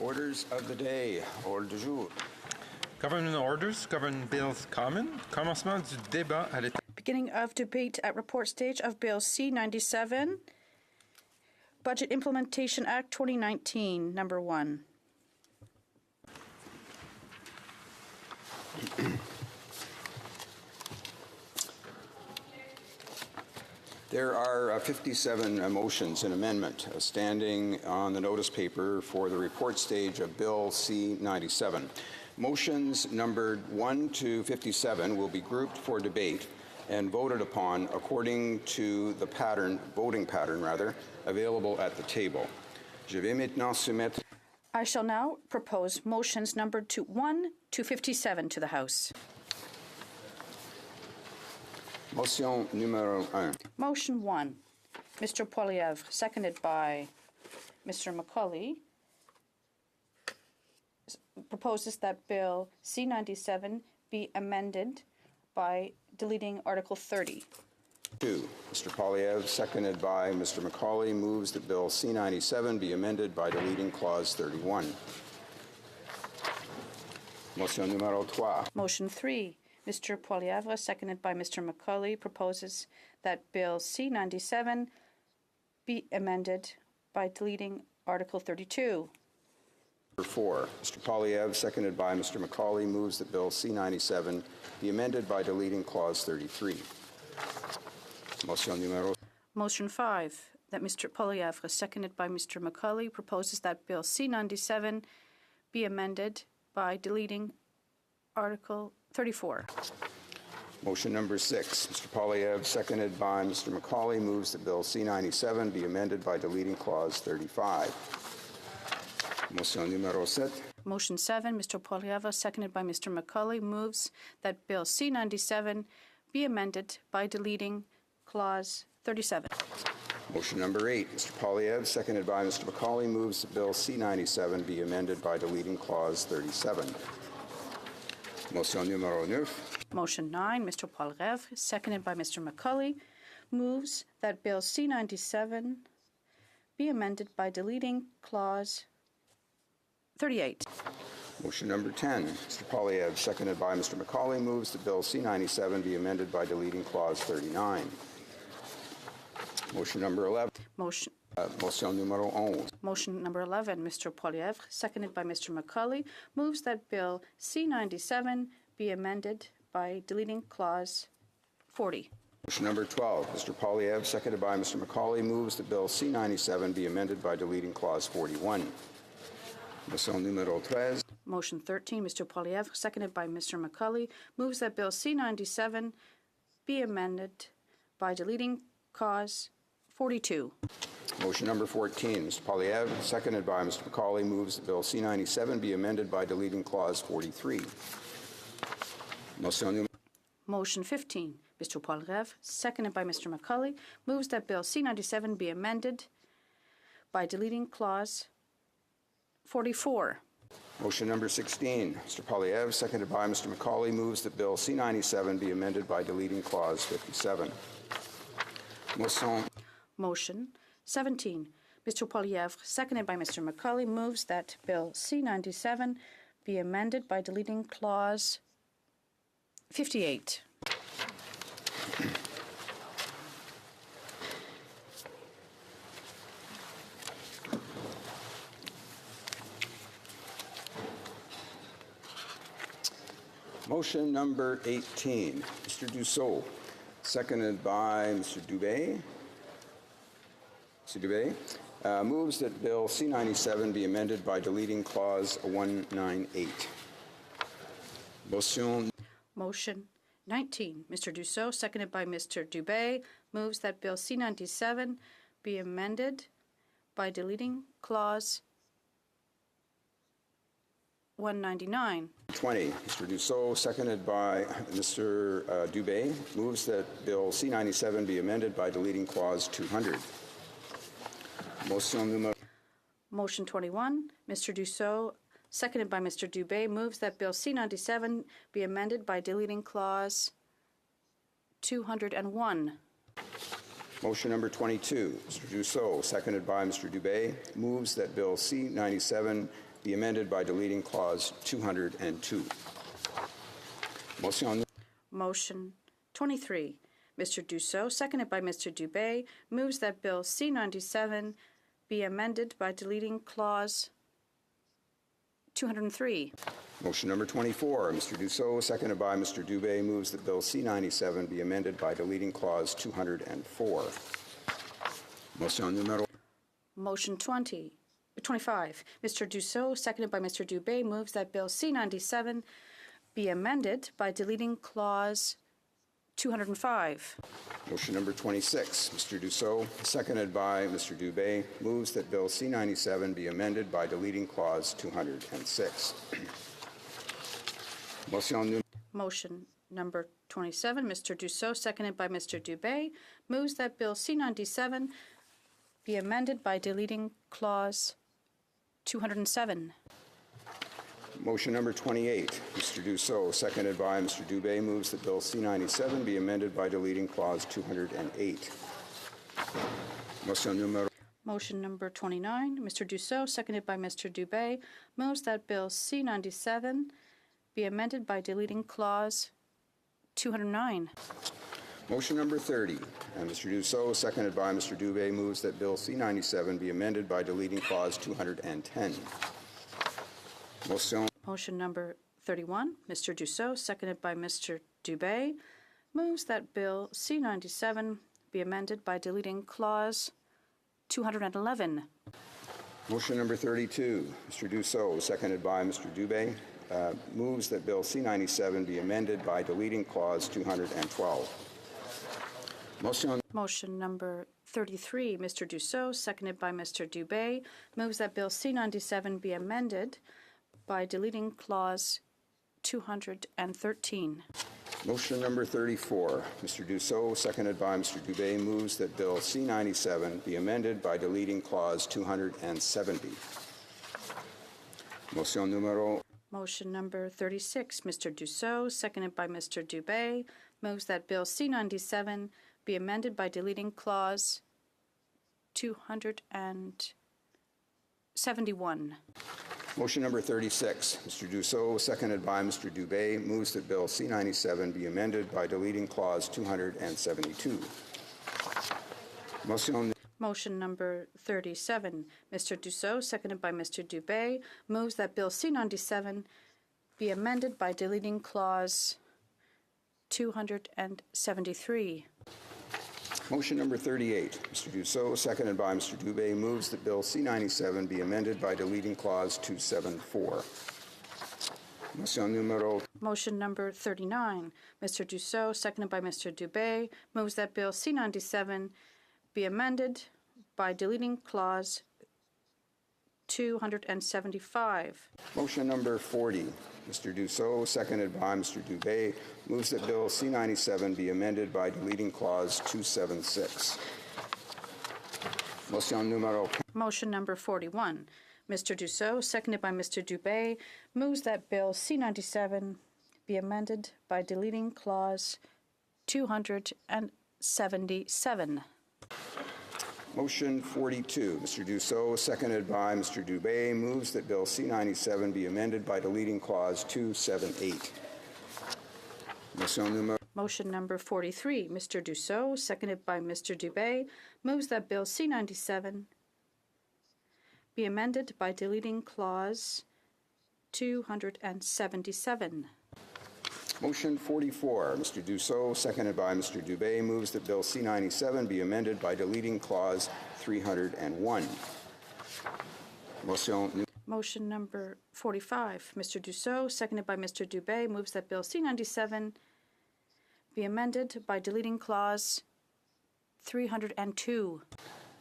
Orders of the day. Ordre du jour. Government orders, government bills common. Commencement du débat à l'état. Beginning of debate at report stage of Bill C-97, Budget Implementation Act 2019, number 1. There are 57 motions and amendment standing on the notice paper for the report stage of Bill C-97. Motions numbered 1 to 57 will be grouped for debate and voted upon according to the voting pattern, available at the table. Je vais maintenant soumettre. I shall now propose motions numbered 1 to 57 to the House. Motion numéro 1. Motion 1, Mr. Poilievre, seconded by Mr. McCauley, proposes that Bill C-97 be amended by deleting Article 30. 2. Mr. Poilievre, seconded by Mr. McCauley, moves that Bill C-97 be amended by deleting Clause 31. Motion numéro 3. Motion 3, Mr. Poilievre, seconded by Mr. McCauley, proposes that Bill C-97 be amended by deleting Article 32. 4. Mr. Poilievre, seconded by Mr. McCauley, moves that Bill C-97 be amended by deleting Clause 33. Motion numéro. Motion 5, that Mr. Poilievre, seconded by Mr. McCauley, proposes that Bill C-97 be amended by deleting Article 34. Motion number 6. Mr. Poilievre, seconded by Mr. McCauley, moves that Bill C-97 be amended by deleting Clause 35. Motion numéro 7. Motion 7, Mr. Poilievre, seconded by Mr. McCauley, moves that Bill C-97 be amended by deleting Clause 37. Motion number 8. Mr. Poilievre, seconded by Mr. McCauley, moves that Bill C-97 be amended by deleting Clause 37. Motion numéro 9. Motion 9, Mr. Poilievre, seconded by Mr. McCauley, moves that Bill C-97 be amended by deleting Clause 38. Motion number 10. Mr. Poilievre, seconded by Mr. McCauley, moves that Bill C-97 be amended by deleting Clause 39. Motion number 11. Motion numéro 11. Motion number 11, Mr. Poilievre, seconded by Mr. McCauley, moves that Bill C-97 be amended by deleting Clause 40. Motion number 12. Mr. Poilievre, seconded by Mr. McCauley, moves that Bill C-97 be amended by deleting Clause 41. Motion numéro 13. Motion 13, Mr. Poilievre, seconded by Mr. McCauley, moves that Bill C-97 be amended by deleting Clause 42. Motion number 14. Mr. Poilievre, seconded by Mr. McCauley, moves that Bill C-97 be amended by deleting Clause 43. Motion 15. Mr. Poilievre, seconded by Mr. McCauley, moves that Bill C-97 be amended by deleting Clause 44. Motion number 16. Mr. Poilievre, seconded by Mr. McCauley, moves that Bill C-97 be amended by deleting Clause 57. Motion 17. Mr. Poilievre, seconded by Mr. McCauley, moves that Bill C-97 be amended by deleting Clause 58. Motion number 18. Mr. Dussault, seconded by Mr. Dubé. Mr. Dubé moves that Bill C-97 be amended by deleting Clause 198. Motion 19. Mr. Dussault, seconded by Mr. Dubé, moves that Bill C-97 be amended by deleting Clause 199. 20. Mr. Dussault, seconded by Mr. Dubé, moves that Bill C-97 be amended by deleting Clause 200. Motion 21. Mr. Dussault, seconded by Mr. Dubé, moves that Bill C-97 be amended by deleting Clause 201. Motion number 22. Mr. Dussault, seconded by Mr. Dubé, moves that Bill C-97 be amended by deleting clause 202. Motion. Motion 23. Mr. Dussault, seconded by Mr. Dubé, moves that Bill C-97 be amended by deleting clause 203. Motion number 24, Mr. Dussault, seconded by Mr. Dubé, moves that Bill C-97 be amended by deleting clause 204. Motion numero. Motion 25. Mr. Dussault, seconded by Mr. Dubé, moves that Bill C-97 be amended by deleting clause 205. Motion number 26, Mr. Dussault, seconded by Mr. Dubé, moves that Bill C-97 be amended by deleting clause 206. Motion number 27, Mr. Dussault, seconded by Mr. Dubé, moves that Bill C-97 be amended by deleting clause 207. Motion number 28, Mr. Dussault, seconded by Mr. Dubé, moves that Bill C-97 be amended by deleting clause 208. Motion numero. Motion number 29, Mr. Dussault, seconded by Mr. Dubé, moves that Bill C-97 be amended by deleting clause 209. Motion number 30, Mr. Dussault, seconded by Mr. Dubé, moves that Bill C-97 be amended by deleting clause 210. Motion number 31, Mr. Dussault, seconded by Mr. Dubé, moves that Bill C-97 be amended by deleting clause 211. Motion number 32, Mr. Dussault, seconded by Mr. Dubé, moves that Bill C-97 be amended by deleting clause 212. Motion number 33, Mr. Dussault, seconded by Mr. Dubé, moves that Bill C-97 be amended by deleting clause 213. Motion number 34, Mr. Dussault, seconded by Mr. Dubé, moves that Bill C-97 be amended by deleting clause 270. Motion numero. Motion number 36, Mr. Dussault, seconded by Mr. Dubé, moves that Bill C-97 be amended by deleting clause 271. Motion number 36, Mr. Dussault, seconded by Mr. Dubé, moves that Bill C-97 be amended by deleting clause 272. Motion number 37, Mr. Dussault, seconded by Mr. Dubé, moves that Bill C-97 be amended by deleting clause 273. Motion number 38, Mr. Dussault, seconded by Mr. Dubé, moves that Bill C-97 be amended by deleting clause 274. Motion numero. Motion number 39, Mr. Dussault, seconded by Mr. Dubé, moves that Bill C-97 be amended by deleting clause 275. Motion number 40, Mr. Dussault, seconded by Mr. Dubé, moves that Bill C-97 be amended by deleting clause 276. Motion numero. Motion number 41, Mr. Dussault, seconded by Mr. Dubé, moves that Bill C-97 be amended by deleting clause 277. Motion 42, Mr. Dussault, seconded by Mr. Dubé, moves that Bill C-97 be amended by deleting clause 278. Motion numero. Motion number 43, Mr. Dussault, seconded by Mr. Dubé, moves that Bill C-97 be amended by deleting clause 277. Motion 44, Mr. Dussault, seconded by Mr. Dubé, moves that Bill C-97 be amended by deleting clause 301. Motion number 45, Mr. Dussault, seconded by Mr. Dubé, moves that Bill C-97 be amended by deleting clause 302.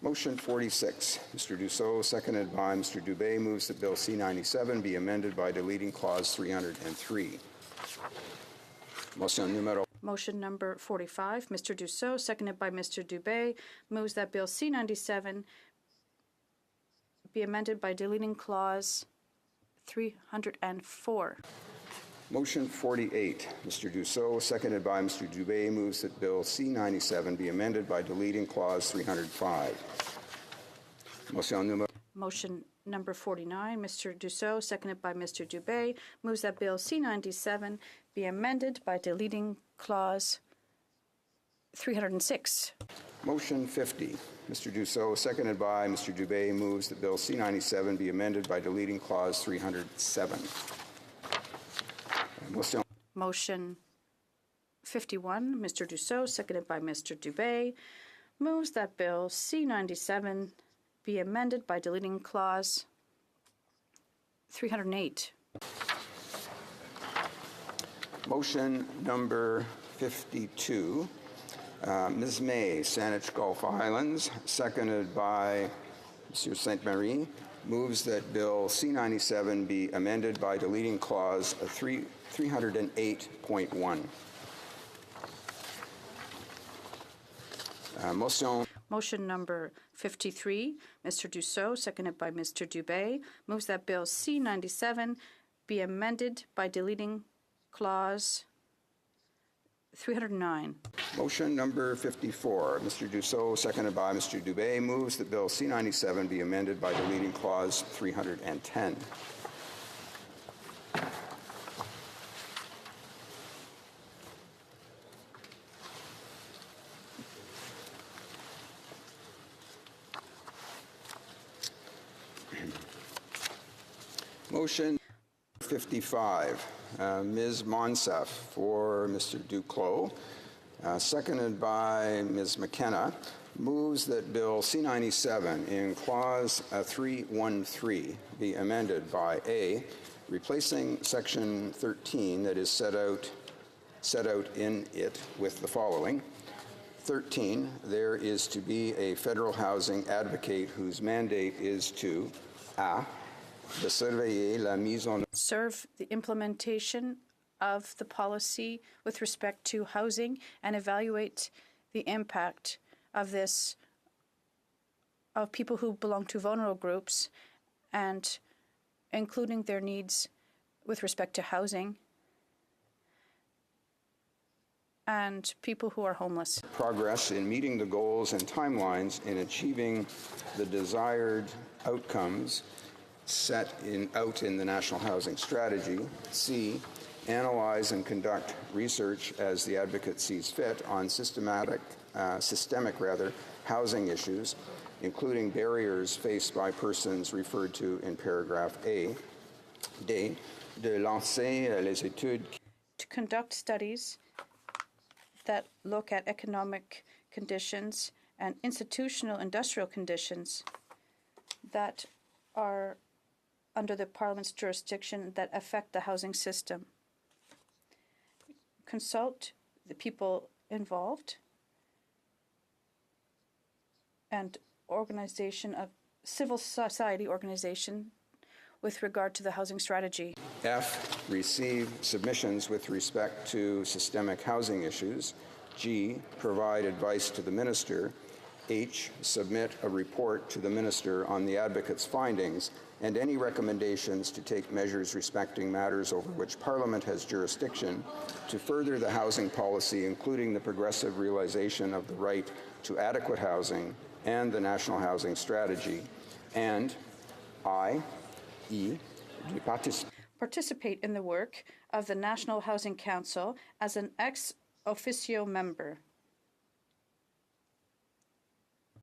Motion 46, Mr. Dussault, seconded by Mr. Dubé, moves that Bill C-97 be amended by deleting clause 303. Motion numero. Motion number 45, Mr. Dussault, seconded by Mr. Dubé, moves that Bill C-97 be amended by deleting clause 304. Motion 48, Mr. Dussault, seconded by Mr. Dubé, moves that Bill C-97 be amended by deleting clause 305. Motion numero. Motion number 49, Mr. Dussault, seconded by Mr. Dubé, moves that Bill C-97 be amended by deleting clause 306. Motion 50, Mr. Dussault, seconded by Mr. Dubé, moves that Bill C-97 be amended by deleting clause 307. Motion 51, Mr. Dussault, seconded by Mr. Dubé, moves that Bill C-97 be amended by deleting clause 308. Motion number 52, Ms. May, Saanich Gulf Islands, seconded by Mr. St. Marie, moves that Bill C-97 be amended by deleting clause 308.1. Motion number 53, Mr. Dussault, seconded by Mr. Dubé, moves that Bill C-97 be amended by deleting clause 309. Motion number 54, Mr. Dussault, seconded by Mr. Dubé, moves that Bill C-97 be amended by deleting clause 310. Motion 55, Ms. Monsef for Mr. Duclos, seconded by Ms. McKenna, moves that Bill C-97 in clause 313 be amended by A, replacing section 13 that is set out in it with the following. 13, there is to be a federal housing advocate whose mandate is to A, serve the implementation of the policy with respect to housing and evaluate the impact of this of people who belong to vulnerable groups and including their needs with respect to housing and people who are homeless. Progress in meeting the goals and timelines in achieving the desired outcomes set out in the National Housing Strategy. C, analyze and conduct research as the advocate sees fit on systemic housing issues, including barriers faced by persons referred to in paragraph A. D, de lancer les études. To conduct studies that look at economic conditions and institutional industrial conditions that are under the Parliament's jurisdiction that affect the housing system. Consult the people involved and organization of civil society organization with regard to the housing strategy. F, receive submissions with respect to systemic housing issues. G, provide advice to the minister. H, submit a report to the minister on the advocate's findings and any recommendations to take measures respecting matters over which Parliament has jurisdiction to further the housing policy, including the progressive realization of the right to adequate housing and the National Housing Strategy. And I, E, participate in the work of the National Housing Council as an ex officio member.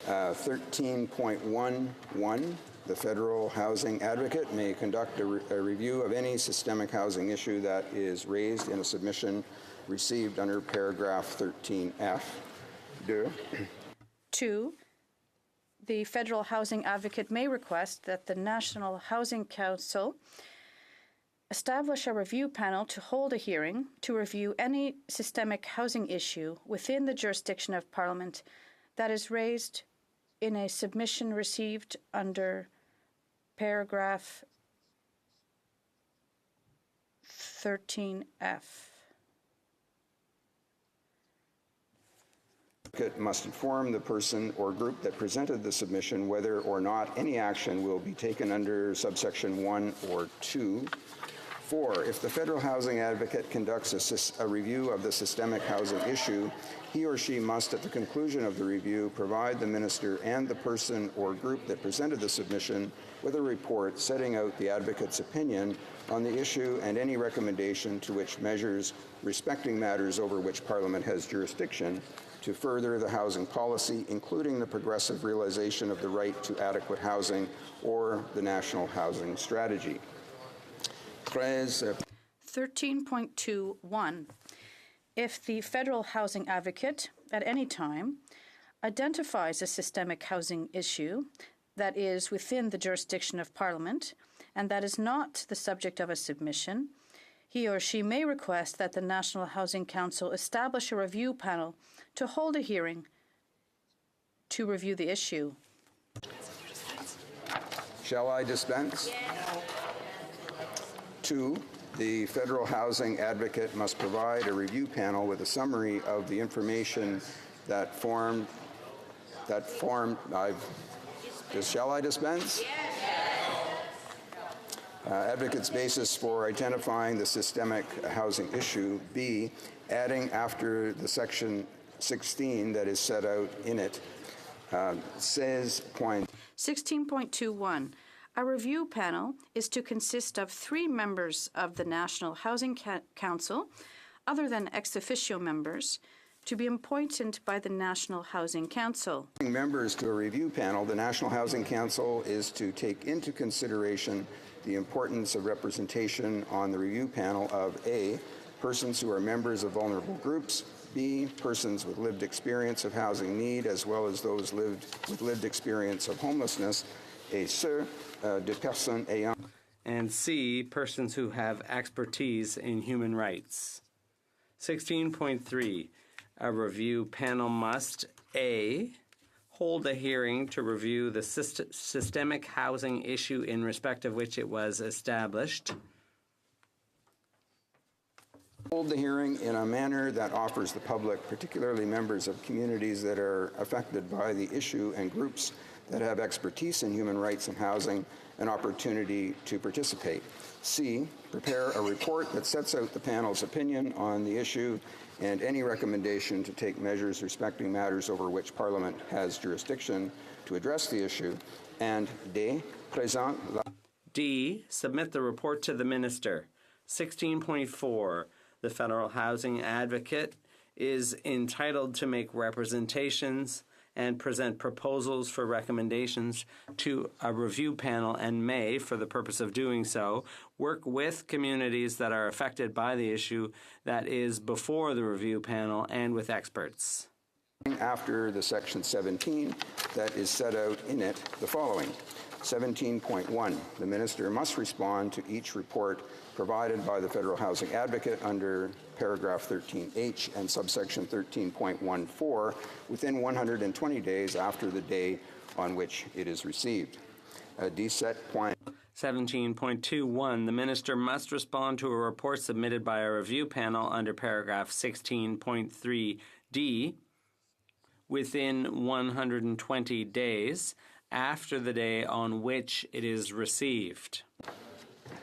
13.11, the Federal Housing Advocate may conduct a review of any systemic housing issue that is raised in a submission received under paragraph 13F. 2, the Federal Housing Advocate may request that the National Housing Council establish a review panel to hold a hearing to review any systemic housing issue within the jurisdiction of Parliament that is raised in a submission received under paragraph 13F. Advocate must inform the person or group that presented the submission whether or not any action will be taken under subsection 1 or 2. 4, if the federal housing advocate conducts a review of the systemic housing issue, he or she must, at the conclusion of the review, provide the minister and the person or group that presented the submission with a report setting out the advocate's opinion on the issue and any recommendation to which measures respecting matters over which Parliament has jurisdiction to further the housing policy, including the progressive realization of the right to adequate housing or the national housing strategy. 13.21. If the federal housing advocate at any time identifies a systemic housing issue that is within the jurisdiction of Parliament and that is not the subject of a submission, he or she may request that the National Housing Council establish a review panel to hold a hearing to review the issue. Shall I dispense? Yes. 2, the federal housing advocate must provide a review panel with a summary of the information that formed. Shall I dispense? Yes. Advocate's basis for identifying the systemic housing issue. B, adding after the section 16 that is set out in it, says point. 16.21. A review panel is to consist of 3 members of the National Housing Council, other than ex officio members, to be appointed by the National Housing Council. Members to a review panel, the National Housing Council is to take into consideration the importance of representation on the review panel of A, persons who are members of vulnerable groups, B, persons with lived experience of housing need, as well as those with lived experience of homelessness, et ceux de personnes ayant. And C, persons who have expertise in human rights. 16.3, a review panel must A, hold a hearing to review the systemic housing issue in respect of which it was established. Hold the hearing in a manner that offers the public, particularly members of communities that are affected by the issue and groups that have expertise in human rights and housing, an opportunity to participate. C, prepare a report that sets out the panel's opinion on the issue and any recommendation to take measures respecting matters over which Parliament has jurisdiction to address the issue. And D, D, submit the report to the Minister. 16.4, the federal housing advocate is entitled to make representations and present proposals for recommendations to a review panel and may, for the purpose of doing so, work with communities that are affected by the issue that is before the review panel and with experts. After the section 17 that is set out in it, the following. 17.1, the Minister must respond to each report provided by the Federal Housing Advocate under paragraph 13H and subsection 13.14 within 120 days after the day on which it is received. D-set point. 17.21, the Minister must respond to a report submitted by a review panel under paragraph 16.3D within 120 days after the day on which it is received.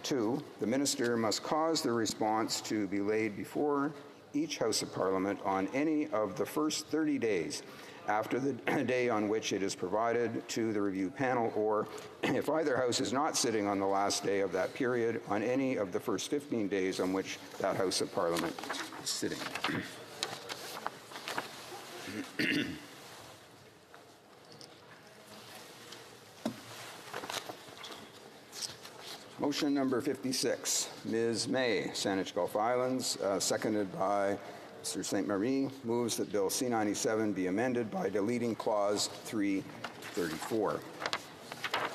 2, the Minister must cause the response to be laid before each House of Parliament on any of the first 30 days after the day on which it is provided to the review panel, or if either House is not sitting on the last day of that period, on any of the first 15 days on which that House of Parliament is sitting. Motion number 56, Ms. May, Saanich Gulf Islands, seconded by Mr. St. Marie, moves that Bill C-97 be amended by deleting Clause 334.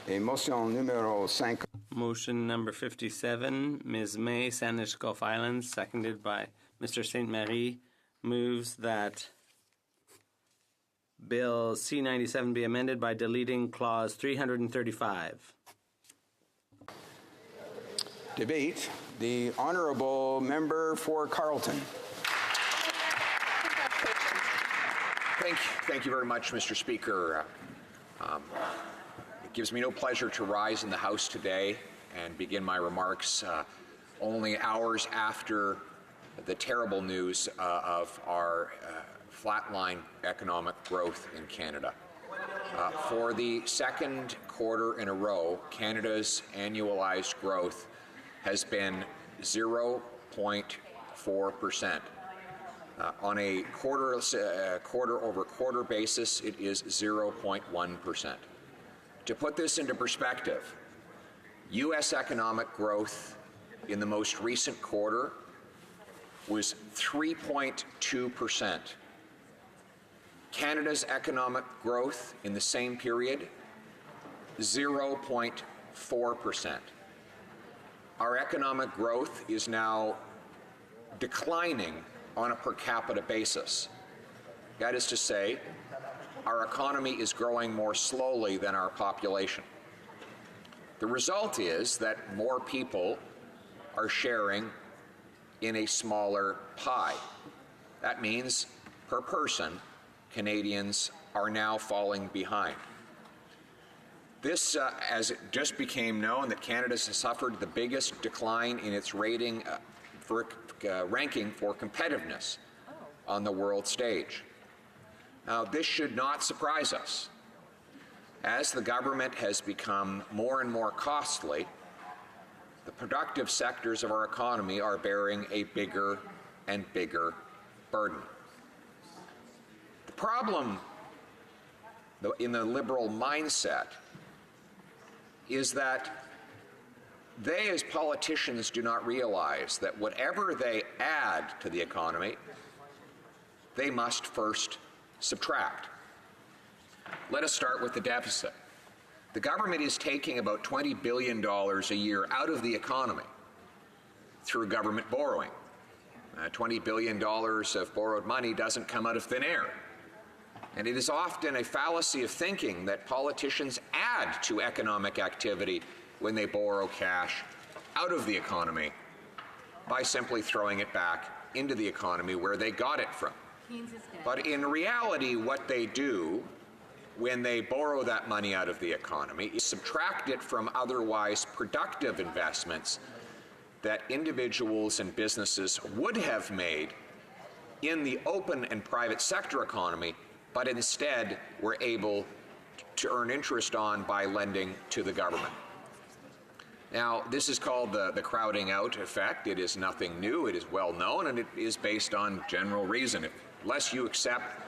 A motion numero 5. Motion number 57, Ms. May, Saanich Gulf Islands, seconded by Mr. St. Marie, moves that Bill C-97 be amended by deleting Clause 335. Debate. The Honourable Member for Carleton. Thank you very much, Mr. Speaker. It gives me no pleasure to rise in the House today and begin my remarks only hours after the terrible news of our flatline economic growth in Canada. For the second quarter in a row, Canada's annualized growth has been 0.4%. On a quarter-over-quarter basis, it is 0.1%. To put this into perspective, U.S. economic growth in the most recent quarter was 3.2%. Canada's economic growth in the same period, 0.4%. Our economic growth is now declining on a per capita basis. That is to say, our economy is growing more slowly than our population. The result is that more people are sharing in a smaller pie. That means, per person, Canadians are now falling behind. This, as it just became known, that Canada has suffered the biggest decline in its ranking for competitiveness on the world stage. Now, this should not surprise us. As the government has become more and more costly, the productive sectors of our economy are bearing a bigger and bigger burden. The problem in the Liberal mindset is that they, as politicians, do not realize that whatever they add to the economy, they must first subtract. Let us start with the deficit. The government is taking about $20 billion a year out of the economy through government borrowing. $20 billion of borrowed money doesn't come out of thin air. And it is often a fallacy of thinking that politicians add to economic activity when they borrow cash out of the economy by simply throwing it back into the economy where they got it from. But in reality, what they do when they borrow that money out of the economy is subtract it from otherwise productive investments that individuals and businesses would have made in the open and private sector economy, but instead were able to earn interest on by lending to the government. Now, this is called the crowding out effect. It is nothing new. It is well known, and it is based on general reason. Unless you accept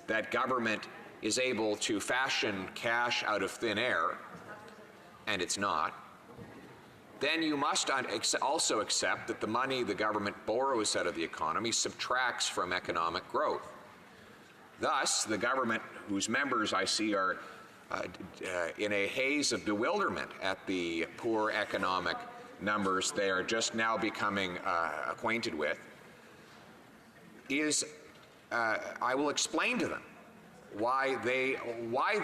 that government is able to fashion cash out of thin air, and it's not, then you must also accept that the money the government borrows out of the economy subtracts from economic growth. Thus, the government, whose members I see are in a haze of bewilderment at the poor economic numbers they are just now becoming acquainted with, I will explain to them why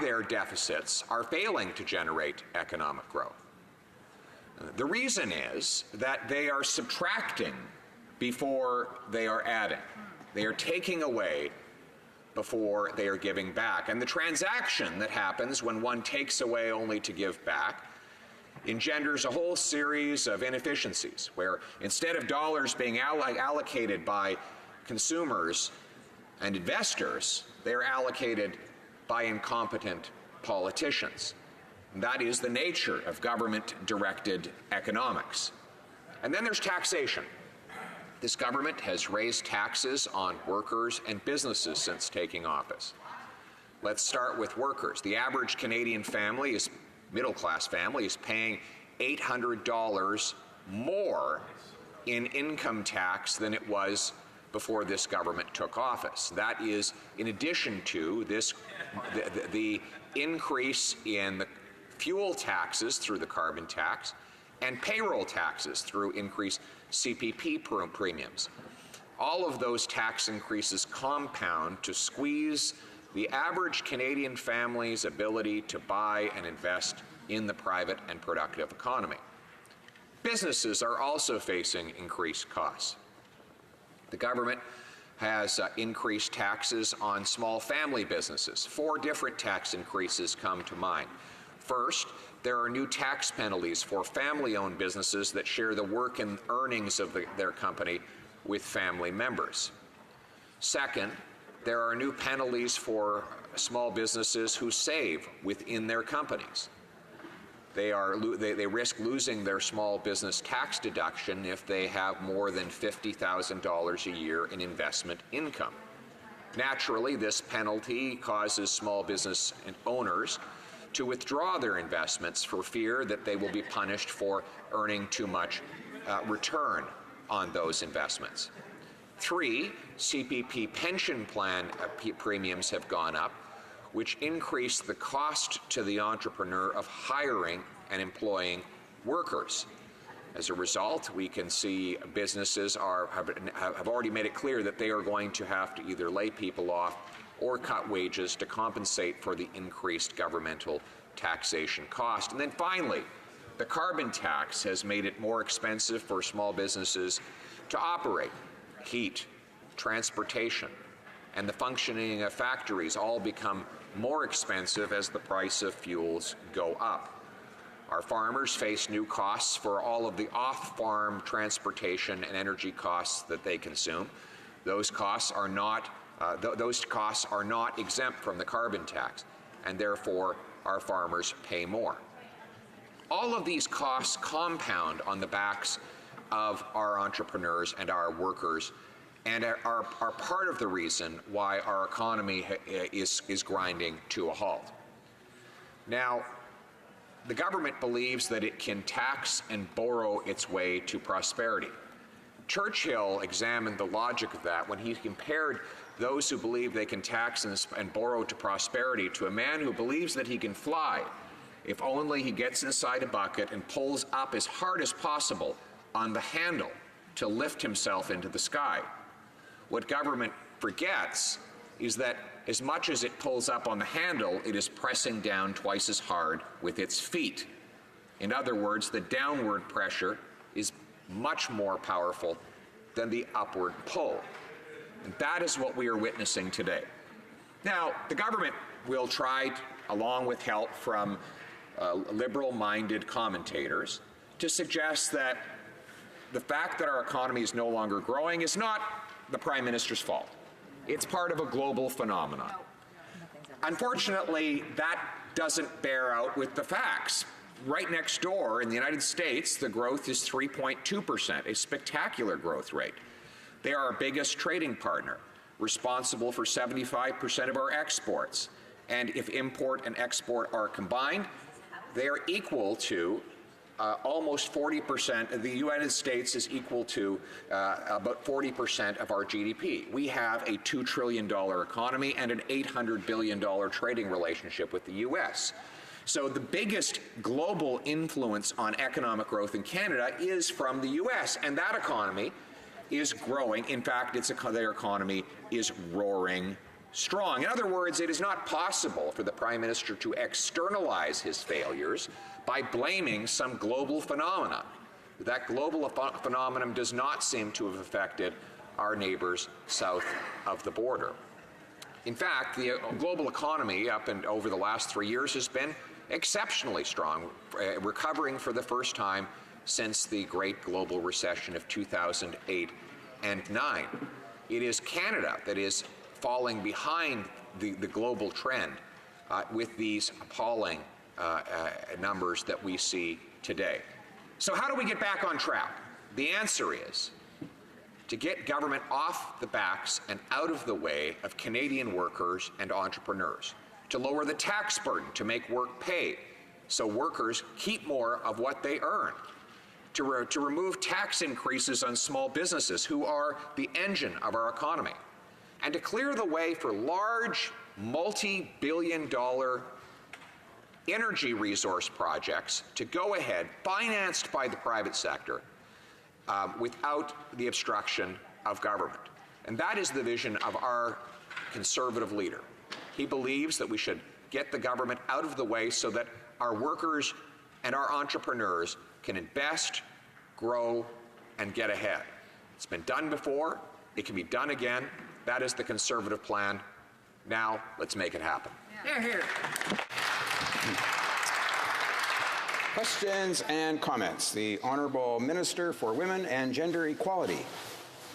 their deficits are failing to generate economic growth. The reason is that they are subtracting before they are adding. They are taking away before they are giving back. And the transaction that happens when one takes away only to give back engenders a whole series of inefficiencies, where instead of dollars being allocated by consumers and investors, they are allocated by incompetent politicians. And that is the nature of government-directed economics. And then there's taxation. This government has raised taxes on workers and businesses since taking office. Let's start with workers. The average Canadian family, middle-class family, is paying $800 more in income tax than it was before this government took office. That is in addition to the increase in the fuel taxes through the carbon tax and payroll taxes through increased CPP premiums. All of those tax increases compound to squeeze the average Canadian family's ability to buy and invest in the private and productive economy. Businesses are also facing increased costs. The government has increased taxes on small family businesses. 4 different tax increases come to mind. First, there are new tax penalties for family-owned businesses that share the work and earnings of their company with family members. Second, there are new penalties for small businesses who save within their companies. They risk losing their small business tax deduction if they have more than $50,000 a year in investment income. Naturally, this penalty causes small business owners to withdraw their investments for fear that they will be punished for earning too much return on those investments. 3, CPP pension plan premiums have gone up, which increase the cost to the entrepreneur of hiring and employing workers. As a result, we can see businesses have already made it clear that they are going to have to either lay people off or cut wages to compensate for the increased governmental taxation cost. And then finally, the carbon tax has made it more expensive for small businesses to operate. Heat, transportation, and the functioning of factories all become more expensive as the price of fuels go up. Our farmers face new costs for all of the off-farm transportation and energy costs that they consume. Those costs are not exempt from the carbon tax, and therefore our farmers pay more. All of these costs compound on the backs of our entrepreneurs and our workers, and are part of the reason why our economy is grinding to a halt. Now, the government believes that it can tax and borrow its way to prosperity. Churchill examined the logic of that when he compared those who believe they can tax and borrow to prosperity to a man who believes that he can fly if only he gets inside a bucket and pulls up as hard as possible on the handle to lift himself into the sky. What government forgets is that as much as it pulls up on the handle, it is pressing down twice as hard with its feet. In other words, the downward pressure is much more powerful than the upward pull. And that is what we are witnessing today. Now, the government will try, along with help from liberal-minded commentators, to suggest that the fact that our economy is no longer growing is not the Prime Minister's fault. It's part of a global phenomenon. Unfortunately, that doesn't bear out with the facts. Right next door in the United States, the growth is 3.2%, a spectacular growth rate. They are our biggest trading partner, responsible for 75% of our exports. And if import and export are combined, they are equal to almost 40%. The United States is equal to about 40% of our GDP. We have a $2 trillion economy and an $800 billion trading relationship with the U.S. So the biggest global influence on economic growth in Canada is from the U.S., and that economy is growing. In fact, their economy is roaring strong. In other words, it is not possible for the Prime Minister to externalize his failures by blaming some global phenomenon. That global phenomenon does not seem to have affected our neighbors south of the border. In fact, the global economy up and over the last 3 years has been exceptionally strong, recovering for the first time since the great global recession of 2008 and 9. It is Canada that is falling behind the global trend with these appalling numbers that we see today. So how do we get back on track? The answer is to get government off the backs and out of the way of Canadian workers and entrepreneurs, to lower the tax burden to make work pay so workers keep more of what they earn, to remove tax increases on small businesses who are the engine of our economy, and to clear the way for large multi-billion-dollar energy resource projects to go ahead, financed by the private sector, without the obstruction of government. And that is the vision of our Conservative leader. He believes that we should get the government out of the way so that our workers and our entrepreneurs can invest, grow, and get ahead. It's been done before. It can be done again. That is the Conservative plan. Now, let's make it happen. Hear, hear. Questions and comments? The Honourable Minister for Women and Gender Equality.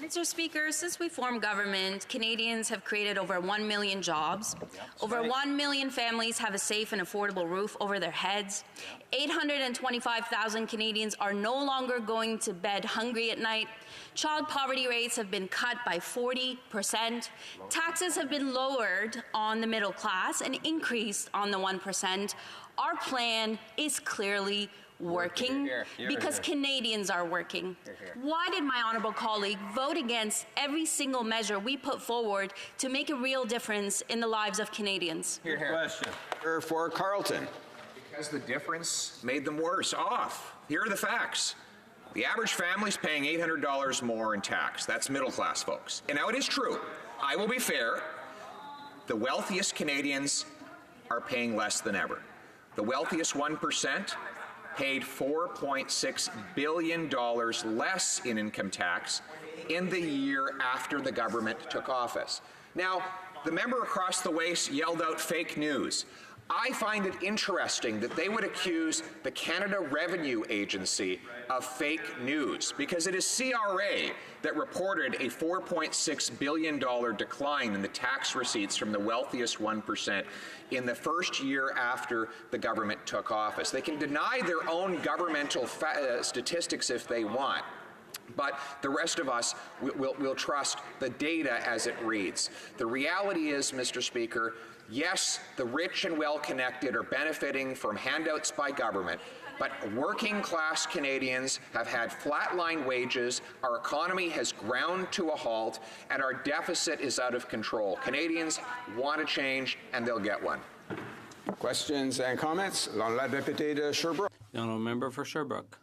Mr. Speaker, since we formed government, Canadians have created over 1 million jobs. Over 1 million families have a safe and affordable roof over their heads. 825,000 Canadians are no longer going to bed hungry at night. Child poverty rates have been cut by 40%. Taxes have been lowered on the middle class and increased on the 1%. Our plan is clearly working because Canadians are working. Why did my honourable colleague vote against every single measure we put forward to make a real difference in the lives of Canadians? Question. For Carleton. Because the difference made them worse off. Here are the facts. The average family's paying $800 more in tax. That's middle class folks. And now it is true. I will be fair. The wealthiest Canadians are paying less than ever. The wealthiest 1% paid $4.6 billion less in income tax in the year after the government took office. Now, the member across the way yelled out fake news. I find it interesting that they would accuse the Canada Revenue Agency of fake news because it is CRA that reported a $4.6 billion decline in the tax receipts from the wealthiest 1% in the first year after the government took office. They can deny their own governmental statistics if they want. But the rest of us will trust the data as it reads. The reality is, Mr. Speaker, yes, the rich and well-connected are benefiting from handouts by government, but working-class Canadians have had flatline wages, our economy has ground to a halt, and our deficit is out of control. Canadians want a change, and they'll get one. Questions and comments? La députée de Sherbrooke. The honourable member for Sherbrooke.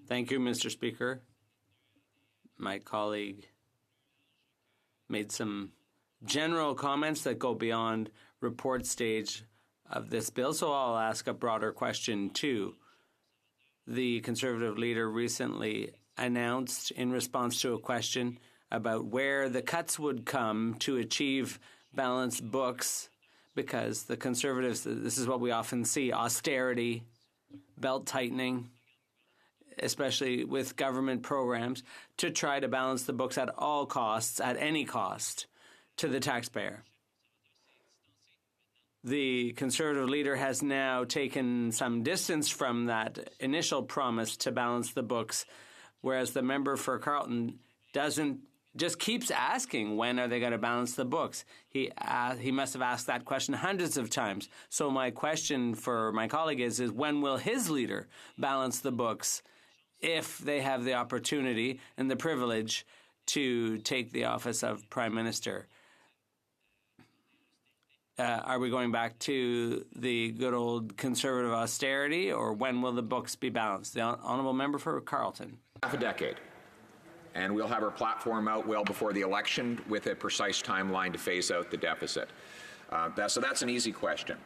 Thank you, Mr. Speaker. My colleague made some general comments that go beyond report stage of this bill, so I'll ask a broader question too. The Conservative leader recently announced in response to a question about where the cuts would come to achieve balanced books, because the Conservatives, this is what we often see, austerity, belt tightening, especially with government programs, to try to balance the books at all costs, at any cost, to the taxpayer. The Conservative leader has now taken some distance from that initial promise to balance the books, whereas the member for Carleton just keeps asking, when are they going to balance the books? He must have asked that question hundreds of times. So my question for my colleague is when will his leader balance the books if they have the opportunity and the privilege to take the office of Prime Minister? Are we going back to the good old Conservative austerity, or when will the books be balanced? The honourable member for Carleton. Half a decade. And we'll have our platform out well before the election with a precise timeline to phase out the deficit. So that's an easy question.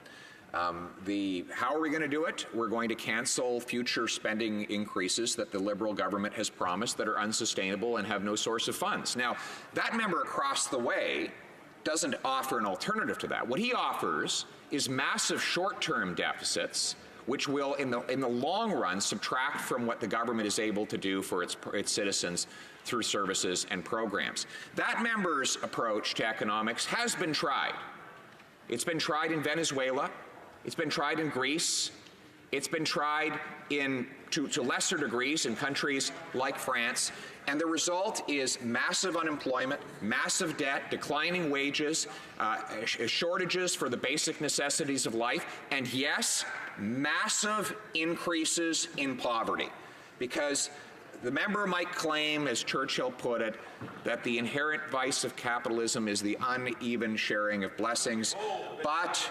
How are we going to do it? We're going to cancel future spending increases that the Liberal government has promised that are unsustainable and have no source of funds. Now, that member across the way doesn't offer an alternative to that. What he offers is massive short-term deficits, which will, in the long run, subtract from what the government is able to do for its citizens through services and programs. That member's approach to economics has been tried. It's been tried in Venezuela. It's been tried in Greece. It's been tried to lesser degrees in countries like France. And the result is massive unemployment, massive debt, declining wages, shortages for the basic necessities of life, and yes, massive increases in poverty. Because the member might claim, as Churchill put it, that the inherent vice of capitalism is the uneven sharing of blessings, but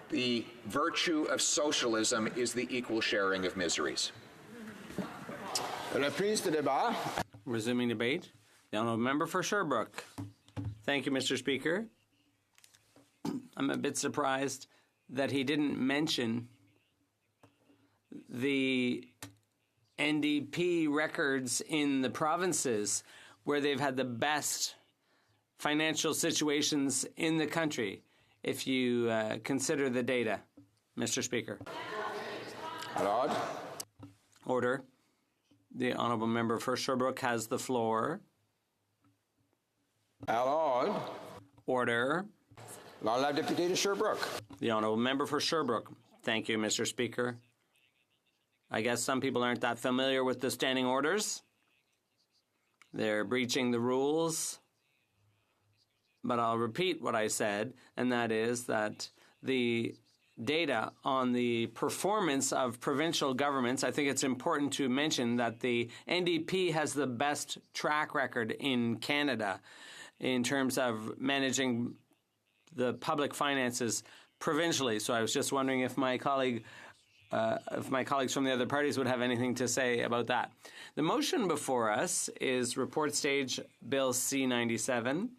the virtue of socialism is the equal sharing of miseries. Reprise de débat. Resuming debate. The honourable member for Sherbrooke. Thank you, Mr. Speaker. I'm a bit surprised that he didn't mention the NDP records in the provinces where they've had the best financial situations in the country, if you consider the data, Mr. Speaker. Alod. Order. The honourable member for Sherbrooke has the floor. Alod. Order. La députée de Sherbrooke. The honourable member for Sherbrooke. Thank you, Mr. Speaker. I guess some people aren't that familiar with the standing orders. They're breaching the rules. But I'll repeat what I said, and that is that the data on the performance of provincial governments, I think it's important to mention that the NDP has the best track record in Canada in terms of managing the public finances provincially. So I was just wondering if my colleagues from the other parties would have anything to say about that. The motion before us is Report Stage Bill C-97.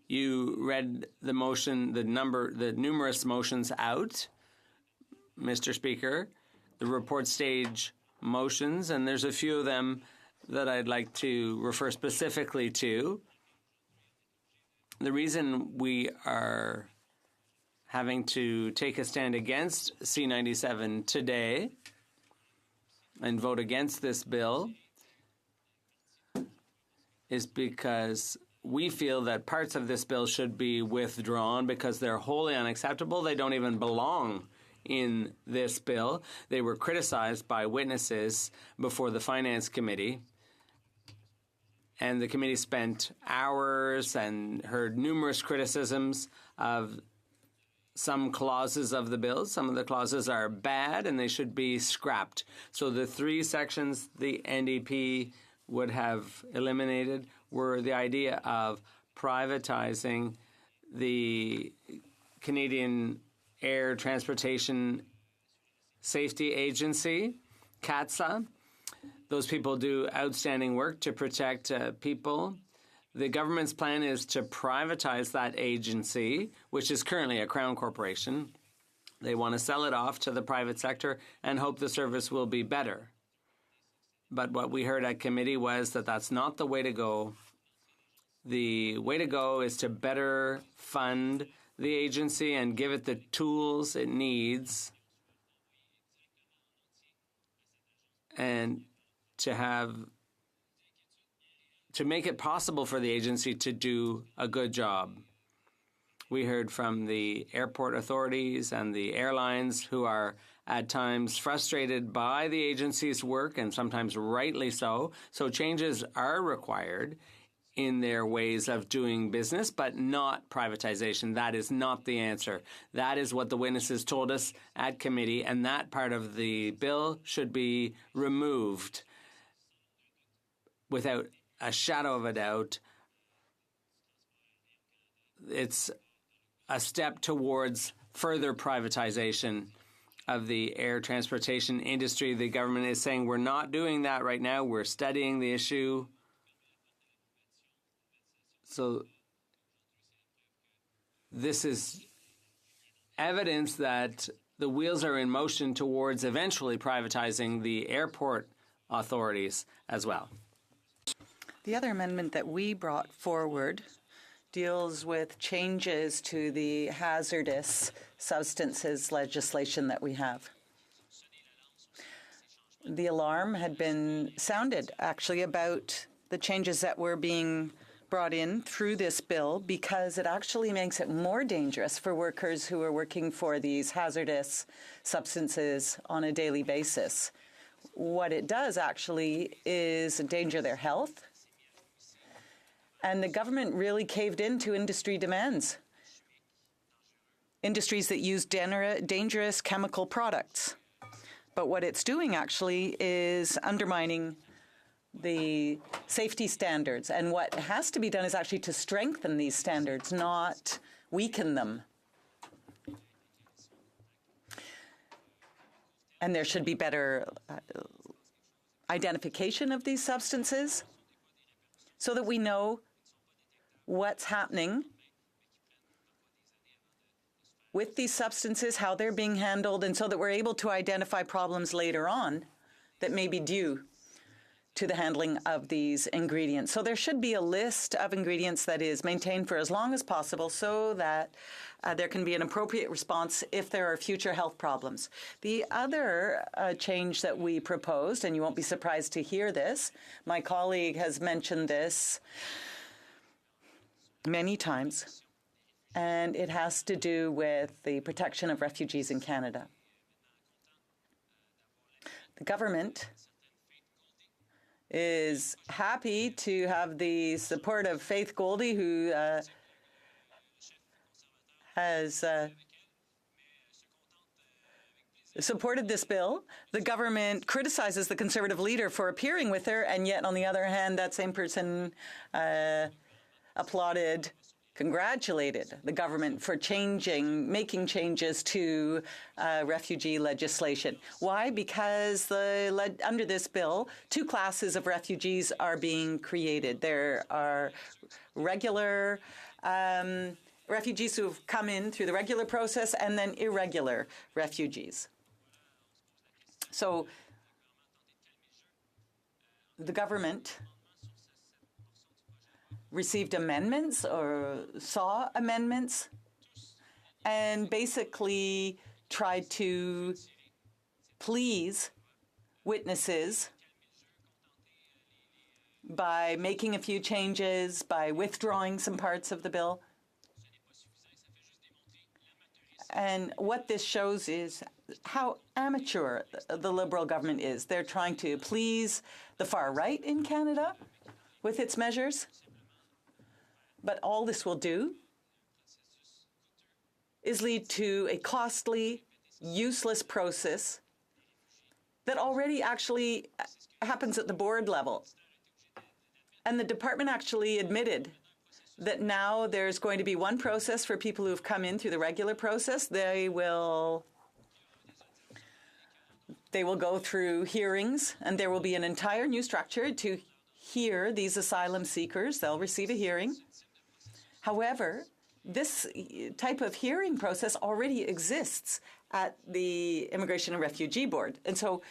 You read the motion, the numerous motions out, Mr. Speaker, the report stage motions, and there's a few of them that I'd like to refer specifically to. The reason we are having to take a stand against C-97 today and vote against this bill is because we feel that parts of this bill should be withdrawn because they're wholly unacceptable. They don't even belong in this bill. They were criticized by witnesses before the Finance Committee. And the committee spent hours and heard numerous criticisms of some clauses of the bill. Some of the clauses are bad and they should be scrapped. So the three sections the NDP would have eliminated were the idea of privatizing the Canadian Air Transportation Safety Agency, CATSA. Those people do outstanding work to protect people. The government's plan is to privatize that agency, which is currently a Crown corporation. They want to sell it off to the private sector and hope the service will be better. But what we heard at committee was that that's not the way to go. The way to go is to better fund the agency and give it the tools it needs and to make it possible for the agency to do a good job. We heard from the airport authorities and the airlines who are at times frustrated by the agency's work, and sometimes rightly so. So changes are required in their ways of doing business, but not privatization. That is not the answer. That is what the witnesses told us at committee, and that part of the bill should be removed without a shadow of a doubt. It's a step towards further privatization of the air transportation industry. The government is saying we're not doing that right now. We're studying the issue. So this is evidence that the wheels are in motion towards eventually privatizing the airport authorities as well. The other amendment that we brought forward deals with changes to the hazardous substances legislation that we have. The alarm had been sounded, actually, about the changes that were being brought in through this bill because it actually makes it more dangerous for workers who are working for these hazardous substances on a daily basis. What it does, actually, is endanger their health. And the government really caved into industry demands. Industries that use dangerous chemical products. But what it's doing actually is undermining the safety standards. And what has to be done is actually to strengthen these standards, not weaken them. And there should be better identification of these substances so that we know what's happening with these substances, how they're being handled, and so that we're able to identify problems later on that may be due to the handling of these ingredients. So there should be a list of ingredients that is maintained for as long as possible so that there can be an appropriate response if there are future health problems. The other change that we proposed, and you won't be surprised to hear this, my colleague has mentioned this many times, and it has to do with the protection of refugees in Canada. The government is happy to have the support of Faith Goldie, who has supported this bill. The government criticizes the Conservative leader for appearing with her, and yet, on the other hand, that same person applauded, congratulated the government for making changes to refugee legislation. Why? Because under this bill, two classes of refugees are being created. There are regular refugees who have come in through the regular process, and then irregular refugees. So the government received amendments or saw amendments and basically tried to please witnesses by making a few changes, by withdrawing some parts of the bill. And what this shows is how amateur the Liberal government is. They're trying to please the far right in Canada with its measures. But all this will do is lead to a costly, useless process that already actually happens at the board level. And the department actually admitted that now there's going to be one process for people who've come in through the regular process. They will go through hearings, and there will be an entire new structure to hear these asylum seekers. They'll receive a hearing. However, this type of hearing process already exists at the Immigration and Refugee Board. And so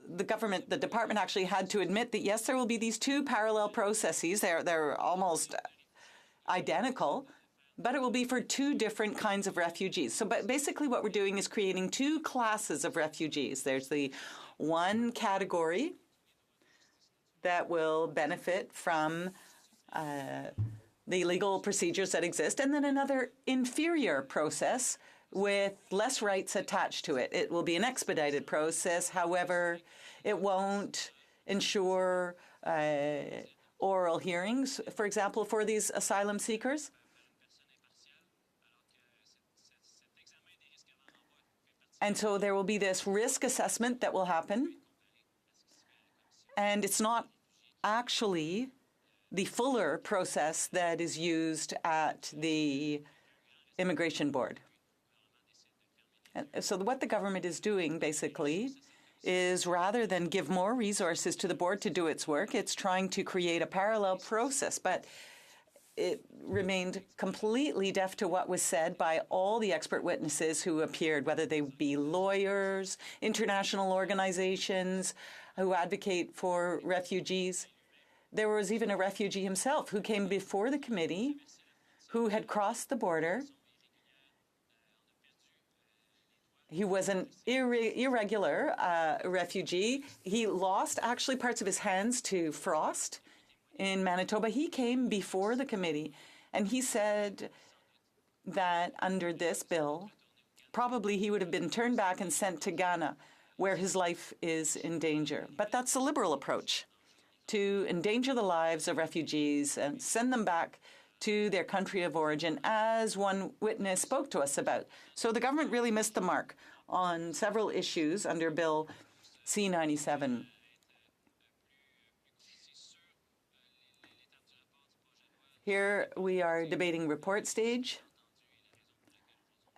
the department actually had to admit that, yes, there will be these two parallel processes. They're almost identical, but it will be for two different kinds of refugees. So but basically what we're doing is creating two classes of refugees. There's the one category that will benefit from the legal procedures that exist, and then another inferior process with less rights attached to it. It will be an expedited process. However, it won't ensure oral hearings, for example, for these asylum seekers. And so there will be this risk assessment that will happen. And it's not actually the fuller process that is used at the Immigration Board. And so what the government is doing, basically, is rather than give more resources to the board to do its work, it's trying to create a parallel process. But it remained completely deaf to what was said by all the expert witnesses who appeared, whether they be lawyers, international organizations who advocate for refugees. There was even a refugee himself who came before the committee, who had crossed the border. He was an irregular refugee. He lost actually parts of his hands to frost in Manitoba. He came before the committee, and he said that under this bill, probably he would have been turned back and sent to Ghana, where his life is in danger. But that's the Liberal approach, to endanger the lives of refugees and send them back to their country of origin, as one witness spoke to us about. So the government really missed the mark on several issues under Bill C-97. Here we are debating report stage.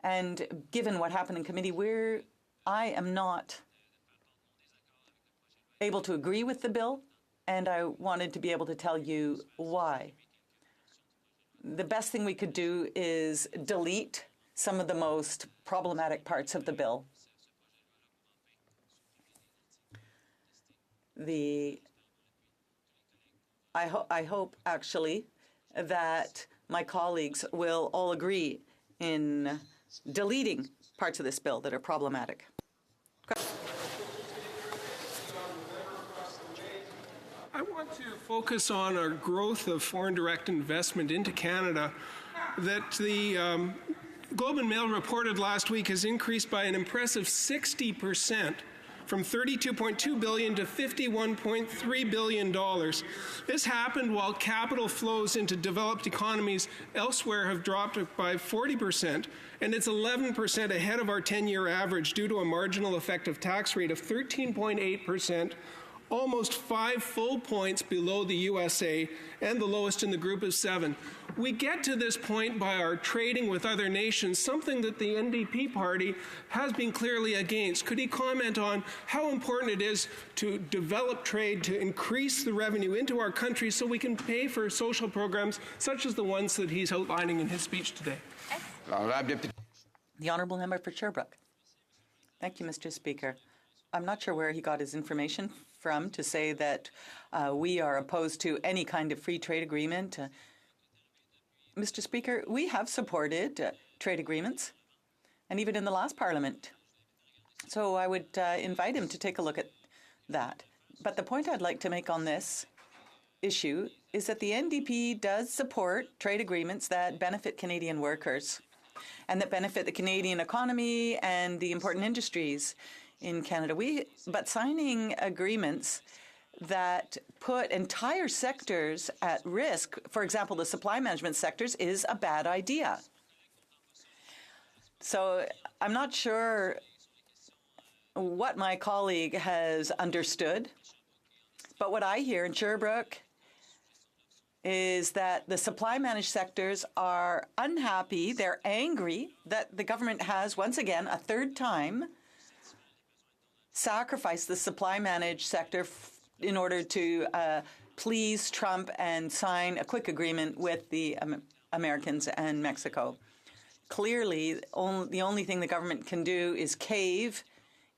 And given what happened in committee, I am not able to agree with the bill, and I wanted to be able to tell you why. The best thing we could do is delete some of the most problematic parts of the bill. I hope actually that my colleagues will all agree in deleting parts of this bill that are problematic. I want to focus on our growth of foreign direct investment into Canada that the Globe and Mail reported last week has increased by an impressive 60%, from $32.2 billion to $51.3 billion. This happened while capital flows into developed economies elsewhere have dropped by 40%, and it's 11% ahead of our 10-year average due to a marginal effective tax rate of 13.8%, almost 5 full points below the USA and the lowest in the group of 7. We get to this point by our trading with other nations, something that the NDP party has been clearly against. Could he comment on how important it is to develop trade, to increase the revenue into our country so we can pay for social programs such as the ones that he's outlining in his speech today? The honourable member for Sherbrooke. Thank you, Mr. Speaker. I'm not sure where he got his information from to say that we are opposed to any kind of free trade agreement. Mr. Speaker, we have supported trade agreements, and even in the last Parliament. So I would invite him to take a look at that. But the point I'd like to make on this issue is that the NDP does support trade agreements that benefit Canadian workers and that benefit the Canadian economy and the important industries in Canada. But signing agreements that put entire sectors at risk, for example, the supply management sectors, is a bad idea. So I'm not sure what my colleague has understood, but what I hear in Sherbrooke is that the supply managed sectors are unhappy, they're angry that the government has, once again, a third time, sacrifice the supply managed sector in order to please Trump and sign a quick agreement with the Americans and Mexico. Clearly, the only thing the government can do is cave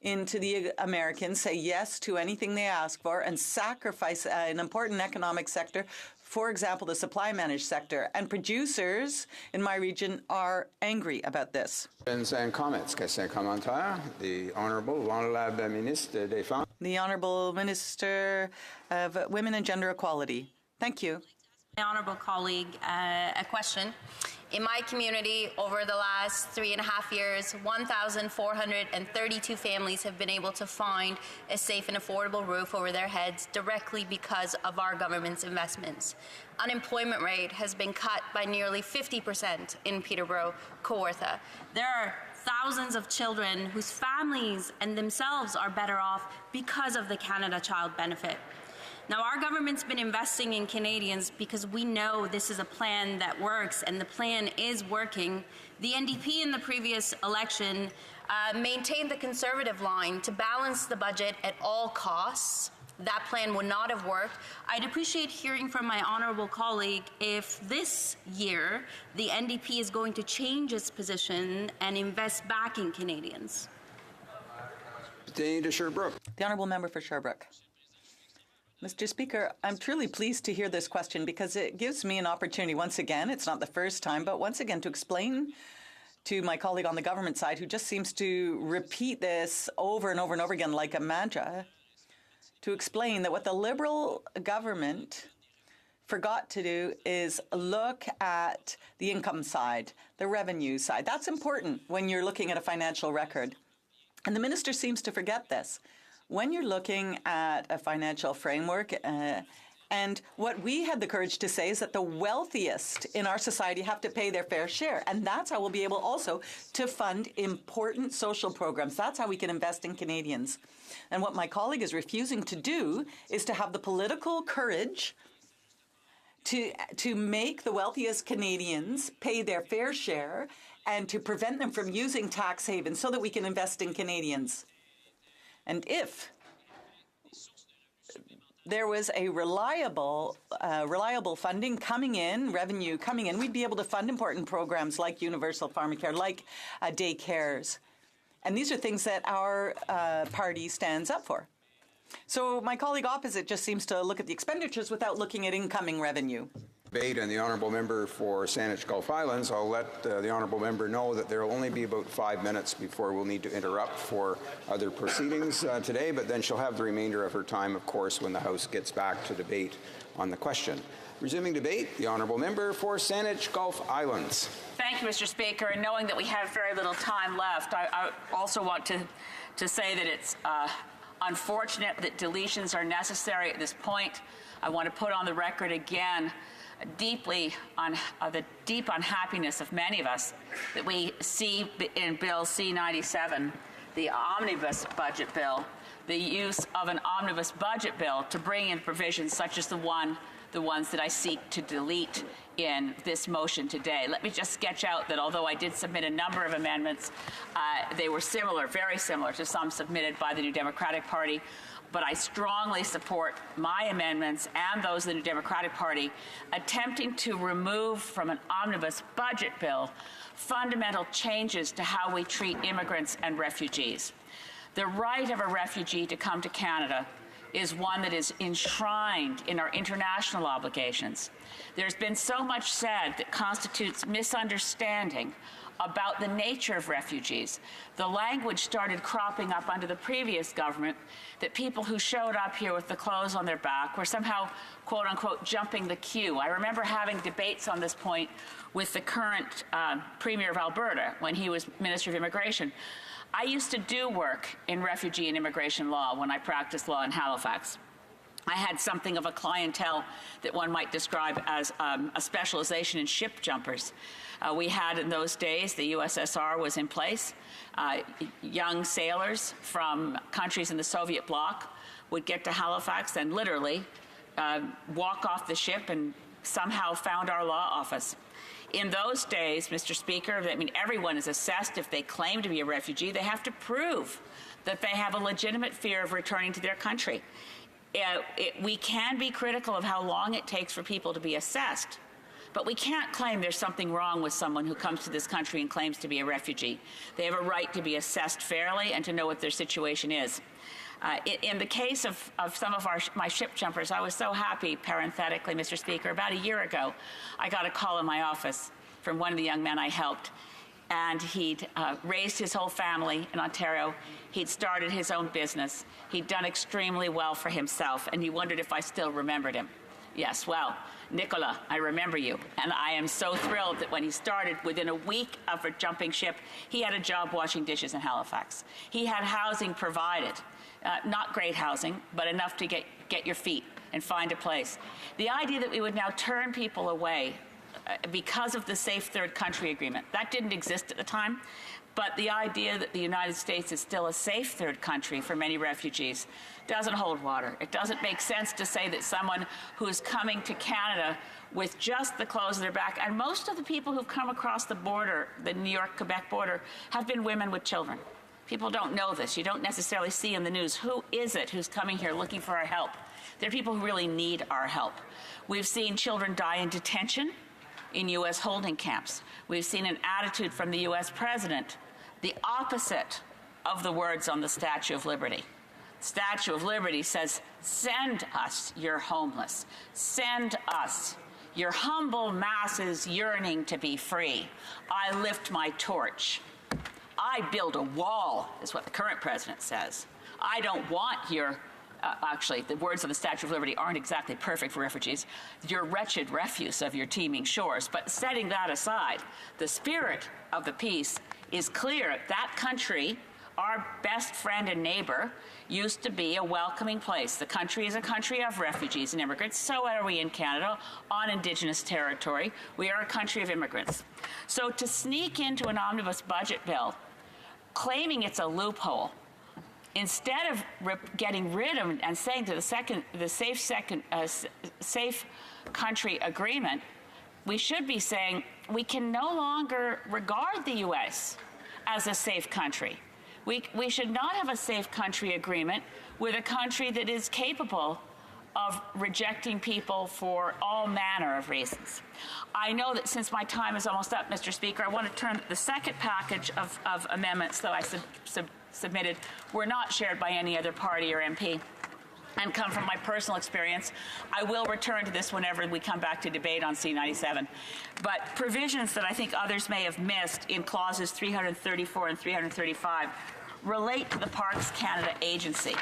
into the Americans, say yes to anything they ask for, and sacrifice an important economic sector, for example, the supply managed sector. And producers in my region are angry about this. Questions and comments. Question commentaire. The Honourable Ministre des Femmes. The Honourable Minister of Women and Gender Equality. Thank you. My honourable colleague, a question. In my community, over the last 3.5 years, 1,432 families have been able to find a safe and affordable roof over their heads directly because of our government's investments. Unemployment rate has been cut by nearly 50% in Peterborough, Kawartha. There are thousands of children whose families and themselves are better off because of the Canada Child Benefit. Now, our government's been investing in Canadians because we know this is a plan that works, and the plan is working. The NDP in the previous election maintained the Conservative line to balance the budget at all costs. That plan would not have worked. I'd appreciate hearing from my honourable colleague if this year the NDP is going to change its position and invest back in Canadians. Pertaining to Sherbrooke. The honourable member for Sherbrooke. Mr. Speaker, I'm truly pleased to hear this question because it gives me an opportunity once again, it's not the first time, but once again to explain to my colleague on the government side who just seems to repeat this over and over and over again like a mantra, to explain that what the Liberal government forgot to do is look at the income side, the revenue side. That's important when you're looking at a financial record. And the minister seems to forget this. When you're looking at a financial framework, and what we had the courage to say is that the wealthiest in our society have to pay their fair share. And that's how we'll be able also to fund important social programs. That's how we can invest in Canadians. And what my colleague is refusing to do is to have the political courage to make the wealthiest Canadians pay their fair share and to prevent them from using tax havens so that we can invest in Canadians. And if there was a reliable funding coming in, revenue coming in, we'd be able to fund important programs like universal pharmacare, like daycares. And these are things that our party stands up for. So my colleague opposite just seems to look at the expenditures without looking at incoming revenue. Debate and the honourable member for Saanich Gulf Islands. I'll let the honourable member know that there will only be about 5 minutes before we'll need to interrupt for other proceedings today, but then she'll have the remainder of her time, of course, when the House gets back to debate on the question. Resuming debate, the honourable member for Saanich Gulf Islands. Thank you, Mr. Speaker. And knowing that we have very little time left, I also want to say that it's unfortunate that deletions are necessary at this point. I want to put on the record again the deep unhappiness of many of us that we see in Bill C-97, the omnibus budget bill, the use of an omnibus budget bill to bring in provisions such as the ones that I seek to delete in this motion today. Let me just sketch out that although I did submit a number of amendments, they were similar, very similar to some submitted by the New Democratic Party. But I strongly support my amendments and those of the New Democratic Party attempting to remove from an omnibus budget bill fundamental changes to how we treat immigrants and refugees. The right of a refugee to come to Canada is one that is enshrined in our international obligations. There's been so much said that constitutes misunderstanding about the nature of refugees. The language started cropping up under the previous government that people who showed up here with the clothes on their back were somehow, quote unquote, jumping the queue. I remember having debates on this point with the current Premier of Alberta when he was Minister of Immigration. I used to do work in refugee and immigration law when I practiced law in Halifax. I had something of a clientele that one might describe as a specialization in ship jumpers. We had in those days, the USSR was in place. Young sailors from countries in the Soviet bloc would get to Halifax and literally walk off the ship and somehow found our law office. In those days, Mr. Speaker, I mean, everyone is assessed if they claim to be a refugee. They have to prove that they have a legitimate fear of returning to their country. We can be critical of how long it takes for people to be assessed, but we can't claim there's something wrong with someone who comes to this country and claims to be a refugee. They have a right to be assessed fairly and to know what their situation is. In the case of some of my ship jumpers, I was so happy, parenthetically, Mr. Speaker. About a year ago, I got a call in my office from one of the young men I helped, and he'd raised his whole family in Ontario. He'd started his own business. He'd done extremely well for himself, and he wondered if I still remembered him. Yes, well, Nicola, I remember you, and I am so thrilled that when he started, within a week of a jumping ship, he had a job washing dishes in Halifax. He had housing provided. Not great housing, but enough to get your feet and find a place. The idea that we would now turn people away because of the Safe Third Country Agreement, that didn't exist at the time, but the idea that the United States is still a safe third country for many refugees doesn't hold water. It doesn't make sense to say that someone who is coming to Canada with just the clothes on their back, and most of the people who've come across the border, the New York-Quebec border, have been women with children. People don't know this. You don't necessarily see in the news who is it who's coming here looking for our help. They're people who really need our help. We've seen children die in detention in U.S. holding camps. We've seen an attitude from the U.S. president, the opposite of the words on the Statue of Liberty. The Statue of Liberty says, send us your homeless. Send us your humble masses yearning to be free. I lift my torch. I build a wall, is what the current president says. I don't want your, actually, the words of the Statue of Liberty aren't exactly perfect for refugees, your wretched refuse of your teeming shores. But setting that aside, the spirit of the piece is clear. That country, our best friend and neighbor, used to be a welcoming place. The country is a country of refugees and immigrants. So are we in Canada, on Indigenous territory. We are a country of immigrants. So to sneak into an omnibus budget bill, claiming it's a loophole, instead of getting rid of and saying to the safe country agreement, we should be saying we can no longer regard the U.S. as a safe country. We should not have a safe country agreement with a country that is capable of rejecting people for all manner of reasons. I know that since my time is almost up, Mr. Speaker, I want to turn the second package of amendments that I submitted were not shared by any other party or MP. and come from my personal experience. I will return to this whenever we come back to debate on C97. But provisions that I think others may have missed in clauses 334 and 335 relate to the Parks Canada Agency.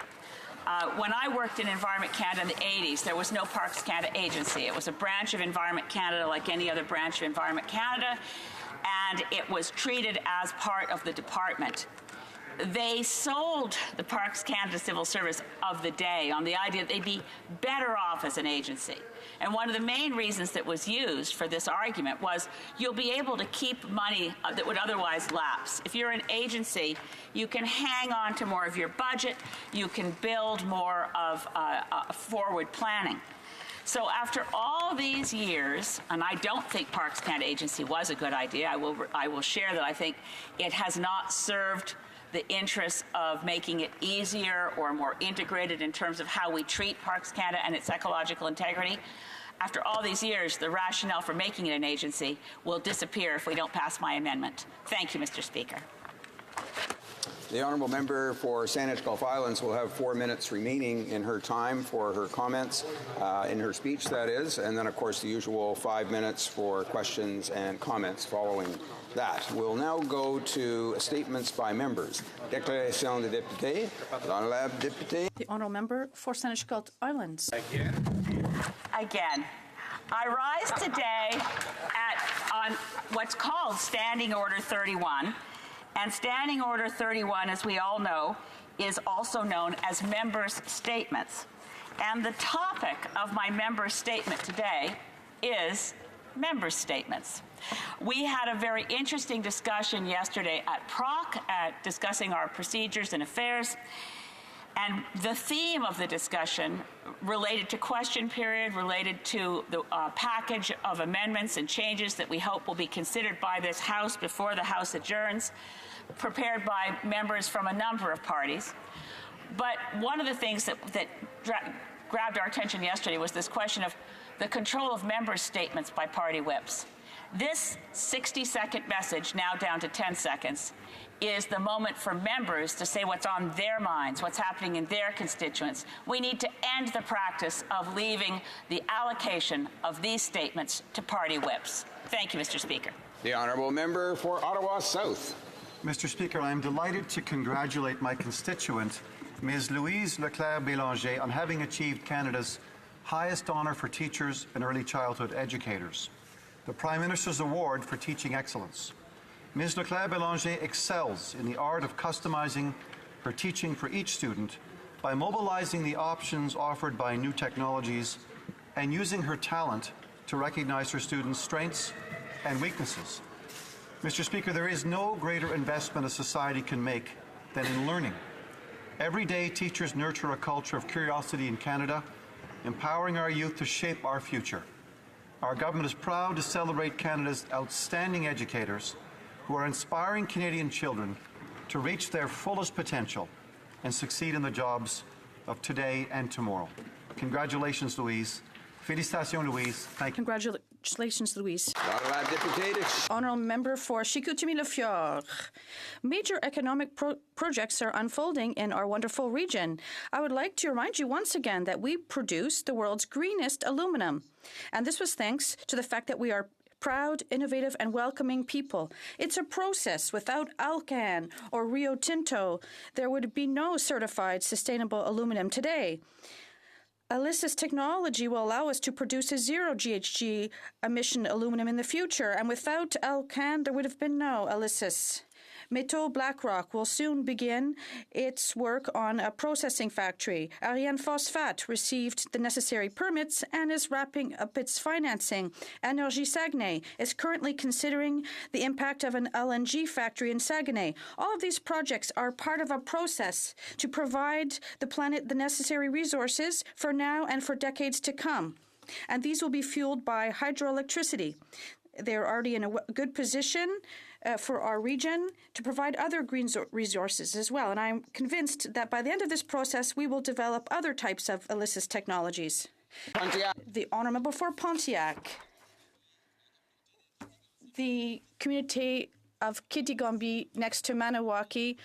When I worked in Environment Canada in the 80s, there was no Parks Canada Agency. It was a branch of Environment Canada like any other branch of Environment Canada, and it was treated as part of the department. They sold the Parks Canada Civil Service of the day on the idea that they'd be better off as an agency. And one of the main reasons that was used for this argument was you'll be able to keep money that would otherwise lapse. If you're an agency, you can hang on to more of your budget, you can build more of forward planning. So after all these years, and I don't think Parks Canada Agency was a good idea, I will share that I think it has not served the interests of making it easier or more integrated in terms of how we treat Parks Canada and its ecological integrity. After all these years, the rationale for making it an agency will disappear if we don't pass my amendment. Thank you, Mr. Speaker. The honourable member for Saanich Gulf Islands will have 4 minutes remaining in her time for her comments, in her speech, that is, and then, of course, the usual 5 minutes for questions and comments following that. We'll now go to statements by members. Déclaration de député. L'honorable député. The honourable member for Saanich Gulf Islands. Again, I rise today on what's called Standing Order 31. And Standing Order 31, as we all know, is also known as members' statements. And the topic of my members' statement today is members' statements. We had a very interesting discussion yesterday at PROC discussing our procedures and affairs. And the theme of the discussion related to question period, related to the package of amendments and changes that we hope will be considered by this House before the House adjourns, prepared by members from a number of parties. But one of the things that grabbed our attention yesterday was this question of the control of members' statements by party whips. This 60-second message, now down to 10 seconds, is the moment for members to say what's on their minds, what's happening in their constituents. We need to end the practice of leaving the allocation of these statements to party whips. Thank you, Mr. Speaker. The honourable member for Ottawa South. Mr. Speaker, I am delighted to congratulate my constituent, Ms. Louise Leclerc-Bélanger, on having achieved Canada's highest honour for teachers and early childhood educators, the Prime Minister's Award for Teaching Excellence. Ms. Leclerc-Bélanger excels in the art of customizing her teaching for each student by mobilizing the options offered by new technologies and using her talent to recognize her students' strengths and weaknesses. Mr. Speaker, there is no greater investment a society can make than in learning. Every day, teachers nurture a culture of curiosity in Canada, empowering our youth to shape our future. Our government is proud to celebrate Canada's outstanding educators who are inspiring Canadian children to reach their fullest potential and succeed in the jobs of today and tomorrow. Congratulations, Louise. Félicitations, Louise. Thank you. Congratulations, Louise. L'honorable député. Honourable member for Chicoutimi-Le-Fjord. Major economic projects are unfolding in our wonderful region. I would like to remind you once again that we produce the world's greenest aluminum. And this was thanks to the fact that we are proud, innovative, and welcoming people. It's a process. Without Alcan or Rio Tinto, there would be no certified sustainable aluminum today. ELYSIS technology will allow us to produce a zero GHG emission aluminum in the future, and without Alcan, there would have been no ELYSIS. Métaux Blackrock will soon begin its work on a processing factory. Ariane Phosphate received the necessary permits and is wrapping up its financing. Énergie Saguenay is currently considering the impact of an LNG factory in Saguenay. All of these projects are part of a process to provide the planet the necessary resources for now and for decades to come. And these will be fueled by hydroelectricity. They're already in a good position for our region to provide other green resources as well. And I'm convinced that by the end of this process, we will develop other types of ELYSIS technologies. Pontiac. The honourable for Pontiac. The community of Kitigombi next to Maniwaki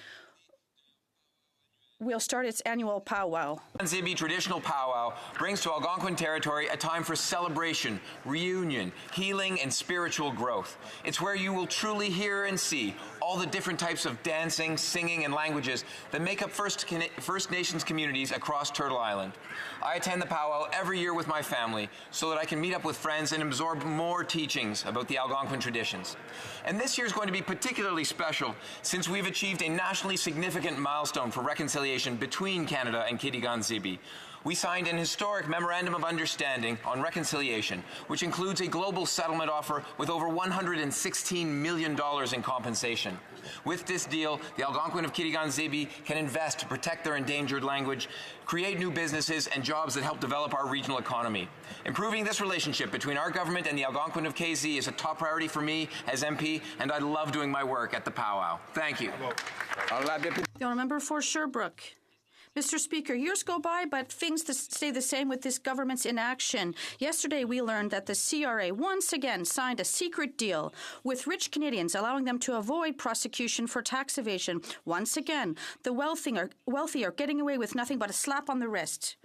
will start its annual powwow. Zibi traditional powwow brings to Algonquin territory a time for celebration, reunion, healing, and spiritual growth. It's where you will truly hear and see all the different types of dancing, singing, and languages that make up First Nations communities across Turtle Island. I attend the powwow every year with my family so that I can meet up with friends and absorb more teachings about the Algonquin traditions. And this year is going to be particularly special since we've achieved a nationally significant milestone for reconciliation between Canada and Kitigan Zibi. We signed an historic Memorandum of Understanding on Reconciliation, which includes a global settlement offer with over $116 million in compensation. With this deal, the Algonquin of Kitigan Zibi can invest to protect their endangered language, create new businesses and jobs that help develop our regional economy. Improving this relationship between our government and the Algonquin of KZ is a top priority for me as MP, and I love doing my work at the powwow. Thank you. The honourable member for Sherbrooke. Mr. Speaker, years go by, but things stay the same with this government's inaction. Yesterday, we learned that the CRA once again signed a secret deal with rich Canadians, allowing them to avoid prosecution for tax evasion. Once again, the wealthy are getting away with nothing but a slap on the wrist.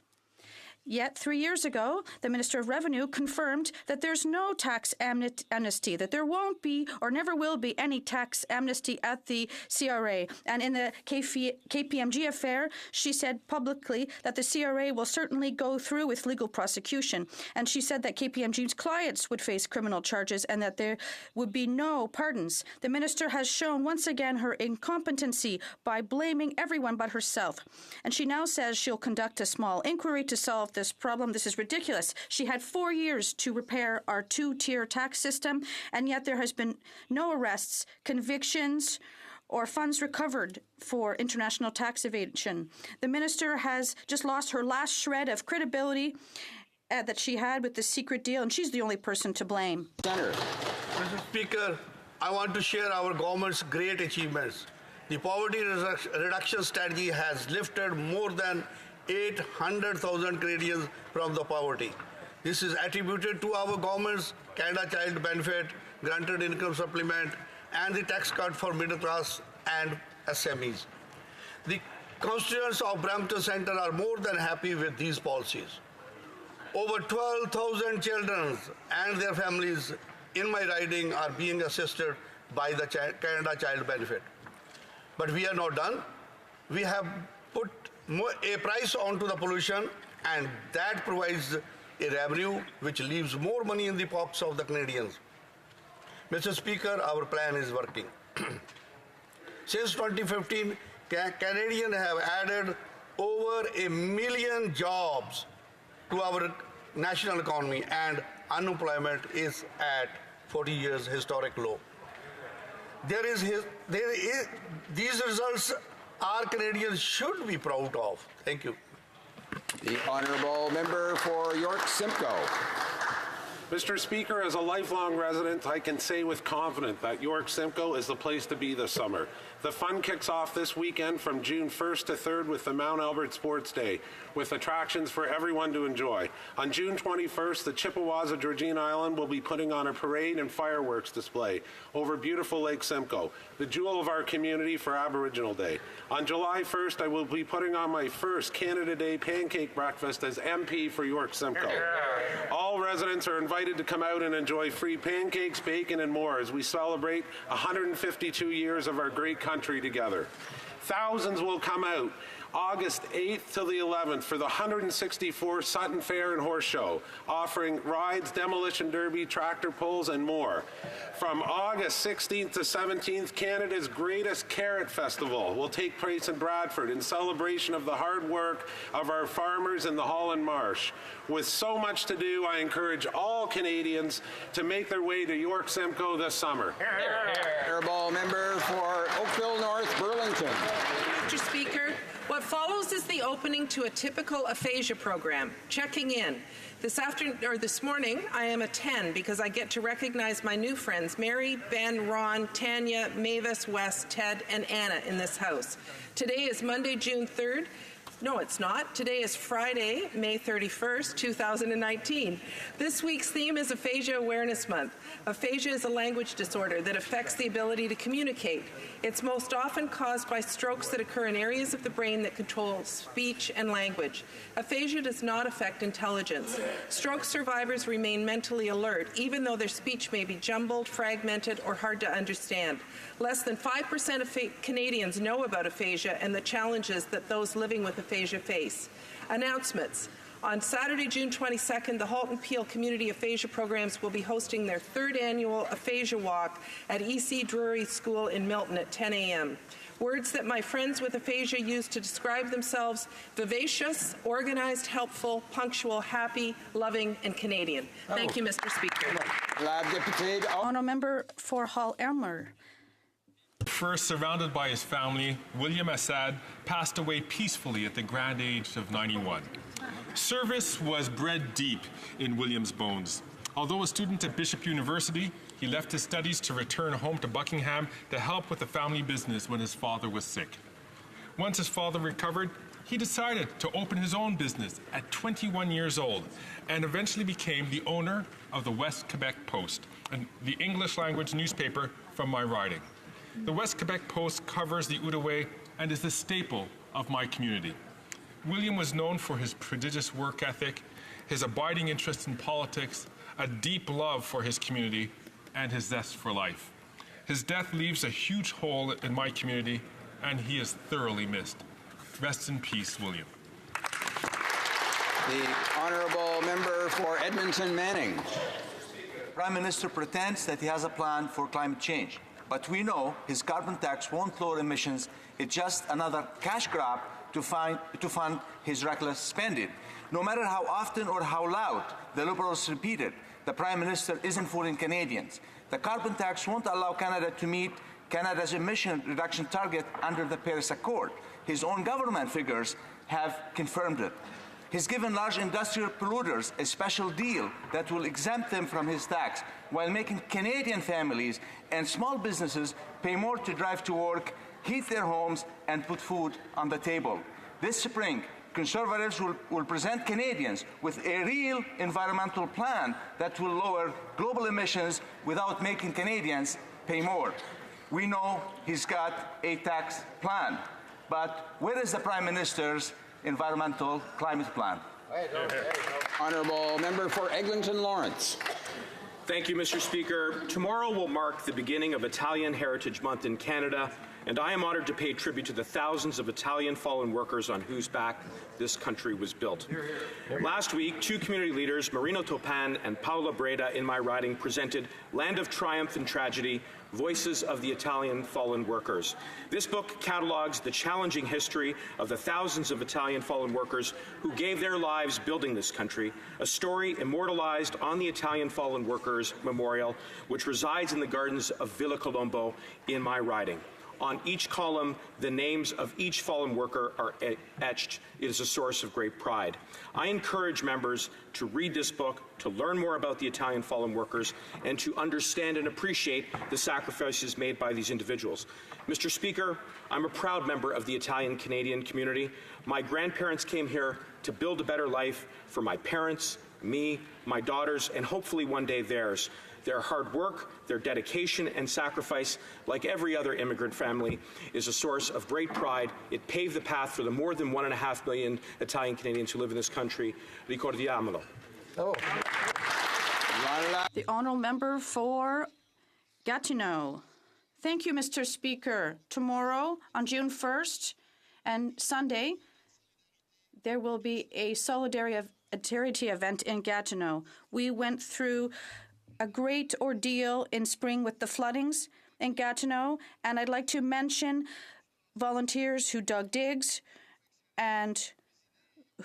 Yet 3 years ago, the Minister of Revenue confirmed that there's no tax amnesty, that there won't be or never will be any tax amnesty at the CRA. And in the KPMG affair, she said publicly that the CRA will certainly go through with legal prosecution. And she said that KPMG's clients would face criminal charges and that there would be no pardons. The Minister has shown once again her incompetency by blaming everyone but herself. And she now says she'll conduct a small inquiry to solve this problem. This is ridiculous. She had 4 years to repair our two-tier tax system, and yet there has been no arrests, convictions, or funds recovered for international tax evasion. The minister has just lost her last shred of credibility that she had with the secret deal, and she's the only person to blame. Senator. Mr. Speaker, I want to share our government's great achievements. The poverty reduction strategy has lifted more than 800,000 Canadians from the poverty. This is attributed to our government's Canada Child Benefit, granted income supplement, and the tax cut for middle class and SMEs. The constituents of Brampton Centre are more than happy with these policies. Over 12,000 children and their families in my riding are being assisted by the Canada Child Benefit. But we are not done. We have put a price onto the pollution, and that provides a revenue which leaves more money in the pockets of the Canadians. Mr. Speaker, our plan is working. Since 2015, Canadians have added over 1 million jobs to our national economy, and unemployment is at 40 years historic low. These results our Canadians should be proud of. Thank you. The honourable member for York Simcoe. Mr. Speaker, as a lifelong resident, I can say with confidence that York Simcoe is the place to be this summer. The fun kicks off this weekend from June 1st to 3rd with the Mount Albert Sports Day, with attractions for everyone to enjoy. On June 21st, the Chippewas of Georgina Island will be putting on a parade and fireworks display over beautiful Lake Simcoe, the jewel of our community for Aboriginal Day. On July 1st, I will be putting on my first Canada Day pancake breakfast as MP for York Simcoe. All residents are invited to come out and enjoy free pancakes, bacon, and more as we celebrate 152 years of our great country together. Thousands will come out August 8th till the 11th for the 164th Sutton Fair and Horse Show, offering rides, demolition derby, tractor pulls, and more. From August 16th to 17th, Canada's greatest Carrot Festival will take place in Bradford in celebration of the hard work of our farmers in the Holland Marsh. With so much to do, I encourage all Canadians to make their way to York Simcoe this summer. Honourable member for Oakville North Burlington. Mr. Speaker, what follows is the opening to a typical aphasia program, Checking In. This morning, I am a 10 because I get to recognize my new friends, Mary, Ben, Ron, Tanya, Mavis, Wes, Ted, and Anna in this house. Today is Monday, June 3rd. No, it's not. Today is Friday, May 31st, 2019. This week's theme is Aphasia Awareness Month. Aphasia is a language disorder that affects the ability to communicate. It's most often caused by strokes that occur in areas of the brain that control speech and language. Aphasia does not affect intelligence. Stroke survivors remain mentally alert, even though their speech may be jumbled, fragmented, or hard to understand. Less than 5% of Canadians know about aphasia and the challenges that those living with aphasia face. Announcements. On Saturday, June 22nd, the Halton Peel Community Aphasia Programs will be hosting their third annual Aphasia Walk at E.C. Drury School in Milton at 10 a.m. Words that my friends with aphasia use to describe themselves: vivacious, organized, helpful, punctual, happy, loving, and Canadian. Thank you, Mr. Speaker. Honourable Member for Hull-Elmer. First surrounded by his family, William Assad passed away peacefully at the grand age of 91. Service was bred deep in William's bones. Although a student at Bishop University, he left his studies to return home to Buckingham to help with the family business when his father was sick. Once his father recovered, he decided to open his own business at 21 years old and eventually became the owner of the West Quebec Post, the English language newspaper from my riding. The West Quebec Post covers the Outaouais and is the staple of my community. William was known for his prodigious work ethic, his abiding interest in politics, a deep love for his community, and his zest for life. His death leaves a huge hole in my community, and he is thoroughly missed. Rest in peace, William. The honourable member for Edmonton Manning. Prime Minister pretends that he has a plan for climate change, but we know his carbon tax won't lower emissions. It's just another cash grab to fund his reckless spending. No matter how often or how loud the Liberals repeat it, the Prime Minister isn't fooling Canadians. The carbon tax won't allow Canada to meet Canada's emission reduction target under the Paris Accord. His own government figures have confirmed it. He's given large industrial polluters a special deal that will exempt them from his tax, while making Canadian families and small businesses pay more to drive to work, heat their homes, and put food on the table. This spring, Conservatives will present Canadians with a real environmental plan that will lower global emissions without making Canadians pay more. We know he's got a tax plan, but where is the Prime Minister's environmental climate plan? Honourable member for Eglinton Lawrence. Thank you, Mr. Speaker. Tomorrow will mark the beginning of Italian Heritage Month in Canada, and I am honored to pay tribute to the thousands of Italian fallen workers on whose back this country was built. Last week, two community leaders, Marino Topan and Paola Breda in my riding, presented Land of Triumph and Tragedy, Voices of the Italian Fallen Workers. This book catalogues the challenging history of the thousands of Italian fallen workers who gave their lives building this country, a story immortalized on the Italian Fallen Workers Memorial, which resides in the gardens of Villa Colombo in my riding. On each column, the names of each fallen worker are etched. It is a source of great pride. I encourage members to read this book, to learn more about the Italian fallen workers, and to understand and appreciate the sacrifices made by these individuals. Mr. Speaker, I'm a proud member of the Italian-Canadian community. My grandparents came here to build a better life for my parents, me, my daughters, and hopefully one day theirs. Their hard work, their dedication and sacrifice, like every other immigrant family, is a source of great pride. It paved the path for the more than 1.5 million Italian Canadians who live in this country. Ricordiamolo. The honourable member for Gatineau. Thank you, Mr. Speaker. Tomorrow, on June 1st and Sunday, there will be a solidarity event in Gatineau. We went through a great ordeal in spring with the floodings in Gatineau, and I'd like to mention volunteers who dug digs and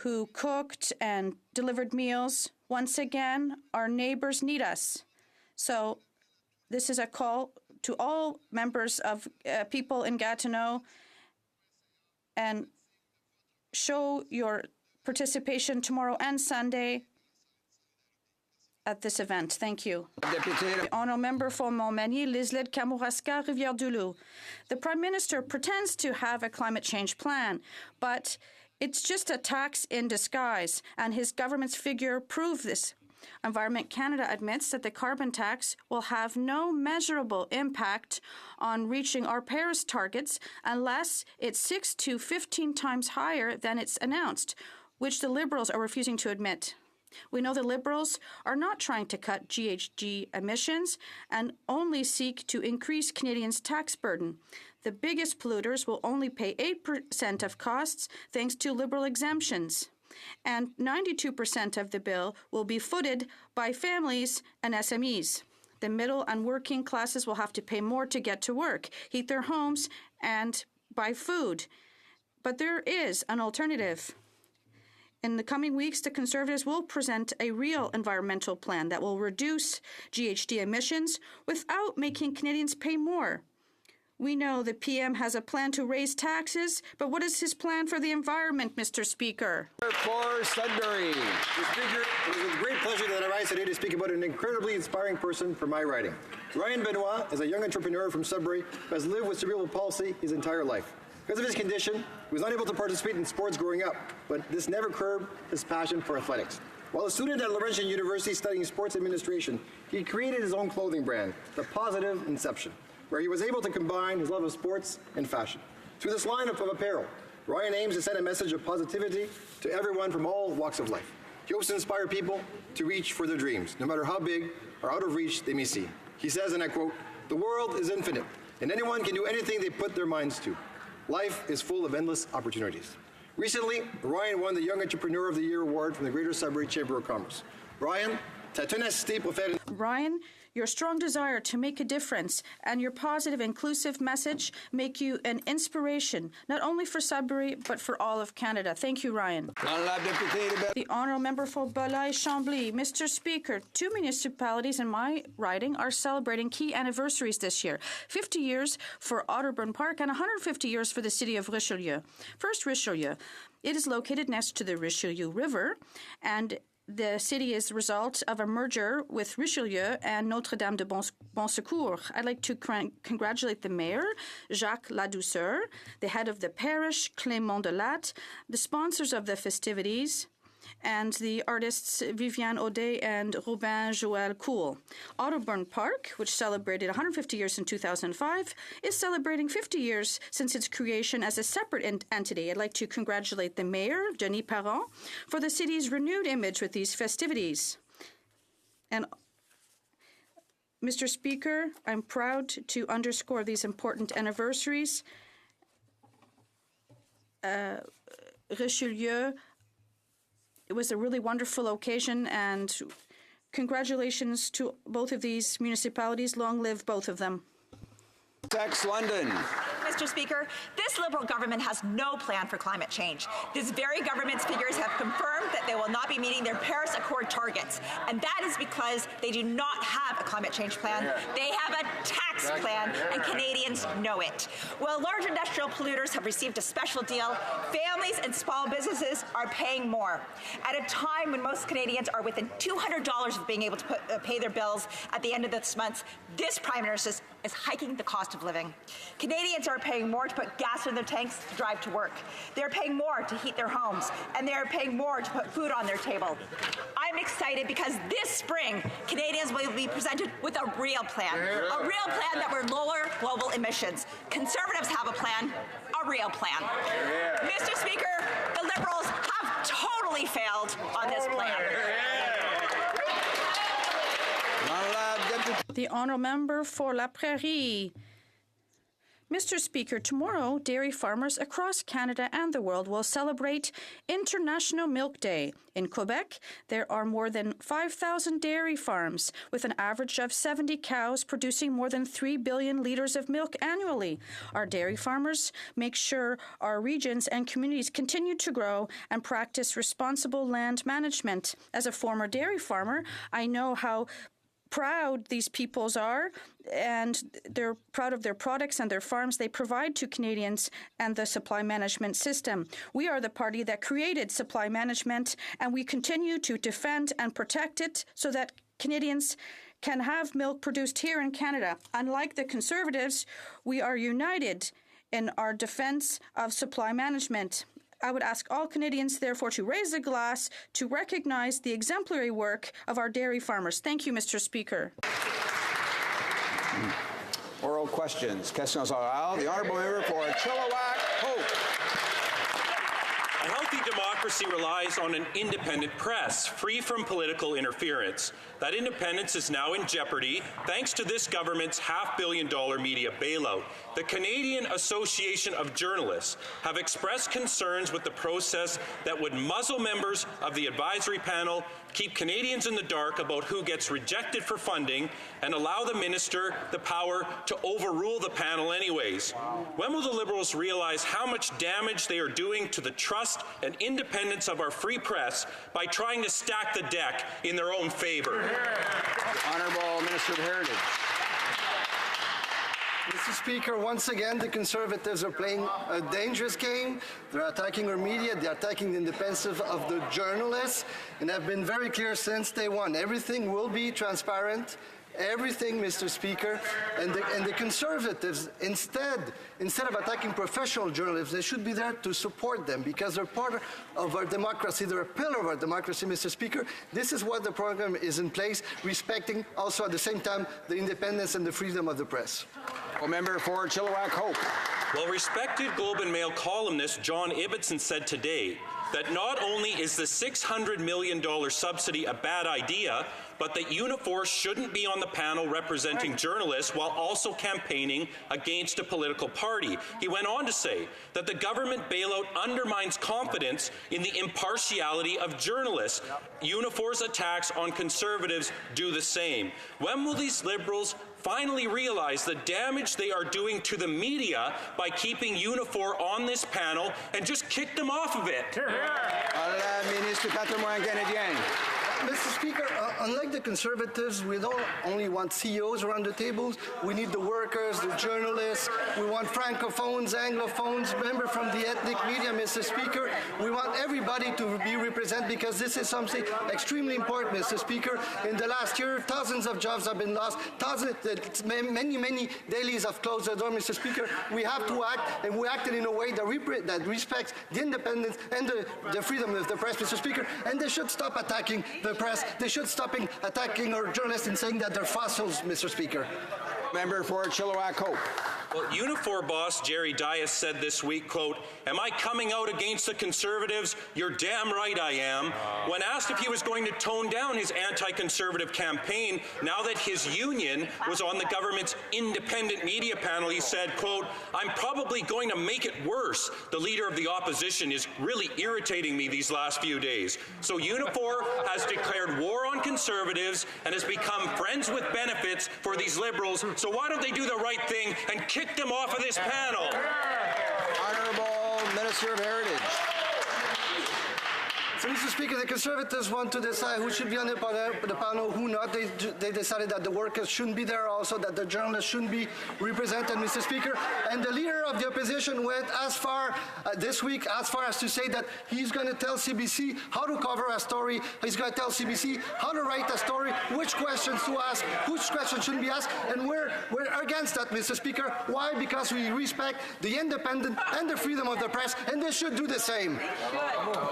who cooked and delivered meals. Once again, our neighbors need us. So this is a call to all members of people in Gatineau, and show your participation tomorrow and Sunday at this event. Thank you. The honourable member for Montmagny, Lizlette Kamouraska, Rivière-du-Loup. The Prime Minister pretends to have a climate change plan, but It's just a tax in disguise, and his government's figure prove this. Environment Canada admits that the carbon tax will have no measurable impact on reaching our Paris targets unless it's 6 to 15 times higher than it's announced, which the Liberals are refusing to admit. We know the Liberals are not trying to cut GHG emissions and only seek to increase Canadians' tax burden. The biggest polluters will only pay 8% of costs thanks to Liberal exemptions. And 92% of the bill will be footed by families and SMEs. The middle and working classes will have to pay more to get to work, heat their homes, and buy food. But there is an alternative. In the coming weeks, the Conservatives will present a real environmental plan that will reduce GHG emissions without making Canadians pay more. We know the PM has a plan to raise taxes, but what is his plan for the environment, Mr. Speaker? For Sudbury. Mr. Speaker, it is with great pleasure that I rise today to speak about an incredibly inspiring person from my riding. Ryan Benoit is a young entrepreneur from Sudbury who has lived with cerebral palsy his entire life. Because of his condition, he was unable to participate in sports growing up, but this never curbed his passion for athletics. While a student at Laurentian University studying sports administration, he created his own clothing brand, The Positive Inception, where he was able to combine his love of sports and fashion. Through this line of apparel, Ryan aims to send a message of positivity to everyone from all walks of life. He hopes to inspire people to reach for their dreams, no matter how big or out of reach they may seem. He says, and I quote, "The world is infinite, and anyone can do anything they put their minds to. Life is full of endless opportunities." Recently, Ryan won the Young Entrepreneur of the Year award from the Greater Sudbury Chamber of Commerce. Ryan, ta ténacité pour faire... Ryan, your strong desire to make a difference and your positive, inclusive message make you an inspiration, not only for Sudbury, but for all of Canada. Thank you, Ryan. The Honourable Member for Belleuil-Chambly. Mr. Speaker, 2 municipalities in my riding are celebrating key anniversaries this year. 50 years for Otterburn Park and 150 years for the city of Richelieu. First, Richelieu. It is located next to the Richelieu River, and the city is the result of a merger with Richelieu and Notre-Dame de Bon Secours. I'd like to congratulate the mayor, Jacques Ladouceur, the head of the parish, Clément Delatte, the sponsors of the festivities, and the artists Viviane Audet and Robin Joël Cool. Otterburn Park, which celebrated 150 years in 2005, is celebrating 50 years since its creation as a separate entity. I'd like to congratulate the mayor, Denis Parent, for the city's renewed image with these festivities. And Mr. Speaker, I'm proud to underscore these important anniversaries. Richelieu, it was a really wonderful occasion, and congratulations to both of these municipalities. Long live both of them. Tex London. Mr. Speaker, this Liberal government has no plan for climate change. This very government's figures have confirmed that they will not be meeting their Paris Accord targets, and that is because they do not have a climate change plan. They have a tax plan, and Canadians know it. While large industrial polluters have received a special deal, families and small businesses are paying more. At a time when most Canadians are within $200 of being able to pay their bills at the end of this month, this Prime Minister is hiking the cost of living. Canadians are paying more to put gas in their tanks to drive to work. They're paying more to heat their homes, and they're paying more to put food on their table. I'm excited because this spring, Canadians will be presented with a real plan that will lower global emissions. Conservatives have a plan, a real plan. Mr. Speaker, the Liberals have totally failed on this plan. The Honourable Member for La Prairie. Mr. Speaker, tomorrow, dairy farmers across Canada and the world will celebrate International Milk Day. In Quebec, there are more than 5,000 dairy farms, with an average of 70 cows producing more than 3 billion litres of milk annually. Our dairy farmers make sure our regions and communities continue to grow and practice responsible land management. As a former dairy farmer, I know how proud these peoples are, and they're proud of their products and their farms they provide to Canadians and the supply management system. We are the party that created supply management, and we continue to defend and protect it so that Canadians can have milk produced here in Canada. Unlike the Conservatives, we are united in our defense of supply management. I would ask all Canadians, therefore, to raise a glass to recognize the exemplary work of our dairy farmers. Thank you, Mr. Speaker. Oral questions. Questions orales. The honourable member for Chilliwack Hope. A healthy democracy relies on an independent press, free from political interference. That independence is now in jeopardy thanks to this government's $500 million media bailout. The Canadian Association of Journalists have expressed concerns with the process that would muzzle members of the advisory panel, keep Canadians in the dark about who gets rejected for funding, and allow the minister the power to overrule the panel anyways. When will the Liberals realize how much damage they are doing to the trust and independence of our free press by trying to stack the deck in their own favour? Honourable Minister of Heritage. Mr. Speaker, once again, the Conservatives are playing a dangerous game. They're attacking our media. They're attacking the independence of the journalists. And I've been very clear since day one. Everything will be transparent. Everything, Mr. Speaker. And the Conservatives, instead of attacking professional journalists, they should be there to support them because they're part of our democracy. They're a pillar of our democracy, Mr. Speaker. This is what the program is in place, respecting also at the same time the independence and the freedom of the press. Member for Chilliwack Hope. Well, respected Globe and Mail columnist John Ibbotson said today that not only is the $600 million subsidy a bad idea, but that Unifor shouldn't be on the panel representing journalists while also campaigning against a political party. He went on to say that the government bailout undermines confidence in the impartiality of journalists. Unifor's attacks on Conservatives do the same. When will these Liberals finally realize the damage they are doing to the media by keeping Unifor on this panel and just kick them off of it? Ministre Patrimoine Canadien. Mr. Speaker, unlike the Conservatives, we don't only want CEOs around the tables. We need the workers, the journalists. We want francophones, anglophones, members from the ethnic media, Mr. Speaker. We want everybody to be represented because this is something extremely important, Mr. Speaker. In the last year, thousands of jobs have been lost. Many dailies have closed their door, Mr. Speaker. We have to act, and we acted in a way that respects the independence and the freedom of the press, Mr. Speaker. And they should stop attacking the press. They should stop attacking our journalists and saying that they're fossils, Mr. Speaker. Member for Chilliwack Hope. Well, Unifor boss Jerry Dias said this week, quote, "Am I coming out against the Conservatives? You're damn right I am." When asked if he was going to tone down his anti-conservative campaign now that his union was on the government's independent media panel, he said, quote, "I'm probably going to make it worse. The leader of the opposition is really irritating me these last few days." So Unifor has declared war on Conservatives and has become friends with benefits for these Liberals. So why don't they do the right thing and kick them off of this panel? Honourable Minister of Heritage. So, Mr. Speaker, the Conservatives want to decide who should be on the panel, who not. They decided that the workers shouldn't be there, also that the journalists shouldn't be represented, Mr. Speaker. And the leader of the opposition went as far this week, as far as to say that he's going to tell CBC how to cover a story. He's going to tell CBC how to write a story, which questions to ask, which questions shouldn't be asked. And we're against that, Mr. Speaker. Why? Because we respect the independence and the freedom of the press, and they should do the same.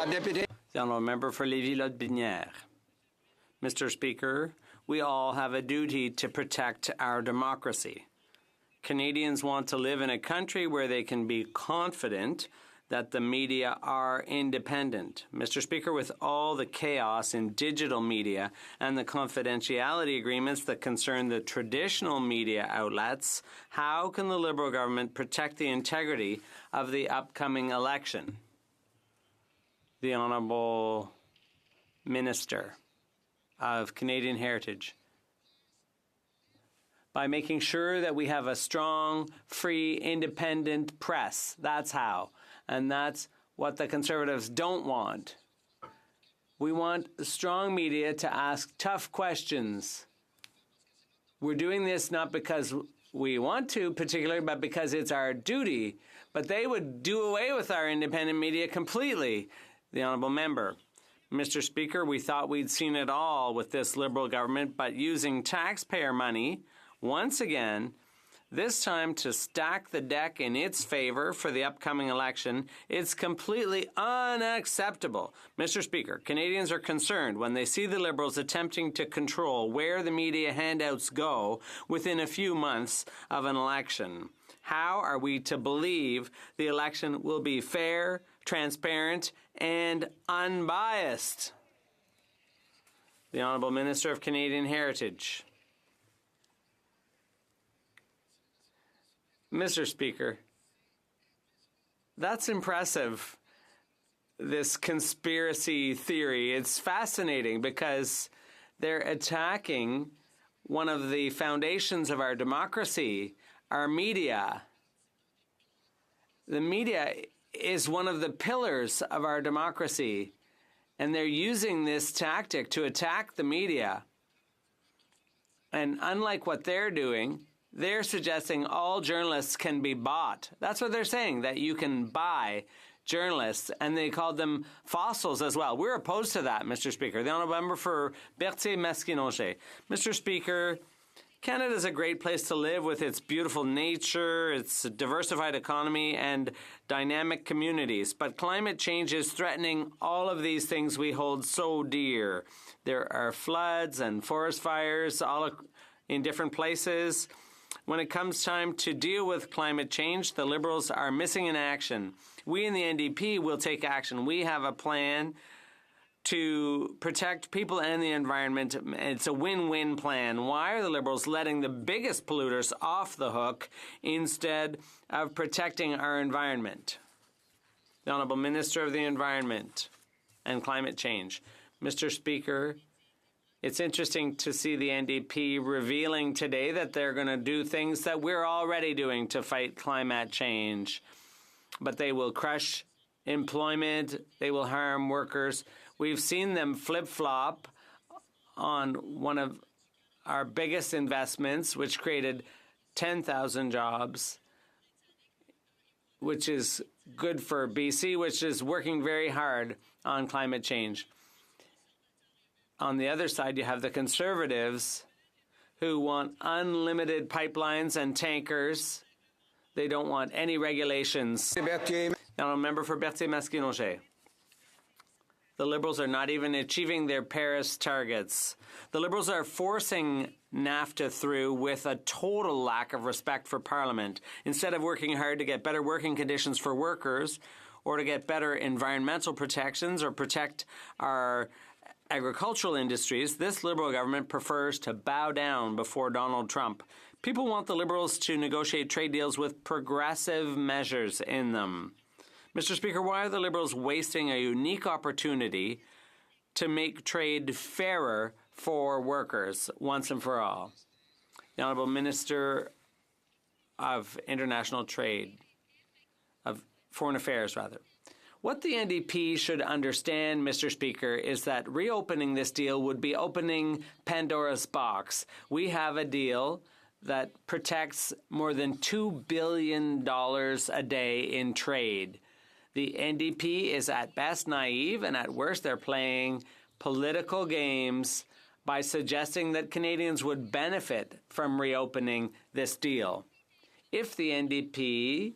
Deputy. The honourable member for Lévis-Lotbinière. Mr. Speaker, we all have a duty to protect our democracy. Canadians want to live in a country where they can be confident that the media are independent. Mr. Speaker, with all the chaos in digital media and the confidentiality agreements that concern the traditional media outlets, how can the Liberal government protect the integrity of the upcoming election? The Honourable Minister of Canadian Heritage. By making sure that we have a strong, free, independent press. That's how. And that's what the Conservatives don't want. We want strong media to ask tough questions. We're doing this not because we want to particularly, but because it's our duty. But they would do away with our independent media completely. The honourable member. Mr. Speaker, we thought we'd seen it all with this Liberal government, but using taxpayer money, once again, this time to stack the deck in its favor for the upcoming election. It's completely unacceptable. Mr. Speaker, Canadians are concerned when they see the Liberals attempting to control where the media handouts go within a few months of an election. How are we to believe the election will be fair, transparent, and unbiased? The Honourable Minister of Canadian Heritage. Mr. Speaker, that's impressive, this conspiracy theory. It's fascinating because they're attacking one of the foundations of our democracy, our media. The media is one of the pillars of our democracy, and they're using this tactic to attack the media. And unlike what they're doing, they're suggesting all journalists can be bought. That's what they're saying, that you can buy journalists, and they called them fossils as well. We're opposed to that, Mr. Speaker. The Honourable Member for Berthier-Masquinongé. Mr. Speaker, Canada is a great place to live with its beautiful nature, its diversified economy, and dynamic communities. But climate change is threatening all of these things we hold so dear. There are floods and forest fires all in different places. When it comes time to deal with climate change, the Liberals are missing in action. We in the NDP will take action. We have a plan to protect people and the environment. It's a win-win plan. Why are the Liberals letting the biggest polluters off the hook instead of protecting our environment? The Honourable Minister of the Environment and Climate Change. Mr. Speaker, it's interesting to see the NDP revealing today that they're going to do things that we're already doing to fight climate change. But they will crush employment, they will harm workers. We've seen them flip-flop on one of our biggest investments, which created 10,000 jobs, which is good for BC, which is working very hard on climate change. On the other side, you have the Conservatives who want unlimited pipelines and tankers. They don't want any regulations. Now, a member for Berthier-Masquinongé. The Liberals are not even achieving their Paris targets. The Liberals are forcing NAFTA through with a total lack of respect for Parliament. Instead of working hard to get better working conditions for workers or to get better environmental protections or protect our agricultural industries, this Liberal government prefers to bow down before Donald Trump. People want the Liberals to negotiate trade deals with progressive measures in them. Mr. Speaker, why are the Liberals wasting a unique opportunity to make trade fairer for workers once and for all? The Honourable Minister of International Trade, of Foreign Affairs, rather. What the NDP should understand, Mr. Speaker, is that reopening this deal would be opening Pandora's box. We have a deal that protects more than $2 billion a day in trade. The NDP is at best naive, and at worst they're playing political games by suggesting that Canadians would benefit from reopening this deal. If the NDP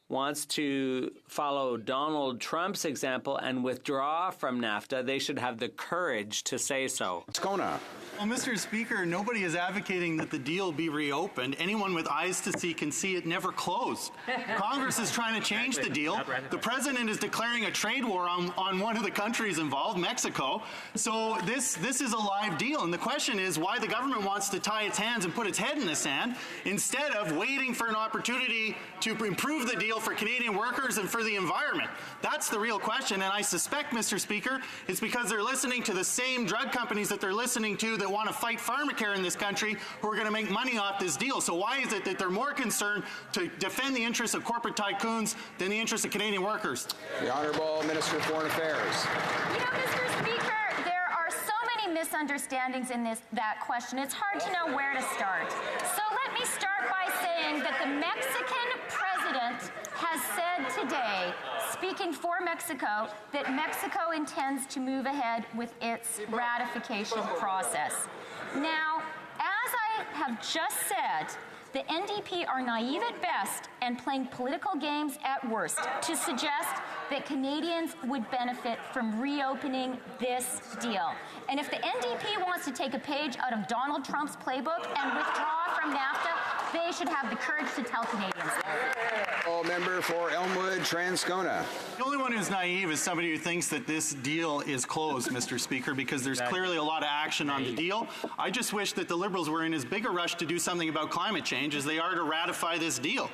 wants to follow Donald Trump's example and withdraw from NAFTA, they should have the courage to say so. Skona. Well, Mr. Speaker, nobody is advocating that the deal be reopened. Anyone with eyes to see can see it never closed. Congress is trying to change the deal. The president is declaring a trade war on one of the countries involved, Mexico. So this is a live deal. And the question is why the government wants to tie its hands and put its head in the sand instead of waiting for an opportunity to improve the deal for Canadian workers and for the environment. That's the real question. And I suspect, Mr. Speaker, it's because they're listening to the same drug companies that they're listening to that want to fight pharmacare in this country who are going to make money off this deal. So why is it that they're more concerned to defend the interests of corporate tycoons than the interests of Canadian workers? The Honourable Minister of Foreign Affairs. You know, Mr. Speaker, there are so many misunderstandings in that question. It's hard to know where to start. So let me start by saying that the Mexican president has said today, speaking for Mexico, that Mexico intends to move ahead with its ratification process. Now, as I have just said, The NDP are naive at best and playing political games at worst to suggest that Canadians would benefit from reopening this deal. And if the NDP wants to take a page out of Donald Trump's playbook and withdraw from NAFTA, they should have the courage to tell Canadians that. Member for Elmwood, Transcona. The only one who's naive is somebody who thinks that this deal is closed, Mr. Speaker, because there's clearly a lot of action on the deal. I just wish that the Liberals were in as big a rush to do something about climate change as they are to ratify this deal.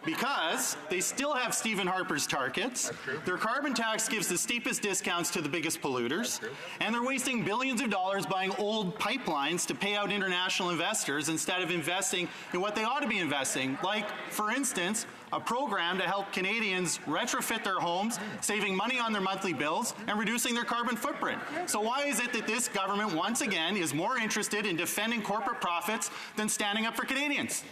Because they still have Stephen Harper's targets, their carbon tax gives the steepest discounts to the biggest polluters, and they're wasting billions of dollars buying old pipelines to pay out international investors instead of investing in what they ought to be investing, like, for instance, a program to help Canadians retrofit their homes, saving money on their monthly bills and reducing their carbon footprint. So why is it that this government, once again, is more interested in defending corporate profits than standing up for Canadians?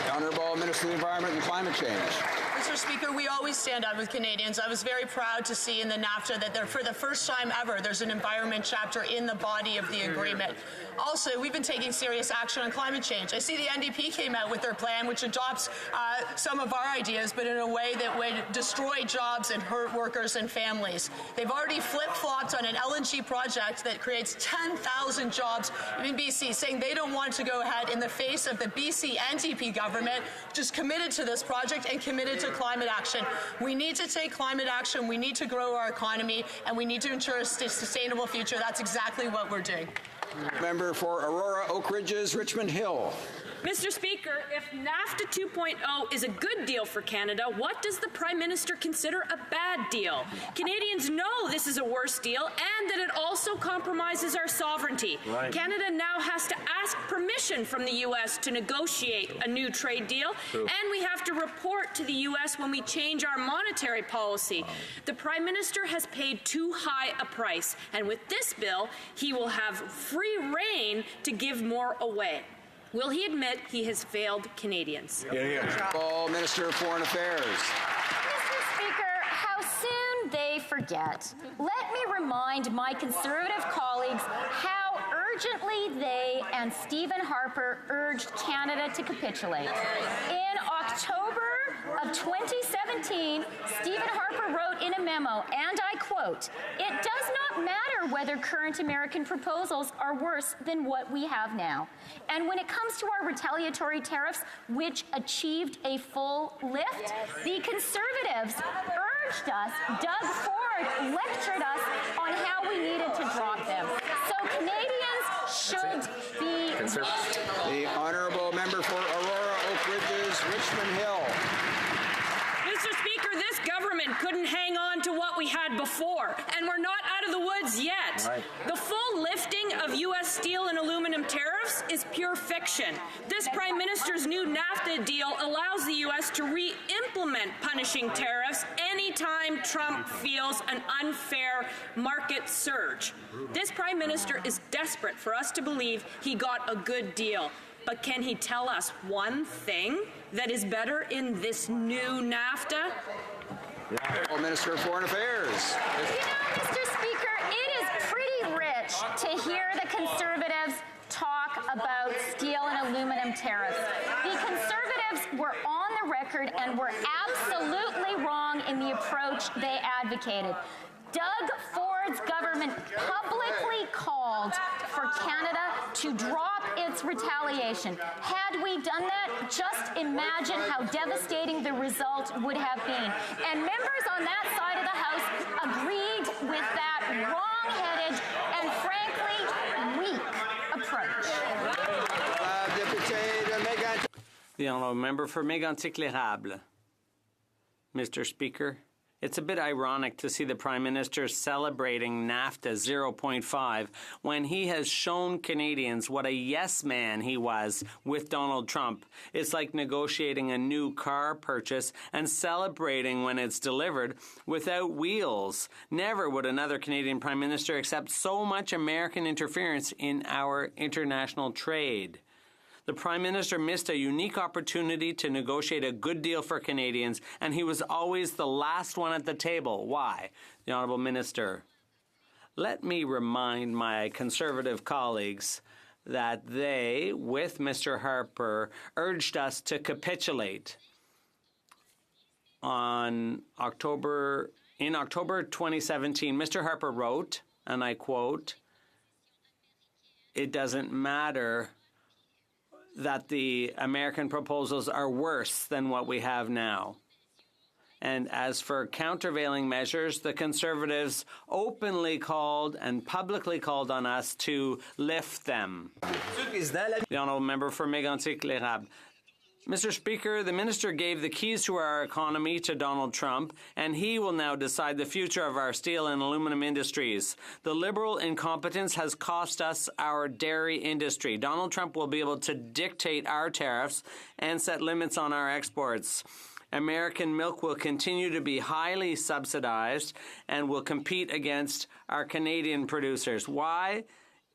The Honourable Minister of the Environment and Climate Change. Mr. Speaker, we always stand up with Canadians. I was very proud to see in the NAFTA that for the first time ever, there's an environment chapter in the body of the agreement. Also, we've been taking serious action on climate change. I see the NDP came out with their plan, which adopts some of our ideas, but in a way that would destroy jobs and hurt workers and families. They've already flip-flopped on an LNG project that creates 10,000 jobs in BC, saying they don't want to go ahead in the face of the BC NDP government, just committed to this project and committed to climate action. We need to take climate action, we need to grow our economy, and we need to ensure a sustainable future. That's exactly what we're doing. Member for Aurora, Oak Ridges, Richmond Hill. Mr. Speaker, if NAFTA 2.0 is a good deal for Canada, what does the Prime Minister consider a bad deal? Canadians know this is a worse deal and that it also compromises our sovereignty. Right. Canada now has to ask permission from the U.S. to negotiate a new trade deal, and we have to report to the U.S. when we change our monetary policy. The Prime Minister has paid too high a price, and with this bill, he will have free rein to give more away. Will he admit he has failed Canadians? Minister of Foreign Affairs. Mr. Speaker, how soon they forget. Let me remind my Conservative colleagues how urgently they and Stephen Harper urged Canada to capitulate. In October of 2017, Stephen Harper wrote in a memo, and I quote, "It does not matter whether current American proposals are worse than what we have now. And when it comes to our retaliatory tariffs, which achieved a full lift, the Conservatives urged us, dug Ford lectured us on how we needed to drop them. So Canadians should be..." The Honourable Member for Aurora, Oak Ridges, Richmond Hill. Mr. Speaker, this government couldn't hang on to what we had before, and we're not out of the woods yet. Right. The full lifting of U.S. steel and aluminum tariffs is pure fiction. This Prime Minister's new NAFTA deal allows the U.S. to re-implement punishing tariffs anytime Trump feels an unfair market surge. This Prime Minister is desperate for us to believe he got a good deal. But can he tell us one thing that is better in this new NAFTA? Minister of Foreign Affairs. You know, Mr. Speaker, it is pretty rich to hear the Conservatives talk about steel and aluminum tariffs. The Conservatives were on the record and were absolutely wrong in the approach they advocated. Doug Ford's government publicly called for Canada to drop its retaliation. Had we done that, just imagine how devastating the result would have been. And members on that side of the House agreed with that wrong-headed and frankly weak approach. The Honourable Member for Mégantic-l'Érable. Mr. Speaker, it's a bit ironic to see the Prime Minister celebrating NAFTA 0.5 when he has shown Canadians what a yes man he was with Donald Trump. It's like negotiating a new car purchase and celebrating when it's delivered without wheels. Never would another Canadian Prime Minister accept so much American interference in our international trade. The Prime Minister missed a unique opportunity to negotiate a good deal for Canadians, and he was always the last one at the table. Why? The Honourable Minister. Let me remind my Conservative colleagues that they, with Mr. Harper, urged us to capitulate. In October 2017, Mr. Harper wrote, and I quote, "It doesn't matter that the American proposals are worse than what we have now." And as for countervailing measures, the Conservatives openly called and publicly called on us to lift them. The Honourable Member for Mégantic-L'Érable. Mr. Speaker, the Minister gave the keys to our economy to Donald Trump, and he will now decide the future of our steel and aluminum industries. The Liberal incompetence has cost us our dairy industry. Donald Trump will be able to dictate our tariffs and set limits on our exports. American milk will continue to be highly subsidized and will compete against our Canadian producers. Why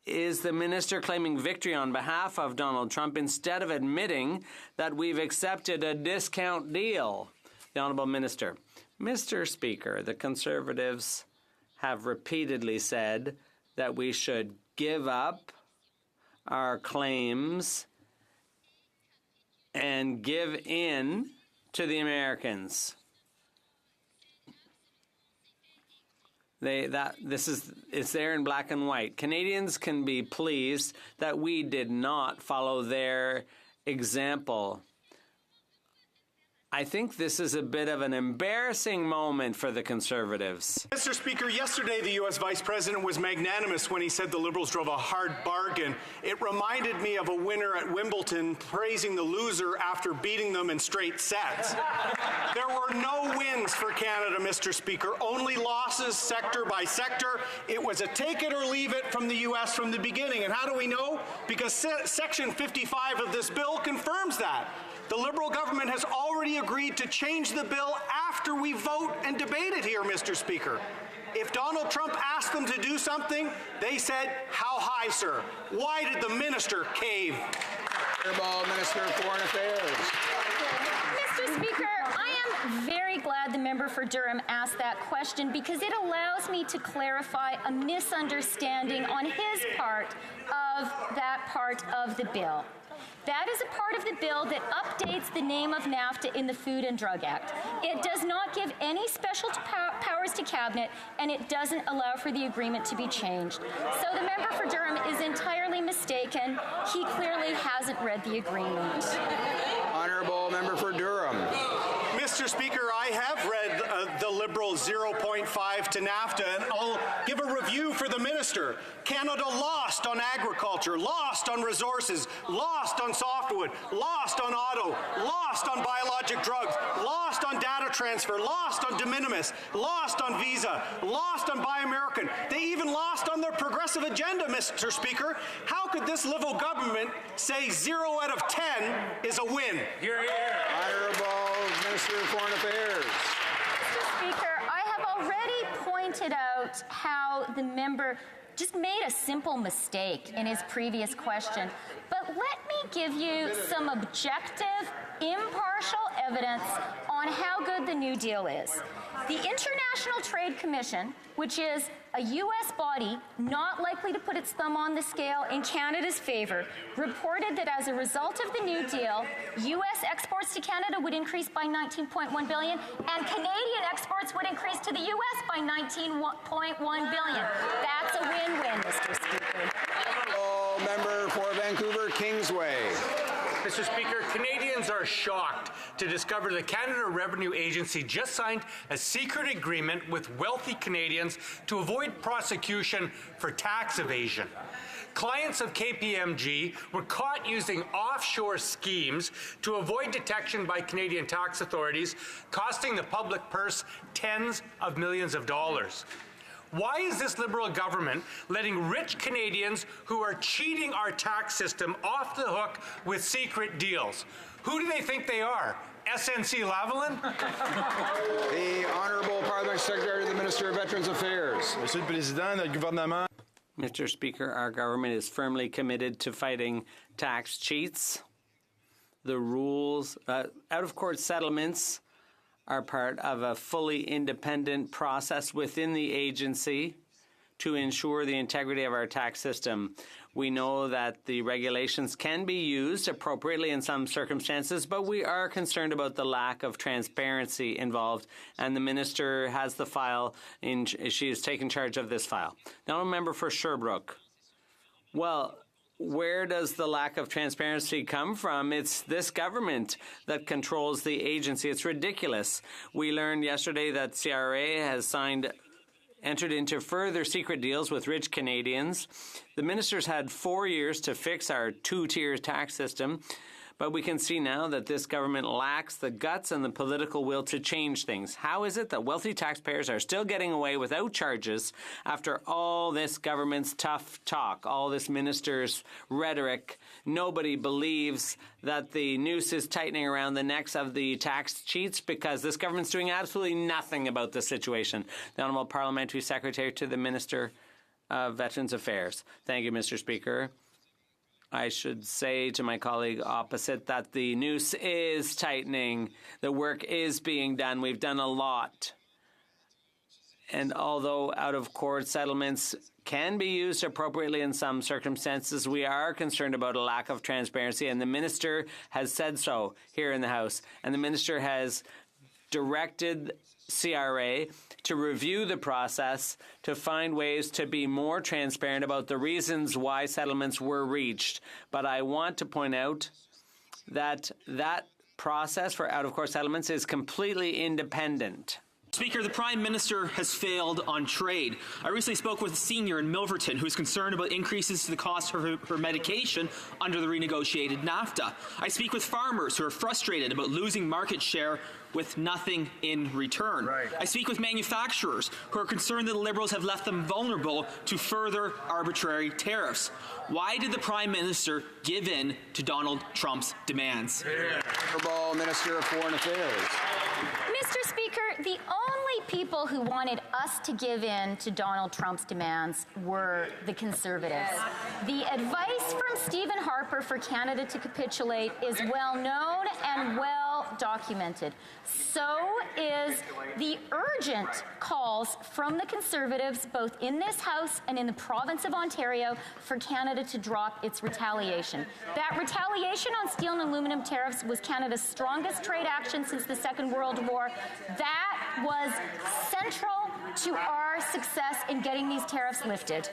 is the minister claiming victory on behalf of Donald Trump instead of admitting that we've accepted a discount deal? The Honourable Minister. Mr. Speaker, the Conservatives have repeatedly said that we should give up our claims and give in to the Americans. It's there in black and white. Canadians can be pleased that we did not follow their example. I think this is a bit of an embarrassing moment for the Conservatives. Mr. Speaker, yesterday the U.S. Vice President was magnanimous when he said the Liberals drove a hard bargain. It reminded me of a winner at Wimbledon praising the loser after beating them in straight sets. There were no wins for Canada, Mr. Speaker, only losses sector by sector. It was a take it or leave it from the U.S. from the beginning. And how do we know? Because Section 55 of this bill confirms that. The Liberal government has already agreed to change the bill after we vote and debate it here, Mr. Speaker. If Donald Trump asked them to do something, they said, "How high, sir?" Why did the minister cave? Honourable Minister of Foreign Affairs. Mr. Speaker, I am very glad the member for Durham asked that question because it allows me to clarify a misunderstanding on his part of that part of the bill. That is a part of the bill that updates the name of NAFTA in the Food and Drug Act. It does not give any special powers to Cabinet, and it doesn't allow for the agreement to be changed. So the member for Durham is entirely mistaken. He clearly hasn't read the agreement. Honourable Member for Durham. Mr. Speaker, I have read the Liberal 0.5 to NAFTA, and I'll give a review for the minister. Canada lost on agriculture, lost on resources, lost on softwood, lost on auto, lost on biologic drugs, lost on data transfer, lost on de minimis, lost on visa, lost on Buy American. They even lost on their progressive agenda, Mr. Speaker. How could this Liberal government say 0 out of 10 is a win? Honourable Minister of Foreign Affairs. Mr. Speaker, I have already pointed out how the member just made a simple mistake in his previous question. But let me give you some objective, impartial evidence on how good the New Deal is. The International Trade Commission, which is a U.S. body not likely to put its thumb on the scale in Canada's favor, reported that as a result of the New Deal, U.S. exports to Canada would increase by $19.1 billion, and Canadian exports would increase to the U.S. by $19.1 billion. That's a win-win, Mr. Speaker. Oh, member for Vancouver Kingsway. Mr. Speaker, Canadians are shocked to discover the Canada Revenue Agency just signed a secret agreement with wealthy Canadians to avoid prosecution for tax evasion. Clients of KPMG were caught using offshore schemes to avoid detection by Canadian tax authorities, costing the public purse tens of millions of dollars. Why is this Liberal government letting rich Canadians who are cheating our tax system off the hook with secret deals? Who do they think they are? SNC-Lavalin? The Honourable Parliament Secretary to the Minister of Veterans Affairs. Monsieur le Président, notre gouvernement. Mr. Speaker, our government is firmly committed to fighting tax cheats. The rules, out-of-court settlements are part of a fully independent process within the agency to ensure the integrity of our tax system. We know that the regulations can be used appropriately in some circumstances, but we are concerned about the lack of transparency involved, and the minister has the file. She has taken charge of this file. Now, a member for Sherbrooke. Well, where does the lack of transparency come from? It's this government that controls the agency. It's ridiculous. We learned yesterday that CRA has entered into further secret deals with rich Canadians. The ministers had 4 years to fix our two-tier tax system, but we can see now that this government lacks the guts and the political will to change things. How is it that wealthy taxpayers are still getting away without charges after all this government's tough talk, all this minister's rhetoric? Nobody believes that the noose is tightening around the necks of the tax cheats because this government's doing absolutely nothing about the situation. The Honourable Parliamentary Secretary to the Minister of Veterans Affairs. Thank you, Mr. Speaker. I should say to my colleague opposite that the noose is tightening. The work is being done. We've done a lot. And although out-of-court settlements can be used appropriately in some circumstances, we are concerned about a lack of transparency, and the minister has said so here in the House. And the minister has directed CRA to review the process to find ways to be more transparent about the reasons why settlements were reached. But I want to point out that that process for out-of-court settlements is completely independent. Speaker, the Prime Minister has failed on trade. I recently spoke with a senior in Milverton who is concerned about increases to the cost of her medication under the renegotiated NAFTA. I speak with farmers who are frustrated about losing market share with nothing in return. Right. I speak with manufacturers who are concerned that the Liberals have left them vulnerable to further arbitrary tariffs. Why did the Prime Minister give in to Donald Trump's demands? Honourable Minister of Foreign Affairs. Mr. Speaker, the only people who wanted us to give in to Donald Trump's demands were the Conservatives. The advice from Stephen Harper for Canada to capitulate is well known and well documented. So is the urgent calls from the Conservatives, both in this House and in the province of Ontario, for Canada to drop its retaliation. That retaliation on steel and aluminum tariffs was Canada's strongest trade action since the Second World War. That was central to our success in getting these tariffs lifted.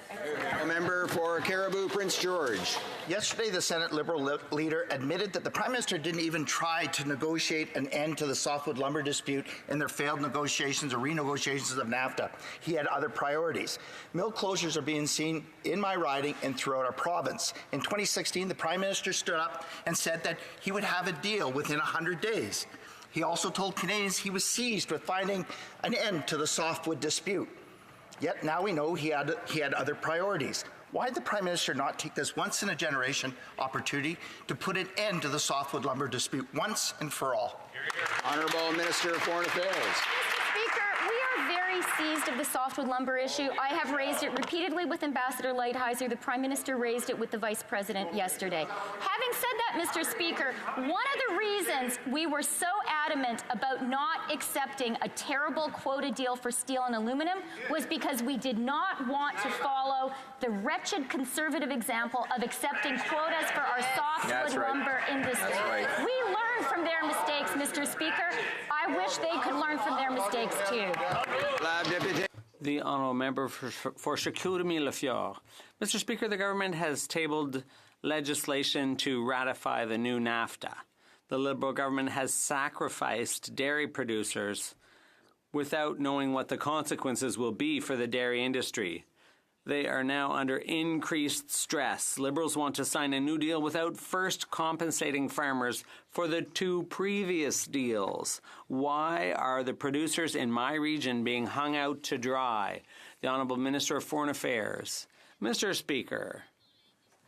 A member for Caribou Prince George. Yesterday, the Senate Liberal leader admitted that the Prime Minister didn't even try to negotiate an end to the softwood lumber dispute in their failed negotiations or renegotiations of NAFTA. He had other priorities. Mill closures are being seen in my riding and throughout our province. In 2016, the Prime Minister stood up and said that he would have a deal within 100 days. He also told Canadians he was seized with finding an end to the softwood dispute. Yet now we know he had other priorities. Why did the Prime Minister not take this once-in-a-generation opportunity to put an end to the softwood lumber dispute once and for all? Honourable Minister of Foreign Affairs. Speaker, we are very seized of the softwood lumber issue. I have raised it repeatedly with Ambassador Lighthizer. The Prime Minister raised it with the Vice President yesterday. Having said that, Mr. Speaker, one of the reasons we were so adamant about not accepting a terrible quota deal for steel and aluminum was because we did not want to follow the wretched Conservative example of accepting quotas for our softwood lumber industry. We learned from their mistakes, Mr. Speaker. I wish they could learn from their mistakes too. The honourable member for Chicoutimi-Leflore. Mr. Speaker, the government has tabled legislation to ratify the new NAFTA. The Liberal government has sacrificed dairy producers without knowing what the consequences will be for the dairy industry. They are now under increased stress. Liberals want to sign a new deal without first compensating farmers for the two previous deals. Why are the producers in my region being hung out to dry? The Honourable Minister of Foreign Affairs. Mr. Speaker,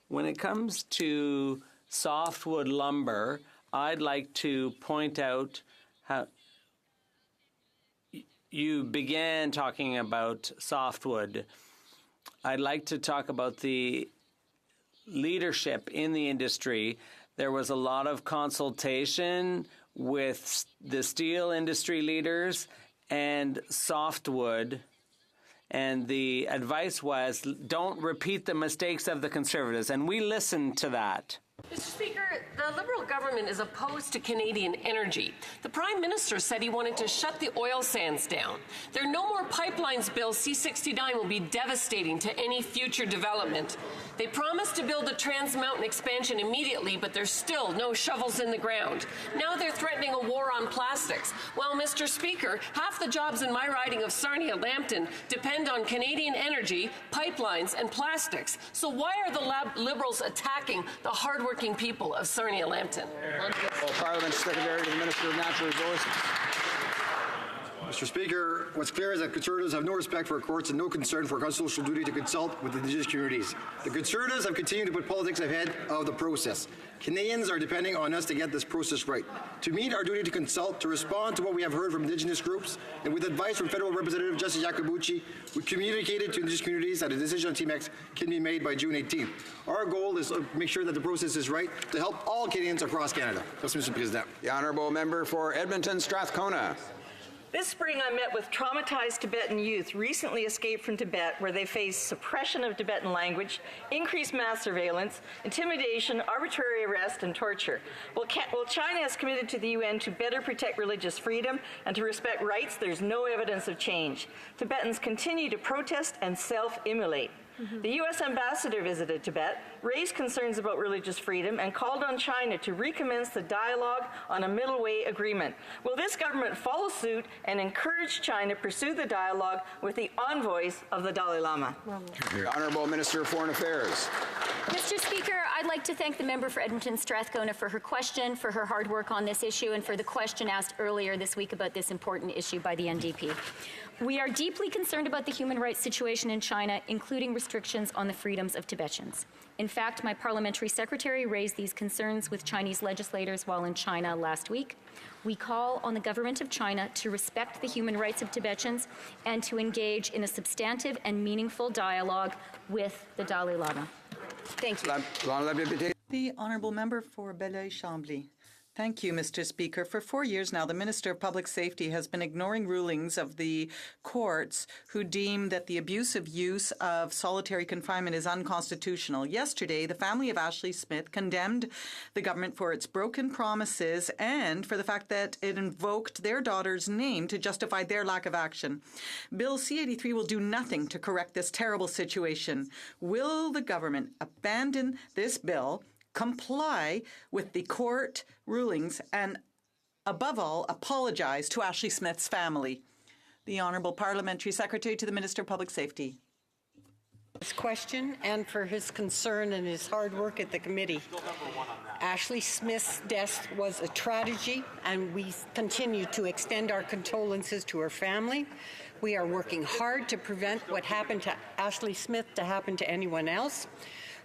when it comes to softwood lumber, I'd like to point out how you began talking about softwood. I'd like to talk about the leadership in the industry. There was a lot of consultation with the steel industry leaders and softwood. And the advice was, don't repeat the mistakes of the Conservatives. And we listened to that. Mr. Speaker, the Liberal government is opposed to Canadian energy. The Prime Minister said he wanted to shut the oil sands down. There are no more pipelines, Bill C-69 will be devastating to any future development. They promised to build a Trans Mountain expansion immediately, but there's still no shovels in the ground. Now they're threatening a war on plastics. Well, Mr. Speaker, half the jobs in my riding of Sarnia-Lambton depend on Canadian energy, pipelines, and plastics. So why are the Liberals attacking the hardworking people of Sarnia-Lambton? Parliament Secretary to the Minister of Natural Resources. Mr. Speaker, what's clear is that Conservatives have no respect for courts and no concern for our constitutional duty to consult with Indigenous communities. The Conservatives have continued to put politics ahead of the process. Canadians are depending on us to get this process right, to meet our duty to consult, to respond to what we have heard from Indigenous groups, and with advice from Federal Representative Justice Yacobucci, we communicated to Indigenous communities that a decision on TMX can be made by June 18th. Our goal is to make sure that the process is right to help all Canadians across Canada. Merci, Mr. President. The Honourable Member for Edmonton Strathcona. This spring, I met with traumatized Tibetan youth recently escaped from Tibet, where they face suppression of Tibetan language, increased mass surveillance, intimidation, arbitrary arrest, and torture. While China has committed to the UN to better protect religious freedom and to respect rights, there's no evidence of change. Tibetans continue to protest and self-immolate. The U.S. ambassador visited Tibet, raised concerns about religious freedom, and called on China to recommence the dialogue on a middle way agreement. Will this government follow suit and encourage China to pursue the dialogue with the envoys of the Dalai Lama? The Honourable Minister of Foreign Affairs. Mr. Speaker, I'd like to thank the member for Edmonton Strathcona for her question, for her hard work on this issue, and for the question asked earlier this week about this important issue by the NDP. We are deeply concerned about the human rights situation in China, including restrictions on the freedoms of Tibetans. In fact, my parliamentary secretary raised these concerns with Chinese legislators while in China last week. We call on the government of China to respect the human rights of Tibetans and to engage in a substantive and meaningful dialogue with the Dalai Lama. Thank you. The Honourable Member for Belleuil-Chambly. Thank you, Mr. Speaker. For 4 years now, the Minister of Public Safety has been ignoring rulings of the courts who deem that the abusive use of solitary confinement is unconstitutional. Yesterday, the family of Ashley Smith condemned the government for its broken promises and for the fact that it invoked their daughter's name to justify their lack of action. Bill C-83 will do nothing to correct this terrible situation. Will the government abandon this bill, comply with the court rulings, and, above all, apologize to Ashley Smith's family? The Honourable Parliamentary Secretary to the Minister of Public Safety. His question and for his concern and his hard work at the committee. Ashley Smith's death was a tragedy, and we continue to extend our condolences to her family. We are working hard to prevent what happened to Ashley Smith to happen to anyone else.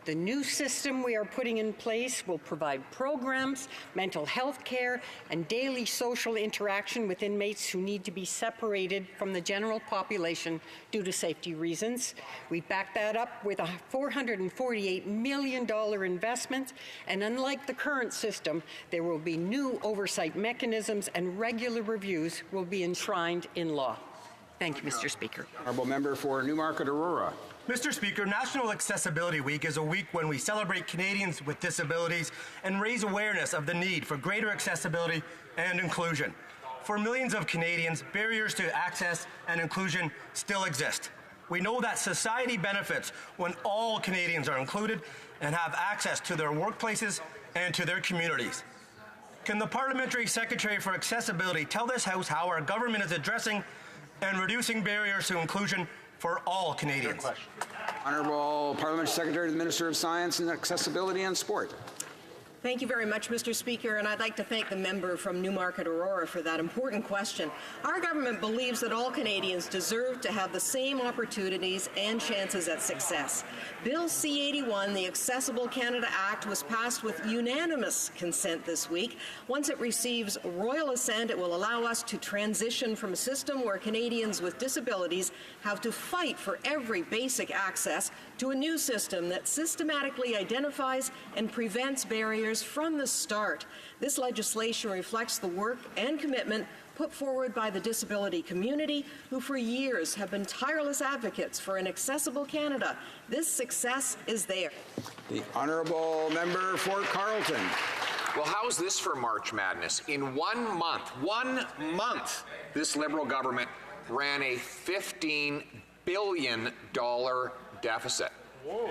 The new system we are putting in place will provide programs, mental health care, and daily social interaction with inmates who need to be separated from the general population due to safety reasons. We back that up with a $448 million investment, and unlike the current system, there will be new oversight mechanisms and regular reviews will be enshrined in law. Thank you, Mr. Speaker. Honourable Member for Newmarket Aurora. Mr. Speaker, National Accessibility Week is a week when we celebrate Canadians with disabilities and raise awareness of the need for greater accessibility and inclusion. For millions of Canadians, barriers to access and inclusion still exist. We know that society benefits when all Canadians are included and have access to their workplaces and to their communities. Can the Parliamentary Secretary for Accessibility tell this House how our government is addressing and reducing barriers to inclusion for all Canadians? Honourable Parliamentary Secretary to the Minister of Science and Accessibility and Sport. Thank you very much, Mr. Speaker, and I'd like to thank the member from Newmarket Aurora for that important question. Our government believes that all Canadians deserve to have the same opportunities and chances at success. Bill C-81, the Accessible Canada Act, was passed with unanimous consent this week. Once it receives royal assent, it will allow us to transition from a system where Canadians with disabilities have to fight for every basic access to a new system that systematically identifies and prevents barriers from the start. This legislation reflects the work and commitment put forward by the disability community, who for years have been tireless advocates for an accessible Canada. This success is there. The honourable member for Carleton. Well, how's this for March Madness? In 1 month, this Liberal government ran a $15 billion deficit.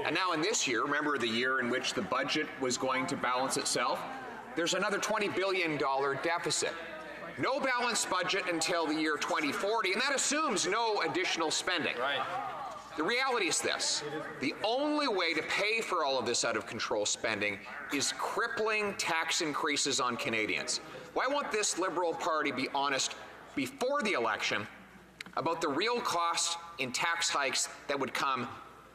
And now in this year, remember the year in which the budget was going to balance itself? There's another $20 billion deficit. No balanced budget until the year 2040, and that assumes no additional spending. Right. The reality is this: the only way to pay for all of this out-of-control spending is crippling tax increases on Canadians. Why won't this Liberal Party be honest before the election about the real cost in tax hikes that would come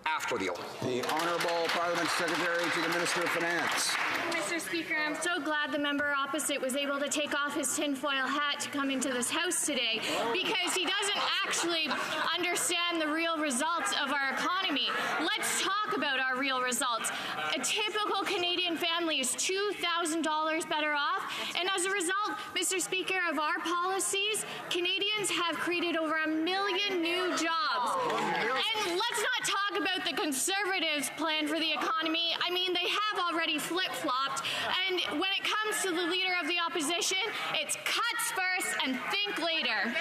after the election? The Honourable Parliament Secretary to the Minister of Finance. Mr. Speaker, I'm so glad the member opposite was able to take off his tinfoil hat to come into this House today, because he doesn't actually understand the real results of our economy. Let's talk about our real results. A typical Canadian family is $2,000 better off, and as a result, Mr. Speaker, of our policies, Canadians have created over 1 million new jobs. And let's not talk about the Conservatives' plan for the economy. I mean, they have already flip-flopped, and when it comes to the Leader of the Opposition, it's cuts first and think later.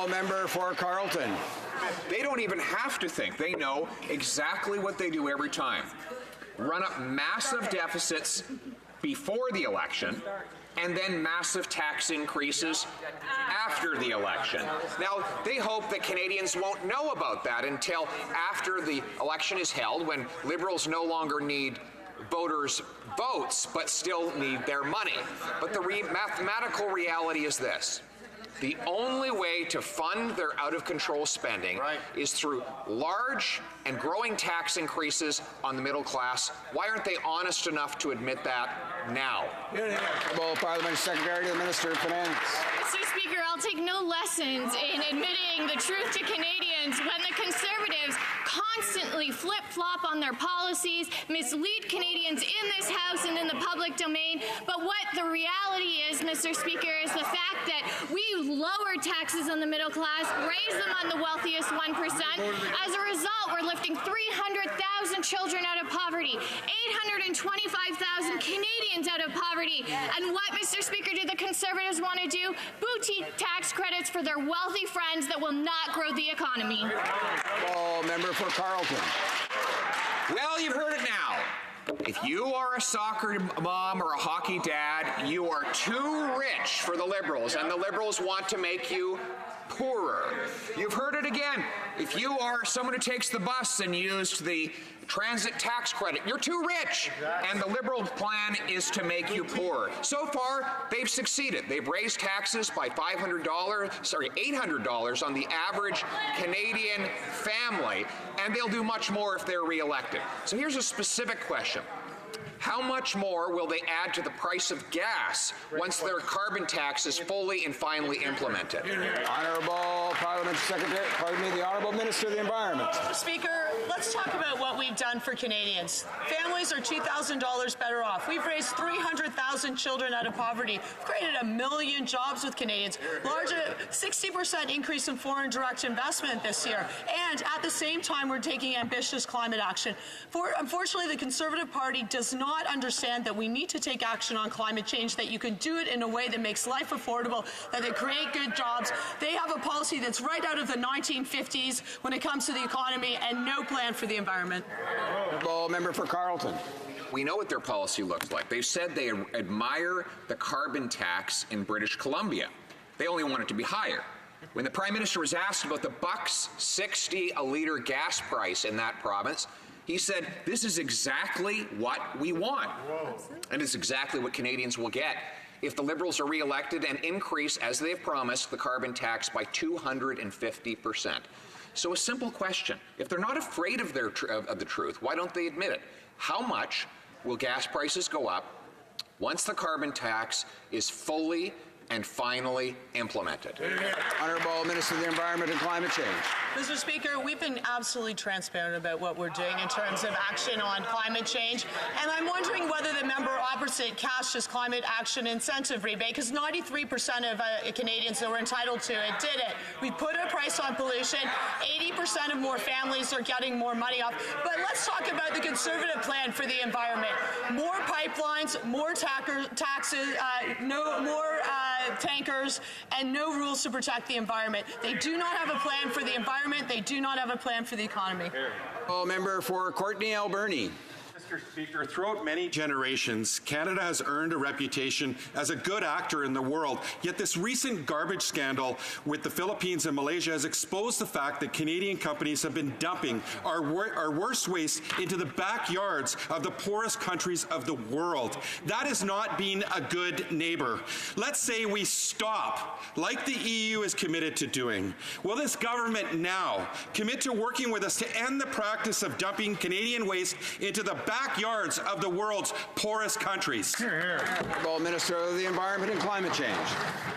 Member for Carleton. They don't even have to think. They know exactly what they do every time. Run up massive deficits before the election, and then massive tax increases after the election. Now, they hope that Canadians won't know about that until after the election is held, when Liberals no longer need voters' votes, but still need their money. But the mathematical reality is this: the only way to fund their out-of-control spending is through large and growing tax increases on the middle class. Why aren't they honest enough to admit that now? Parliament Secretary to the Minister of Finance. Mr. Speaker, I'll take no lessons in admitting the truth to Canadians when the Conservatives constantly flip-flop on their policies, mislead Canadians in this House and in the public domain. But what the reality is, Mr. Speaker, is the fact that we lowered taxes on the middle class, raised them on the wealthiest 1%. As a result, we're lifting 300,000 children out of poverty, 825,000 Canadians out of poverty. And what, Mr. Speaker, do the Conservatives want to do? Boutique tax credits for their wealthy friends that will not grow the economy. Member for Carleton. Well, you've heard it now. If you are a soccer mom or a hockey dad, you are too rich for the Liberals, and the Liberals want to make you poorer. You've heard it again. If you are someone who takes the bus and used the transit tax credit, you're too rich, and the Liberal plan is to make you poorer. So far, they've succeeded. They've raised taxes by $800 on the average Canadian family, and they'll do much more if they're re-elected. So here's a specific question. How much more will they add to the price of gas once their carbon tax is fully and finally implemented? Honourable Parliament Secretary, the Honourable Minister of the Environment. Speaker, let's talk about what we've done for Canadians. Families are $2,000 better off. We've raised 300,000 children out of poverty. We've created 1 million jobs with Canadians. Larger 60% increase in foreign direct investment this year. And at the same time, we're taking ambitious climate action. Unfortunately, the Conservative Party does not understand that we need to take action on climate change, that you can do it in a way that makes life affordable, that they create good jobs. They have a policy that's right out of the 1950s when it comes to the economy, and no plan for the environment. Member for Carleton. We know what their policy looks like. They've said they admire the carbon tax in British Columbia. They only want it to be higher. When the Prime Minister was asked about the $1.60 a litre gas price in that province, he said, this is exactly what we want. And it's exactly what Canadians will get if the Liberals are re-elected and increase, as they've promised, the carbon tax by 250%. So a simple question. If they're not afraid of the truth, why don't they admit it? How much will gas prices go up once the carbon tax is fully and finally implemented. Honourable Minister of the Environment and Climate Change. Mr. Speaker, we've been absolutely transparent about what we're doing in terms of action on climate change, and I'm wondering whether the member opposite cashed his climate action incentive rebate, because 93% of Canadians that were entitled to it did it. We put a price on pollution. 80% of more families are getting more money off. But let's talk about the Conservative plan for the environment. More pipelines, more taxes, more tankers, and no rules to protect the environment. They do not have a plan for the environment. They do not have a plan for the economy. Member for Courtenay Alberni. Mr. Speaker, throughout many generations, Canada has earned a reputation as a good actor in the world. Yet this recent garbage scandal with the Philippines and Malaysia has exposed the fact that Canadian companies have been dumping our worst waste into the backyards of the poorest countries of the world. That is not being a good neighbor. Let's say we stop, like the EU is committed to doing. Will this government now commit to working with us to end the practice of dumping Canadian waste into the backyards of the world's poorest countries? Honourable Minister of the Environment and Climate Change.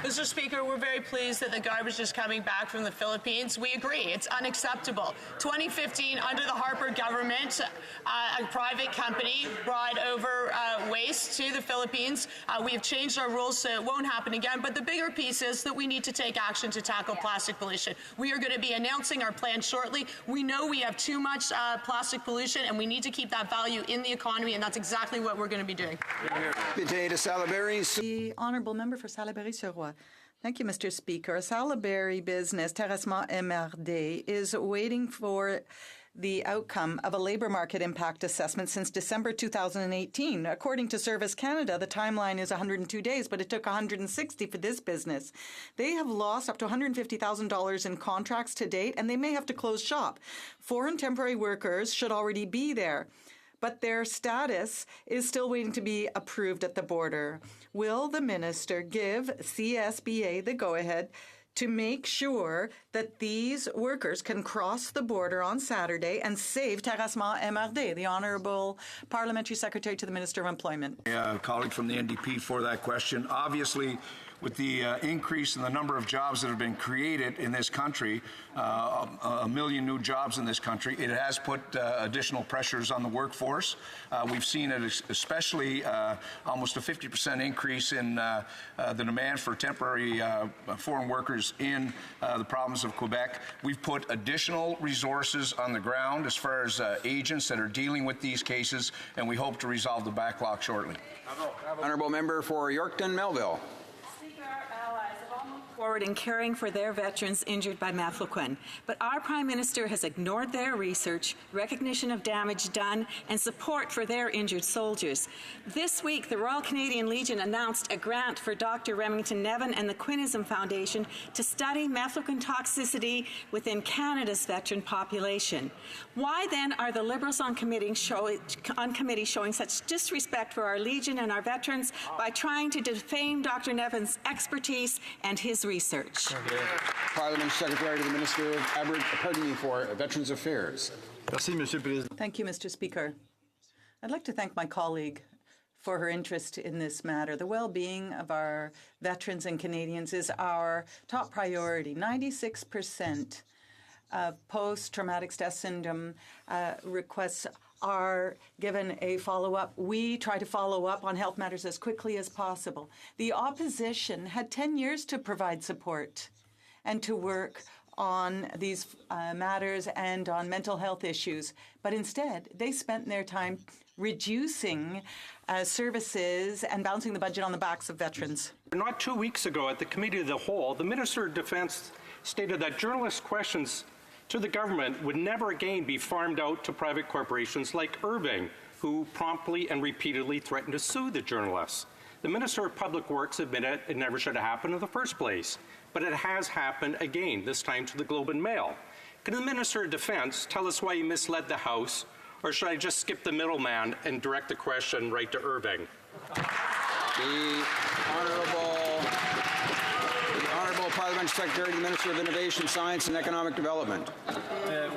Mr. Speaker, we're very pleased that the garbage is coming back from the Philippines. We agree. It's unacceptable. 2015, under the Harper government, a private company brought over waste to the Philippines. We have changed our rules so it won't happen again. But the bigger piece is that we need to take action to tackle plastic pollution. We are going to be announcing our plan shortly. We know we have too much plastic pollution, and we need to keep that value in the economy, and that's exactly what we're going to be doing. Député de Salaberry. The Honourable Member for Salaberry-sur-Roi. Thank you, Mr. Speaker. A Salaberry business, Terrassement MRD, is waiting for the outcome of a labour market impact assessment since December 2018. According to Service Canada, the timeline is 102 days, but it took 160 for this business. They have lost up to $150,000 in contracts to date, and they may have to close shop. Foreign temporary workers should already be there, but their status is still waiting to be approved at the border. Will the minister give CSBA the go-ahead to make sure that these workers can cross the border on Saturday and save Terrassement MRD? The Honourable Parliamentary Secretary to the Minister of Employment. Colleague from the NDP for that question. Obviously, with the increase in the number of jobs that have been created in this country, 1 million new jobs in this country, it has put additional pressures on the workforce. We've seen it especially almost a 50% increase in the demand for temporary foreign workers in the province of Quebec. We've put additional resources on the ground as far as agents that are dealing with these cases, and we hope to resolve the backlog shortly. Honourable Member for Yorkton Melville. Forward in caring for their veterans injured by mefloquine. But our Prime Minister has ignored their research, recognition of damage done, and support for their injured soldiers. This week, the Royal Canadian Legion announced a grant for Dr. Remington Nevin and the Quinism Foundation to study mefloquine toxicity within Canada's veteran population. Why then are the Liberals on committee showing such disrespect for our Legion and our veterans by trying to defame Dr. Nevin's expertise and his research? Parliament Secretary to the Minister of for Veterans Affairs. Thank you, Mr. Speaker. I'd like to thank my colleague for her interest in this matter. The well-being of our veterans and Canadians is our top priority. 96% of post-traumatic stress syndrome requests are given a follow-up. We try to follow up on health matters as quickly as possible. The opposition had 10 years to provide support and to work on these matters and on mental health issues. But instead, they spent their time reducing services and balancing the budget on the backs of veterans. Not 2 weeks ago at the Committee of the Whole, the Minister of Defence stated that journalist questions to the government would never again be farmed out to private corporations like Irving, who promptly and repeatedly threatened to sue the journalists. The Minister of Public Works admitted it never should have happened in the first place, but it has happened again, this time to the Globe and Mail. Can the Minister of Defence tell us why he misled the House, or should I just skip the middleman and direct the question right to Irving? The Honourable Parliamentary Secretary to the Minister of Innovation, Science and Economic Development.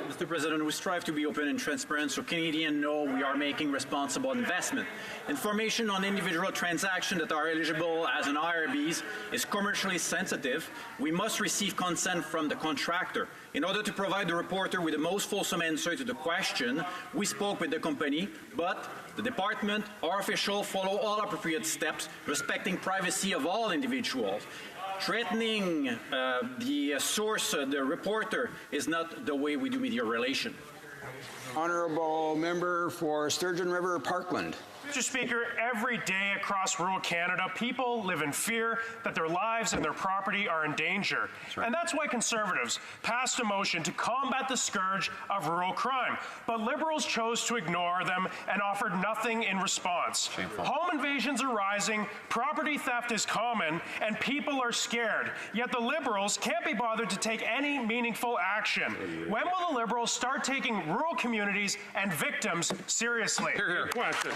Mr. President, we strive to be open and transparent so Canadians know we are making responsible investment. Information on individual transactions that are eligible as an IRBs is commercially sensitive. We must receive consent from the contractor. In order to provide the reporter with the most fulsome answer to the question, we spoke with the company, but the department, our officials, follow all appropriate steps, respecting privacy of all individuals. Threatening the source, the reporter, is not the way we do media relation. Honourable Member for Sturgeon River, Parkland. Mr. Speaker, every day across rural Canada, people live in fear that their lives and their property are in danger. And that's why Conservatives passed a motion to combat the scourge of rural crime. But Liberals chose to ignore them and offered nothing in response. Shameful. Home invasions are rising, property theft is common, and people are scared. Yet the Liberals can't be bothered to take any meaningful action. When will the Liberals start taking rural communities and victims seriously? Question.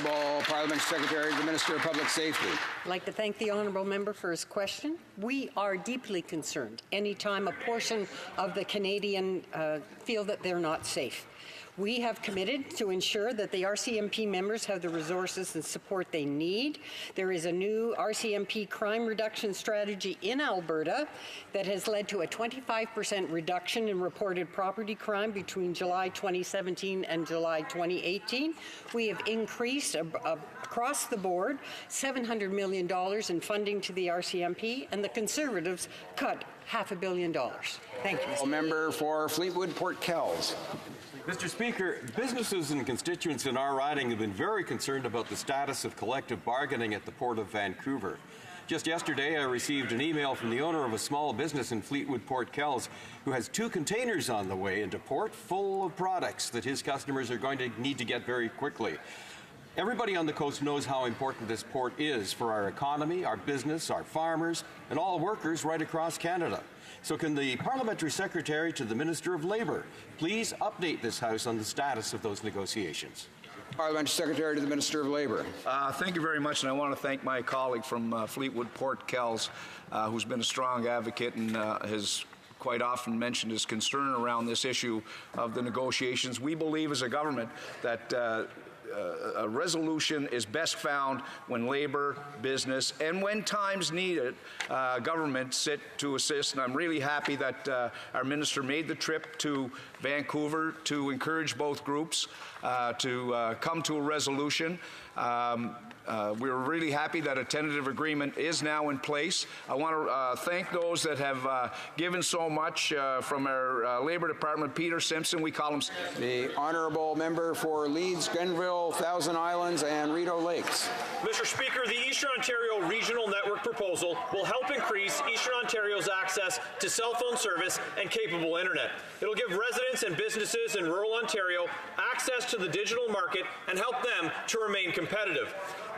Parliamentary Secretary to the Minister of Public Safety. I'd like to thank the honourable member for his question. We are deeply concerned anytime a portion of the Canadian feel that they're not safe. We have committed to ensure that the RCMP members have the resources and support they need. There is a new RCMP crime reduction strategy in Alberta that has led to a 25% reduction in reported property crime between July 2017 and July 2018. We have increased across the board $700 million in funding to the RCMP, and the Conservatives cut $500 million. Thank you. Member for Fleetwood Port Kells. Mr. Speaker, businesses and constituents in our riding have been very concerned about the status of collective bargaining at the Port of Vancouver. Just yesterday, I received an email from the owner of a small business in Fleetwood Port Kells who has 2 containers on the way into port full of products that his customers are going to need to get very quickly. Everybody on the coast knows how important this port is for our economy, our business, our farmers, and all workers right across Canada. So can the Parliamentary Secretary to the Minister of Labour please update this House on the status of those negotiations? Parliamentary Secretary to the Minister of Labour. Thank you very much, and I want to thank my colleague from Fleetwood Port Kells, who's been a strong advocate and has quite often mentioned his concern around this issue of the negotiations. We believe as a government that a resolution is best found when labor, business, and when times need it, government sit to assist. And I'm really happy that our minister made the trip to Vancouver to encourage both groups to come to a resolution. We're really happy that a tentative agreement is now in place. I want to thank those that have given so much from our Labour Department. Peter Simpson, we call him. The Honourable Member for Leeds, Grenville, Thousand Islands and Rideau Lakes. Mr. Speaker, the Eastern Ontario Regional Network proposal will help increase Eastern Ontario's access to cell phone service and capable internet. It'll give residents and businesses in rural Ontario access to the digital market and help them to remain competitive.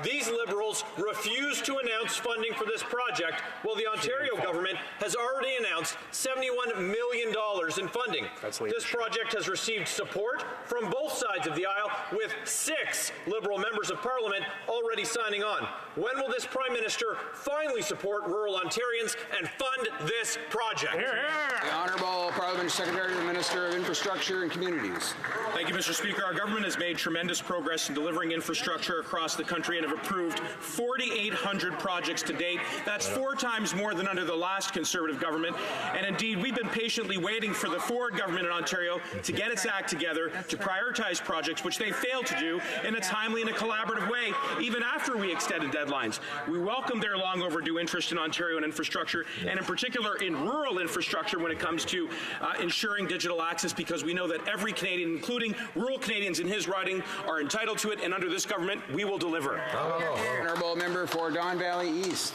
These Liberals refuse to announce funding for this project, while the Ontario government has already announced $71 million in funding. This project has received support from both sides of the aisle, with 6 Liberal members of Parliament already signing on. When will this Prime Minister finally support rural Ontarians and fund this project? The Honourable Parliamentary Secretary to the Minister of Infrastructure and Communities. Thank you, Mr. Speaker. Our government has made tremendous progress in delivering infrastructure across the country and have approved 4,800 projects to date. That's 4 times more than under the last Conservative government. And indeed, we've been patiently waiting for the Ford government in Ontario to get its act together to prioritize projects, which they failed to do in a timely and a collaborative way, even after we extended deadlines. We welcome their long overdue interest in Ontario and infrastructure, and in particular in rural infrastructure when it comes to ensuring digital access, because we know that every Canadian, including rural Canadians in his riding, are entitled to it, and under this government, we will deliver. Honourable Member for Don Valley East.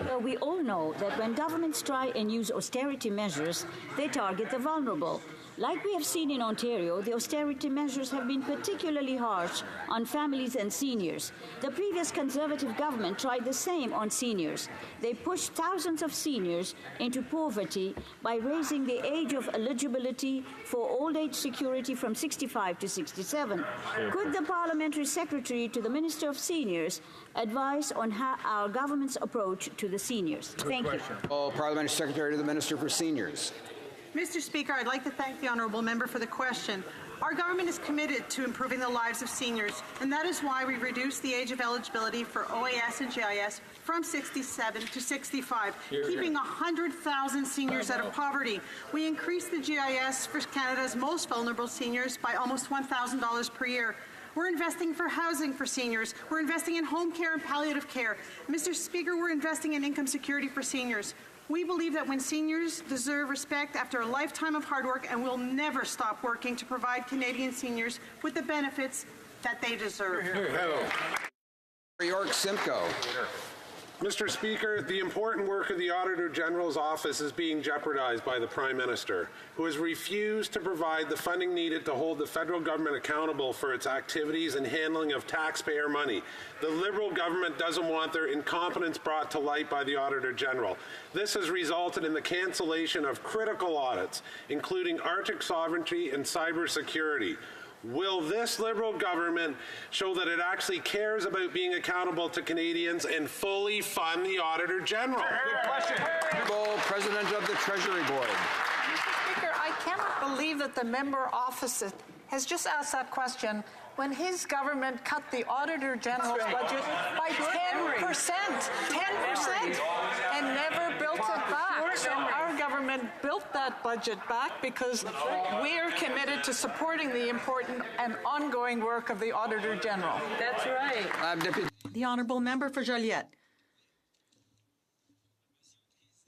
Well, we all know that when governments try and use austerity measures, they target the vulnerable. Like we have seen in Ontario, the austerity measures have been particularly harsh on families and seniors. The previous Conservative government tried the same on seniors. They pushed thousands of seniors into poverty by raising the age of eligibility for old age security from 65 to 67. Could the Parliamentary Secretary to the Minister of Seniors advise on how our government's approach to the seniors? Thank you. Parliamentary Secretary to the Minister for Seniors. Mr. Speaker, I'd like to thank the honourable member for the question. Our government is committed to improving the lives of seniors, and that is why we reduced the age of eligibility for OAS and GIS from 67 to 65, keeping 100,000 seniors out of poverty. We increased the GIS for Canada's most vulnerable seniors by almost $1,000 per year. We're investing for housing for seniors. We're investing in home care and palliative care. Mr. Speaker, we're investing in income security for seniors. We believe that when seniors deserve respect after a lifetime of hard work, and we'll never stop working to provide Canadian seniors with the benefits that they deserve. York Simcoe. Mr. Speaker, the important work of the Auditor General's office is being jeopardized by the Prime Minister, who has refused to provide the funding needed to hold the federal government accountable for its activities and handling of taxpayer money. The Liberal government doesn't want their incompetence brought to light by the Auditor General. This has resulted in the cancellation of critical audits, including Arctic sovereignty and cybersecurity. Will this Liberal government show that it actually cares about being accountable to Canadians and fully fund the Auditor General? Good question. President of the Treasury Board. Mr. Speaker, I cannot believe that the member opposite has just asked that question when his government cut the Auditor General's budget by 10%, and never built it back. So our government built that budget back because we are committed to supporting the important and ongoing work of the Auditor General. That's right. The honourable member for Joliette.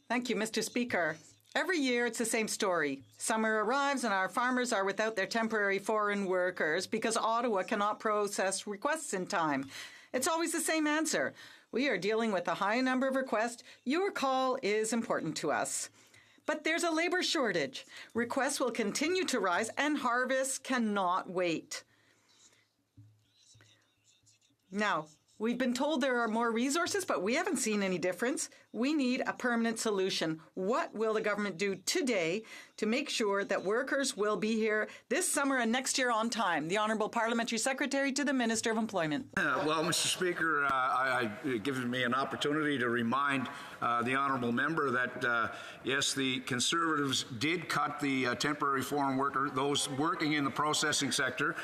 Thank you, Mr. Speaker. Every year, it's the same story. Summer arrives and our farmers are without their temporary foreign workers because Ottawa cannot process requests in time. It's always the same answer. We are dealing with a high number of requests. Your call is important to us. But there's a labour shortage. Requests will continue to rise and harvests cannot wait. Now, we've been told there are more resources, but we haven't seen any difference. We need a permanent solution. What will the government do today to make sure that workers will be here this summer and next year on time? The Honourable Parliamentary Secretary to the Minister of Employment. Well, Mr. Speaker, it gives me an opportunity to remind the honourable member that, yes, the Conservatives did cut the temporary foreign worker, those working in the processing sector,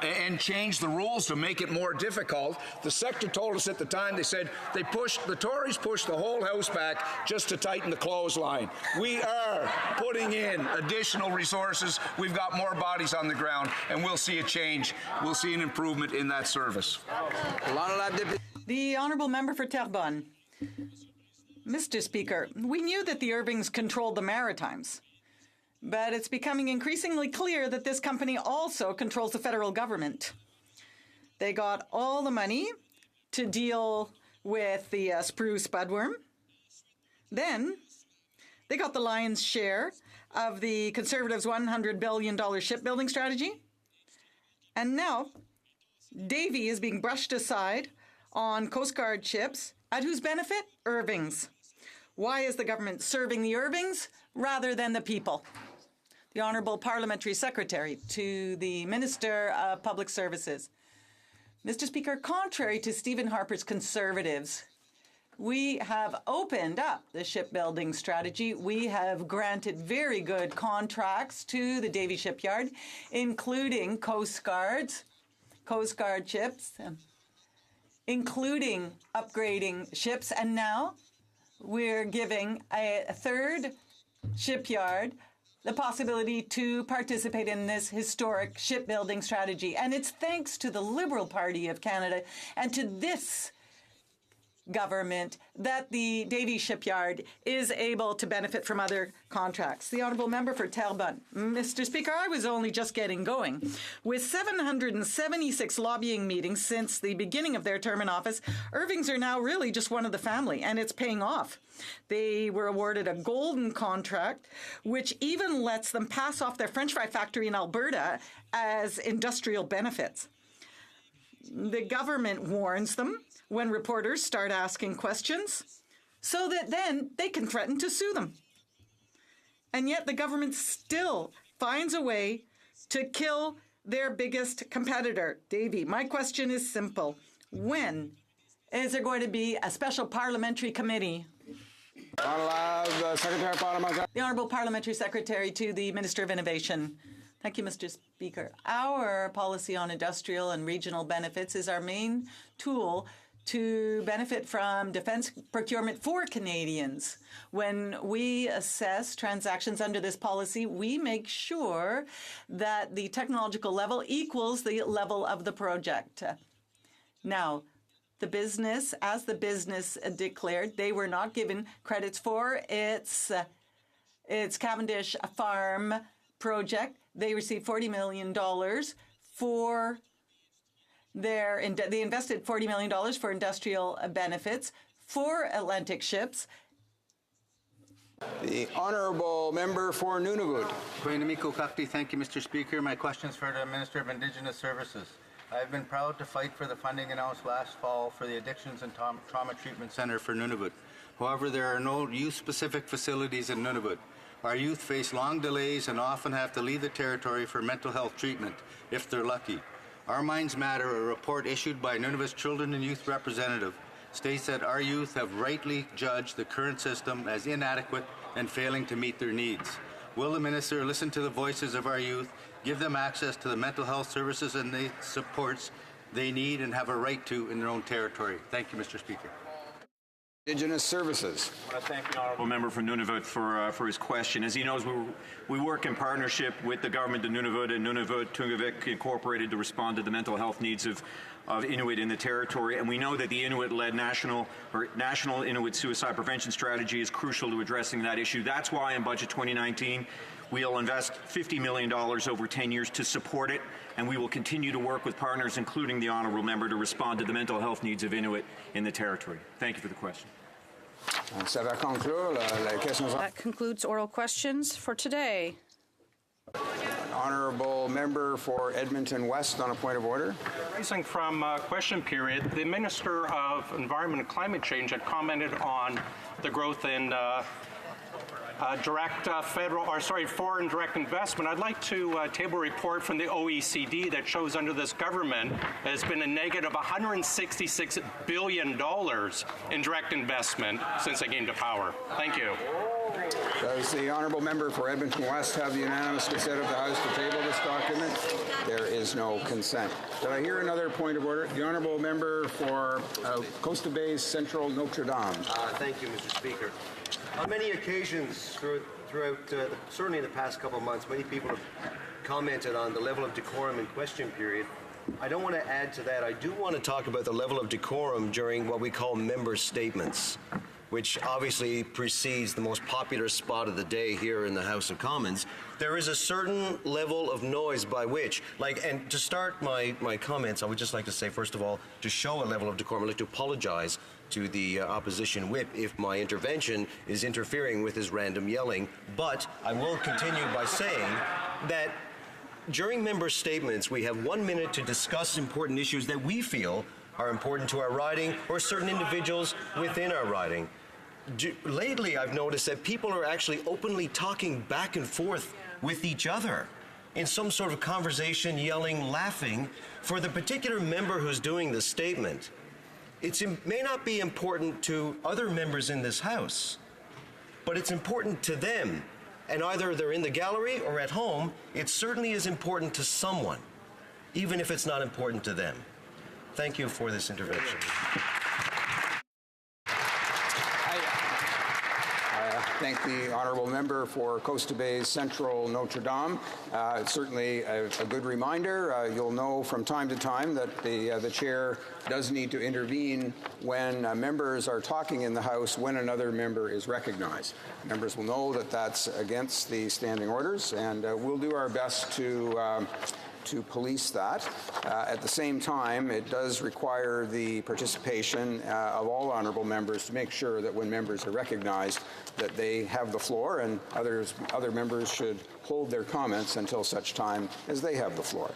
and change the rules to make it more difficult. The sector told us at the time, they said the Tories pushed the whole House back just to tighten the clothesline. We are putting in additional resources. We've got more bodies on the ground, and we'll see a change. We'll see an improvement in that service. The honourable member for Terrebonne. Mr. Speaker, we knew that the Irvings controlled the Maritimes, but it's becoming increasingly clear that this company also controls the federal government. They got all the money to deal with the spruce budworm. Then they got the lion's share of the Conservatives' $100 billion shipbuilding strategy. And now Davy is being brushed aside on Coast Guard ships. At whose benefit? Irving's. Why is the government serving the Irvings rather than the people? The Honourable Parliamentary Secretary to the Minister of Public Services. Mr. Speaker, contrary to Stephen Harper's Conservatives, we have opened up the shipbuilding strategy. We have granted very good contracts to the Davy Shipyard, including Coast Guard ships, including upgrading ships. And now we're giving a third shipyard the possibility to participate in this historic shipbuilding strategy. And it's thanks to the Liberal Party of Canada and to this government that the Davie Shipyard is able to benefit from other contracts. The Honourable Member for Terrebonne. Mr. Speaker, I was only just getting going. With 776 lobbying meetings since the beginning of their term in office, Irvings are now really just one of the family, and it's paying off. They were awarded a golden contract, which even lets them pass off their French fry factory in Alberta as industrial benefits. The government warns them when reporters start asking questions, so that then they can threaten to sue them. And yet the government still finds a way to kill their biggest competitor, Davie. My question is simple. When is there going to be a special parliamentary committee? The Honourable Parliamentary Secretary to the Minister of Innovation. Thank you, Mr. Speaker. Our policy on industrial and regional benefits is our main tool to benefit from defence procurement for Canadians. When we assess transactions under this policy, we make sure that the technological level equals the level of the project. Now, the business, as the business declared, they were not given credits for its Cavendish Farm project. They received $40 million for they invested $40 million for industrial benefits for Atlantic ships. The Honourable Member for Nunavut. Thank you, Mr. Speaker. My question is for the Minister of Indigenous Services. I've been proud to fight for the funding announced last fall for the Addictions and Trauma Treatment Centre for Nunavut. However, there are no youth-specific facilities in Nunavut. Our youth face long delays and often have to leave the territory for mental health treatment, if they're lucky. Our Minds Matter, a report issued by Nunavut's Children and Youth Representative, states that our youth have rightly judged the current system as inadequate and failing to meet their needs. Will the Minister listen to the voices of our youth, give them access to the mental health services and the supports they need and have a right to in their own territory? Thank you, Mr. Speaker. Indigenous Services. I want to thank the Honourable Member for Nunavut for his question. As he knows, we work in partnership with the Government of Nunavut and Nunavut Tungavik Incorporated to respond to the mental health needs of Inuit in the territory. And we know that the Inuit-led National Inuit Suicide Prevention Strategy is crucial to addressing that issue. That's why in Budget 2019, we'll invest $50 million over 10 years to support it, and we will continue to work with partners, including the Honourable Member, to respond to the mental health needs of Inuit in the territory. Thank you for the question. That concludes oral questions for today. Honourable Member for Edmonton West on a point of order. Rising from question period, the Minister of Environment and Climate Change had commented on the growth in foreign direct investment. I'd like to table a report from the OECD that shows under this government there's been a negative $166 billion in direct investment since they came to power. Thank you. Does the Honourable Member for Edmonton West have the unanimous consent of the House to table this document? There is no consent. Did I hear another point of order? The Honourable Member for Costa Bay Central Notre Dame. Thank you, Mr. Speaker. On many occasions throughout, certainly in the past couple of months, many people have commented on the level of decorum in question period. I don't want to add to that. I do want to talk about the level of decorum during what we call member statements, which obviously precedes the most popular spot of the day here in the House of Commons. There is a certain level of noise by which, and to start my comments, I would just like to say, first of all, to show a level of decorum, I'd like to apologize to the opposition whip if my intervention is interfering with his random yelling. But I will continue by saying that during member statements, we have 1 minute to discuss important issues that we feel are important to our riding or certain individuals within our riding. Lately, I've noticed that people are actually openly talking back and forth with each other in some sort of conversation, yelling, laughing, for the particular member who's doing the statement. It may not be important to other members in this House, but it's important to them. And either they're in the gallery or at home, it certainly is important to someone, even if it's not important to them. Thank you for this intervention. Thank the honourable member for Coast Bay's Central Notre Dame. It's certainly a good reminder. You'll know from time to time that the chair does need to intervene when members are talking in the House when another member is recognized. Members will know that that's against the standing orders, and we'll do our best to police that. At the same time, it does require the participation of all honourable members to make sure that when members are recognized that they have the floor, and other members should hold their comments until such time as they have the floor.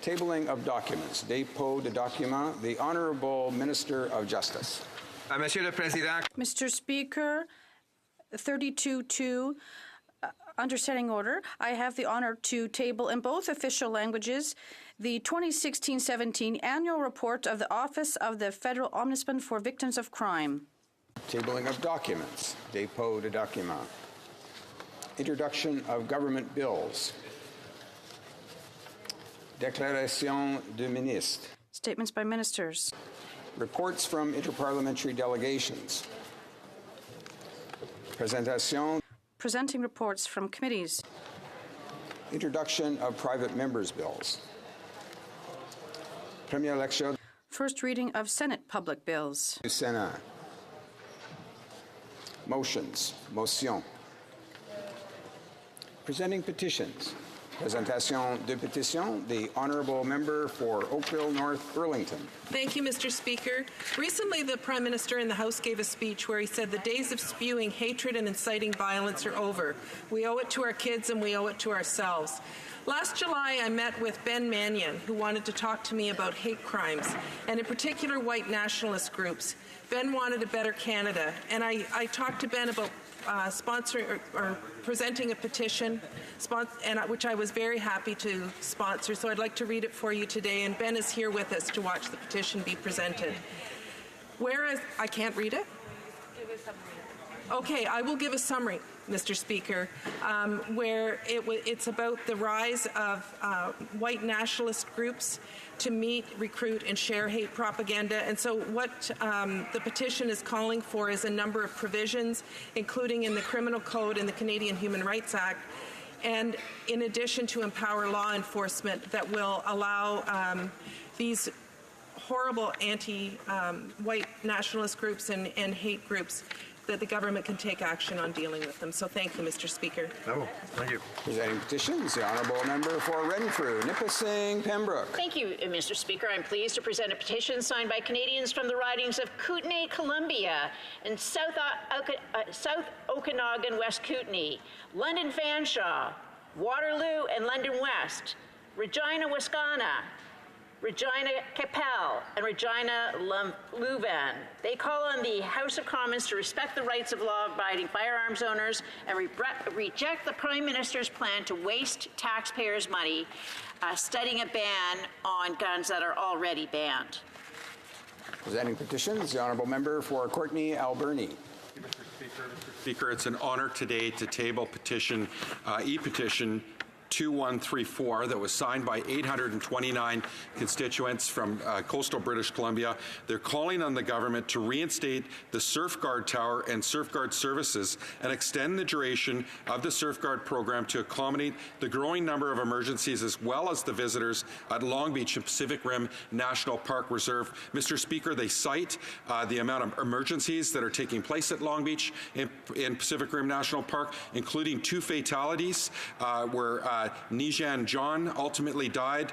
Tabling of documents. Dépôt de documents. The Honourable Minister of Justice. Monsieur le Président. Mr. Speaker, 32-2. Under standing order, I have the honor to table in both official languages the 2016-17 annual report of the Office of the Federal Ombudsman for Victims of Crime. Tabling of documents. Dépôt de documents. Introduction of government bills. Déclaration de ministre. Statements by ministers. Reports from interparliamentary delegations. Présentation. Presenting reports from committees. Introduction of private members' bills. Première lecture. First reading of Senate public bills. Du Sénat. Motions. Motion. Presenting petitions. Présentation de pétition. The Honourable Member for Oakville North Burlington. Thank you, Mr. Speaker. Recently, the Prime Minister in the House gave a speech where he said the days of spewing hatred and inciting violence are over. We owe it to our kids and we owe it to ourselves. Last July, I met with Ben Mannion, who wanted to talk to me about hate crimes, and in particular white nationalist groups. Ben wanted a better Canada, and I talked to Ben about sponsoring or presenting a petition, which I was very happy to sponsor. So I'd like to read it for you today, and Ben is here with us to watch the petition be presented. Whereas, I can't read it? Give a summary. Okay, I will give a summary, Mr. Speaker, where it's about the rise of white nationalist groups to meet, recruit, and share hate propaganda. And so what the petition is calling for is a number of provisions, including in the Criminal Code and the Canadian Human Rights Act, and in addition to empower law enforcement that will allow these horrible anti-white nationalist groups and hate groups that the government can take action on dealing with them. So thank you, Mr. Speaker. Oh, thank you. Presenting petitions, the Honourable Member for Renfrew, Nipissing, Pembroke. Thank you, Mr. Speaker. I'm pleased to present a petition signed by Canadians from the ridings of Kootenay, Columbia, and South Okanagan, West Kootenay, London Fanshawe, Waterloo and London West, Regina, Wascana, Regina Capel, and Regina Louvain. They call on the House of Commons to respect the rights of law-abiding firearms owners and reject the Prime Minister's plan to waste taxpayers' money studying a ban on guns that are already banned. Presenting petitions, the Honourable Member for Courtenay, Alberni. Mr. Speaker, it's an honour today to table petition, e-petition 2134 that was signed by 829 constituents from coastal British Columbia. They're calling on the government to reinstate the Surf Guard Tower and Surf Guard services and extend the duration of the Surf Guard program to accommodate the growing number of emergencies as well as the visitors at Long Beach and Pacific Rim National Park Reserve. Mr. Speaker, they cite the amount of emergencies that are taking place at Long Beach in Pacific Rim National Park, including 2 fatalities where Nijan John ultimately died.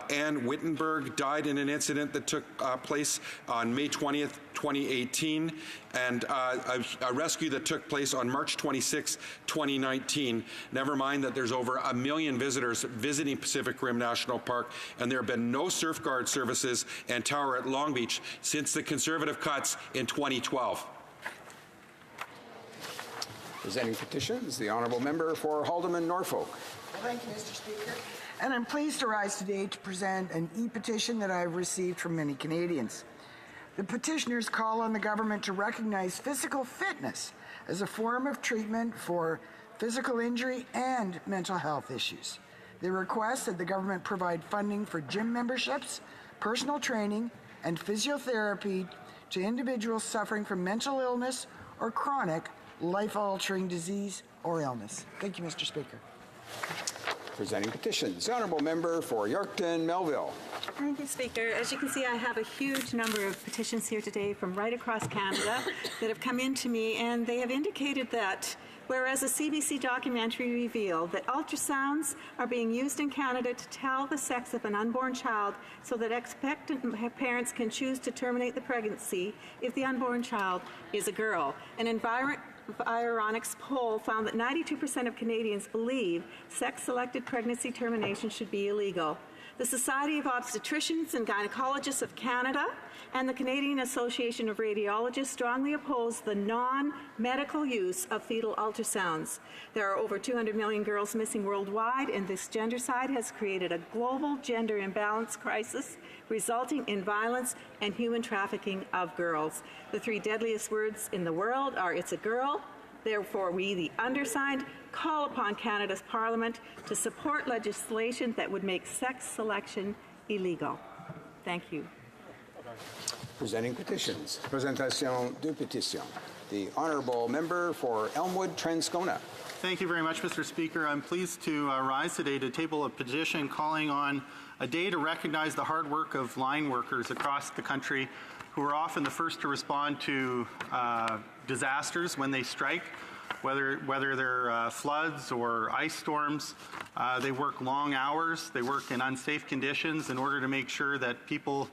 Ann Wittenberg died in an incident that took place on May 20th, 2018, and a rescue that took place on March 26, 2019. Never mind that there's over 1 million visitors visiting Pacific Rim National Park, and there have been no Surf Guard services and tower at Long Beach since the Conservative cuts in 2012. Presenting petitions, the Honourable Member for Haldimand, Norfolk. Thank you, Mr. Speaker. And I'm pleased to rise today to present an e-petition that I've received from many Canadians. The petitioners call on the government to recognize physical fitness as a form of treatment for physical injury and mental health issues. They request that the government provide funding for gym memberships, personal training, and physiotherapy to individuals suffering from mental illness or chronic life-altering disease or illness. Thank you, Mr. Speaker. Presenting petitions, the Honourable Member for Yorkton Melville. Thank you, Speaker. As you can see, I have a huge number of petitions here today from right across Canada that have come in to me, and they have indicated that whereas a CBC documentary revealed that ultrasounds are being used in Canada to tell the sex of an unborn child so that expectant parents can choose to terminate the pregnancy if the unborn child is a girl. An Environics poll found that 92% of Canadians believe sex-selected pregnancy termination should be illegal. The Society of Obstetricians and Gynecologists of Canada and the Canadian Association of Radiologists strongly oppose the non-medical use of fetal ultrasounds. There are over 200 million girls missing worldwide, and this gendercide has created a global gender imbalance crisis, resulting in violence and human trafficking of girls. The three deadliest words in the world are "it's a girl." Therefore, we, the undersigned, call upon Canada's Parliament to support legislation that would make sex selection illegal. Thank you. Presenting petitions. Présentation de pétition. The Honourable Member for Elmwood Transcona. Thank you very much, Mr. Speaker. I'm pleased to rise today to table a petition calling on a day to recognize the hard work of line workers across the country who are often the first to respond to disasters when they strike, whether they're floods or ice storms. They work long hours. They work in unsafe conditions in order to make sure that people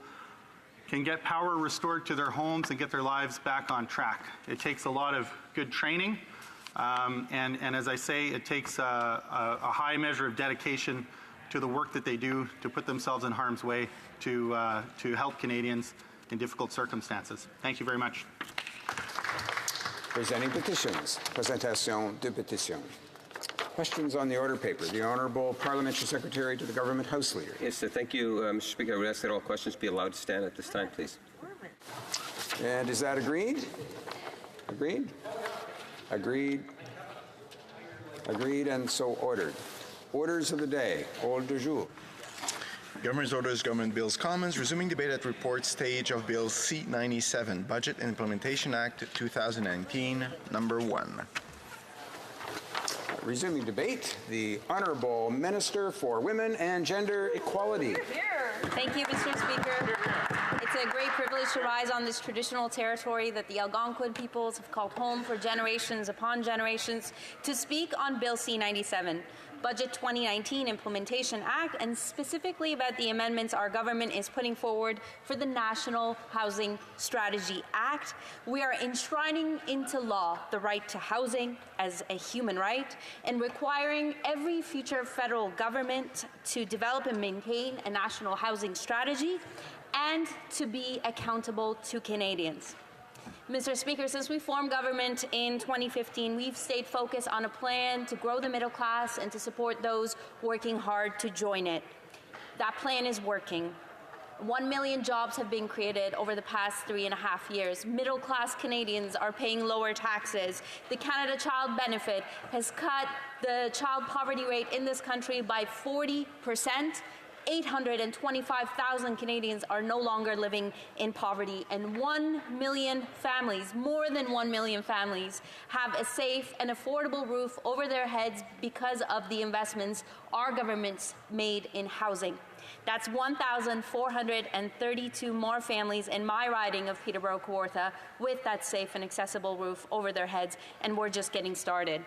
can get power restored to their homes and get their lives back on track. It takes a lot of good training, and as I say, it takes a high measure of dedication to the work that they do to put themselves in harm's way to help Canadians in difficult circumstances. Thank you very much. Presenting petitions. Présentation de pétition. Questions on the order paper. The Honourable Parliamentary Secretary to the Government House Leader. Yes, sir. Thank you, Mr. Speaker. I would ask that all questions be allowed to stand at this time, please. And is that agreed? Agreed? Agreed. Agreed and so ordered. Orders of the day. Ordre du jour. Government's Orders, Government Bills Commons, resuming debate at report stage of Bill C-97, Budget and Implementation Act 2019, number 1. Resuming debate, the Honourable Minister for Women and Gender Equality. Thank you, Mr. Speaker. It's a great privilege to rise on this traditional territory that the Algonquin peoples have called home for generations upon generations to speak on Bill C-97, Budget 2019 Implementation Act, and specifically about the amendments our government is putting forward for the National Housing Strategy Act. We are enshrining into law the right to housing as a human right and requiring every future federal government to develop and maintain a national housing strategy and to be accountable to Canadians. Mr. Speaker, since we formed government in 2015, we've stayed focused on a plan to grow the middle class and to support those working hard to join it. That plan is working. 1 million jobs have been created over the past 3.5 years. Middle-class Canadians are paying lower taxes. The Canada Child Benefit has cut the child poverty rate in this country by 40%. 825,000 Canadians are no longer living in poverty, and 1 million families, more than 1 million families, have a safe and affordable roof over their heads because of the investments our government's made in housing. That's 1,432 more families in my riding of Peterborough-Kawartha with that safe and accessible roof over their heads, and we're just getting started.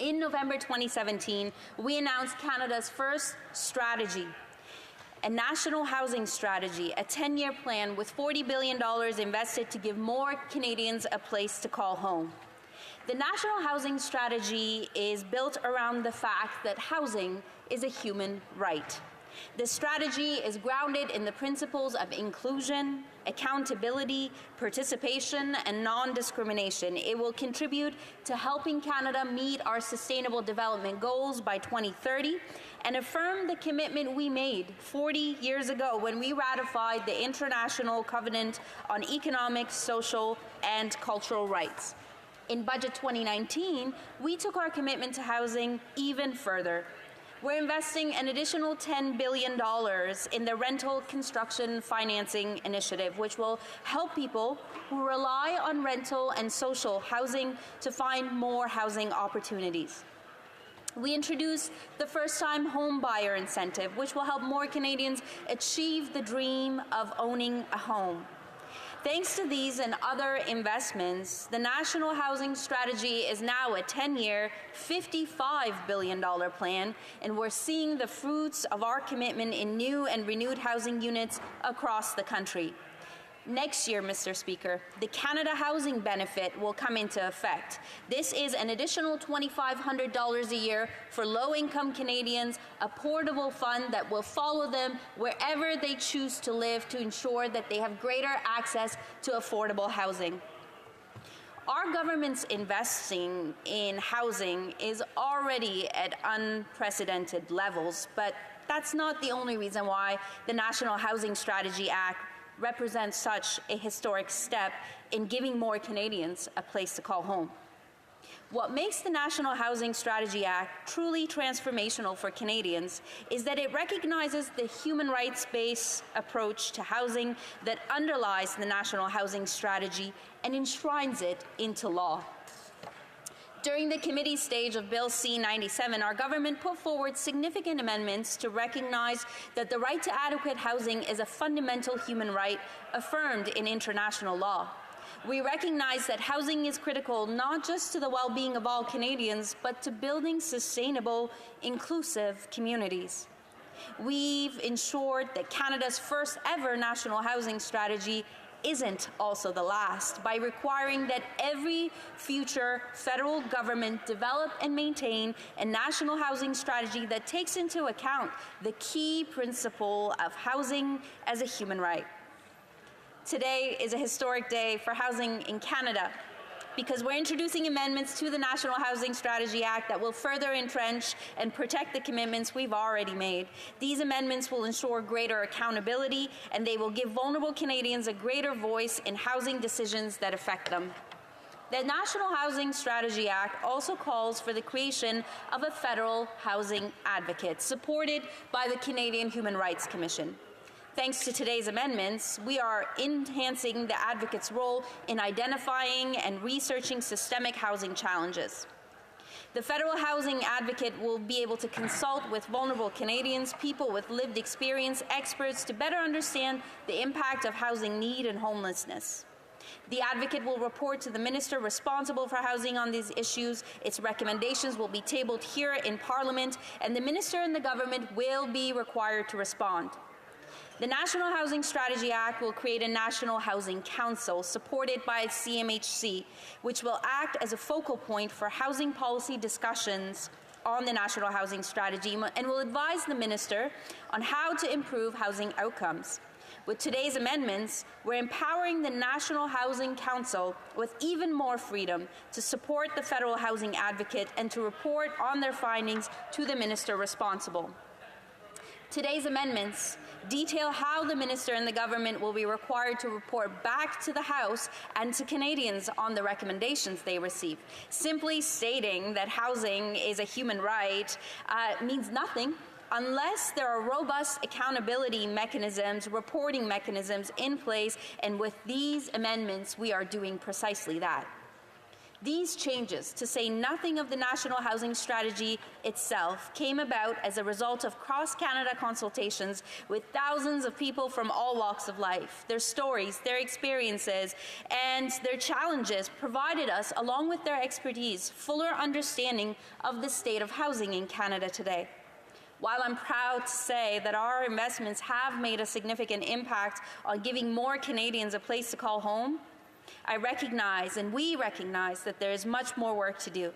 In November 2017, we announced Canada's first strategy, a national housing strategy, a 10-year plan with $40 billion invested to give more Canadians a place to call home. The National Housing Strategy is built around the fact that housing is a human right. The strategy is grounded in the principles of inclusion, accountability, participation, and non-discrimination. It will contribute to helping Canada meet our Sustainable Development Goals by 2030 and affirm the commitment we made 40 years ago when we ratified the International Covenant on Economic, Social, and Cultural Rights. In Budget 2019, we took our commitment to housing even further. We're investing an additional $10 billion in the Rental Construction Financing Initiative, which will help people who rely on rental and social housing to find more housing opportunities. We introduced the first-time home buyer incentive, which will help more Canadians achieve the dream of owning a home. Thanks to these and other investments, the National Housing Strategy is now a 10-year, $55 billion plan, and we're seeing the fruits of our commitment in new and renewed housing units across the country. Next year, Mr. Speaker, the Canada Housing Benefit will come into effect. This is an additional $2,500 a year for low-income Canadians, a portable fund that will follow them wherever they choose to live to ensure that they have greater access to affordable housing. Our government's investing in housing is already at unprecedented levels, but that's not the only reason why the National Housing Strategy Act represents such a historic step in giving more Canadians a place to call home. What makes the National Housing Strategy Act truly transformational for Canadians is that it recognizes the human rights-based approach to housing that underlies the National Housing Strategy and enshrines it into law. During the committee stage of Bill C-97, our government put forward significant amendments to recognize that the right to adequate housing is a fundamental human right affirmed in international law. We recognize that housing is critical not just to the well-being of all Canadians, but to building sustainable, inclusive communities. We've ensured that Canada's first ever National Housing Strategy isn't also the last by requiring that every future federal government develop and maintain a national housing strategy that takes into account the key principle of housing as a human right. Today is a historic day for housing in Canada because we're introducing amendments to the National Housing Strategy Act that will further entrench and protect the commitments we've already made. These amendments will ensure greater accountability, and they will give vulnerable Canadians a greater voice in housing decisions that affect them. The National Housing Strategy Act also calls for the creation of a federal housing advocate, supported by the Canadian Human Rights Commission. Thanks to today's amendments, we are enhancing the advocate's role in identifying and researching systemic housing challenges. The federal housing advocate will be able to consult with vulnerable Canadians, people with lived experience, experts to better understand the impact of housing need and homelessness. The advocate will report to the minister responsible for housing on these issues. Its recommendations will be tabled here in Parliament, and the minister and the government will be required to respond. The National Housing Strategy Act will create a National Housing Council supported by CMHC, which will act as a focal point for housing policy discussions on the National Housing Strategy and will advise the minister on how to improve housing outcomes. With today's amendments, we're empowering the National Housing Council with even more freedom to support the federal housing advocate and to report on their findings to the minister responsible. Today's amendments detail how the minister and the government will be required to report back to the House and to Canadians on the recommendations they receive. Simply stating that housing is a human right means nothing unless there are robust accountability mechanisms, reporting mechanisms in place, and with these amendments, we are doing precisely that. These changes, to say nothing of the National Housing Strategy itself, came about as a result of cross-Canada consultations with thousands of people from all walks of life. Their stories, their experiences, and their challenges provided us, along with their expertise, fuller understanding of the state of housing in Canada today. While I'm proud to say that our investments have made a significant impact on giving more Canadians a place to call home, I recognize, and we recognize, that there is much more work to do.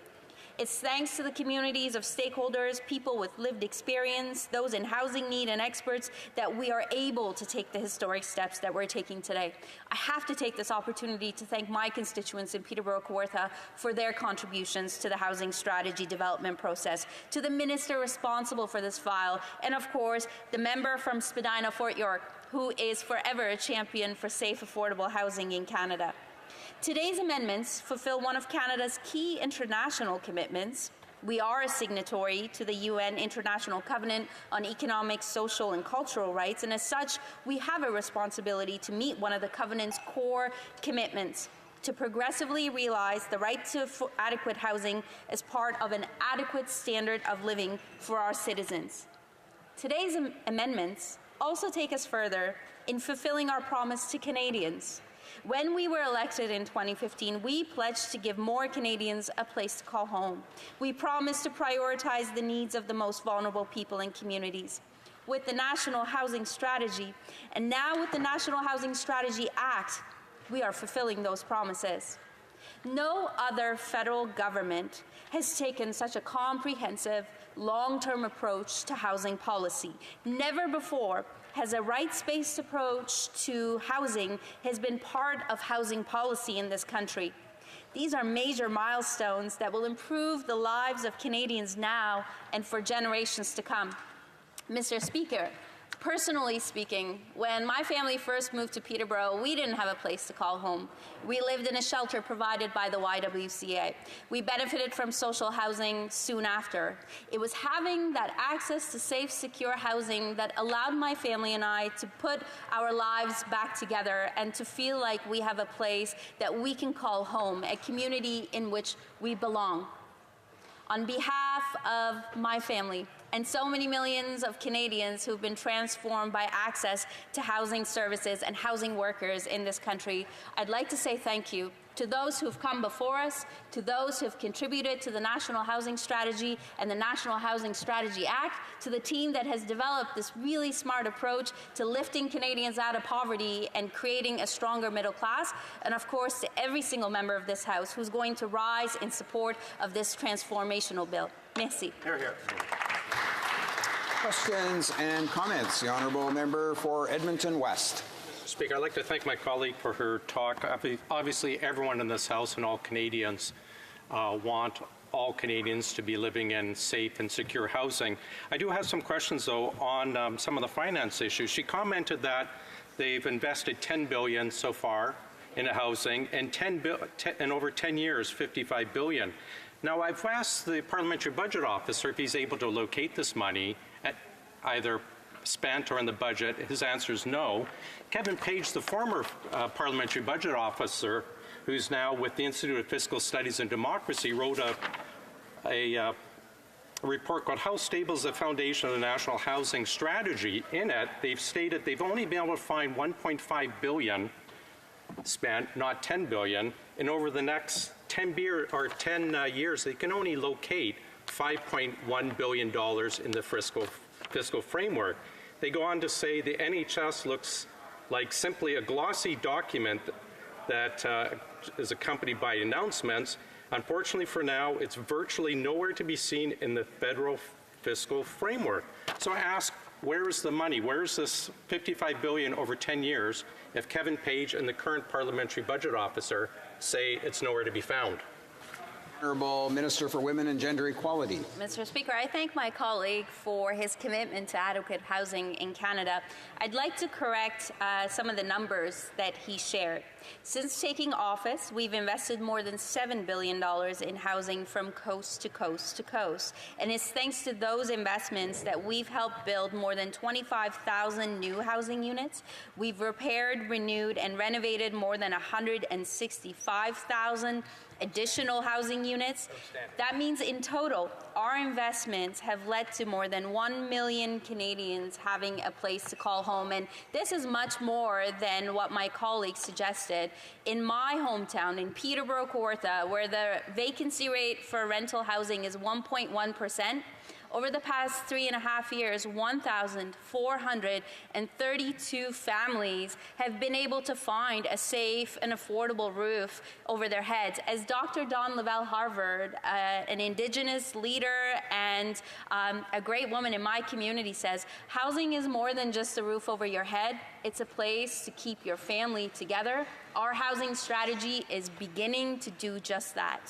It's thanks to the communities of stakeholders, people with lived experience, those in housing need, and experts that we are able to take the historic steps that we're taking today. I have to take this opportunity to thank my constituents in Peterborough-Kawartha for their contributions to the housing strategy development process, to the minister responsible for this file, and of course, the member from Spadina-Fort York, who is forever a champion for safe, affordable housing in Canada. Today's amendments fulfill one of Canada's key international commitments, We are a signatory to the UN International Covenant on Economic, Social, and Cultural Rights, and as such, we have a responsibility to meet one of the Covenant's core commitments to progressively realize the right to adequate housing as part of an adequate standard of living for our citizens. Today's amendments also take us further in fulfilling our promise to Canadians. When we were elected in 2015, we pledged to give more Canadians a place to call home. We promised to prioritize the needs of the most vulnerable people and communities. With the National Housing Strategy, and now with the National Housing Strategy Act, we are fulfilling those promises. No other federal government has taken such a comprehensive, long-term approach to housing policy. Never before has a rights-based approach to housing has been part of housing policy in this country. These are major milestones that will improve the lives of Canadians now and for generations to come. Mr. Speaker, personally speaking, when my family first moved to Peterborough, we didn't have a place to call home. We lived in a shelter provided by the YWCA. We benefited from social housing soon after. It was having that access to safe, secure housing that allowed my family and I to put our lives back together and to feel like we have a place that we can call home, a community in which we belong. On behalf of my family and so many millions of Canadians who've been transformed by access to housing services and housing workers in this country, I'd like to say thank you to those who've come before us, to those who've contributed to the National Housing Strategy and the National Housing Strategy Act, to the team that has developed this really smart approach to lifting Canadians out of poverty and creating a stronger middle class, and of course to every single member of this House who's going to rise in support of this transformational bill. Merci. Hear, hear. Questions and comments? The Honourable Member for Edmonton West. Speaker, I'd like to thank my colleague for her talk. Obviously, everyone in this House and all Canadians want all Canadians to be living in safe and secure housing. I do have some questions, though, on some of the finance issues. She commented that they've invested $10 billion so far in housing, and in over 10 years, $55 billion. Now, I've asked the Parliamentary Budget Officer if he's able to locate this money, at either spent or in the budget. His answer is no. Kevin Page, the former Parliamentary Budget Officer, who's now with the Institute of Fiscal Studies and Democracy, wrote a report called How Stable is the Foundation of the National Housing Strategy. In it, they've stated they've only been able to find $1.5 billion spent, not $10 billion, and over the next 10 years, they can only locate $5.1 billion in the fiscal framework. They go on to say the NHS looks like simply a glossy document that is accompanied by announcements. Unfortunately for now, it's virtually nowhere to be seen in the federal fiscal framework. So I ask, where is the money? Where is this $55 billion over 10 years if Kevin Page and the current Parliamentary Budget Officer say it's nowhere to be found? Honourable Minister for Women and Gender Equality. Mr. Speaker, I thank my colleague for his commitment to adequate housing in Canada. I'd like to correct some of the numbers that he shared. Since taking office, we've invested more than $7 billion in housing from coast to coast to coast. And it's thanks to those investments that we've helped build more than 25,000 new housing units. We've repaired, renewed, and renovated more than 165,000 additional housing units. That means in total, our investments have led to more than 1 million Canadians having a place to call home. And this is much more than what my colleague suggested. In my hometown, in Peterborough, Kawartha, where the vacancy rate for rental housing is 1.1%, over the past 3.5 years, 1,432 families have been able to find a safe and affordable roof over their heads. As Dr. Dawn Lavelle-Harvard, an Indigenous leader and a great woman in my community, says, housing is more than just a roof over your head. It's a place to keep your family together. Our housing strategy is beginning to do just that.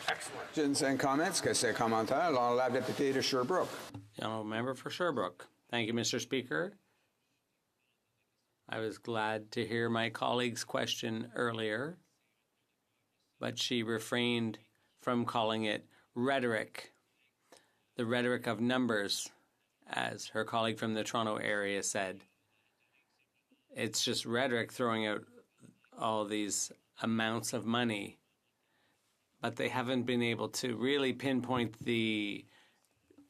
Excellent. Questions and comments? Question commentaire. La députée de Sherbrooke. The Honourable Member for Sherbrooke. Thank you, Mr. Speaker. I was glad to hear my colleague's question earlier, but she refrained from calling it rhetoric, the rhetoric of numbers, as her colleague from the Toronto area said. It's just rhetoric throwing out all these amounts of money, but they haven't been able to really pinpoint the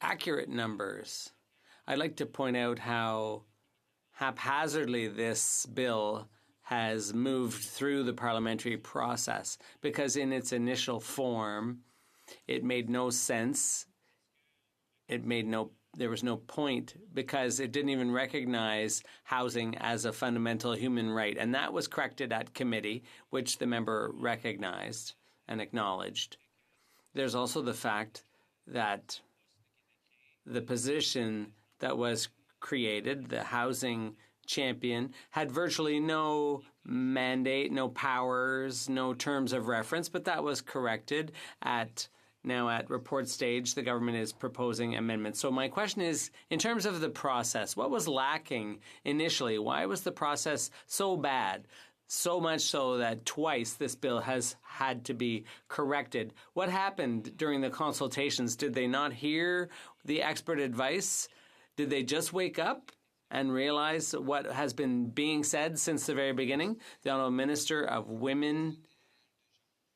accurate numbers. I'd like to point out how haphazardly this bill has moved through the parliamentary process, because in its initial form, it made no sense. There was no point, because it didn't even recognize housing as a fundamental human right. And that was corrected at committee, which the member recognized and acknowledged. There's also the fact that the position that was created, the housing champion, had virtually no mandate, no powers, no terms of reference, but that was corrected now at report stage. The government is proposing amendments. So my question is, in terms of the process, what was lacking initially? Why was the process so bad? So much so that twice this bill has had to be corrected. What happened during the consultations? Did they not hear the expert advice? Did they just wake up and realize what has been being said since the very beginning? The Honourable Minister of Women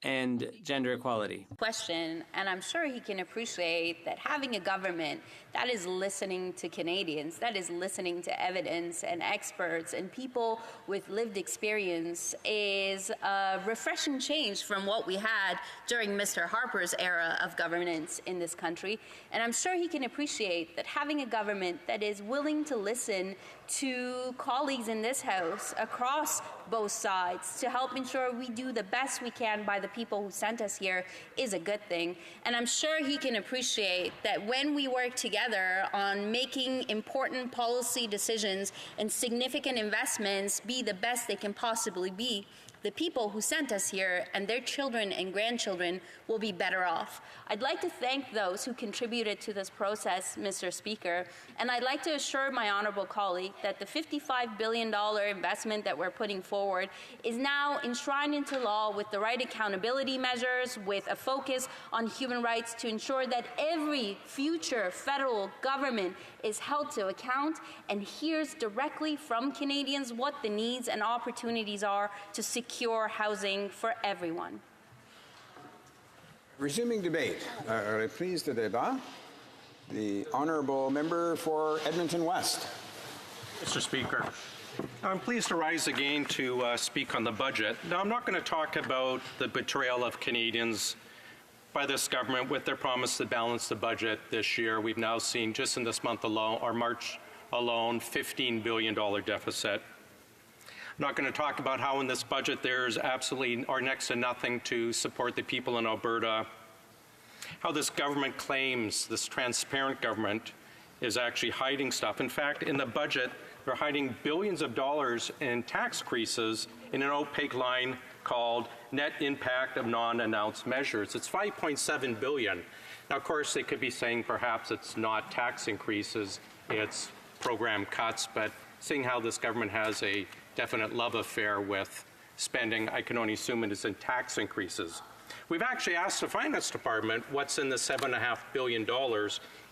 and Gender Equality. Question, and I'm sure he can appreciate that having a government that is listening to Canadians, that is listening to evidence and experts and people with lived experience is a refreshing change from what we had during Mr. Harper's era of governance in this country. And I'm sure he can appreciate that having a government that is willing to listen to colleagues in this House across both sides to help ensure we do the best we can by the people who sent us here is a good thing. And I'm sure he can appreciate that when we work together on making important policy decisions and significant investments be the best they can possibly be, the people who sent us here and their children and grandchildren will be better off. I'd like to thank those who contributed to this process, Mr. Speaker, and I'd like to assure my honourable colleague that the $55 billion investment that we're putting forward is now enshrined into law with the right accountability measures, with a focus on human rights to ensure that every future federal government is held to account and hears directly from Canadians what the needs and opportunities are to secure housing for everyone. Resuming debate. Reprise de débat. The honourable member for Edmonton West. Mr. Speaker, I'm pleased to rise again to speak on the budget. Now, I'm not going to talk about the betrayal of Canadians by this government with their promise to balance the budget this year. We've now seen, just in this month alone, or March alone, $15 billion deficit. I'm not going to talk about how in this budget there's absolutely or next to nothing to support the people in Alberta, how this government claims, this transparent government, is actually hiding stuff. In fact, in the budget, they're hiding billions of dollars in tax increases in an opaque line called net impact of non-announced measures. It's $5.7 billion. Now, of course, they could be saying perhaps it's not tax increases, it's program cuts, but seeing how this government has a definite love affair with spending, I can only assume it is in tax increases. We've actually asked the Finance Department what's in the $7.5 billion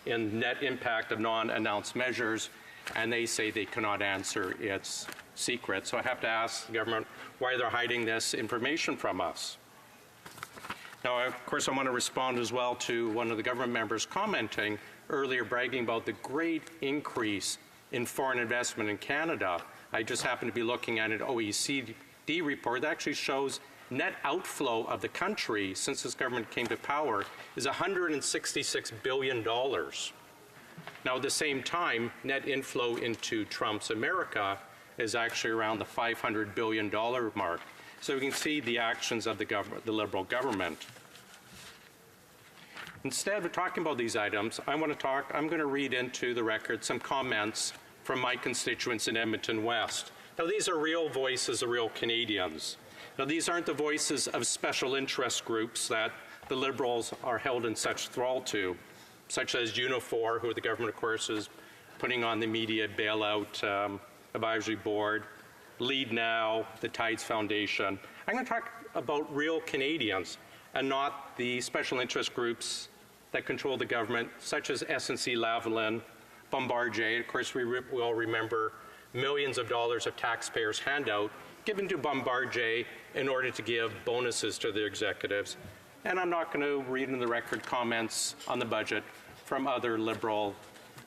in net impact of non-announced measures, and they say they cannot answer. It's secret. So I have to ask the government why they're hiding this information from us. Now, of course, I want to respond as well to one of the government members commenting earlier, bragging about the great increase in foreign investment in Canada. I just happen to be looking at an OECD report that actually shows net outflow of the country since this government came to power is $166 billion. Now, at the same time, net inflow into Trump's America is actually around the $500 billion mark. So we can see the actions of the government, the Liberal government. Instead of talking about these items, I'm going to read into the record some comments from my constituents in Edmonton West. Now, these are real voices of real Canadians. Now, these aren't the voices of special interest groups that the Liberals are held in such thrall to, such as Unifor, who the government, of course, is putting on the media bailout advisory board, Lead Now, the Tides Foundation. I'm going to talk about real Canadians and not the special interest groups that control the government, such as SNC-Lavalin, Bombardier. Of course, we all remember millions of dollars of taxpayers' handout given to Bombardier in order to give bonuses to their executives. And I'm not going to read in the record comments on the budget from other Liberal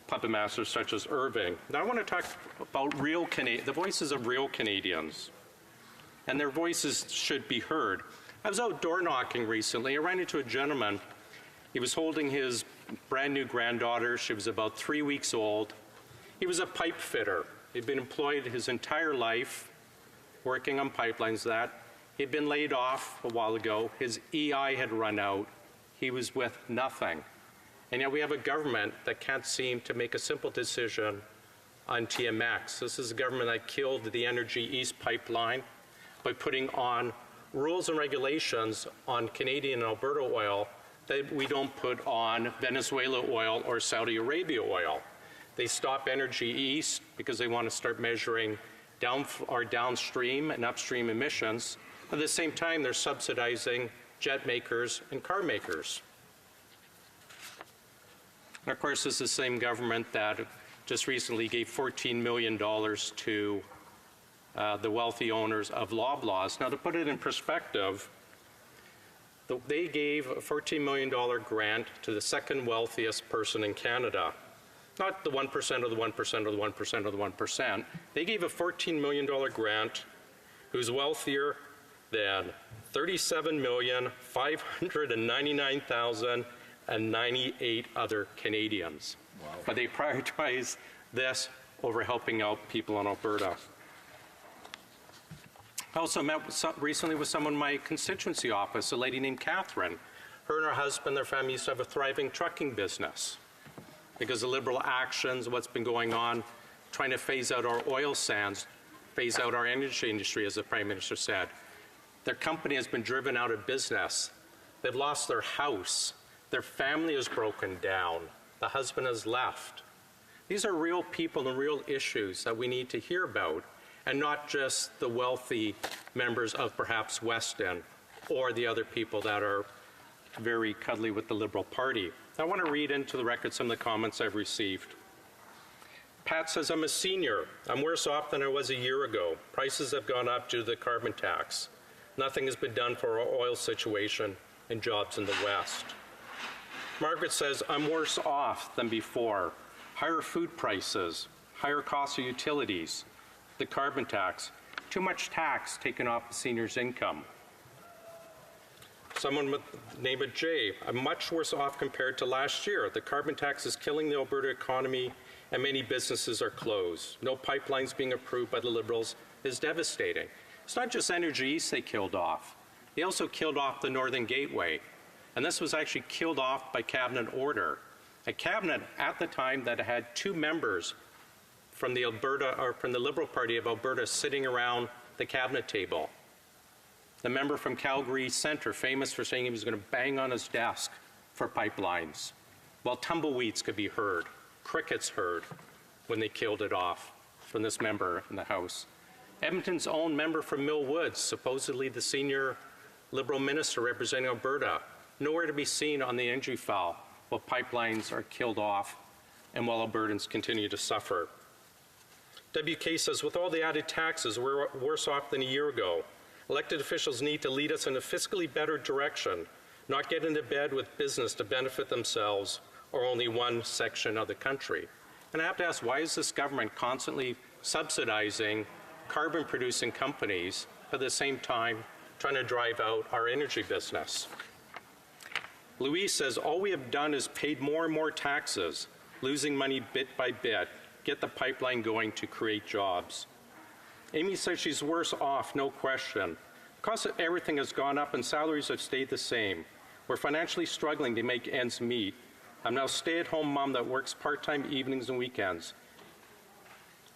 puppet masters such as Irving. Now I want to talk about the voices of real Canadians, and their voices should be heard. I was out door knocking recently. I ran into a gentleman. He was holding his brand new granddaughter. She was about 3 weeks old. He was a pipe fitter. He'd been employed his entire life working on pipelines. He'd been laid off a while ago. His EI had run out. He was with nothing. And yet we have a government that can't seem to make a simple decision on TMX. This is a government that killed the Energy East pipeline by putting on rules and regulations on Canadian and Alberta oil that we don't put on Venezuela oil or Saudi Arabia oil. They stop Energy East because they want to start measuring downstream and upstream emissions. At the same time, they're subsidizing jet makers and car makers. And of course, this is the same government that just recently gave $14 million to the wealthy owners of Loblaws. Now, to put it in perspective, they gave a $14 million grant to the second wealthiest person in Canada. Not the 1% of the 1% of the 1% of the 1%. They gave a $14 million grant who's wealthier than 37,599,098 other Canadians. Wow. But they prioritize this over helping out people in Alberta. I also met recently with someone in my constituency office, a lady named Catherine. Her and her husband, their family used to have a thriving trucking business. Because of Liberal actions, what's been going on, trying to phase out our oil sands, phase out our energy industry, as the Prime Minister said. Their company has been driven out of business. They've lost their house. Their family is broken down. The husband has left. These are real people and real issues that we need to hear about, and not just the wealthy members of perhaps Weston or the other people that are very cuddly with the Liberal Party. I want to read into the record some of the comments I've received. Pat says, I'm a senior. I'm worse off than I was a year ago. Prices have gone up due to the carbon tax. Nothing has been done for our oil situation and jobs in the West. Margaret says, I'm worse off than before. Higher food prices, higher costs of utilities, the carbon tax, too much tax taken off the senior's income. Someone with the name of Jay, I'm much worse off compared to last year. The carbon tax is killing the Alberta economy and many businesses are closed. No pipelines being approved by the Liberals is devastating. It's not just Energy East they killed off. They also killed off the Northern Gateway. And this was actually killed off by cabinet order. A cabinet at the time that had 2 members from the Liberal Party of Alberta sitting around the cabinet table. The member from Calgary Centre, famous for saying he was going to bang on his desk for pipelines, while tumbleweeds could be heard, crickets heard when they killed it off from this member in the House. Edmonton's own member from Mill Woods, supposedly the senior Liberal minister representing Alberta, nowhere to be seen on the energy file while pipelines are killed off and while Albertans continue to suffer. WK says, with all the added taxes, we're worse off than a year ago. Elected officials need to lead us in a fiscally better direction, not get into bed with business to benefit themselves or only one section of the country. And I have to ask, why is this government constantly subsidizing carbon-producing companies at the same time trying to drive out our energy business? Louise says, all we have done is paid more and more taxes, losing money bit by bit, get the pipeline going to create jobs. Amy says she's worse off, no question. The cost of everything has gone up and salaries have stayed the same. We're financially struggling to make ends meet. I'm now a stay-at-home mom that works part-time evenings and weekends.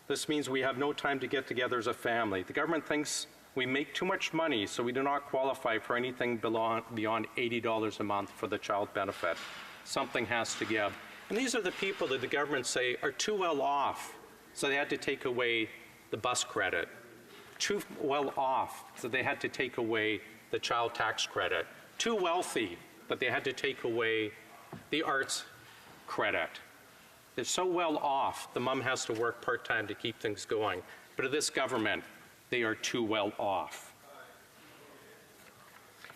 This means we have no time to get together as a family. The government thinks we make too much money, so we do not qualify for anything beyond $80 a month for the child benefit. Something has to give. And these are the people that the government say are too well off, so they had to take away the bus credit. Too well off, so they had to take away the child tax credit. Too wealthy, but they had to take away the arts credit. They're so well off, the mom has to work part-time to keep things going. But at this government, they are too well off.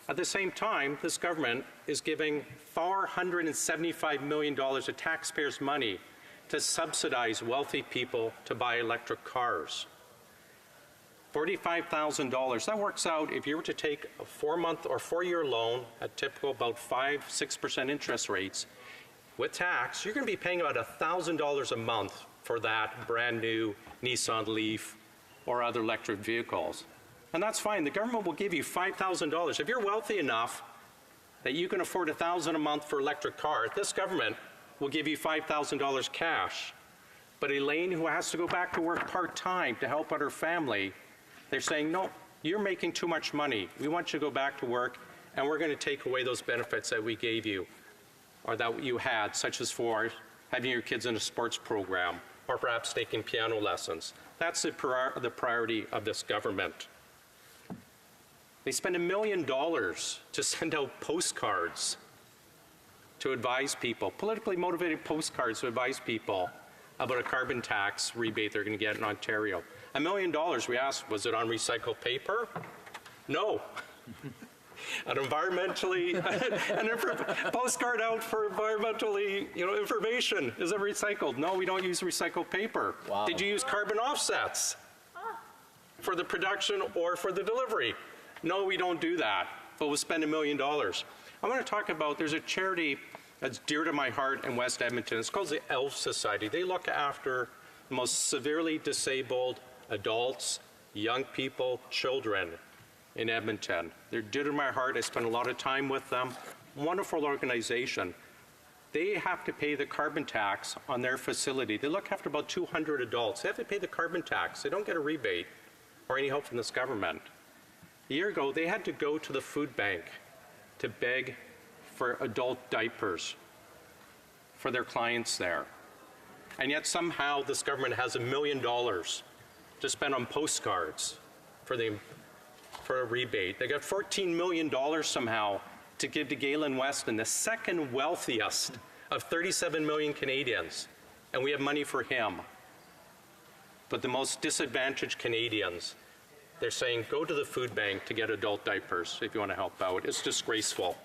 At the same time, this government is giving $475 million of taxpayers' money to subsidize wealthy people to buy electric cars. $45,000. That works out, if you were to take a 4-month or 4-year loan at typical about 5-6% interest rates, with tax, you're going to be paying about $1,000 a month for that brand new Nissan Leaf or other electric vehicles. And that's fine. The government will give you $5,000. If you're wealthy enough that you can afford $1,000 a month for electric car, this government will give you $5,000 cash. But Elaine, who has to go back to work part-time to help out her family, they're saying, no, you're making too much money. We want you to go back to work, and we're going to take away those benefits that we gave you or that you had, such as for having your kids in a sports program or perhaps taking piano lessons. That's the priority of this government. They spend $1 million to send out postcards to advise people, politically motivated postcards to advise people about a carbon tax rebate they're going to get in Ontario. $1 million, we asked, was it on recycled paper? No. An postcard out for environmentally, information. Is it recycled? No, we don't use recycled paper. Wow. Did you use carbon offsets for the production or for the delivery? No, we don't do that, but we'll spend $1 million. I want to talk about, there's a charity that's dear to my heart in West Edmonton. It's called the ELF Society. They look after the most severely disabled adults, young people, children in Edmonton. They're dear to my heart. I spend a lot of time with them. Wonderful organization. They have to pay the carbon tax on their facility. They look after about 200 adults. They have to pay the carbon tax. They don't get a rebate or any help from this government. A year ago, they had to go to the food bank to beg for adult diapers for their clients there. And yet somehow this government has $1 million to spend on postcards for a rebate. They got $14 million somehow to give to Galen Weston, the second wealthiest of 37 million Canadians, and we have money for him. But the most disadvantaged Canadians, they're saying, go to the food bank to get adult diapers if you want to help out. It's disgraceful.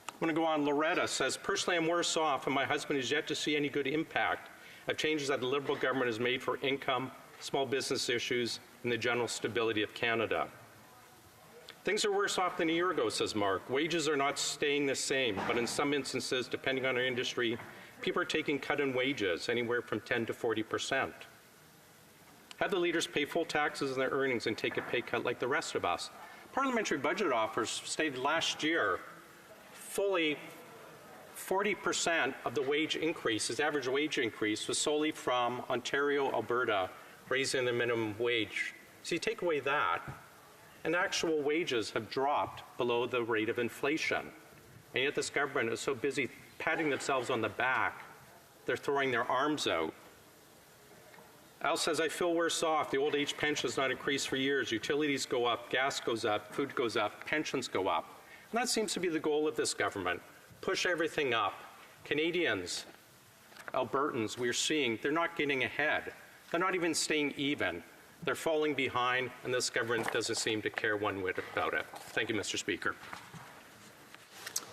I'm going to go on. Loretta says, personally, I'm worse off, and my husband has yet to see any good impact of changes that the Liberal government has made for income, small business issues, and the general stability of Canada. Things are worse off than a year ago, says Mark. Wages are not staying the same, but in some instances, depending on our industry, people are taking cut in wages, anywhere from 10 to 40%. Have the leaders pay full taxes on their earnings and take a pay cut like the rest of us. Parliamentary Budget Office stated last year, fully 40% of the wage increase, average wage increase, was solely from Ontario, Alberta, raising the minimum wage. So you take away that, and actual wages have dropped below the rate of inflation. And yet this government is so busy patting themselves on the back, they're throwing their arms out. Al says, I feel worse off. The old age pension has not increased for years. Utilities go up, gas goes up, food goes up, pensions go up. And that seems to be the goal of this government. Push everything up. Canadians, Albertans, we're seeing, they're not getting ahead. They're not even staying even. They're falling behind, and this government doesn't seem to care one whit about it. Thank you, Mr. Speaker.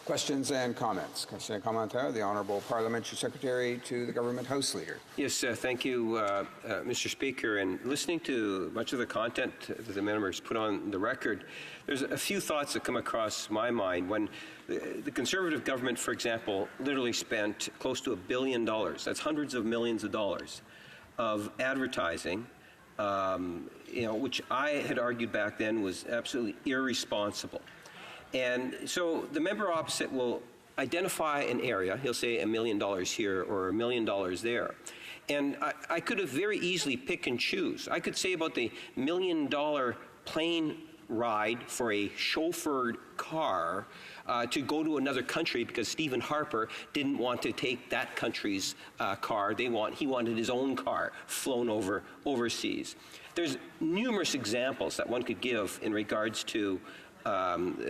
Questions and comments. Question and commentaire, the Honourable Parliamentary Secretary to the Government House Leader. Yes, thank you, Mr. Speaker. And listening to much of the content that the members put on the record, there's a few thoughts that come across my mind. When the Conservative government, for example, literally spent close to $1 billion, that's hundreds of millions of dollars, of advertising, which I had argued back then was absolutely irresponsible. And so the member opposite will identify an area. He'll say $1 million here or $1 million there. And I could have very easily pick and choose. I could say about the $1 million plane ride for a chauffeured car to go to another country because Stephen Harper didn't want to take that country's car. He wanted his own car flown overseas. There's numerous examples that one could give in regards to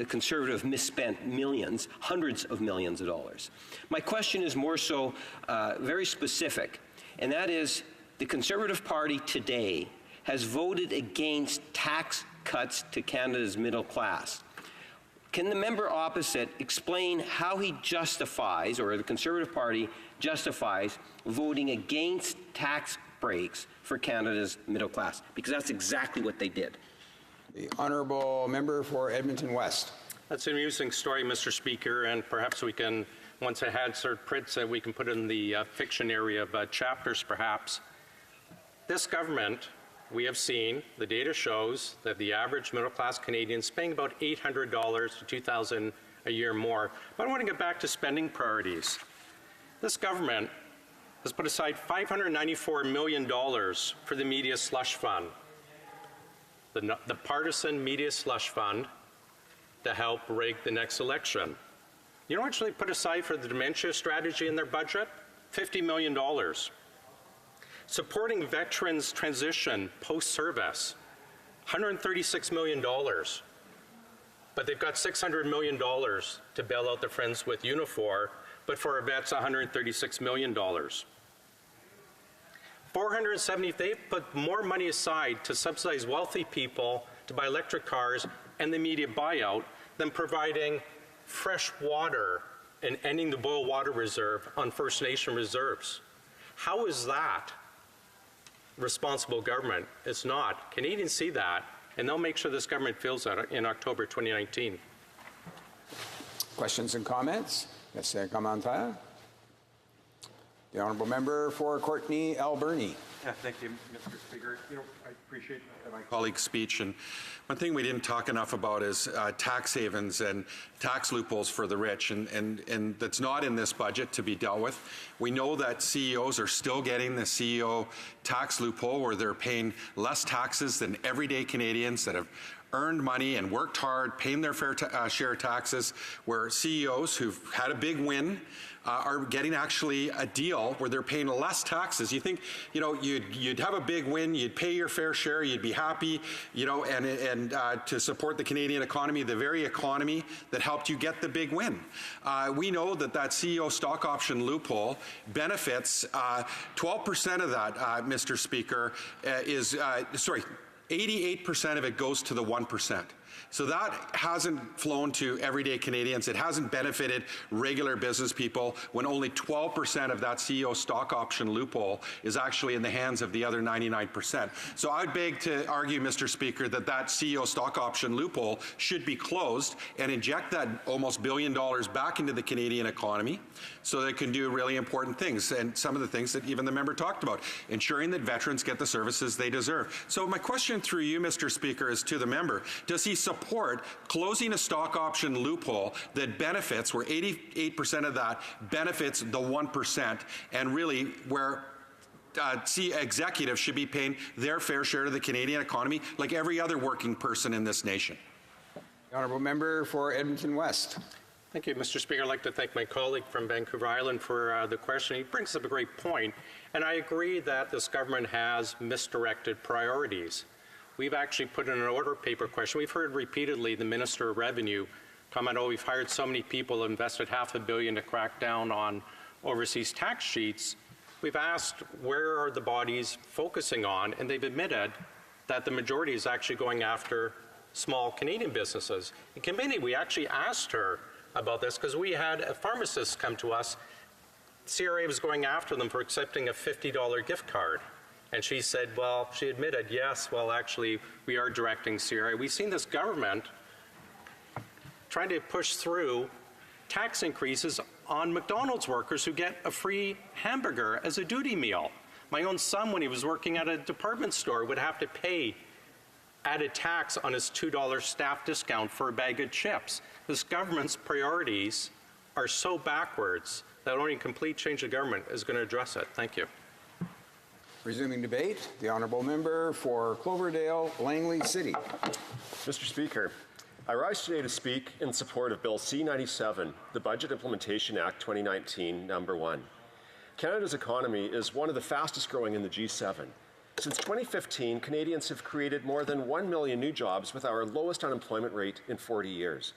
Conservative misspent millions, hundreds of millions of dollars. My question is more so very specific, and that is the Conservative Party today has voted against tax cuts to Canada's middle class. Can the member opposite explain how he justifies, or the Conservative Party justifies, voting against tax breaks for Canada's middle class? Because that's exactly what they did. The honourable member for Edmonton West. That's an amusing story, Mr. Speaker, and perhaps we can, once it had Sir Pritz, we can put it in the fiction area of chapters, perhaps. This government, we have seen, the data shows that the average middle-class Canadian is paying about $800 to $2,000 a year more. But I want to get back to spending priorities. This government has put aside $594 million for the media slush fund, the partisan media slush fund to help rig the next election. You know what they put aside for the dementia strategy in their budget? $50 million. Supporting veterans' transition post-service, $136 million. But they've got $600 million to bail out their friends with Unifor, but for our vets, $136 million. They've put more money aside to subsidize wealthy people to buy electric cars and the media buyout than providing fresh water and ending the boil water reserve on First Nation reserves. How is that responsible government? It's not. Canadians see that, and they'll make sure this government feels that in October 2019. Questions and comments? Monsieur le commentaire. The honourable member for Courtenay Alberni. Yeah, thank you, Mr. Speaker. I appreciate my colleague's speech, and one thing we didn't talk enough about is tax havens and tax loopholes for the rich, and that's not in this budget to be dealt with. We know that CEOs are still getting the CEO tax loophole where they're paying less taxes than everyday Canadians that have earned money and worked hard, paying their fair share of taxes, where CEOs who've had a big win are getting actually a deal where they're paying less taxes. You think, you'd have a big win, you'd pay your fair share, you'd be happy, and to support the Canadian economy, the very economy that helped you get the big win. We know that CEO stock option loophole benefits 12% of that, Mr. Speaker, 88% of it goes to the 1%. So that hasn't flown to everyday Canadians. It hasn't benefited regular business people when only 12% of that CEO stock option loophole is actually in the hands of the other 99%. So I would beg to argue, Mr. Speaker, that CEO stock option loophole should be closed and inject that almost $1 billion back into the Canadian economy so that it can do really important things, and some of the things that even the member talked about, ensuring that veterans get the services they deserve. So my question through you, Mr. Speaker, is to the member. Does he support closing a stock option loophole that benefits, where 88% of that benefits the 1%, and really where executives should be paying their fair share of the Canadian economy like every other working person in this nation? The honourable member for Edmonton West. Thank you, Mr. Speaker. I'd like to thank my colleague from Vancouver Island for the question. He brings up a great point, and I agree that this government has misdirected priorities. We've actually put in an order paper question. We've heard repeatedly the Minister of Revenue comment, we've hired so many people, invested $500 million to crack down on overseas tax cheats. We've asked where are the bodies focusing on, and they've admitted that the majority is actually going after small Canadian businesses. In committee, we actually asked her about this because we had a pharmacist come to us. CRA was going after them for accepting a $50 gift card. And she said, she admitted, yes, actually, we are directing CRA. We've seen this government trying to push through tax increases on McDonald's workers who get a free hamburger as a duty meal. My own son, when he was working at a department store, would have to pay added tax on his $2 staff discount for a bag of chips. This government's priorities are so backwards that only complete change of government is going to address it. Thank you. Resuming debate, the honourable member for Cloverdale, Langley City. Mr. Speaker, I rise today to speak in support of Bill C-97, the Budget Implementation Act 2019, number 1. Canada's economy is one of the fastest growing in the G7. Since 2015, Canadians have created more than 1 million new jobs with our lowest unemployment rate in 40 years.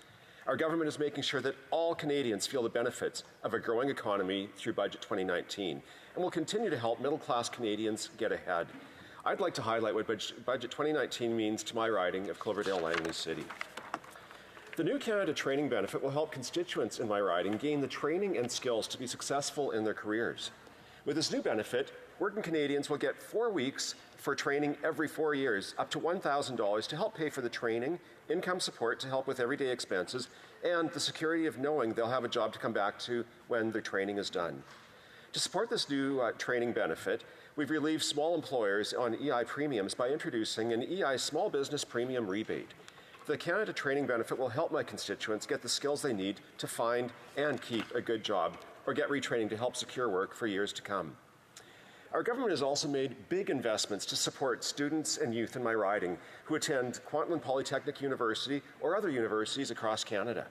Our government is making sure that all Canadians feel the benefits of a growing economy through Budget 2019 and will continue to help middle-class Canadians get ahead. I'd like to highlight what Budget 2019 means to my riding of Cloverdale-Langley City. The new Canada Training Benefit will help constituents in my riding gain the training and skills to be successful in their careers. With this new benefit, working Canadians will get 4 weeks for training every 4 years, up to $1,000 to help pay for the training, income support to help with everyday expenses, and the security of knowing they'll have a job to come back to when their training is done. To support this new training benefit, we've relieved small employers on EI premiums by introducing an EI small business premium rebate. The Canada Training Benefit will help my constituents get the skills they need to find and keep a good job or get retraining to help secure work for years to come. Our government has also made big investments to support students and youth in my riding who attend Kwantlen Polytechnic University or other universities across Canada.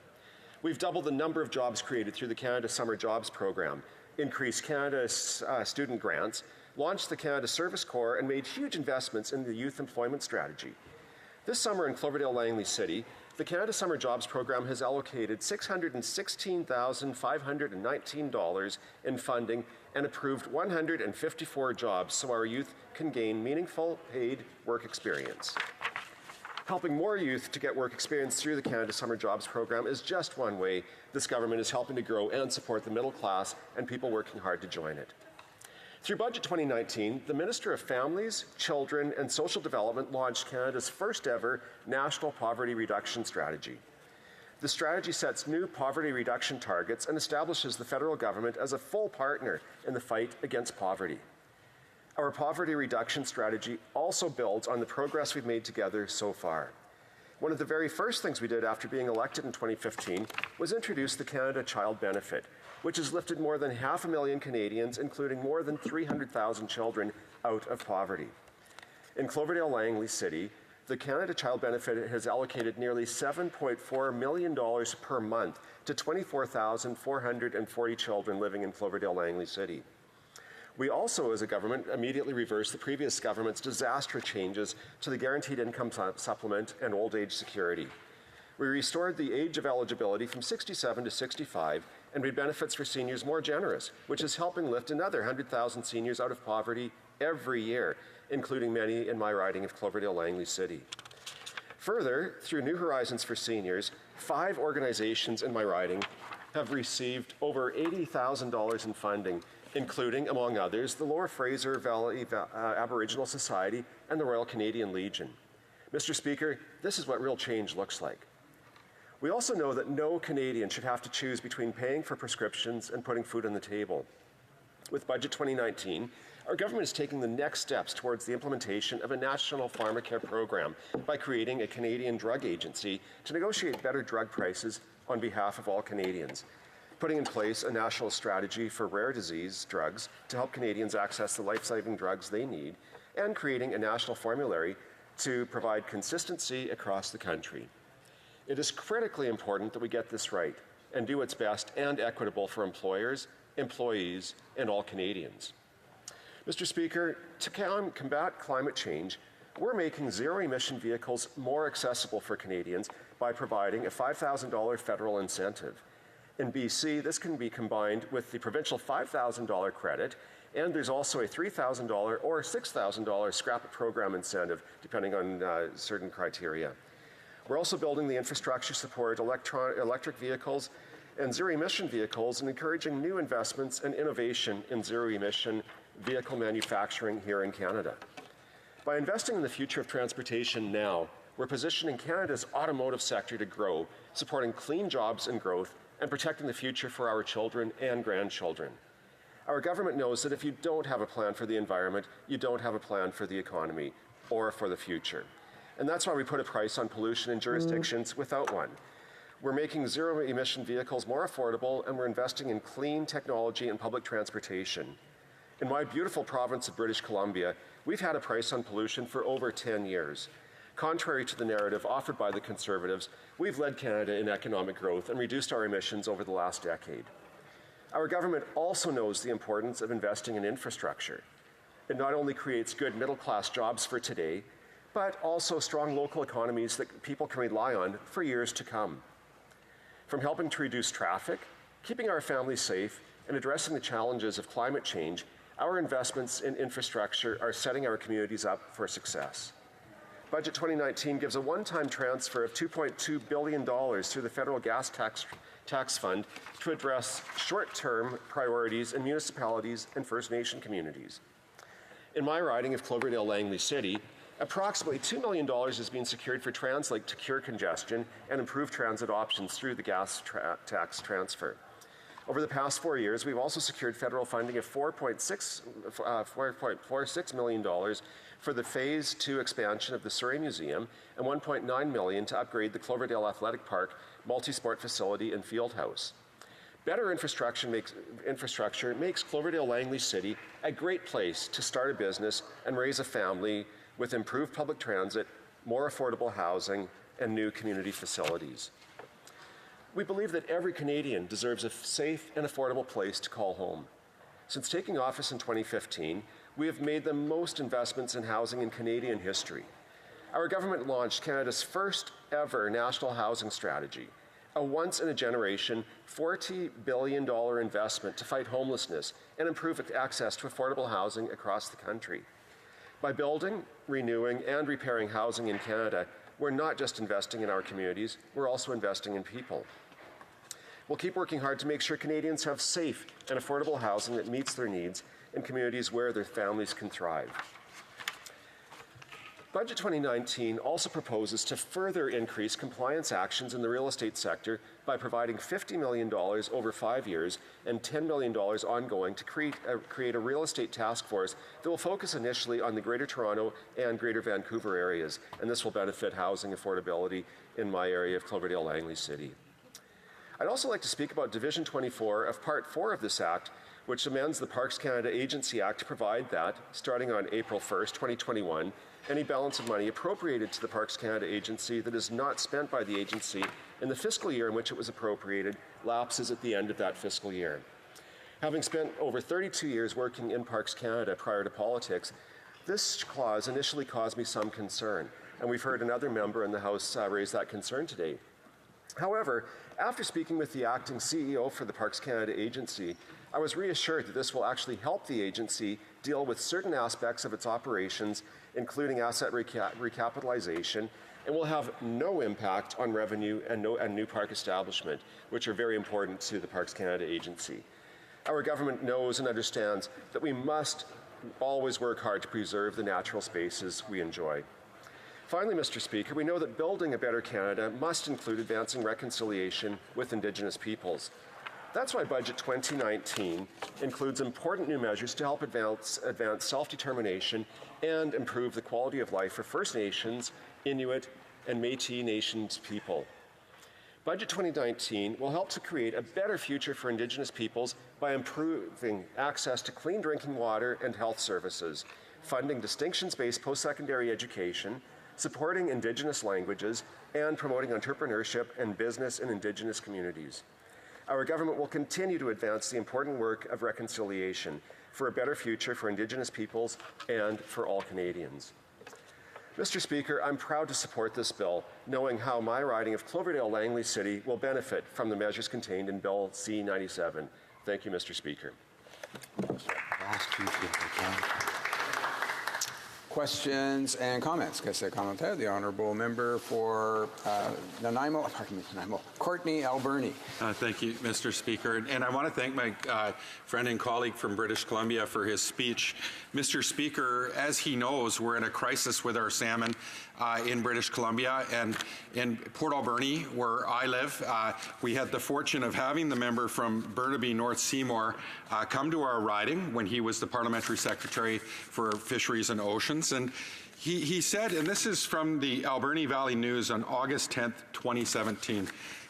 We've doubled the number of jobs created through the Canada Summer Jobs Program, increased Canada's student grants, launched the Canada Service Corps, and made huge investments in the youth employment strategy. This summer in Cloverdale-Langley City, the Canada Summer Jobs Program has allocated $616,519 in funding and approved 154 jobs so our youth can gain meaningful paid work experience. Helping more youth to get work experience through the Canada Summer Jobs Program is just one way this government is helping to grow and support the middle class and people working hard to join it. Through Budget 2019, the Minister of Families, Children and Social Development launched Canada's first ever National Poverty Reduction Strategy. The strategy sets new poverty reduction targets and establishes the federal government as a full partner in the fight against poverty. Our poverty reduction strategy also builds on the progress we've made together so far. One of the very first things we did after being elected in 2015 was introduce the Canada Child Benefit, which has lifted more than 500,000 Canadians, including more than 300,000 children, out of poverty. In Cloverdale-Langley City, the Canada Child Benefit has allocated nearly $7.4 million per month to 24,440 children living in Cloverdale-Langley City. We also, as a government, immediately reversed the previous government's disastrous changes to the Guaranteed Income Supplement and Old Age Security. We restored the age of eligibility from 67 to 65 and made benefits for seniors more generous, which is helping lift another 100,000 seniors out of poverty every year, including many in my riding of Cloverdale-Langley City. Further, through New Horizons for Seniors, 5 organizations in my riding have received over $80,000 in funding, including, among others, the Lower Fraser Valley Aboriginal Society and the Royal Canadian Legion. Mr. Speaker, this is what real change looks like. We also know that no Canadian should have to choose between paying for prescriptions and putting food on the table. With Budget 2019, our government is taking the next steps towards the implementation of a national pharmacare program by creating a Canadian drug agency to negotiate better drug prices on behalf of all Canadians, putting in place a national strategy for rare disease drugs to help Canadians access the life-saving drugs they need, and creating a national formulary to provide consistency across the country. It is critically important that we get this right and do what's best and equitable for employers, employees, and all Canadians. Mr. Speaker, to combat climate change, we're making zero-emission vehicles more accessible for Canadians by providing a $5,000 federal incentive. In BC, this can be combined with the provincial $5,000 credit, and there's also a $3,000 or $6,000 scrap program incentive, depending on certain criteria. We're also building the infrastructure support electric vehicles and zero-emission vehicles and encouraging new investments and innovation in zero-emission vehicle manufacturing here in Canada. By investing in the future of transportation now, we're positioning Canada's automotive sector to grow, supporting clean jobs and growth, and protecting the future for our children and grandchildren. Our government knows that if you don't have a plan for the environment, you don't have a plan for the economy or for the future. And that's why we put a price on pollution in jurisdictions without one. We're making zero-emission vehicles more affordable, and we're investing in clean technology and public transportation. In my beautiful province of British Columbia, we've had a price on pollution for over 10 years. Contrary to the narrative offered by the Conservatives, we've led Canada in economic growth and reduced our emissions over the last decade. Our government also knows the importance of investing in infrastructure. It not only creates good middle-class jobs for today, but also strong local economies that people can rely on for years to come. From helping to reduce traffic, keeping our families safe, and addressing the challenges of climate change, our investments in infrastructure are setting our communities up for success. Budget 2019 gives a one-time transfer of $2.2 billion through the federal gas tax fund to address short-term priorities in municipalities and First Nation communities. In my riding of Cloverdale-Langley City, approximately $2 million is being secured for TransLink to cure congestion and improve transit options through the gas tax transfer. Over the past 4 years, we've also secured federal funding of $4.46 million for the Phase 2 expansion of the Surrey Museum and $1.9 million to upgrade the Cloverdale Athletic Park multi-sport facility and field house. Better infrastructure makes Cloverdale-Langley City a great place to start a business and raise a family with improved public transit, more affordable housing, and new community facilities. We believe that every Canadian deserves a safe and affordable place to call home. Since taking office in 2015, we have made the most investments in housing in Canadian history. Our government launched Canada's first ever national housing strategy, a once-in-a-generation $40 billion investment to fight homelessness and improve access to affordable housing across the country. By building, renewing, and repairing housing in Canada, we're not just investing in our communities, we're also investing in people. We'll keep working hard to make sure Canadians have safe and affordable housing that meets their needs in communities where their families can thrive. Budget 2019 also proposes to further increase compliance actions in the real estate sector by providing $50 million over 5 years and $10 million ongoing to create a real estate task force that will focus initially on the Greater Toronto and Greater Vancouver areas, and this will benefit housing affordability in my area of Cloverdale-Langley City. I'd also like to speak about Division 24 of Part 4 of this Act, which amends the Parks Canada Agency Act to provide that, starting on April 1st, 2021, any balance of money appropriated to the Parks Canada Agency that is not spent by the agency in the fiscal year in which it was appropriated lapses at the end of that fiscal year. Having spent over 32 years working in Parks Canada prior to politics, this clause initially caused me some concern, and we've heard another member in the House raise that concern today. However, after speaking with the acting CEO for the Parks Canada Agency, I was reassured that this will actually help the agency deal with certain aspects of its operations, including asset recapitalization, and will have no impact on revenue and new park establishment, which are very important to the Parks Canada Agency. Our government knows and understands that we must always work hard to preserve the natural spaces we enjoy. Finally, Mr. Speaker, we know that building a better Canada must include advancing reconciliation with Indigenous peoples. That's why Budget 2019 includes important new measures to help advance self-determination and improve the quality of life for First Nations, Inuit, and Métis Nations people. Budget 2019 will help to create a better future for Indigenous peoples by improving access to clean drinking water and health services, funding distinctions-based post-secondary education, supporting Indigenous languages, and promoting entrepreneurship and business in Indigenous communities. Our government will continue to advance the important work of reconciliation for a better future for Indigenous peoples and for all Canadians. Mr. Speaker, I'm proud to support this bill, knowing how my riding of Cloverdale-Langley City will benefit from the measures contained in Bill C-97. Thank you, Mr. Speaker. Questions and comments? The Honourable Member for Nanaimo, Courtney Alberni. Thank you, Mr. Speaker. And I want to thank my friend and colleague from British Columbia for his speech. Mr. Speaker, as he knows, we're in a crisis with our salmon in British Columbia, and in Port Alberni, where I live, we had the fortune of having the member from Burnaby North Seymour come to our riding when he was the Parliamentary Secretary for Fisheries and Oceans. And he said, and this is from the Alberni Valley News on August 10th, 2017,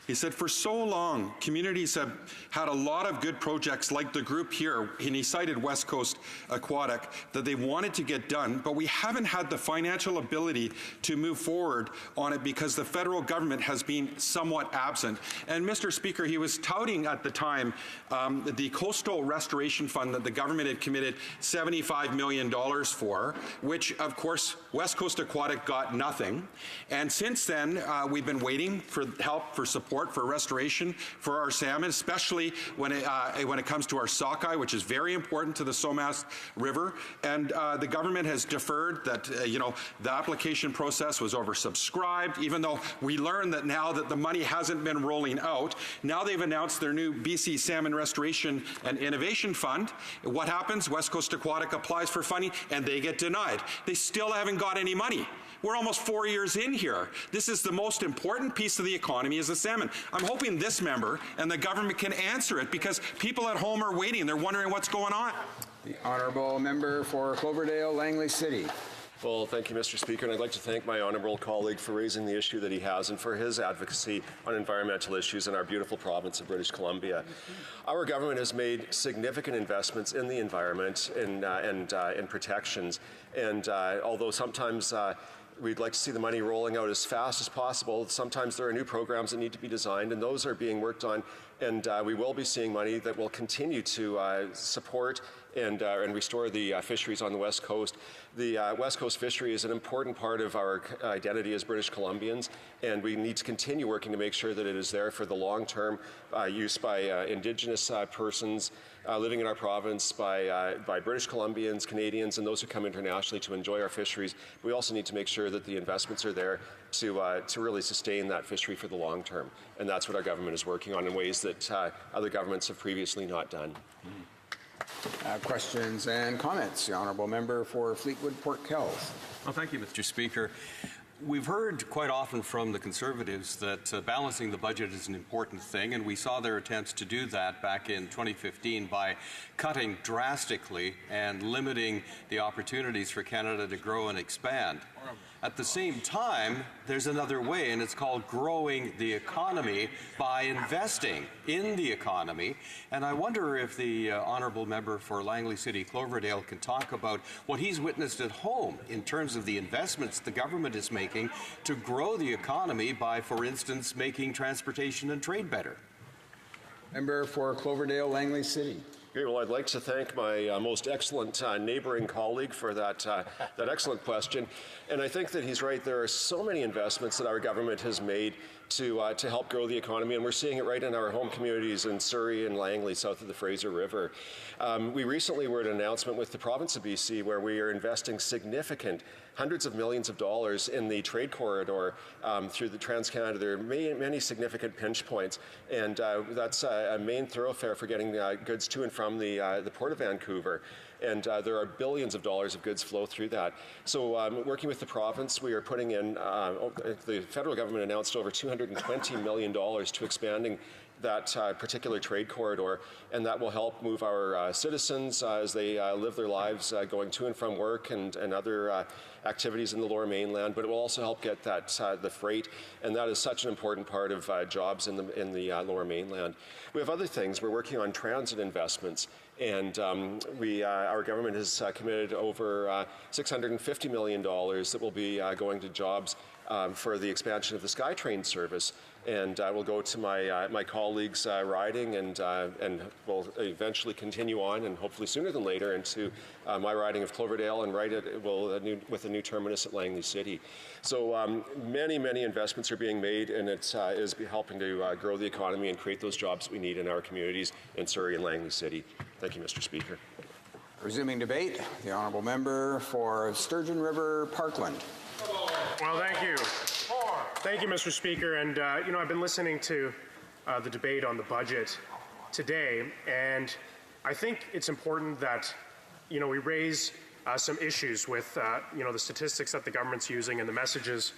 He said, for so long, communities have had a lot of good projects like the group here, and he cited West Coast Aquatic, that they wanted to get done, but we haven't had the financial ability to move forward on it because the federal government has been somewhat absent. And Mr. Speaker, he was touting at the time the Coastal Restoration Fund that the government had committed $75 million for, which, of course, West Coast Aquatic got nothing. And since then, we've been waiting for help, for support, for restoration for our salmon, especially when it comes to our sockeye, which is very important to the Somas River. And the government has deferred that, the application process was oversubscribed, even though we learned that now that the money hasn't been rolling out. Now they've announced their new BC Salmon Restoration and Innovation Fund. What happens? West Coast Aquatic applies for funding and they get denied. They still haven't got any money. We're almost 4 years in here. This is the most important piece of the economy is the salmon. I'm hoping this member and the government can answer it because people at home are waiting. They're wondering what's going on. The honourable member for Cloverdale, Langley City. Well, thank you, Mr. Speaker, and I'd like to thank my honourable colleague for raising the issue that he has and for his advocacy on environmental issues in our beautiful province of British Columbia. Our government has made significant investments in the environment and protections, and although sometimes we'd like to see the money rolling out as fast as possible, sometimes there are new programs that need to be designed, and those are being worked on, and we will be seeing money that will continue to support and restore the fisheries on the West Coast. The West Coast fishery is an important part of our identity as British Columbians, and we need to continue working to make sure that it is there for the long-term use by Indigenous persons living in our province, by British Columbians, Canadians, and those who come internationally to enjoy our fisheries. We also need to make sure that the investments are there to really sustain that fishery for the long term, and that's what our government is working on in ways that other governments have previously not done. Questions and comments. The honourable member for Fleetwood Port Kells. Well, thank you, Mr. Speaker. We've heard quite often from the Conservatives that balancing the budget is an important thing, and we saw their attempts to do that back in 2015 by cutting drastically and limiting the opportunities for Canada to grow and expand. At the same time, there's another way, and it's called growing the economy by investing in the economy. And I wonder if the honourable member for Langley City Cloverdale can talk about what he's witnessed at home in terms of the investments the government is making to grow the economy by, for instance, making transportation and trade better. Member for Cloverdale, Langley City. Okay, well, I'd like to thank my most excellent neighboring colleague for that excellent question. And I think that he's right. There are so many investments that our government has made to help grow the economy, and we're seeing it right in our home communities in Surrey and Langley, south of the Fraser River. We recently were at an announcement with the province of BC where we are investing significant hundreds of millions of dollars in the trade corridor through the Trans-Canada. There are many significant pinch points, and that's a main thoroughfare for getting goods to and from the Port of Vancouver. And there are billions of dollars of goods flow through that. So working with the province, we are putting in, the federal government announced over $220 million to expanding that particular trade corridor, and that will help move our citizens as they live their lives going to and from work and other activities in the Lower Mainland, but it will also help get that the freight, and that is such an important part of jobs in the Lower Mainland. We have other things. We're working on transit investments, and our government has committed over $650 million that will be going to jobs for the expansion of the SkyTrain service. And I will go to my colleagues' riding, and will eventually continue on, and hopefully sooner than later, into my riding of Cloverdale, and with a new terminus at Langley City. So many investments are being made, and it is helping to grow the economy and create those jobs we need in our communities in Surrey and Langley City. Thank you, Mr. Speaker. Resuming debate, the honourable member for Sturgeon River, Parkland. Well, thank you. Thank you, Mr. Speaker. And, I've been listening to the debate on the budget today, and I think it's important that, we raise some issues with, the statistics that the government's using and the messages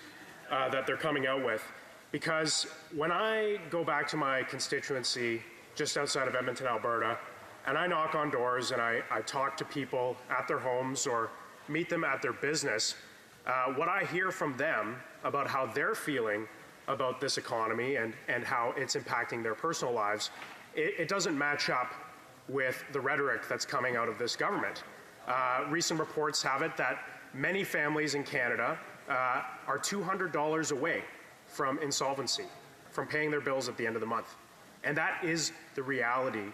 that they're coming out with. Because when I go back to my constituency just outside of Edmonton, Alberta, and I knock on doors and I talk to people at their homes or meet them at their business, what I hear from them about how they're feeling about this economy and how it's impacting their personal lives, it doesn't match up with the rhetoric that's coming out of this government. Recent reports have it that many families in Canada are $200 away from insolvency, from paying their bills at the end of the month. And that is the reality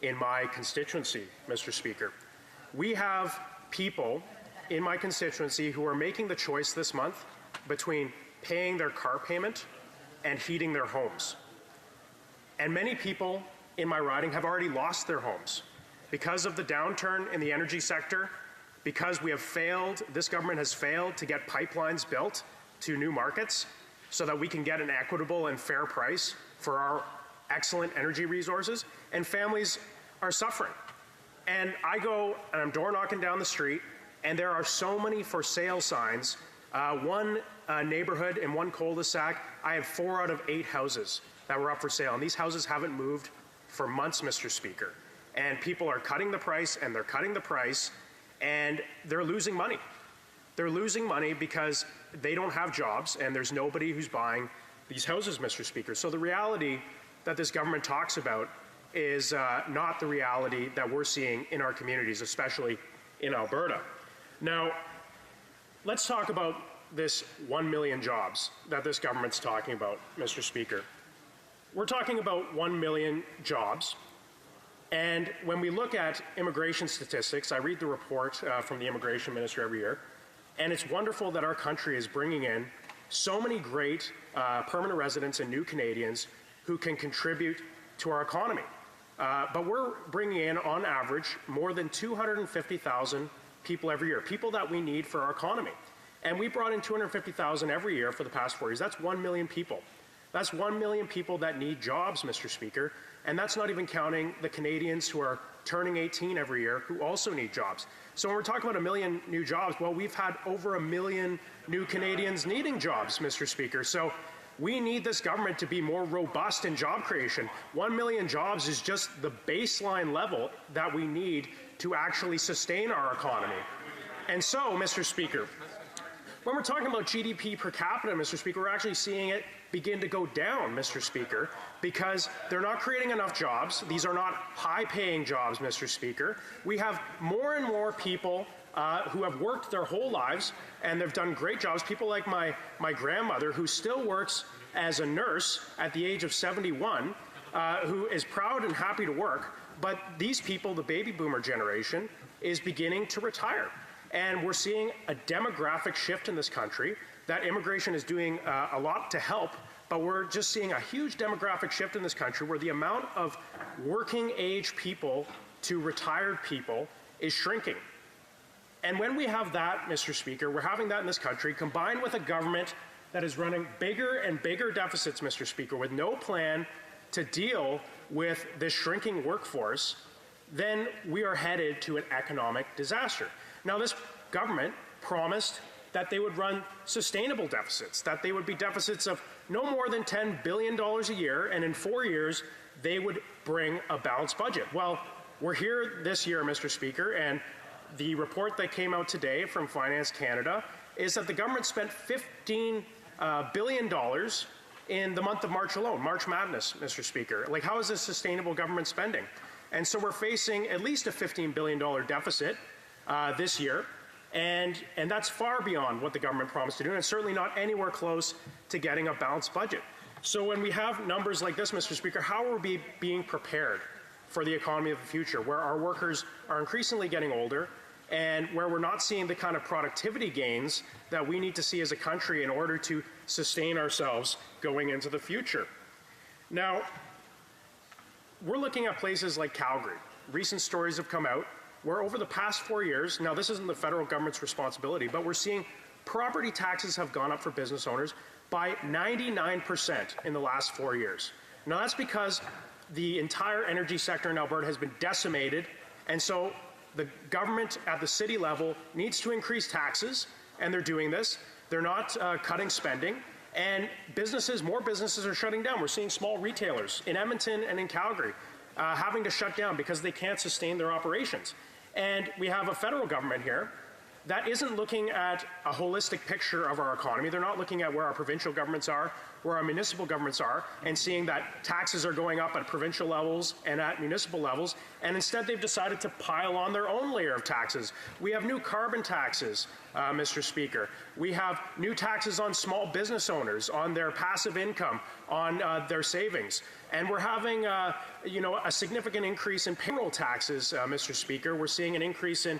in my constituency, Mr. Speaker. We have people in my constituency who are making the choice this month between paying their car payment and heating their homes. And many people in my riding have already lost their homes because of the downturn in the energy sector, because we have failed, this government has failed to get pipelines built to new markets so that we can get an equitable and fair price for our excellent energy resources, and families are suffering. And I go and I'm door knocking down the street, and there are so many for sale signs. One neighborhood in one cul-de-sac, I have 4 out of 8 houses that were up for sale, and these houses haven't moved for months, Mr. Speaker. And people are cutting the price, and they're cutting the price, and they're losing money. They're losing money because they don't have jobs, and there's nobody who's buying these houses, Mr. Speaker. So the reality that this government talks about is not the reality that we're seeing in our communities, especially in Alberta. Now, let's talk about this 1 million jobs that this government's talking about, Mr. Speaker. We're talking about 1 million jobs, and when we look at immigration statistics, I read the report from the immigration minister every year, and it's wonderful that our country is bringing in so many great permanent residents and new Canadians who can contribute to our economy. But we're bringing in, on average, more than 250,000 people every year, people that we need for our economy. And we brought in 250,000 every year for the past 4 years. That's 1 million people. That's 1 million people that need jobs, Mr. Speaker, and that's not even counting the Canadians who are turning 18 every year who also need jobs. So when we're talking about 1 million new jobs, well, we've had over 1 million new Canadians needing jobs, Mr. Speaker. So we need this government to be more robust in job creation. 1 million jobs is just the baseline level that we need to actually sustain our economy. And so, Mr. Speaker, when we're talking about GDP per capita, Mr. Speaker, we're actually seeing it begin to go down, Mr. Speaker, because they're not creating enough jobs. These are not high-paying jobs, Mr. Speaker. We have more and more people who have worked their whole lives, and they've done great jobs. People like my grandmother, who still works as a nurse at the age of 71, who is proud and happy to work. But these people, the baby boomer generation, is beginning to retire. And we're seeing a demographic shift in this country that immigration is doing a lot to help, but we're just seeing a huge demographic shift in this country where the amount of working age people to retired people is shrinking. And when we have that, Mr. Speaker, we're having that in this country, combined with a government that is running bigger and bigger deficits, Mr. Speaker, with no plan to deal with this shrinking workforce, then we are headed to an economic disaster. Now, this government promised that they would run sustainable deficits, that they would be deficits of no more than $10 billion a year, and in 4 years, they would bring a balanced budget. Well, we're here this year, Mr. Speaker, and the report that came out today from Finance Canada is that the government spent $15 billion in the month of March alone, March Madness, Mr. Speaker. Like, how is this sustainable government spending? And so we're facing at least a $15 billion deficit this year, and that's far beyond what the government promised to do, and it's certainly not anywhere close to getting a balanced budget. So when we have numbers like this, Mr. Speaker, how are we being prepared for the economy of the future, where our workers are increasingly getting older, and where we're not seeing the kind of productivity gains that we need to see as a country in order to sustain ourselves going into the future? Now, we're looking at places like Calgary. Recent stories have come out where over the past 4 years, now this isn't the federal government's responsibility, but we're seeing property taxes have gone up for business owners by 99% in the last 4 years. Now that's because the entire energy sector in Alberta has been decimated, and so the government at the city level needs to increase taxes, and they're doing this. They're not cutting spending, and more businesses are shutting down. We're seeing small retailers in Edmonton and in Calgary having to shut down because they can't sustain their operations. And we have a federal government here that isn't looking at a holistic picture of our economy. They're not looking at where our provincial governments are where our municipal governments are, and seeing that taxes are going up at provincial levels and at municipal levels, and instead they've decided to pile on their own layer of taxes. We have new carbon taxes, Mr. Speaker. We have new taxes on small business owners, on their passive income, on their savings. And we're having, a significant increase in payroll taxes, Mr. Speaker. We're seeing an increase in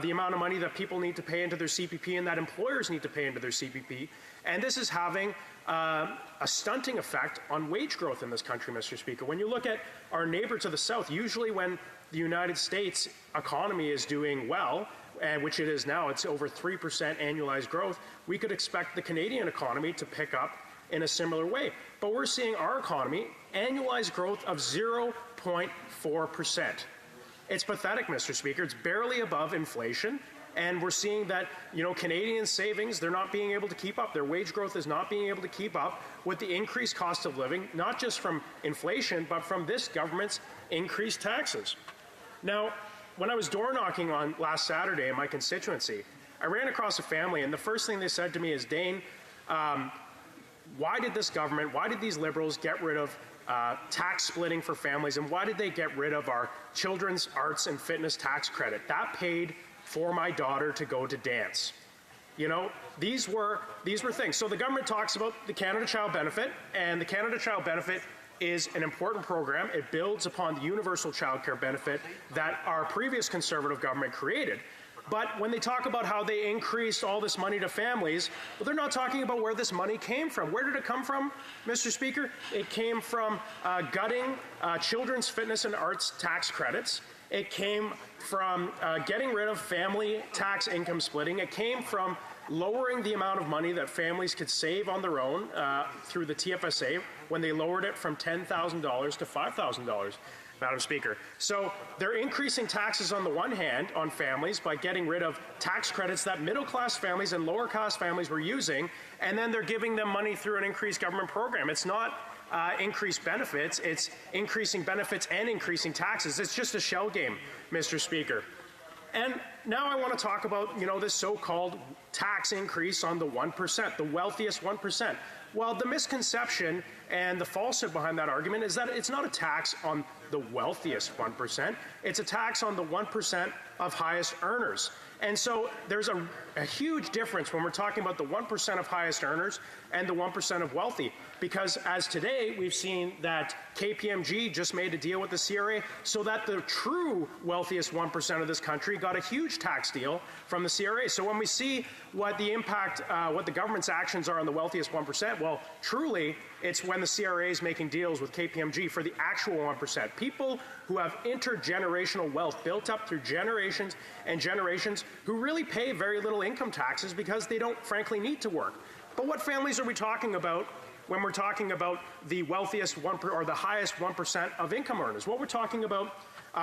the amount of money that people need to pay into their CPP and that employers need to pay into their CPP. And this is having a stunting effect on wage growth in this country, Mr. Speaker. When you look at our neighbor to the south, usually when the United States economy is doing well, which it is now, it's over 3% annualized growth, we could expect the Canadian economy to pick up in a similar way. But we're seeing our economy annualized growth of 0.4%. It's pathetic, Mr. Speaker. It's barely above inflation. And we're seeing that, Canadian savings, they're not being able to keep up. Their wage growth is not being able to keep up with the increased cost of living, not just from inflation, but from this government's increased taxes. Now, when I was door knocking on last Saturday in my constituency, I ran across a family, and the first thing they said to me is, Dane, why did this government, why did these Liberals get rid of tax splitting for families, and why did they get rid of our children's arts and fitness tax credit? That paid for my daughter to go to dance. These were things. So the government talks about the Canada Child Benefit, and the Canada Child Benefit is an important program. It builds upon the universal child care benefit that our previous Conservative government created. But when they talk about how they increased all this money to families, well, they're not talking about where this money came from. Where did it come from, Mr. Speaker? It came from gutting children's fitness and arts tax credits. It came from getting rid of family tax income splitting. It came from lowering the amount of money that families could save on their own through the TFSA when they lowered it from $10,000 to $5,000. Madam Speaker. So they're increasing taxes on the one hand on families by getting rid of tax credits that middle-class families and lower-class families were using, and then they're giving them money through an increased government program. It's not increased benefits, it's increasing benefits and increasing taxes. It's just a shell game, Mr. Speaker. And now I want to talk about, this so-called tax increase on the 1%, the wealthiest 1%. Well, the misconception and the falsehood behind that argument is that it's not a tax on the wealthiest 1%. It's a tax on the 1% of highest earners. And so there's a huge difference when we're talking about the 1% of highest earners and the 1% of wealthy. Because as today, we've seen that KPMG just made a deal with the CRA so that the true wealthiest 1% of this country got a huge tax deal from the CRA. So when we see what the impact, what the government's actions are on the wealthiest 1%, well, truly, it's when the CRA is making deals with KPMG for the actual 1%. People who have intergenerational wealth built up through generations and generations who really pay very little income taxes because they don't, frankly, need to work. But what families are we talking about when we're talking about the wealthiest 1% or the highest 1% of income earners? What we're talking about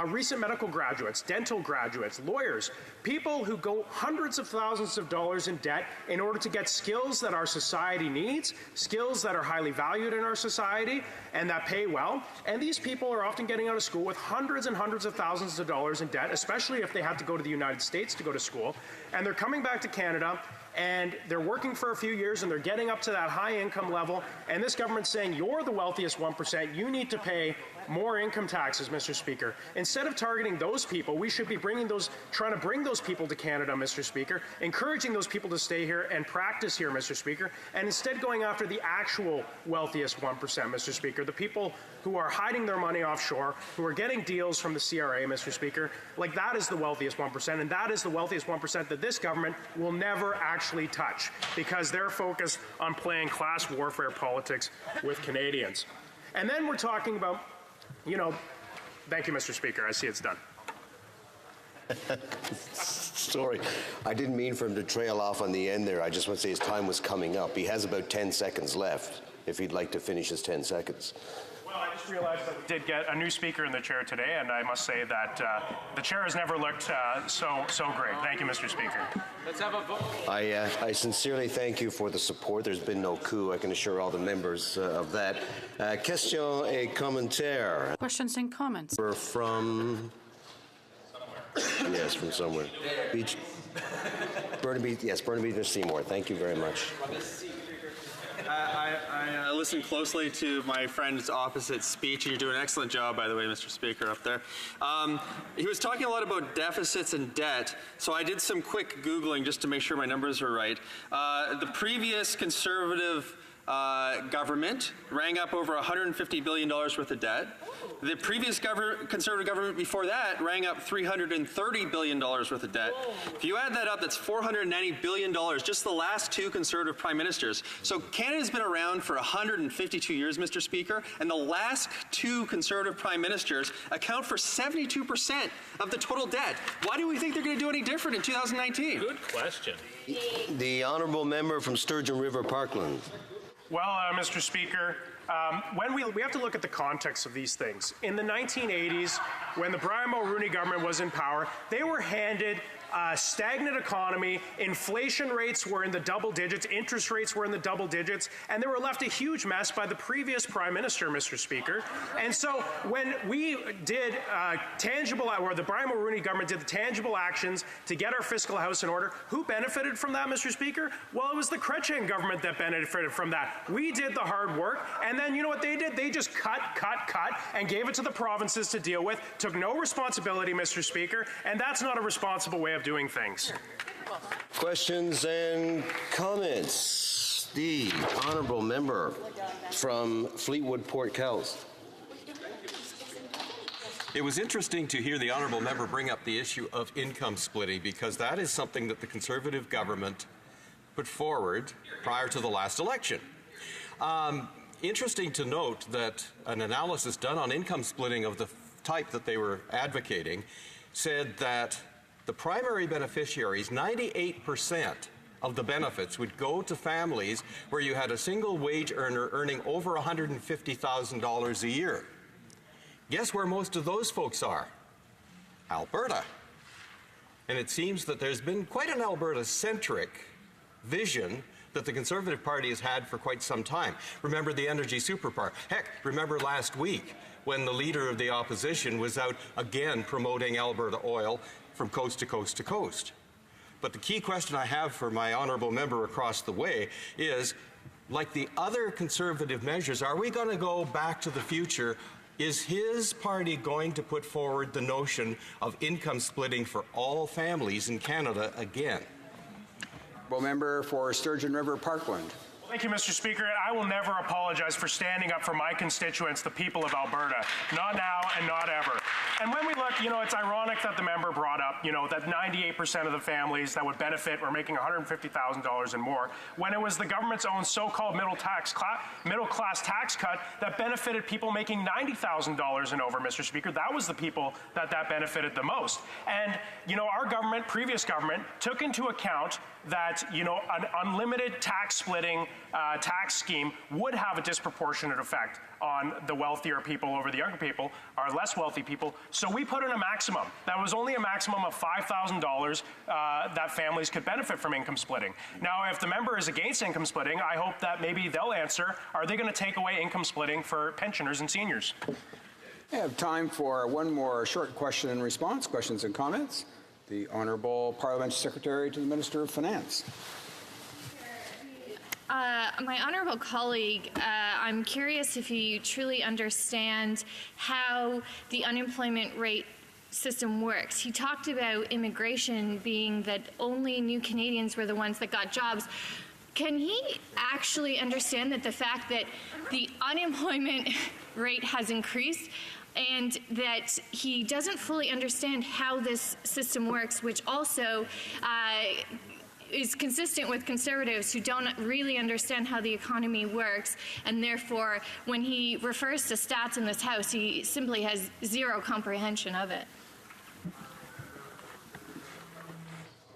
recent medical graduates, dental graduates, lawyers, people who go hundreds of thousands of dollars in debt in order to get skills that our society needs, skills that are highly valued in our society and that pay well. And these people are often getting out of school with hundreds and hundreds of thousands of dollars in debt, especially if they had to go to the United States to go to school. And they're coming back to Canada and they're working for a few years and they're getting up to that high income level. And this government's saying, you're the wealthiest 1%, you need to pay more income taxes, Mr. Speaker. Instead of targeting those people, we should be trying to bring those people to Canada, Mr. Speaker, encouraging those people to stay here and practice here, Mr. Speaker, and instead going after the actual wealthiest 1%, Mr. Speaker, the people who are hiding their money offshore, who are getting deals from the CRA, Mr. Speaker. Like, that is the wealthiest 1%, and that is the wealthiest 1% that this government will never actually touch because they're focused on playing class warfare politics with Canadians. And then we're talking about, thank you, Mr. Speaker. I see it's done. Sorry, I didn't mean for him to trail off on the end there. I just want to say his time was coming up. He has about 10 seconds left if he'd like to finish his 10 seconds. Well, I just realized that we did get a new speaker in the chair today, and I must say that the chair has never looked so great. Thank you, Mr. Speaker. Let's have a vote. I sincerely thank you for the support. There's been no coup. I can assure all the members of that. Question et commentaire. Questions and comments. We're from... Yes, from somewhere. Burnaby, yes, Burnaby to Seymour. Thank you very much. I listened closely to my friend's opposite speech, and you're doing an excellent job, by the way, Mr. Speaker, up there. He was talking a lot about deficits and debt, so I did some quick Googling just to make sure my numbers are right. The previous Conservative government rang up over $150 billion worth of debt. The previous Conservative government before that rang up $330 billion worth of debt. If you add that up, that's $490 billion, just the last two Conservative prime ministers. So Canada's been around for 152 years, Mr. Speaker, and the last two Conservative prime ministers account for 72% of the total debt. Why do we think they're going to do any different in 2019? Good question. The honourable member from Sturgeon River Parkland. Well, Mr. Speaker, when we have to look at the context of these things. In the 1980s, when the Brian Mulroney government was in power, they were handed a stagnant economy, inflation rates were in the double digits, interest rates were in the double digits, and they were left a huge mess by the previous Prime Minister, Mr. Speaker. And so when we did the Brian Mulroney government did the tangible actions to get our fiscal house in order, who benefited from that, Mr. Speaker? Well, it was the Chrétien government that benefited from that. We did the hard work, and then you know what they did? They just cut, and gave it to the provinces to deal with, took no responsibility, Mr. Speaker, and that's not a responsible way of doing things. Questions and comments? The honourable member from Fleetwood Port Kells. It was interesting to hear the honourable member bring up the issue of income splitting, because that is something that the Conservative government put forward prior to the last election. Interesting to note that an analysis done on income splitting of the type that they were advocating said that the primary beneficiaries, 98% of the benefits would go to families where you had a single wage earner earning over $150,000 a year. Guess where most of those folks are? Alberta. And it seems that there's been quite an Alberta-centric vision that the Conservative Party has had for quite some time. Remember the energy superpower. Heck, remember last week when the leader of the opposition was out again promoting Alberta oil from coast to coast to coast. But the key question I have for my honourable member across the way is, like the other Conservative measures, are we going to go back to the future? Is his party going to put forward the notion of income splitting for all families in Canada again? Well, member for Sturgeon River Parkland. Thank you, Mr. Speaker. I will never apologize for standing up for my constituents, the people of Alberta. Not now and not ever. And when we look, it's ironic that the member brought up, that 98% of the families that would benefit were making $150,000 and more, when it was the government's own so-called middle class tax cut that benefited people making $90,000 and over, Mr. Speaker. That was the people that benefited the most. And, our previous government, took into account that, an unlimited tax splitting tax scheme would have a disproportionate effect on the wealthier people over the younger people, or less wealthy people. So we put in a maximum. That was only a maximum of $5,000 that families could benefit from income splitting. Now, if the member is against income splitting, I hope that maybe they'll answer, are they going to take away income splitting for pensioners and seniors? I have time for one more short question and response. Questions and comments? The Honourable Parliamentary Secretary to the Minister of Finance. My honourable colleague, I'm curious if you truly understand how the unemployment rate system works. He talked about immigration being that only new Canadians were the ones that got jobs. Can he actually understand that the fact that the unemployment rate has increased and that he doesn't fully understand how this system works, which also is consistent with Conservatives who don't really understand how the economy works, and therefore when he refers to stats in this House, he simply has zero comprehension of it.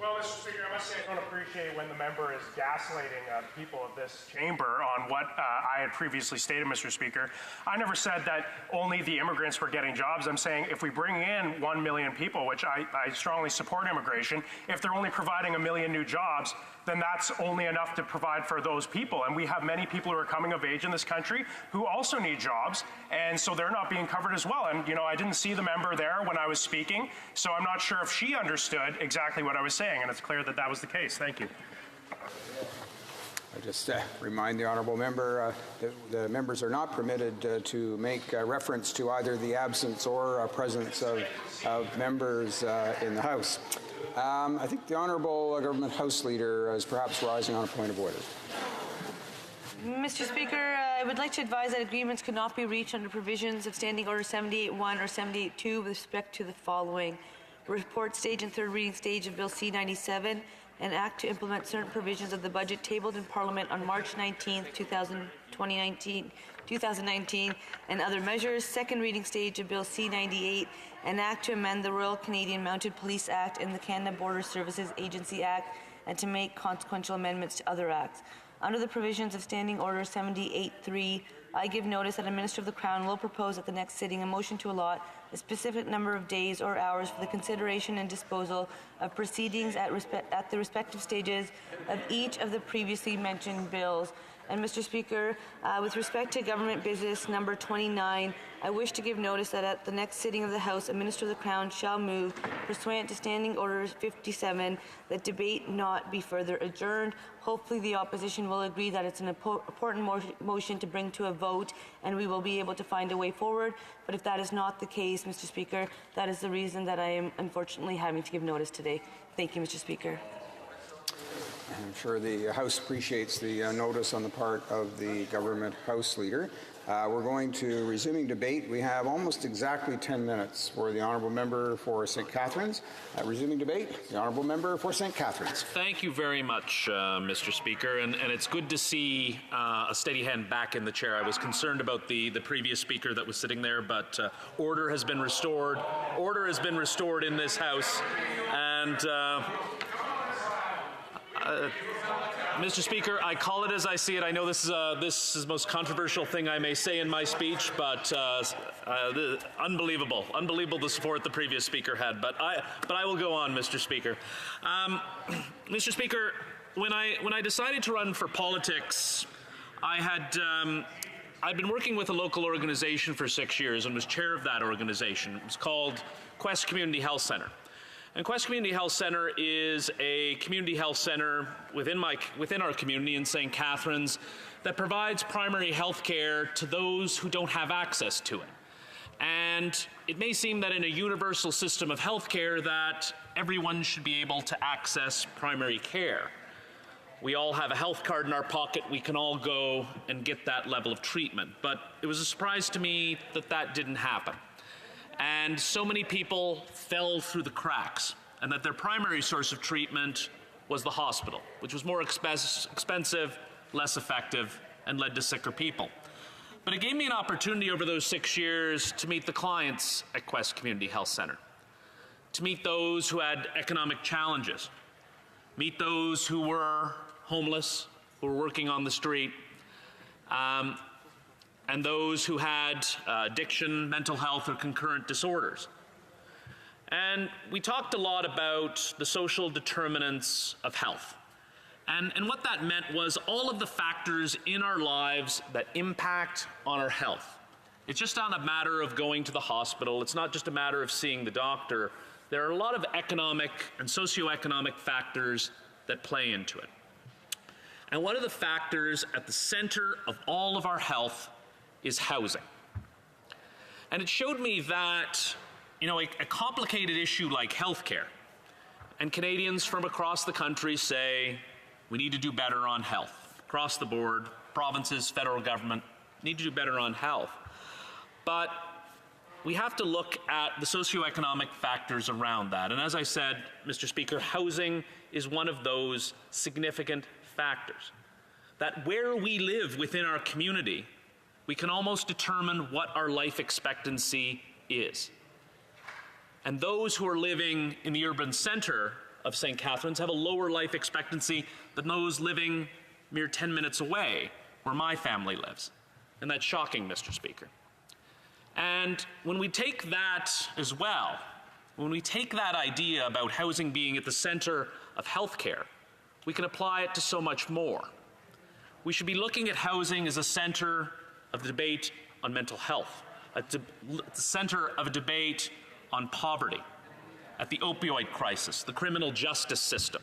Well, Mr. Speaker, I must say I don't appreciate when the member is gaslighting people of this chamber on what I had previously stated, Mr. Speaker. I never said that only the immigrants were getting jobs. I'm saying if we bring in 1 million people, which I strongly support immigration, if they're only providing 1 million new jobs, then that's only enough to provide for those people. And we have many people who are coming of age in this country who also need jobs, and so they're not being covered as well. And, I didn't see the member there when I was speaking, so I'm not sure if she understood exactly what I was saying, and it's clear that that was the case. Thank you. I just remind the honourable member that the members are not permitted to make reference to either the absence or presence of members in the House. I think the honourable government House Leader is perhaps rising on a point of order. Mr. Speaker, I would like to advise that agreements could not be reached under provisions of Standing Order 78.1 or 78.2 with respect to the following: report stage and third reading stage of Bill C-97, an act to implement certain provisions of the budget tabled in Parliament on March 19, 2019, and other measures. Second reading stage of Bill C-98, an act to amend the Royal Canadian Mounted Police Act and the Canada Border Services Agency Act, and to make consequential amendments to other acts. Under the provisions of Standing Order 78.3, I give notice that a Minister of the Crown will propose at the next sitting a motion to allot a specific number of days or hours for the consideration and disposal of proceedings at the respective stages of each of the previously mentioned bills. And Mr. Speaker, with respect to government business number 29, I wish to give notice that at the next sitting of the House, a Minister of the Crown shall move, pursuant to Standing Order 57, that debate not be further adjourned. Hopefully the opposition will agree that it's an important motion to bring to a vote, and we will be able to find a way forward. But if that is not the case, Mr. Speaker, that is the reason that I am unfortunately having to give notice today. Thank you, Mr. Speaker. I'm sure the House appreciates the notice on the part of the government House Leader. We're going to resuming debate. We have almost exactly 10 minutes for the honourable member for St. Catharines. Resuming debate, the honourable member for St. Catharines. Thank you very much, Mr. Speaker, and it's good to see a steady hand back in the chair. I was concerned about the previous speaker that was sitting there, but order has been restored. Order has been restored in this House, and Mr. Speaker, I call it as I see it. I know this is the most controversial thing I may say in my speech, but unbelievable the support the previous speaker had. But I will go on, Mr. Speaker. Mr. Speaker, when I decided to run for politics, I'd been working with a local organization for 6 years and was chair of that organization. It was called Quest Community Health Centre. And Quest Community Health Centre is a community health centre within our community in St. Catharines that provides primary health care to those who don't have access to it. And it may seem that in a universal system of health care that everyone should be able to access primary care. We all have a health card in our pocket. We can all go and get that level of treatment. But it was a surprise to me that that didn't happen. And so many people fell through the cracks, and that their primary source of treatment was the hospital, which was more expensive, less effective, and led to sicker people. But it gave me an opportunity over those 6 years to meet the clients at Quest Community Health Centre, to meet those who had economic challenges, meet those who were homeless, who were working on the street, and those who had addiction, mental health, or concurrent disorders. And we talked a lot about the social determinants of health. And what that meant was all of the factors in our lives that impact on our health. It's just not a matter of going to the hospital. It's not just a matter of seeing the doctor. There are a lot of economic and socioeconomic factors that play into it. And one of the factors at the center of all of our health is housing. And it showed me that, a complicated issue like healthcare, and Canadians from across the country say we need to do better on health. Across the board, provinces, federal government need to do better on health. But we have to look at the socioeconomic factors around that. And as I said, Mr. Speaker, housing is one of those significant factors. That where we live within our community, we can almost determine what our life expectancy is. And those who are living in the urban center of St. Catharines have a lower life expectancy than those living mere 10 minutes away, where my family lives. And that's shocking, Mr. Speaker. And when we take that as well, when we take that idea about housing being at the center of healthcare, we can apply it to so much more. We should be looking at housing as a center of the debate on mental health, at the center of a debate on poverty, at the opioid crisis, the criminal justice system.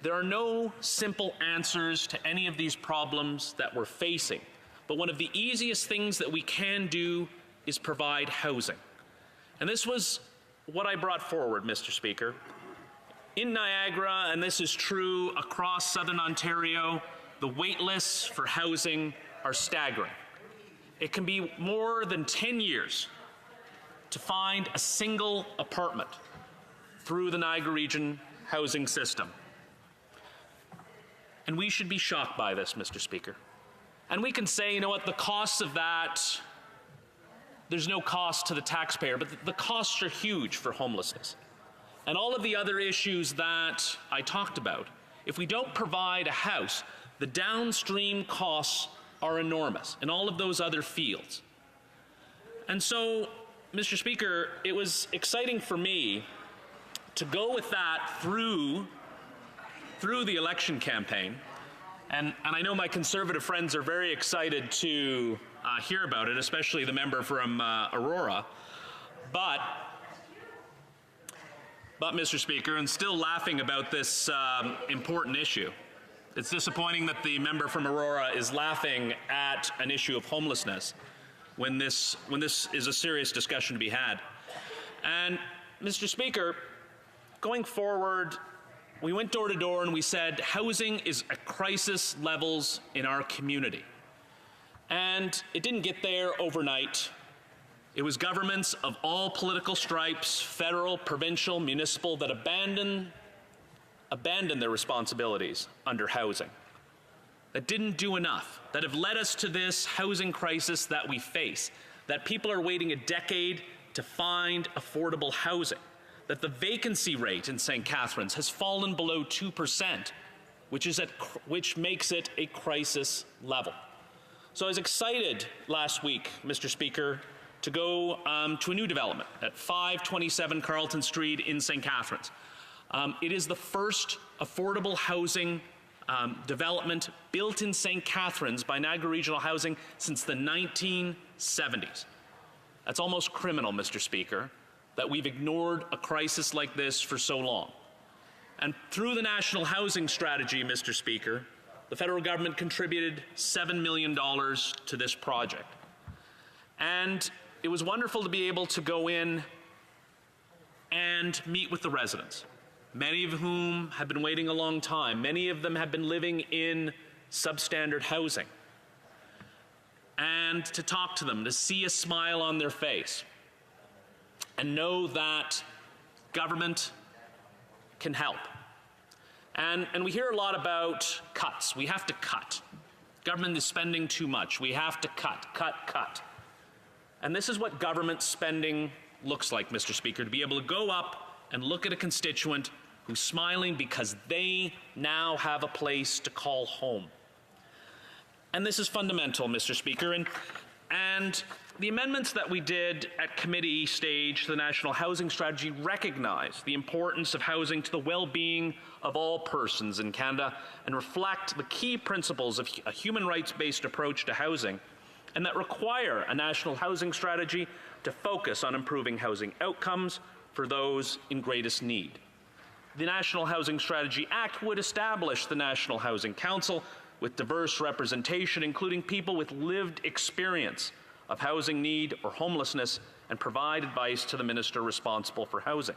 There are no simple answers to any of these problems that we're facing, but one of the easiest things that we can do is provide housing. And this was what I brought forward, Mr. Speaker. In Niagara, and this is true across southern Ontario, the wait lists for housing are staggering. It can be more than 10 years to find a single apartment through the Niagara Region housing system. And we should be shocked by this, Mr. Speaker. And we can say, you know what, the costs of that, there's no cost to the taxpayer, but the costs are huge for homelessness. And all of the other issues that I talked about, if we don't provide a house, the downstream costs are enormous in all of those other fields. And so, Mr. Speaker, it was exciting for me to go with that through the election campaign. And I know my Conservative friends are very excited to hear about it, especially the member from Aurora. But, Mr. Speaker, and still laughing about this important issue, it's disappointing that the member from Aurora is laughing at an issue of homelessness when this is a serious discussion to be had. And, Mr. Speaker, going forward, we went door to door and we said housing is at crisis levels in our community. And it didn't get there overnight. It was governments of all political stripes, federal, provincial, municipal, that abandoned their responsibilities under housing, that didn't do enough, that have led us to this housing crisis that we face, that people are waiting a decade to find affordable housing, that the vacancy rate in St. Catharines has fallen below 2%, which makes it a crisis level. So I was excited last week, Mr. Speaker, to go to a new development at 527 Carleton Street in St. Catharines. It is the first affordable housing development built in St. Catharines by Niagara Regional Housing since the 1970s. That's almost criminal, Mr. Speaker, that we've ignored a crisis like this for so long. And through the National Housing Strategy, Mr. Speaker, the federal government contributed $7 million to this project. And it was wonderful to be able to go in and meet with the residents, many of whom have been waiting a long time. Many of them have been living in substandard housing. And to talk to them, to see a smile on their face, and know that government can help. And we hear a lot about cuts. We have to cut. Government is spending too much. We have to cut. And this is what government spending looks like, Mr. Speaker, to be able to go up and look at a constituent who's smiling because they now have a place to call home. And this is fundamental, Mr. Speaker. And the amendments that we did at committee stage to the National Housing Strategy recognize the importance of housing to the well-being of all persons in Canada and reflect the key principles of a human rights-based approach to housing, and that require a national housing strategy to focus on improving housing outcomes for those in greatest need. The National Housing Strategy Act would establish the National Housing Council with diverse representation, including people with lived experience of housing need or homelessness, and provide advice to the minister responsible for housing.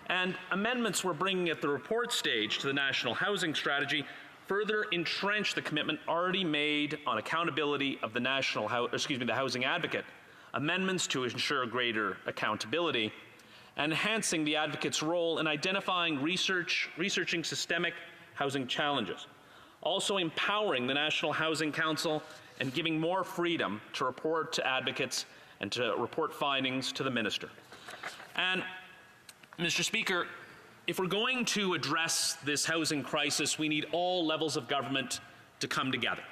And amendments we're bringing at the report stage to the National Housing Strategy further entrench the commitment already made on accountability of the the Housing Advocate, amendments to ensure greater accountability, enhancing the advocate's role in identifying researching systemic housing challenges, also empowering the National Housing Council and giving more freedom to report to advocates and to report findings to the minister. And, Mr. Speaker, if we're going to address this housing crisis, we need all levels of government to come together.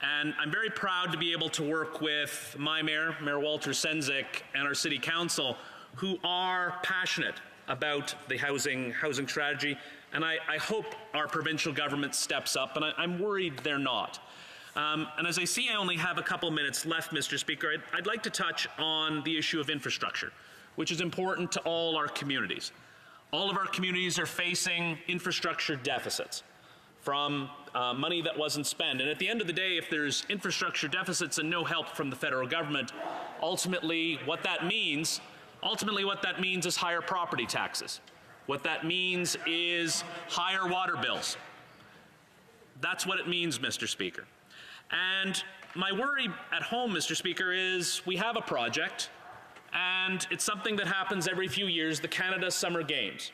And I'm very proud to be able to work with my mayor, Mayor Walter Sendzik, and our city council, who are passionate about the housing strategy. And I hope our provincial government steps up, and I'm worried they're not. And as I see I only have a couple minutes left, Mr. Speaker, I'd like to touch on the issue of infrastructure, which is important to all our communities. All of our communities are facing infrastructure deficits from money that wasn't spent. And at the end of the day, if there's infrastructure deficits and no help from the federal government, ultimately what that means is higher property taxes. What that means is higher water bills. That's what it means, Mr. Speaker. And my worry at home, Mr. Speaker, is we have a project, and it's something that happens every few years, the Canada Summer Games.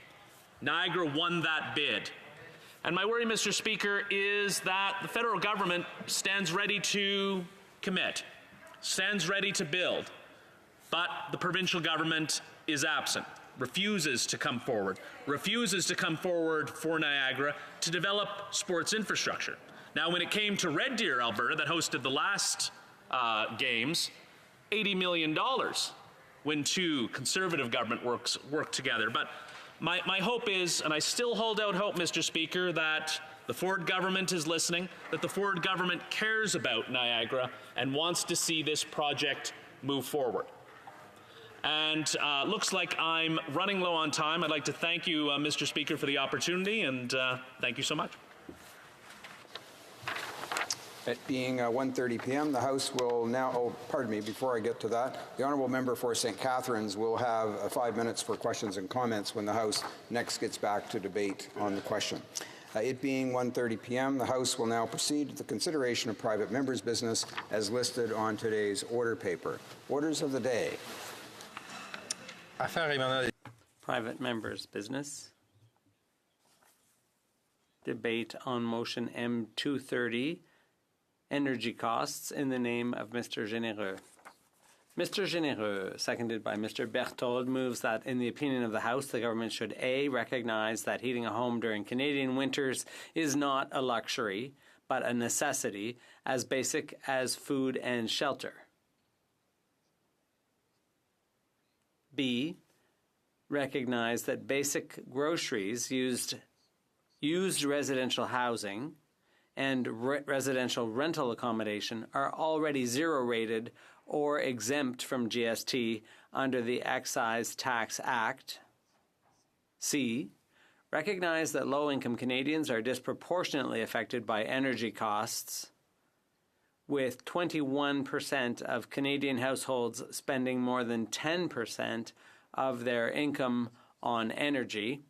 Niagara won that bid. And my worry, Mr. Speaker, is that the federal government stands ready to commit, stands ready to build, but the provincial government is absent, refuses to come forward for Niagara to develop sports infrastructure. Now, when it came to Red Deer, Alberta, that hosted the last games, $80 million when two Conservative government work together. But my hope is, and I still hold out hope, Mr. Speaker, that the Ford government is listening, that the Ford government cares about Niagara and wants to see this project move forward. And looks like I'm running low on time. I'd like to thank you, Mr. Speaker, for the opportunity, and thank you so much. It being 1:30 p.m., the House will now, before I get to that, the Honourable Member for St. Catharines will have 5 minutes for questions and comments when the House next gets back to debate on the question. It being 1:30 p.m., the House will now proceed to the consideration of private members' business as listed on today's order paper. Orders of the day. Private members' business. Debate on motion M230, energy costs, in the name of Mr. Généreux. Mr. Généreux, seconded by Mr. Berthold, moves that, in the opinion of the House, the government should A, recognize that heating a home during Canadian winters is not a luxury, but a necessity, as basic as food and shelter. B, recognize that basic groceries, used residential housing, and residential rental accommodation are already zero-rated or exempt from GST under the Excise Tax Act. C, recognize that low-income Canadians are disproportionately affected by energy costs, with 21% of Canadian households spending more than 10% of their income on energy.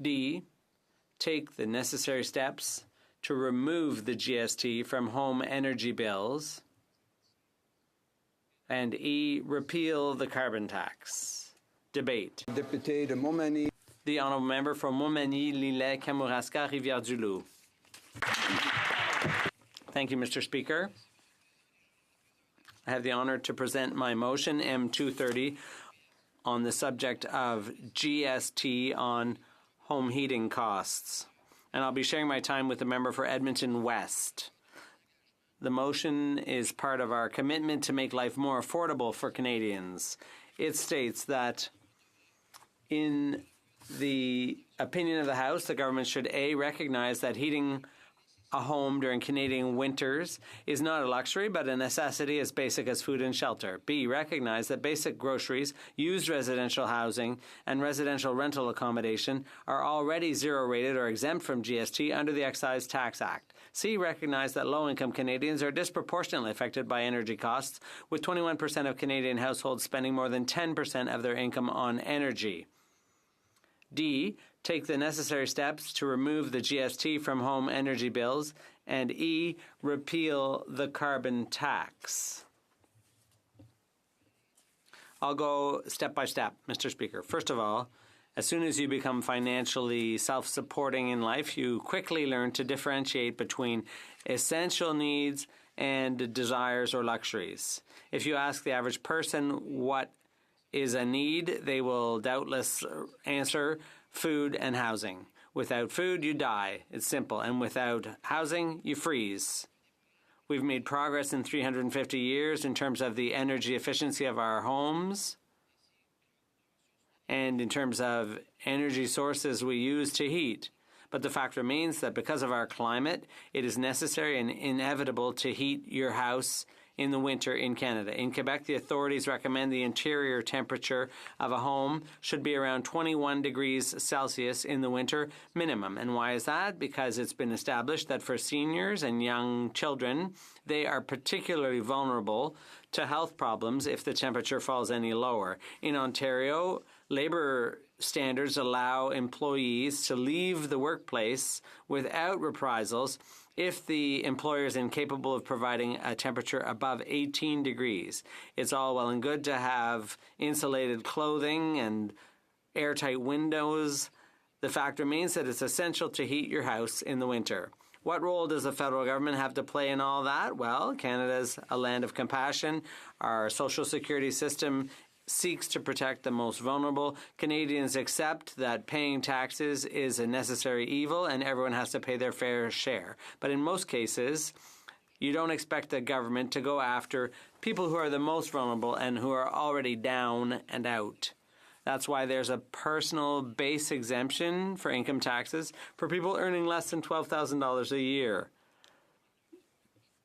D, take the necessary steps to remove the GST from home energy bills. And E, repeal the carbon tax. Debate. Député de Montmagny. The Honourable Member for Montmagny, Lillet, Kamouraska, Rivière-du-Loup. Thank you, Mr. Speaker. I have the honour to present my motion, M230, on the subject of GST on home heating costs. And I'll be sharing my time with the member for Edmonton West. The motion is part of our commitment to make life more affordable for Canadians. It states that, in the opinion of the House, the government should A, recognize that heating a home during Canadian winters is not a luxury, but a necessity as basic as food and shelter. B, recognize that basic groceries, used residential housing, and residential rental accommodation are already zero-rated or exempt from GST under the Excise Tax Act. C, recognize that low-income Canadians are disproportionately affected by energy costs, with 21% of Canadian households spending more than 10% of their income on energy. D, take the necessary steps to remove the GST from home energy bills. And E, repeal the carbon tax. I'll go step by step, Mr. Speaker. First of all, as soon as you become financially self-supporting in life, you quickly learn to differentiate between essential needs and desires or luxuries. If you ask the average person what is a need, they will doubtless answer food and housing. Without food, you die. It's simple. And without housing, you freeze. We've made progress in 350 years in terms of the energy efficiency of our homes and in terms of energy sources we use to heat. But the fact remains that because of our climate, it is necessary and inevitable to heat your house in the winter in Canada. In Quebec, the authorities recommend the interior temperature of a home should be around 21 degrees Celsius in the winter minimum. And why is that? Because it's been established that for seniors and young children, they are particularly vulnerable to health problems if the temperature falls any lower. In Ontario, labor standards allow employees to leave the workplace without reprisals if the employer is incapable of providing a temperature above 18 degrees. It's all well and good to have insulated clothing and airtight windows. The fact remains that it's essential to heat your house in the winter. What role does the federal government have to play in all that? Well, Canada's a land of compassion. Our social security system seeks to protect the most vulnerable. Canadians accept that paying taxes is a necessary evil and everyone has to pay their fair share. But in most cases, you don't expect the government to go after people who are the most vulnerable and who are already down and out. That's why there's a personal base exemption for income taxes for people earning less than $12,000 a year.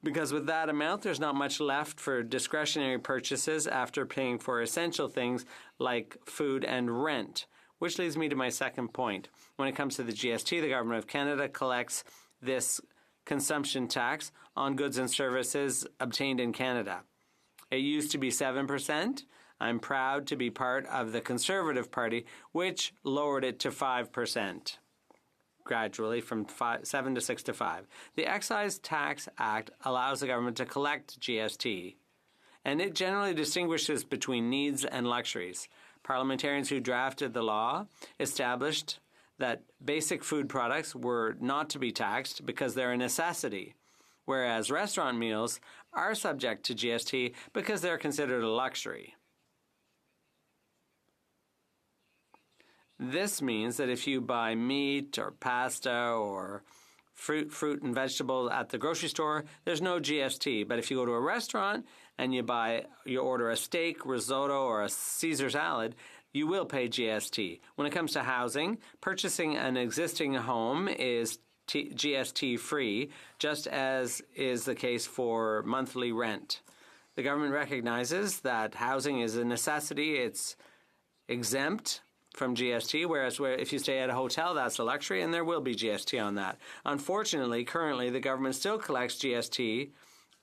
Because with that amount, there's not much left for discretionary purchases after paying for essential things like food and rent. Which leads me to my second point. When it comes to the GST, the Government of Canada collects this consumption tax on goods and services obtained in Canada. It used to be 7%. I'm proud to be part of the Conservative Party, which lowered it to 5%. Gradually from 7 to 6 to 5. The Excise Tax Act allows the government to collect GST, and it generally distinguishes between needs and luxuries. Parliamentarians who drafted the law established that basic food products were not to be taxed because they're a necessity, whereas restaurant meals are subject to GST because they're considered a luxury. This means that if you buy meat or pasta or fruit and vegetables at the grocery store, there's no GST. But if you go to a restaurant and you order a steak, risotto, or a Caesar salad, you will pay GST. When it comes to housing, purchasing an existing home is GST free, just as is the case for monthly rent. The government recognizes that housing is a necessity. It's exempt from GST, whereas if you stay at a hotel, that's a luxury, and there will be GST on that. Unfortunately, currently, the government still collects GST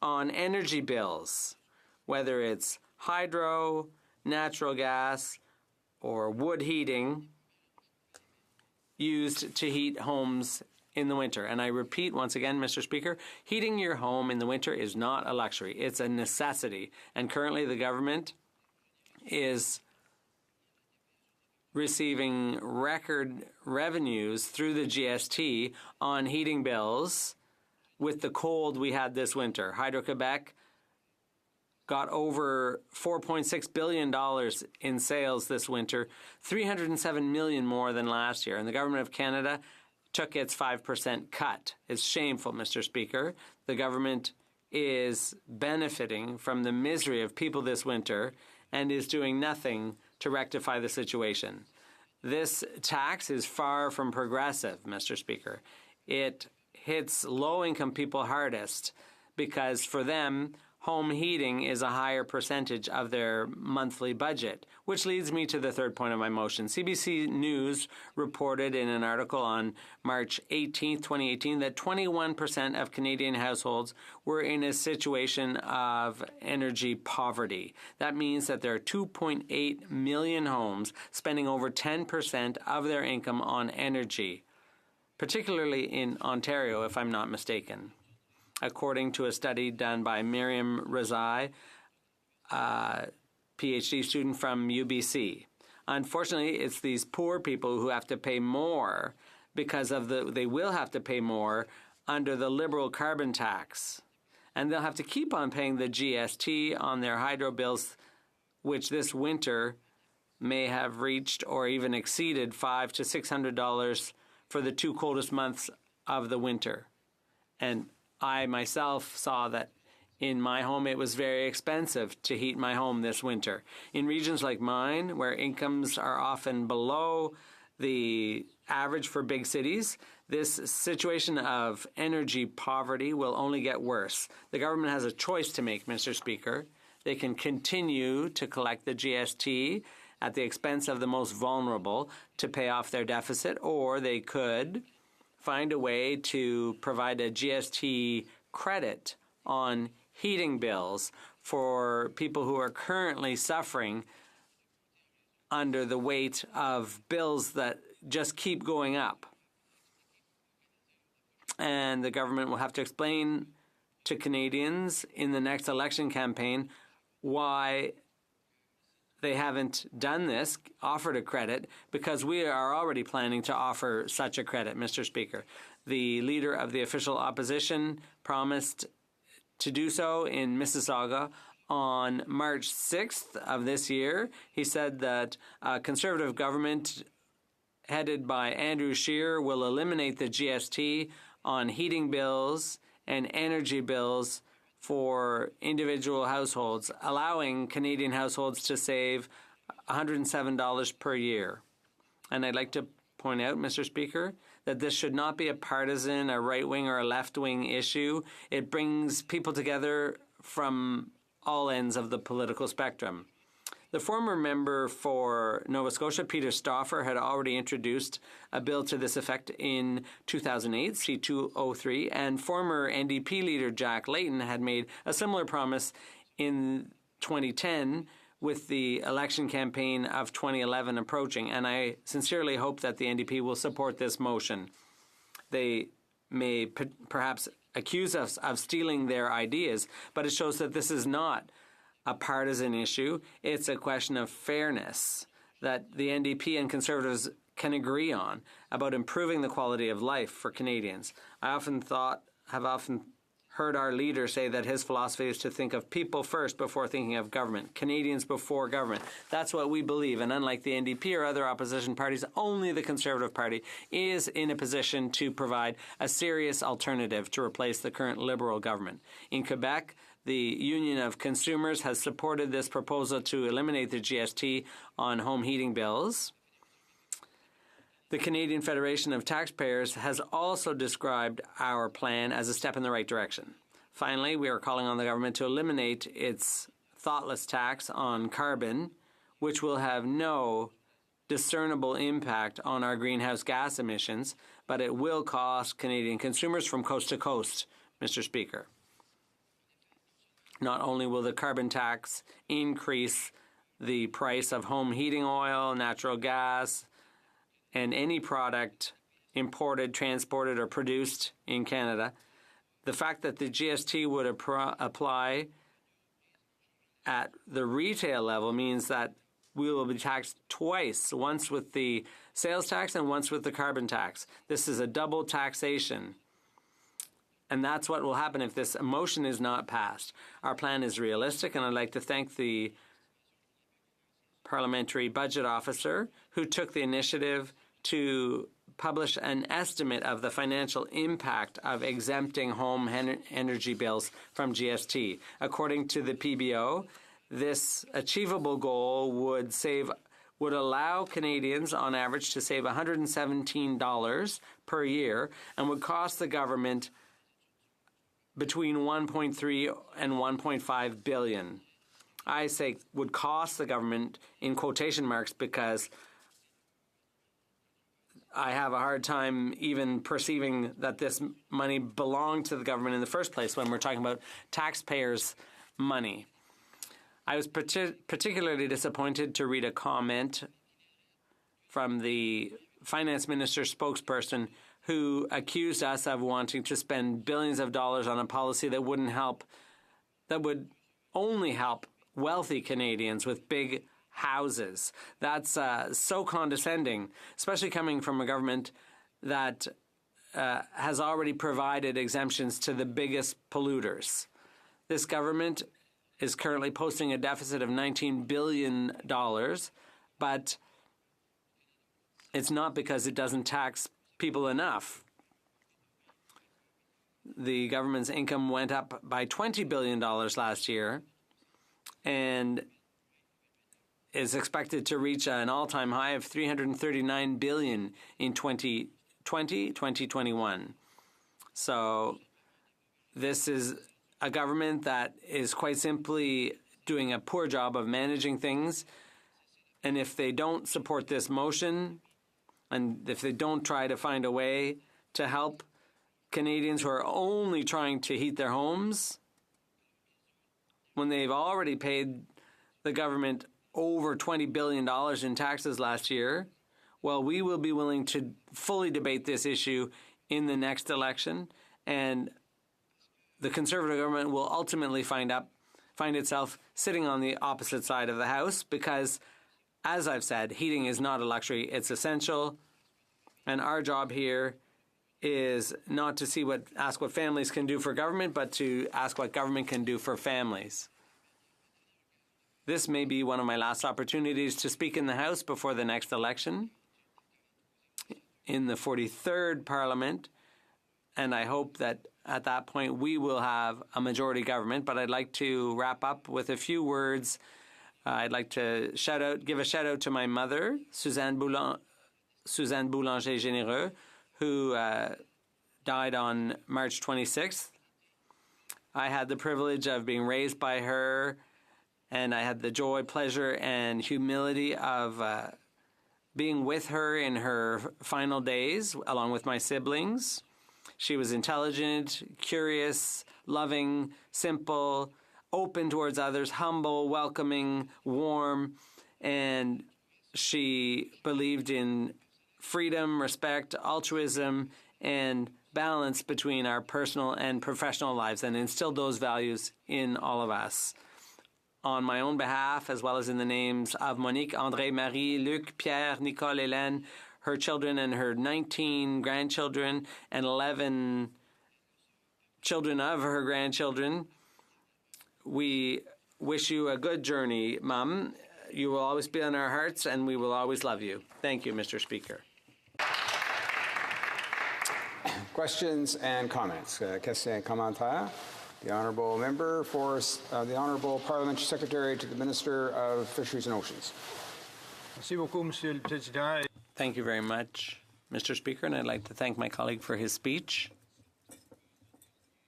on energy bills, whether it's hydro, natural gas, or wood heating used to heat homes in the winter. And I repeat once again, Mr. Speaker, heating your home in the winter is not a luxury. It's a necessity. And currently, the government is receiving record revenues through the GST on heating bills with the cold we had this winter. Hydro-Quebec got over $4.6 billion in sales this winter, $307 million more than last year. And the Government of Canada took its 5% cut. It's shameful, Mr. Speaker. The government is benefiting from the misery of people this winter and is doing nothing to rectify the situation. This tax is far from progressive, Mr. Speaker. It hits low-income people hardest because for them, home heating is a higher percentage of their monthly budget, which leads me to the third point of my motion. CBC News reported in an article on March 18, 2018, that 21% of Canadian households were in a situation of energy poverty. That means that there are 2.8 million homes spending over 10% of their income on energy, particularly in Ontario, if I'm not mistaken. According to a study done by Miriam Rezai, a PhD student from UBC. Unfortunately, it's these poor people who have to pay more because of they will have to pay more under the Liberal carbon tax. And they'll have to keep on paying the GST on their hydro bills, which this winter may have reached or even exceeded $500 to $600 for the 2 coldest months of the winter. And I myself saw that in my home it was very expensive to heat my home this winter. In regions like mine, where incomes are often below the average for big cities, This situation of energy poverty will only get worse. The government has a choice to make, Mr. Speaker. They can continue to collect the GST at the expense of the most vulnerable to pay off their deficit, or they could find a way to provide a GST credit on heating bills for people who are currently suffering under the weight of bills that just keep going up. And the government will have to explain to Canadians in the next election campaign why they haven't done this, offered a credit, because we are already planning to offer such a credit, Mr. Speaker. The leader of the official opposition promised to do so in Mississauga on March 6th of this year. He said that a Conservative government headed by Andrew Scheer will eliminate the GST on heating bills and energy bills for individual households, allowing Canadian households to save $107 per year. And I'd like to point out, Mr. Speaker, that this should not be a partisan, a right-wing or a left-wing issue. It brings people together from all ends of the political spectrum. The former member for Nova Scotia, Peter Stauffer, had already introduced a bill to this effect in 2008, C-203, and former NDP leader Jack Layton had made a similar promise in 2010 with the election campaign of 2011 approaching, and I sincerely hope that the NDP will support this motion. They may perhaps accuse us of stealing their ideas, but it shows that this is not a partisan issue. It's a question of fairness that the NDP and Conservatives can agree on about improving the quality of life for Canadians. I have often heard our leader say that his philosophy is to think of people first before thinking of government, Canadians before government. That's what we believe, and unlike the NDP or other opposition parties, only the Conservative Party is in a position to provide a serious alternative to replace the current Liberal government. In Quebec, the Union of Consumers has supported this proposal to eliminate the GST on home heating bills. The Canadian Federation of Taxpayers has also described our plan as a step in the right direction. Finally, we are calling on the government to eliminate its thoughtless tax on carbon, which will have no discernible impact on our greenhouse gas emissions, but it will cost Canadian consumers from coast to coast, Mr. Speaker. Not only will the carbon tax increase the price of home heating oil, natural gas, and any product imported, transported, or produced in Canada, the fact that the GST would apply at the retail level means that we will be taxed twice, once with the sales tax and once with the carbon tax. This is a double taxation. And that's what will happen if this motion is not passed. Our plan is realistic, and I'd like to thank the Parliamentary Budget Officer who took the initiative to publish an estimate of the financial impact of exempting home energy bills from GST. According to the PBO, this achievable goal would allow Canadians on average to save $117 per year and would cost the government between 1.3 and 1.5 billion. I say would cost the government in quotation marks because I have a hard time even perceiving that this money belonged to the government in the first place when we're talking about taxpayers' money. I was particularly disappointed to read a comment from the finance minister's spokesperson who accused us of wanting to spend billions of dollars on a policy that would only help wealthy Canadians with big houses. That's so condescending, especially coming from a government that has already provided exemptions to the biggest polluters. This government is currently posting a deficit of $19 billion, but it's not because it doesn't tax people enough. The government's income went up by $20 billion last year and is expected to reach an all-time high of $339 billion in 2020. 2020-2021. So this is a government that is quite simply doing a poor job of managing things. And if they don't support this motion, and if they don't try to find a way to help Canadians who are only trying to heat their homes, when they've already paid the government over $20 billion in taxes last year, well, we will be willing to fully debate this issue in the next election, and the Conservative government will ultimately find itself sitting on the opposite side of the House because, as I've said, heating is not a luxury, it's essential, and our job here is not to ask what families can do for government, but to ask what government can do for families. This may be one of my last opportunities to speak in the House before the next election, in the 43rd Parliament, and I hope that at that point we will have a majority government. But I'd like to wrap up with a few words. I'd like to give a shout out to my mother, Suzanne Boulanger-Généreux, who died on March 26th. I had the privilege of being raised by her, and I had the joy, pleasure, and humility of being with her in her final days, along with my siblings. She was intelligent, curious, loving, simple, open towards others, humble, welcoming, warm, and she believed in freedom, respect, altruism, and balance between our personal and professional lives, and instilled those values in all of us. On my own behalf, as well as in the names of Monique, André, Marie, Luc, Pierre, Nicole, Hélène, her children and her 19 grandchildren and 11 children of her grandchildren, we wish you a good journey, Mum. You will always be in our hearts, and we will always love you. Thank you, Mr. Speaker. Questions and comments? Questions and commentaires? The Honourable Member for the Honourable Parliamentary Secretary to the Minister of Fisheries and Oceans. Thank you very much, Mr. Speaker, and I'd like to thank my colleague for his speech,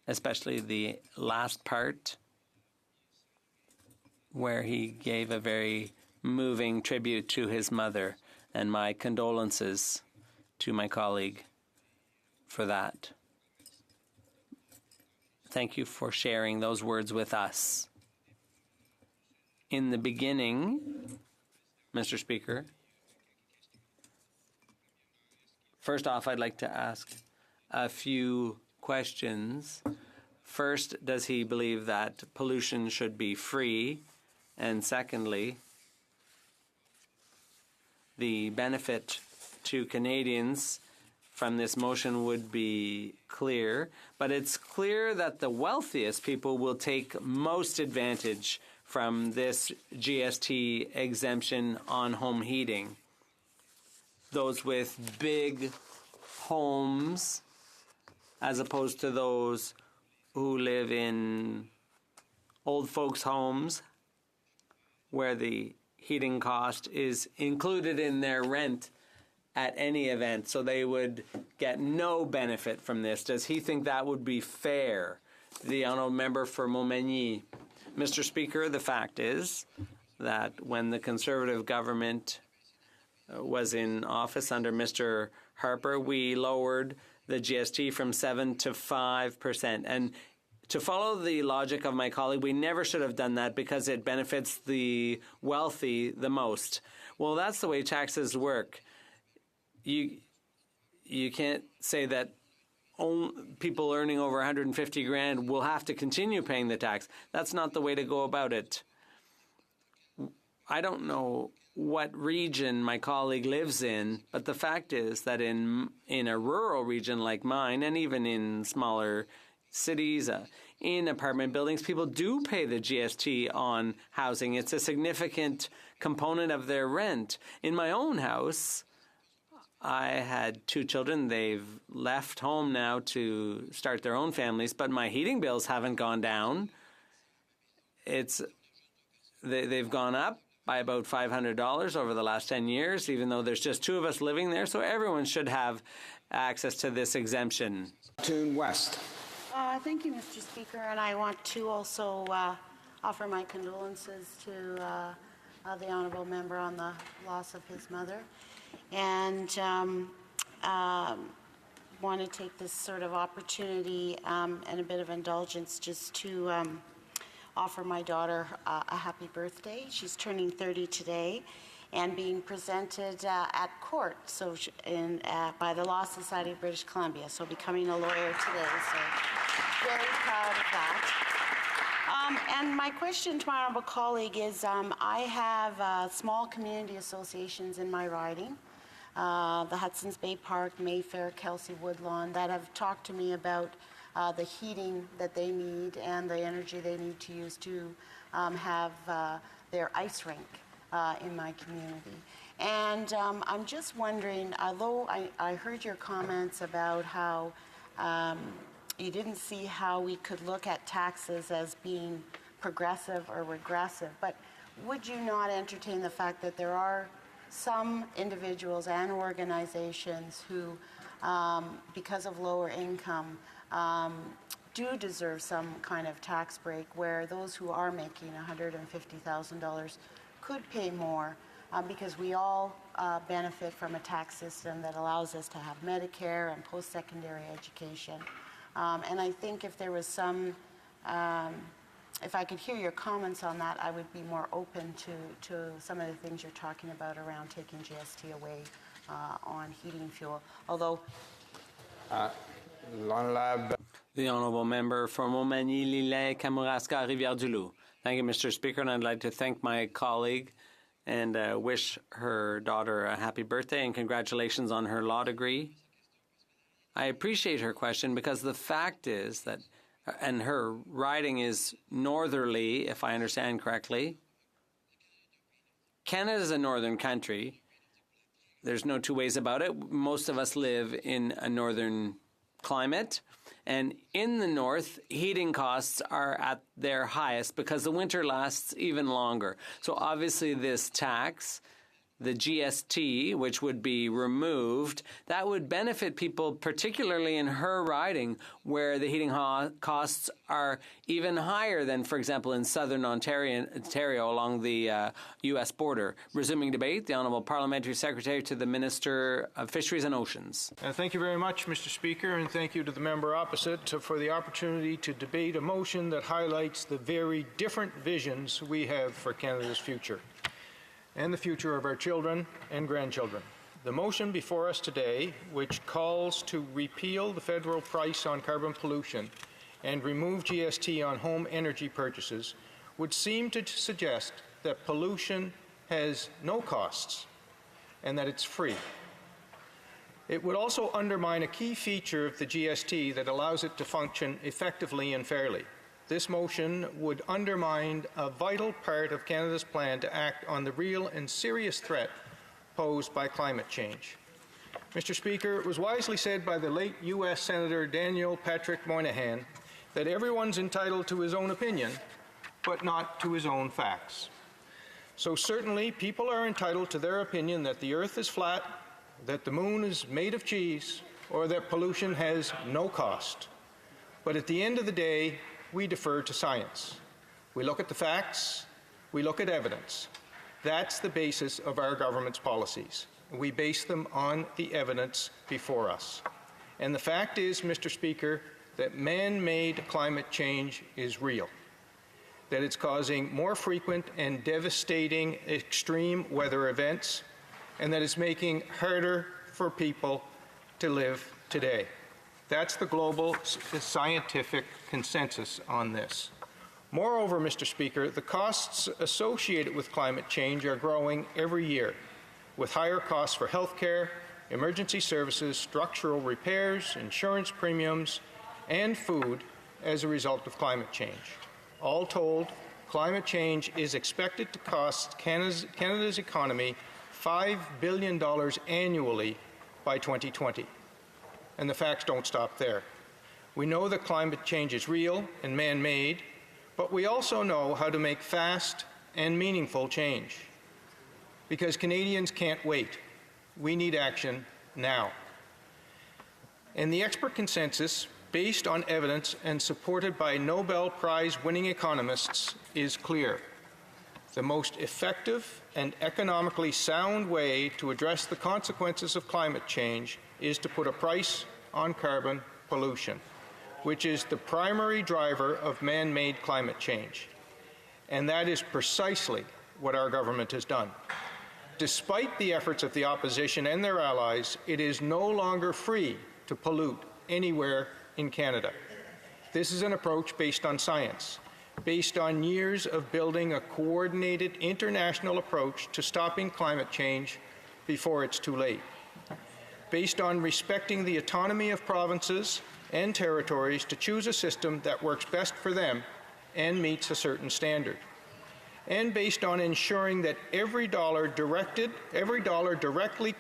especially the last part where he gave a very moving tribute to his mother, and my condolences to my colleague for that. Thank you for sharing those words with us. In the beginning, Mr. Speaker, first off, I'd like to ask a few questions. First, does he believe that pollution should be free? And secondly, the benefit to Canadians from this motion would be clear, but it's clear that the wealthiest people will take most advantage from this GST exemption on home heating. Those with big homes, as opposed to those who live in old folks' homes, where the heating cost is included in their rent at any event, so they would get no benefit from this. Does he think that would be fair? The Honourable Member for Montmagny. Mr. Speaker, the fact is that when the Conservative government was in office under Mr. Harper, we lowered the GST from 7% to 5%. And to follow the logic of my colleague, we never should have done that because it benefits the wealthy the most. Well, that's the way taxes work. You can't say that people earning over 150 grand will have to continue paying the tax. That's not the way to go about it. I don't know what region my colleague lives in, but the fact is that in a rural region like mine, and even in smaller cities, in apartment buildings, people do pay the GST on housing. It's a significant component of their rent. In my own house, I had 2 children. They've left home now to start their own families, but my heating bills haven't gone down. They've gone up by about $500 over the last 10 years, even though there's just 2 of us living there. So everyone should have access to this exemption. Toon West. Thank you, Mr. Speaker, and I want to also offer my condolences to the honourable member on the loss of his mother, and want to take this sort of opportunity and a bit of indulgence just to offer my daughter a happy birthday. She's turning 30 today and being presented at court by the Law Society of British Columbia, so becoming a lawyer today, so very proud of that. And my question to my honourable colleague is, I have small community associations in my riding, the Hudson's Bay Park, Mayfair, Kelsey Woodlawn, that have talked to me about the heating that they need and the energy they need to use to have their ice rink in my community. And I'm just wondering, although I heard your comments about how you didn't see how we could look at taxes as being progressive or regressive, but would you not entertain the fact that there are some individuals and organizations who, because of lower income, do deserve some kind of tax break, where those who are making $150,000 could pay more, because we all benefit from a tax system that allows us to have Medicare and post-secondary education. And I think if there was some, if I could hear your comments on that, I would be more open to some of the things you're talking about around taking GST away on heating fuel. Although the honourable member for Montmagny, Lillet, Kamouraska, Rivière-du-Loup. Thank you, Mr. Speaker, and I'd like to thank my colleague and wish her daughter a happy birthday and congratulations on her law degree. I appreciate her question because the fact is that, and her riding is northerly, if I understand correctly. Canada is a northern country. There's no two ways about it. Most of us live in a northern climate. And in the north, heating costs are at their highest because the winter lasts even longer. So obviously this tax, the GST, which would be removed, that would benefit people, particularly in her riding, where the heating costs are even higher than, for example, in southern Ontario along the U.S. border. Resuming debate, the Honourable Parliamentary Secretary to the Minister of Fisheries and Oceans. Thank you very much, Mr. Speaker, and thank you to the member opposite for the opportunity to debate a motion that highlights the very different visions we have for Canada's future and the future of our children and grandchildren. The motion before us today, which calls to repeal the federal price on carbon pollution and remove GST on home energy purchases, would seem to suggest that pollution has no costs and that it's free. It would also undermine a key feature of the GST that allows it to function effectively and fairly. This motion would undermine a vital part of Canada's plan to act on the real and serious threat posed by climate change. Mr. Speaker, it was wisely said by the late U.S. Senator Daniel Patrick Moynihan that everyone's entitled to his own opinion, but not to his own facts. So certainly people are entitled to their opinion that the earth is flat, that the moon is made of cheese, or that pollution has no cost. But at the end of the day, we defer to science. We look at the facts, we look at evidence. That's the basis of our government's policies. We base them on the evidence before us. And the fact is, Mr. Speaker, that man-made climate change is real, that it's causing more frequent and devastating extreme weather events, and that it's making harder for people to live today. That's the global scientific consensus on this. Moreover, Mr. Speaker, the costs associated with climate change are growing every year, with higher costs for health care, emergency services, structural repairs, insurance premiums, and food as a result of climate change. All told, climate change is expected to cost Canada's economy $5 billion annually by 2020. And the facts don't stop there. We know that climate change is real and man-made, but we also know how to make fast and meaningful change. Because Canadians can't wait. We need action now. And the expert consensus, based on evidence and supported by Nobel Prize-winning economists, is clear. The most effective and economically sound way to address the consequences of climate change is to put a price on carbon pollution, which is the primary driver of man-made climate change. And that is precisely what our government has done. Despite the efforts of the opposition and their allies, it is no longer free to pollute anywhere in Canada. This is an approach based on science, based on years of building a coordinated international approach to stopping climate change before it's too late, based on respecting the autonomy of provinces and territories to choose a system that works best for them and meets a certain standard, and based on ensuring that every dollar directly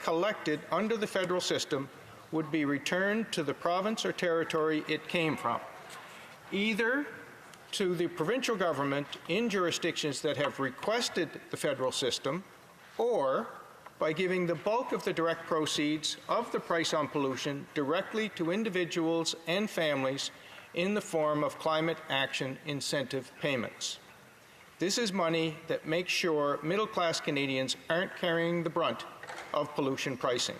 collected under the federal system would be returned to the province or territory it came from, either to the provincial government in jurisdictions that have requested the federal system, or by giving the bulk of the direct proceeds of the price on pollution directly to individuals and families in the form of climate action incentive payments. This is money that makes sure middle-class Canadians aren't carrying the brunt of pollution pricing.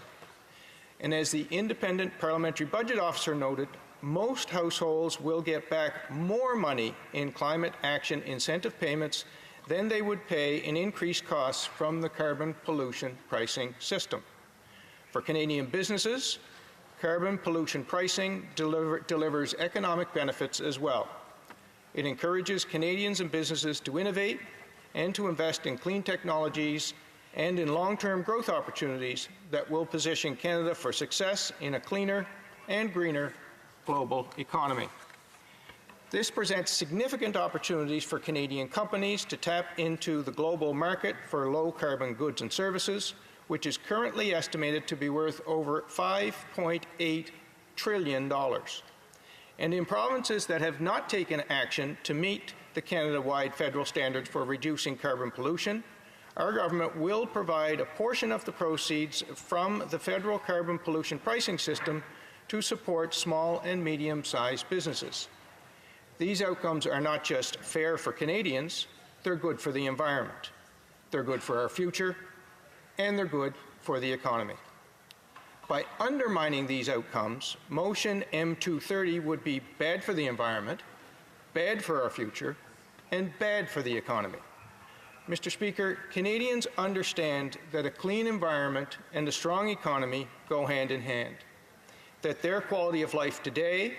And as the independent parliamentary budget officer noted, most households will get back more money in climate action incentive payments than they would pay in increased costs from the carbon pollution pricing system. For Canadian businesses, carbon pollution pricing delivers economic benefits as well. It encourages Canadians and businesses to innovate and to invest in clean technologies and in long-term growth opportunities that will position Canada for success in a cleaner and greener global economy. This presents significant opportunities for Canadian companies to tap into the global market for low-carbon goods and services, which is currently estimated to be worth over $5.8 trillion. And in provinces that have not taken action to meet the Canada-wide federal standards for reducing carbon pollution, our government will provide a portion of the proceeds from the federal carbon pollution pricing system to support small and medium-sized businesses. These outcomes are not just fair for Canadians, they're good for the environment, they're good for our future, and they're good for the economy. By undermining these outcomes, motion M230 would be bad for the environment, bad for our future, and bad for the economy. Mr. Speaker, Canadians understand that a clean environment and a strong economy go hand in hand, that their quality of life today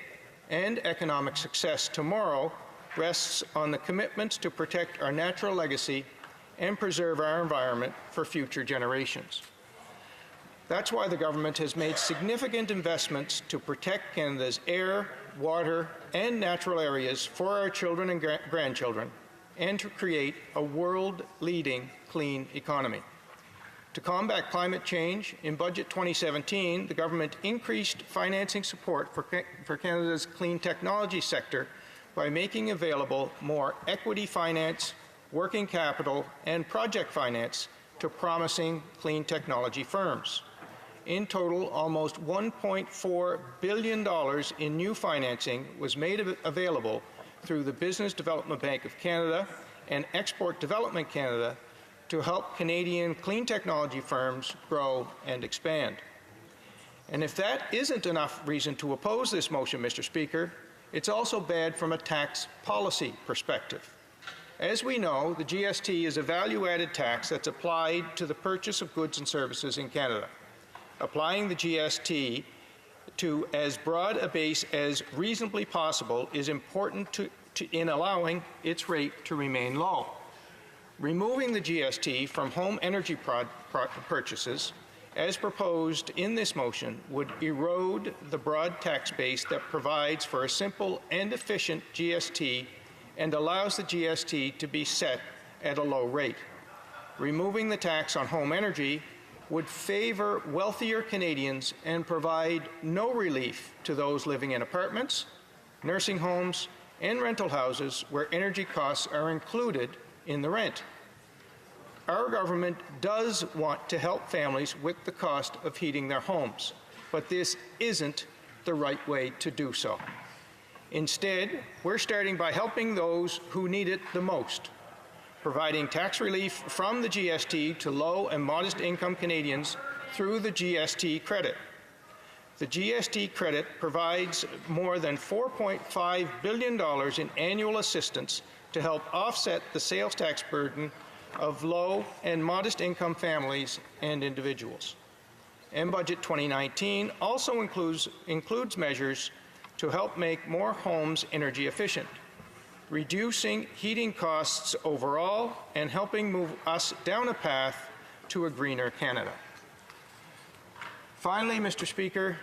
and economic success tomorrow rests on the commitments to protect our natural legacy and preserve our environment for future generations. That's why the government has made significant investments to protect Canada's air, water, and natural areas for our children and grandchildren, and to create a world-leading clean economy. To combat climate change, in Budget 2017, the government increased financing support for Canada's clean technology sector by making available more equity finance, working capital, and project finance to promising clean technology firms. In total, almost $1.4 billion in new financing was made available through the Business Development Bank of Canada and Export Development Canada to help Canadian clean technology firms grow and expand. And if that isn't enough reason to oppose this motion, Mr. Speaker, it's also bad from a tax policy perspective. As we know, the GST is a value-added tax that's applied to the purchase of goods and services in Canada. Applying the GST to as broad a base as reasonably possible is important in allowing its rate to remain low. Removing the GST from home energy purchases, as proposed in this motion, would erode the broad tax base that provides for a simple and efficient GST and allows the GST to be set at a low rate. Removing the tax on home energy would favor wealthier Canadians and provide no relief to those living in apartments, nursing homes, and rental houses where energy costs are included in the rent. Our government does want to help families with the cost of heating their homes, but this isn't the right way to do so. Instead, we're starting by helping those who need it the most, providing tax relief from the GST to low and modest income Canadians through the GST credit. The GST credit provides more than $4.5 billion in annual assistance to help offset the sales tax burden of low and modest income families and individuals. And Budget 2019 also includes measures to help make more homes energy efficient, reducing heating costs overall and helping move us down a path to a greener Canada. Finally, Mr. Speaker,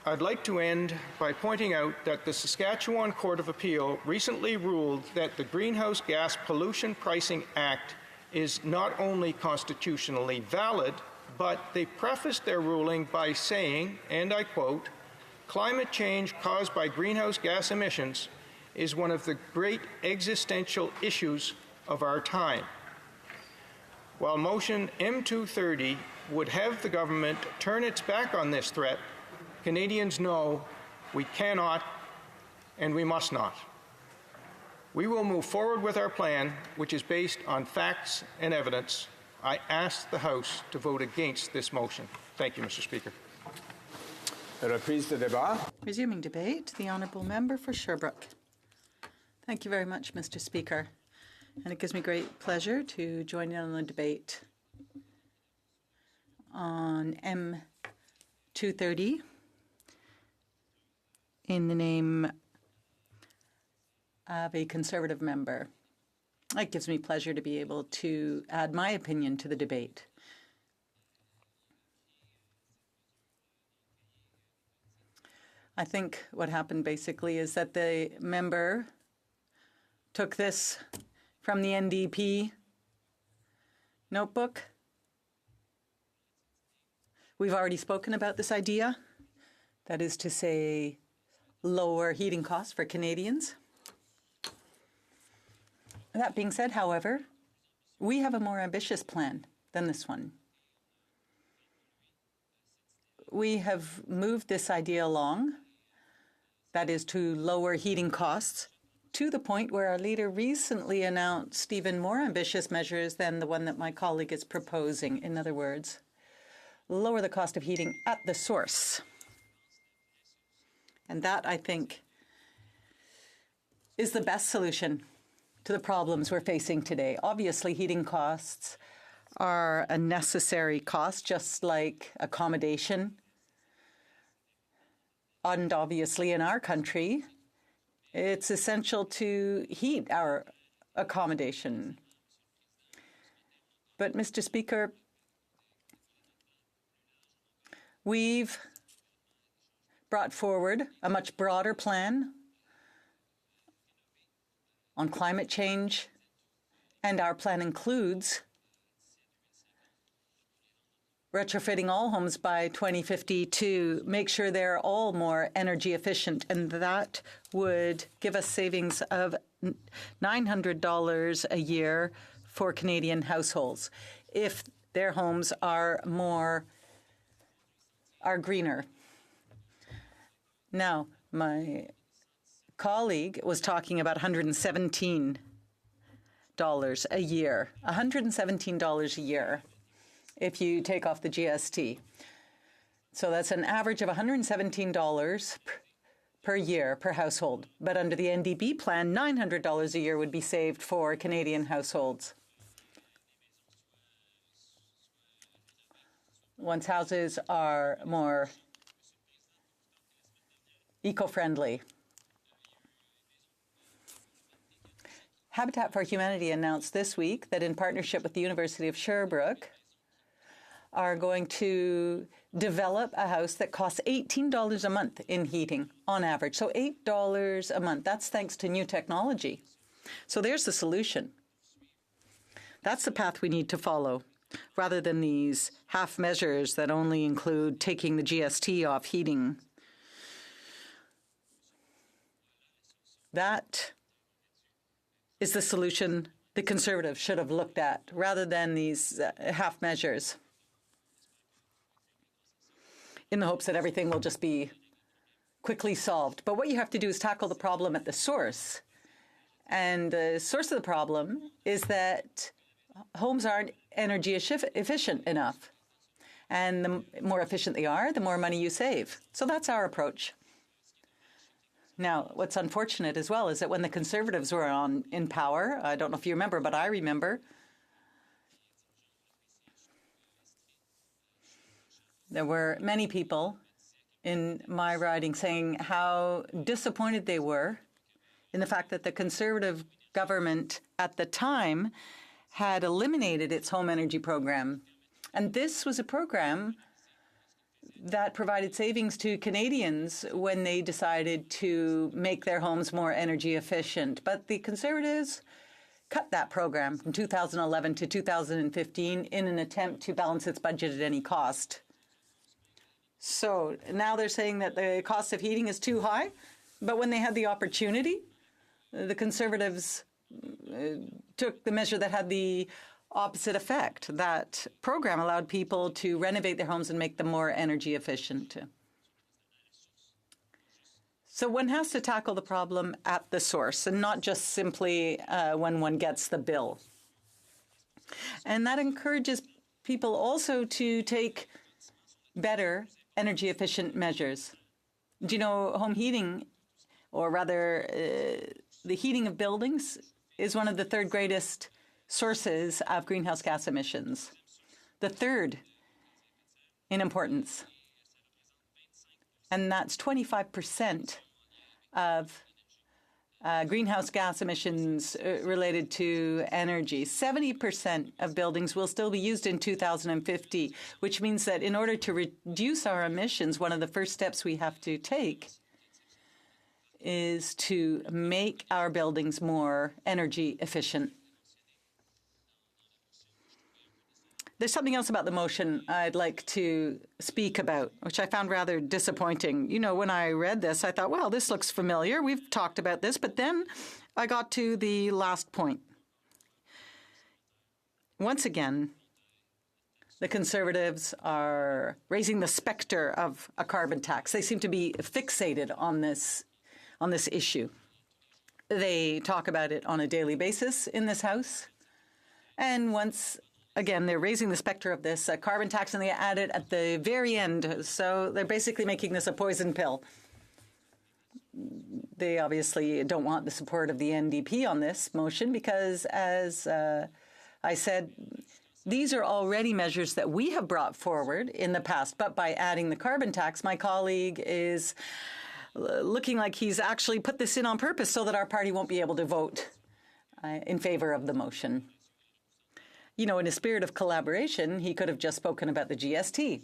I'd like to end by pointing out that the Saskatchewan Court of Appeal recently ruled that the Greenhouse Gas Pollution Pricing Act is not only constitutionally valid, but they prefaced their ruling by saying, and I quote, "Climate change caused by greenhouse gas emissions is one of the great existential issues of our time." While motion M230 would have the government turn its back on this threat, Canadians know we cannot and we must not. We will move forward with our plan, which is based on facts and evidence. I ask the House to vote against this motion. Thank you, Mr. Speaker. Reprise de débat. Resuming debate, the Honourable Member for Sherbrooke. Thank you very much, Mr. Speaker. And it gives me great pleasure to join in on the debate on M230 in the name of a Conservative member. It gives me pleasure to be able to add my opinion to the debate. I think what happened basically is that the member took this from the NDP notebook. We've already spoken about this idea, that is to say, lower heating costs for Canadians. That being said, however, we have a more ambitious plan than this one. We have moved this idea along, that is to lower heating costs, to the point where our leader recently announced even more ambitious measures than the one that my colleague is proposing. In other words, lower the cost of heating at the source. And that, I think, is the best solution to the problems we're facing today. Obviously, heating costs are a necessary cost, just like accommodation. And obviously, in our country, it's essential to heat our accommodation. But, Mr. Speaker, we've brought forward a much broader plan on climate change, and our plan includes retrofitting all homes by 2050 to make sure they're all more energy efficient, and that would give us savings of $900 a year for Canadian households if their homes are greener. Now, my colleague was talking about $117 a year. $117 a year if you take off the GST. So that's an average of $117 per year per household. But under the NDP plan, $900 a year would be saved for Canadian households. Once houses are more eco-friendly. Habitat for Humanity announced this week that in partnership with the University of Sherbrooke are going to develop a house that costs $18 a month in heating on average. So $8 a month. That's thanks to new technology. So there's the solution. That's the path we need to follow, rather than these half measures that only include taking the GST off heating. That is the solution the Conservatives should have looked at, rather than these half measures, in the hopes that everything will just be quickly solved. But what you have to do is tackle the problem at the source. And the source of the problem is that homes aren't energy efficient enough. And the more efficient they are, the more money you save. So that's our approach. Now, what's unfortunate as well is that when the Conservatives were in power, I don't know if you remember, but I remember, there were many people in my riding saying how disappointed they were in the fact that the Conservative government at the time had eliminated its home energy program. And this was a program that provided savings to Canadians when they decided to make their homes more energy efficient. But the Conservatives cut that program from 2011 to 2015 in an attempt to balance its budget at any cost. So now they're saying that the cost of heating is too high, but when they had the opportunity, the Conservatives took the measure that had the opposite effect. That program allowed people to renovate their homes and make them more energy efficient. So one has to tackle the problem at the source and not just simply when one gets the bill. And that encourages people also to take better energy efficient measures. Do you know home heating, or rather the heating of buildings, is one of the third greatest sources of greenhouse gas emissions. The third in importance. And that's 25% of greenhouse gas emissions related to energy. 70% of buildings will still be used in 2050, which means that in order to reduce our emissions, one of the first steps we have to take is to make our buildings more energy efficient. There's something else about the motion I'd like to speak about, which I found rather disappointing. You know, when I read this, I thought, well, this looks familiar. We've talked about this. But then I got to the last point. Once again, the Conservatives are raising the specter of a carbon tax. They seem to be fixated on this issue. They talk about it on a daily basis in this House. And once again, they're raising the specter of this carbon tax, and they add it at the very end. So they're basically making this a poison pill. They obviously don't want the support of the NDP on this motion because, as I said, these are already measures that we have brought forward in the past. But by adding the carbon tax, my colleague is looking like he's actually put this in on purpose so that our party won't be able to vote in favor of the motion. You know, in a spirit of collaboration, he could have just spoken about the GST.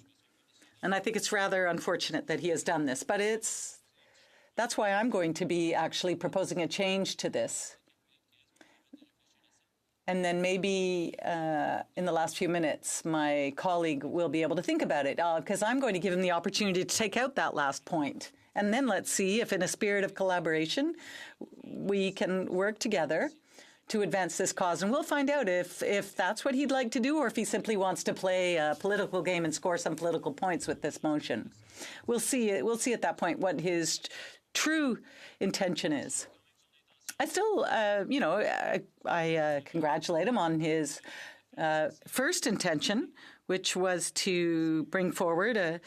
And I think it's rather unfortunate that he has done this. But that's why I'm going to be actually proposing a change to this. And then maybe in the last few minutes, my colleague will be able to think about it, because I'm going to give him the opportunity to take out that last point. And then let's see if in a spirit of collaboration, we can work together to advance this cause. And we'll find out if that's what he'd like to do or if he simply wants to play a political game and score some political points with this motion. We'll see. We'll see at that point what his true intention is. I still, I congratulate him on his first intention, which was to bring forward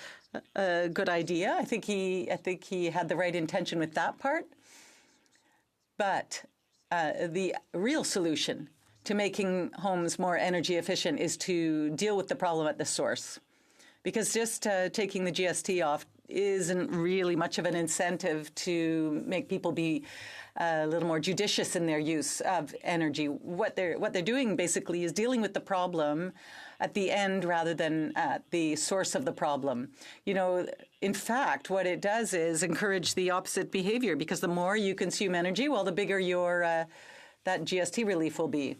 a good idea. I think he had the right intention with that part. But the real solution to making homes more energy efficient is to deal with the problem at the source. Because just taking the GST off isn't really much of an incentive to make people be a little more judicious in their use of energy. What they're doing basically is dealing with the problem at the end rather than at the source of the problem. You know, in fact, what it does is encourage the opposite behavior, because the more you consume energy, well, the bigger your that GST relief will be.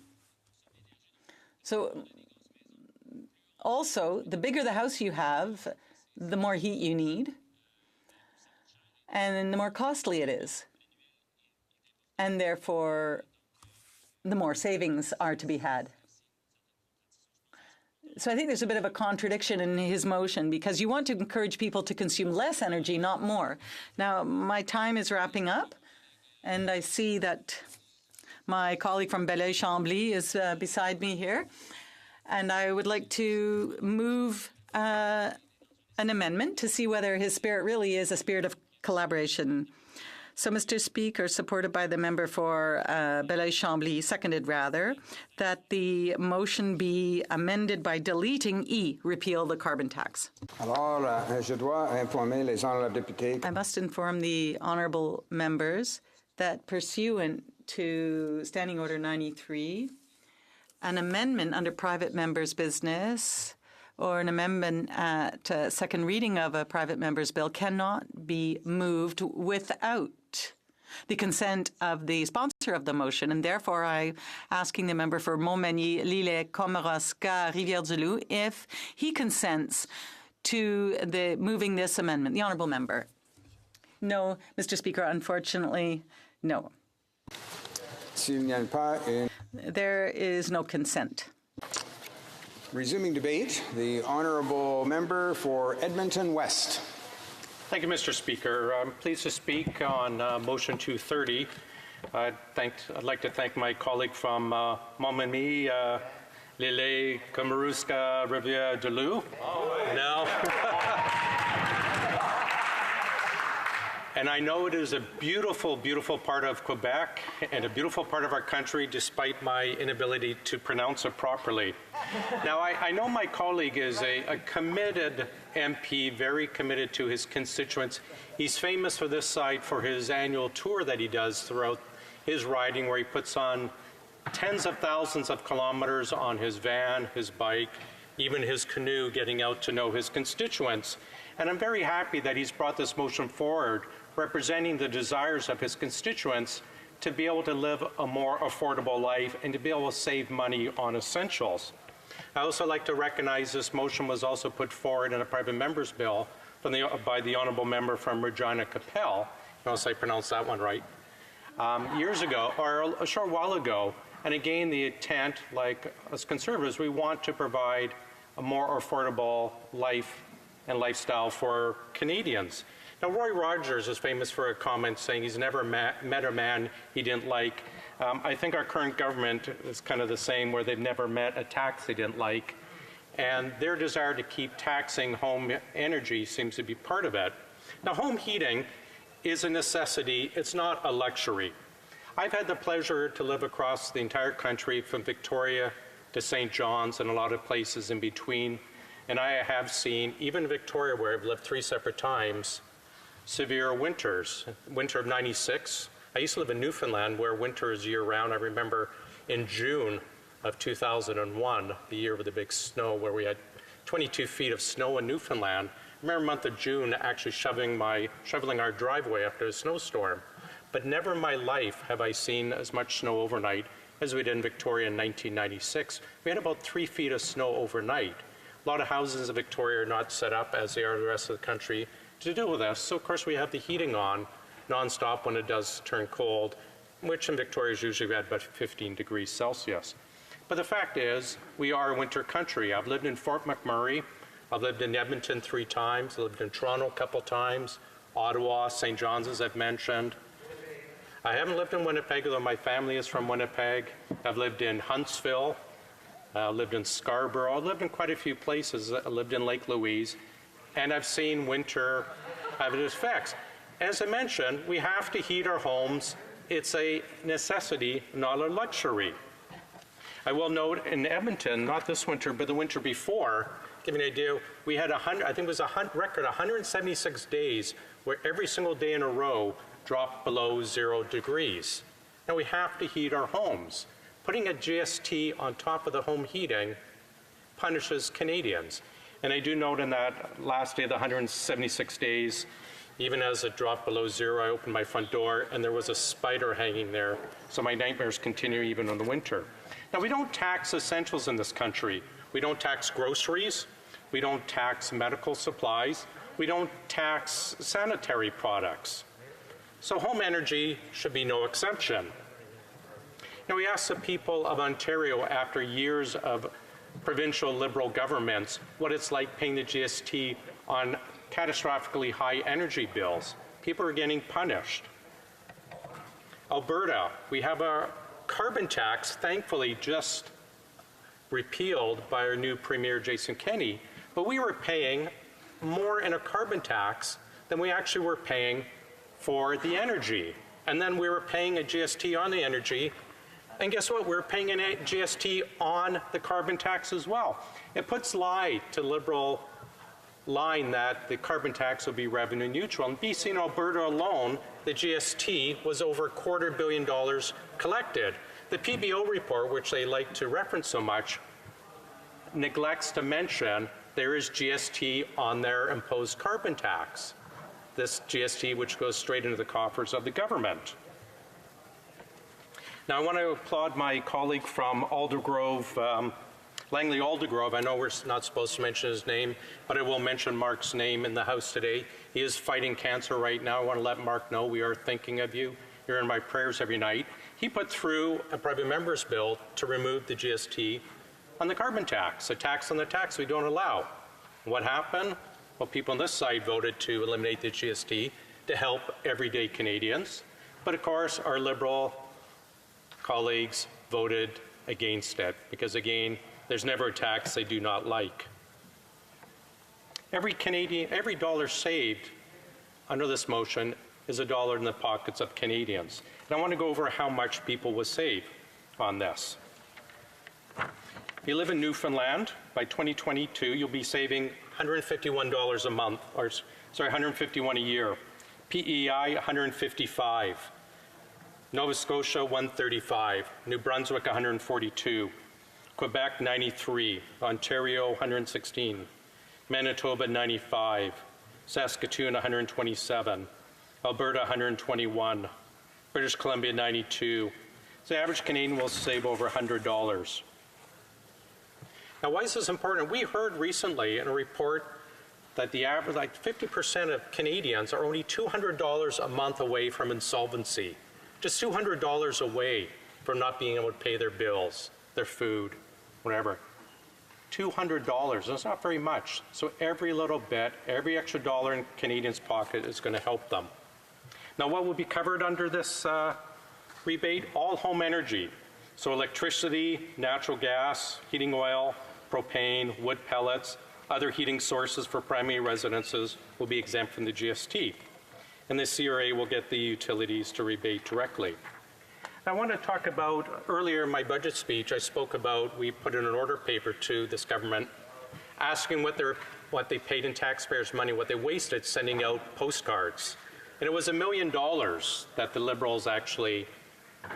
So also, the bigger the house you have, the more heat you need, and the more costly it is. And therefore, the more savings are to be had. So I think there's a bit of a contradiction in his motion because you want to encourage people to consume less energy, not more. Now, my time is wrapping up, and I see that my colleague from Belleuil-Chambly is beside me here. And I would like to move an amendment to see whether his spirit really is a spirit of collaboration. So, Mr. Speaker, supported by the member for Belleuil-Chambly, seconded rather, that the motion be amended by deleting E, repeal the carbon tax. I must inform the honourable members that pursuant to Standing Order 93, an amendment under private member's business or an amendment at second reading of a private member's bill cannot be moved without the consent of the sponsor of the motion, and therefore I'm asking the member for Montmagny, Lillet, Comaroska, Rivière-du-Loup if he consents to the moving this amendment. The honourable member. No, Mr. Speaker, unfortunately, no. There is no consent. Resuming debate, the honourable member for Edmonton West. Thank you, Mr. Speaker. I'm pleased to speak on motion 230. I'd like to thank my colleague from Montmagny, Lillet, Comaroska, Rivière-du-Loup. No. And I know it is a beautiful, beautiful part of Quebec and a beautiful part of our country, despite my inability to pronounce it properly. Now, I know my colleague is a committed MP, very committed to his constituents. He's famous for this side for his annual tour that he does throughout his riding, where he puts on tens of thousands of kilometers on his van, his bike, even his canoe, getting out to know his constituents. And I'm very happy that he's brought this motion forward, representing the desires of his constituents to be able to live a more affordable life and to be able to save money on essentials. I also like to recognize this motion was also put forward in a private member's bill by the honourable member from Regina Capel, unless I pronounced that one right, years ago, or a short while ago. And again, the intent, like us conservatives, we want to provide a more affordable life and lifestyle for Canadians. Now, Roy Rogers is famous for a comment saying he's never met a man he didn't like. I think our current government is kind of the same, where they've never met a tax they didn't like. And their desire to keep taxing home energy seems to be part of it. Now, home heating is a necessity. It's not a luxury. I've had the pleasure to live across the entire country from Victoria to St. John's and a lot of places in between. And I have seen, even Victoria, where I've lived 3 separate times, severe winters. Winter of '96. I used to live in Newfoundland, where winter is year-round. I remember in June of 2001, the year with the big snow, where we had 22 feet of snow in Newfoundland. I remember the month of June actually shoveling our driveway after a snowstorm. But never in my life have I seen as much snow overnight as we did in Victoria in 1996. We had about 3 feet of snow overnight. A lot of houses in Victoria are not set up, as they are in the rest of the country, to deal with this. So, of course, we have the heating on nonstop when it does turn cold, which in Victoria is usually at about 15 degrees Celsius. But the fact is, we are a winter country. I've lived in Fort McMurray. I've lived in Edmonton 3 times. I've lived in Toronto a couple times, Ottawa, St. John's, as I've mentioned. I haven't lived in Winnipeg, although my family is from Winnipeg. I've lived in Huntsville. I lived in Scarborough. I lived in quite a few places. I lived in Lake Louise. And I've seen winter have its effects. As I mentioned, we have to heat our homes. It's a necessity, not a luxury. I will note in Edmonton, not this winter, but the winter before, give you an idea, we had I think it was a record 176 days where every single day in a row dropped below 0 degrees. Now we have to heat our homes. Putting a GST on top of the home heating punishes Canadians. And I do note in that last day of the 176 days, even as it dropped below 0, I opened my front door and there was a spider hanging there. So my nightmares continue even in the winter. Now, we don't tax essentials in this country. We don't tax groceries. We don't tax medical supplies. We don't tax sanitary products. So home energy should be no exception. Now, we asked the people of Ontario, after years of provincial Liberal governments what it's like paying the GST on catastrophically high energy bills. People are getting punished. Alberta, we have a carbon tax, thankfully just repealed by our new Premier Jason Kenney, but we were paying more in a carbon tax than we actually were paying for the energy. And then we were paying a GST on the energy, and guess what? We're paying a GST on the carbon tax as well. It puts lie to Liberal line that the carbon tax will be revenue neutral. In BC and Alberta alone, the GST was over $250 million collected. The PBO report, which they like to reference so much, neglects to mention there is GST on their imposed carbon tax. This GST which goes straight into the coffers of the government. Now I want to applaud my colleague from Aldergrove, Langley Aldergrove. I know we're not supposed to mention his name, but I will mention Mark's name in the House today. He is fighting cancer right now. I want to let Mark know we are thinking of you. You're in my prayers every night. He put through a private member's bill to remove the GST on the carbon tax, a tax on the tax we don't allow. What happened? Well, people on this side voted to eliminate the GST to help everyday Canadians. But of course, our Liberal colleagues voted against it because, again, there's never a tax they do not like. Every dollar saved under this motion is a dollar in the pockets of Canadians. And I want to go over how much people will save on this. If you live in Newfoundland, by 2022, you'll be saving $151 a month, or sorry, $151 a year. PEI, $155. Nova Scotia, $135. New Brunswick, $142. Quebec, $93. Ontario, $116. Manitoba, $95. Saskatoon, $127. Alberta, $121. British Columbia, $92. So the average Canadian will save over $100. Now, why is this important? We heard recently in a report that the average, like 50% of Canadians are only $200 a month away from insolvency. Just $200 away from not being able to pay their bills, their food, whatever. $200, that's not very much. So every little bit, every extra dollar in Canadians' pocket is going to help them. Now, what will be covered under this rebate? All home energy. So electricity, natural gas, heating oil, propane, wood pellets, other heating sources for primary residences will be exempt from the GST. And the CRA will get the utilities to rebate directly. I want to talk about, earlier in my budget speech, I spoke about, we put in an order paper to this government asking what they paid in taxpayers' money, what they wasted sending out postcards. And it was $1 million that the Liberals actually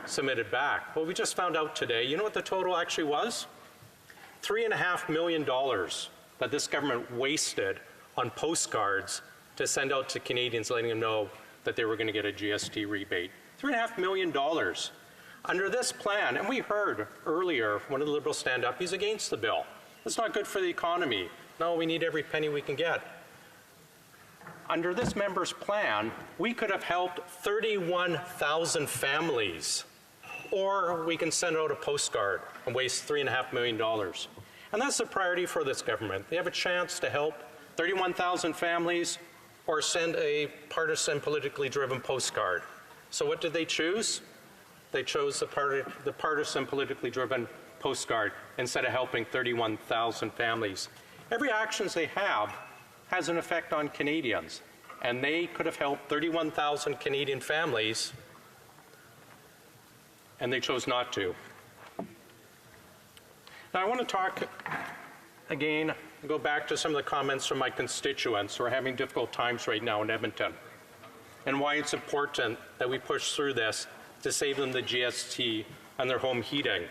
submitted back. Well, we just found out today, you know what the total actually was? $3.5 million that this government wasted on postcards to send out to Canadians, letting them know that they were going to get a GST rebate. $3.5 million. Under this plan, and we heard earlier one of the Liberals stand up, he's against the bill. It's not good for the economy. No, we need every penny we can get. Under this member's plan, we could have helped 31,000 families, or we can send out a postcard and waste $3.5 million. And that's the priority for this government. They have a chance to help 31,000 families or send a partisan, politically driven postcard. So what did they choose? They chose the partisan, politically driven postcard instead of helping 31,000 families. Every actions they have has an effect on Canadians, and they could have helped 31,000 Canadian families, and they chose not to. Now I want to talk again, go back to some of the comments from my constituents who are having difficult times right now in Edmonton, and why it's important that we push through this to save them the GST on their home heating.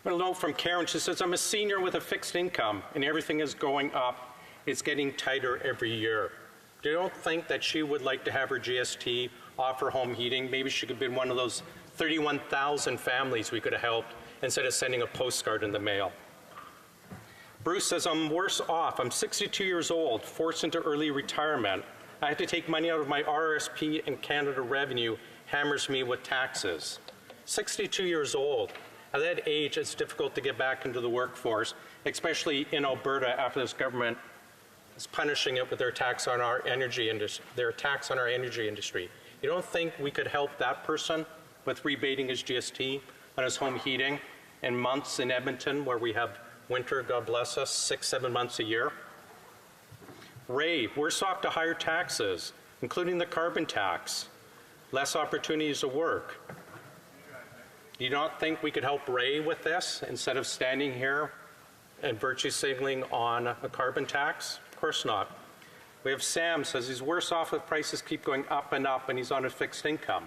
I'm going to note from Karen, she says, I'm a senior with a fixed income and everything is going up. It's getting tighter every year. Do you don't think that she would like to have her GST off her home heating? Maybe she could have been one of those 31,000 families we could have helped instead of sending a postcard in the mail. Bruce says, I'm worse off. I'm 62 years old, forced into early retirement. I have to take money out of my RRSP and Canada Revenue hammers me with taxes. 62 years old. at that age it's difficult to get back into the workforce, especially in Alberta after this government is punishing it with their tax on our energy industry. You don't think we could help that person with rebating his GST on his home heating in months in Edmonton where we have winter, God bless us, 6-7 months a year? Ray, worse off to higher taxes, including the carbon tax, less opportunities to work. Do you not think we could help Ray with this instead of standing here and virtue signaling on a carbon tax? Of course not. We have Sam says he's worse off if prices keep going up and up and he's on a fixed income.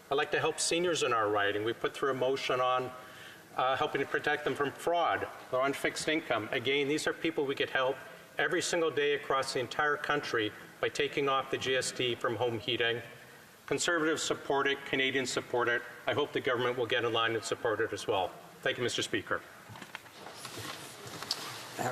I'd like to help seniors in our riding. We put through a motion on helping to protect them from fraud. They're on fixed income. Again, these are people we could help every single day across the entire country by taking off the GST from home heating. Conservatives support it. Canadians support it. I hope the government will get in line and support it as well. Thank you, Mr. Speaker.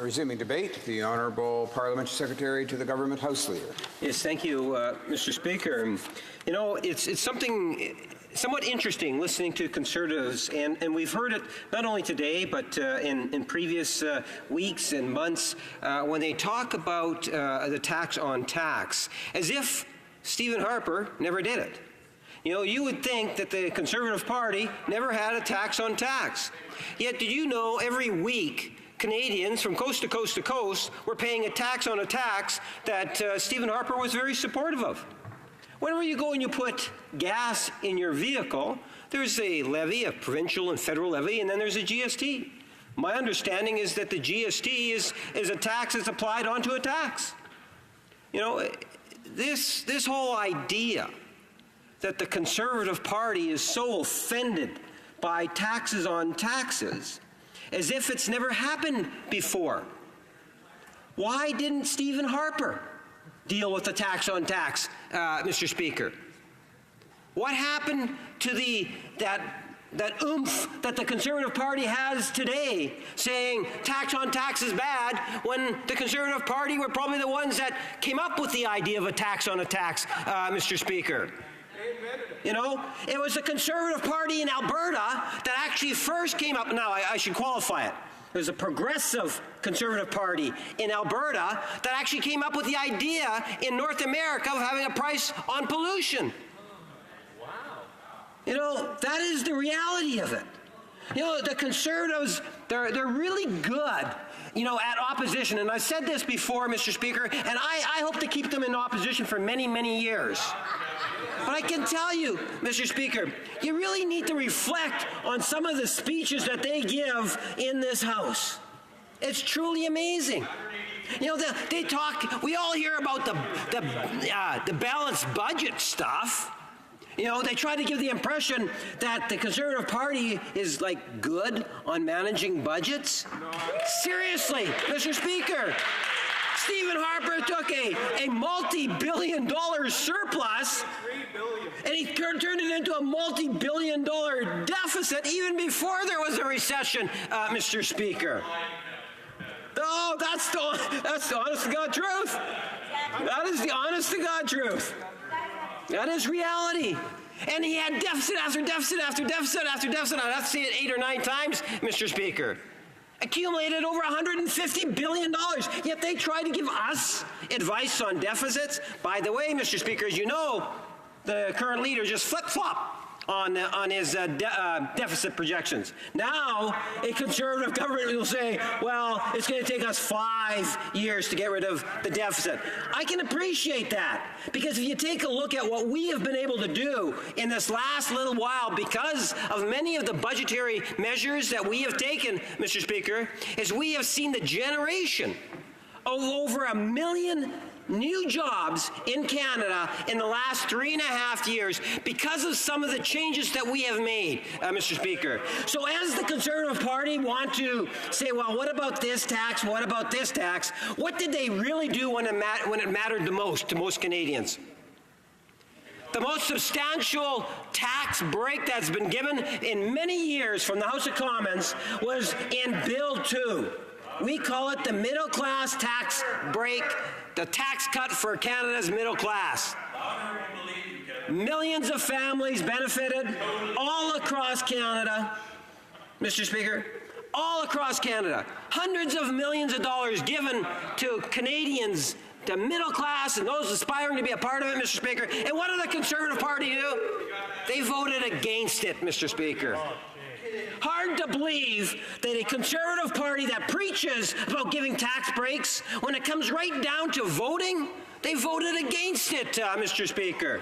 Resuming debate, the Honourable Parliamentary Secretary to the Government House Leader. Yes, thank you, Mr. Speaker. You know, it's something somewhat interesting listening to Conservatives, and we've heard it not only today, but in previous weeks and months when they talk about the tax on tax, as if Stephen Harper never did it. You know, you would think that the Conservative Party never had a tax on tax. Yet, did you know every week Canadians from coast to coast to coast were paying a tax on a tax that Stephen Harper was very supportive of? Whenever you go and you put gas in your vehicle, there's a levy, a provincial and federal levy, and then there's a GST. My understanding is that the GST is a tax that's applied onto a tax. You know, this whole idea that the Conservative Party is so offended by taxes on taxes, as if it's never happened before. Why didn't Stephen Harper deal with the tax on tax, Mr. Speaker? What happened to that oomph that the Conservative Party has today, saying tax on tax is bad, when the Conservative Party were probably the ones that came up with the idea of a tax on a tax, Mr. Speaker? You know, it was the Conservative Party in Alberta that actually first came up. Now, I should qualify it. There's a progressive Conservative Party in Alberta that actually came up with the idea in North America of having a price on pollution. Wow. You know, that is the reality of it. You know, the Conservatives, they're really good, you know, at opposition. And I've said this before, Mr. Speaker, and I hope to keep them in opposition for many, many years. But I can tell you, Mr. Speaker, you really need to reflect on some of the speeches that they give in this House. It's truly amazing. You know, they talk, we all hear about the balanced budget stuff. You know, they try to give the impression that the Conservative Party is, like, good on managing budgets. Seriously, Mr. Speaker, Stephen Harper took a multi-billion-dollar surplus and he turned it into a multi-billion-dollar deficit even before there was a recession, Mr. Speaker. Oh, that's the honest-to-God truth. That is the honest-to-God truth. That is reality. And he had deficit after deficit after deficit after deficit. I'd have to say it 8 or 9 times, Mr. Speaker. Accumulated over $150 billion. Yet they try to give us advice on deficits. By the way, Mr. Speaker, as you know, the current leader just flip-flopped on his deficit projections. Now, a Conservative government will say, well, it's going to take us 5 years to get rid of the deficit. I can appreciate that, because if you take a look at what we have been able to do in this last little while because of many of the budgetary measures that we have taken, Mr. Speaker, is we have seen the generation of over 1 million new jobs in Canada in the last 3.5 years because of some of the changes that we have made, Mr. Speaker. So as the Conservative Party want to say, well, what about this tax? What about this tax? What did they really do when it mattered the most to most Canadians? The most substantial tax break that's been given in many years from the House of Commons was in Bill 2. We call it the middle class tax break, the tax cut for Canada's middle class. Millions of families benefited all across Canada. Mr. Speaker, all across Canada, hundreds of millions of dollars given to Canadians, to middle class and those aspiring to be a part of it, Mr. Speaker. And what did the Conservative Party do? They voted against it, Mr. Speaker. Hard to believe that a Conservative Party that preaches about giving tax breaks, when it comes right down to voting, they voted against it, Mr. Speaker.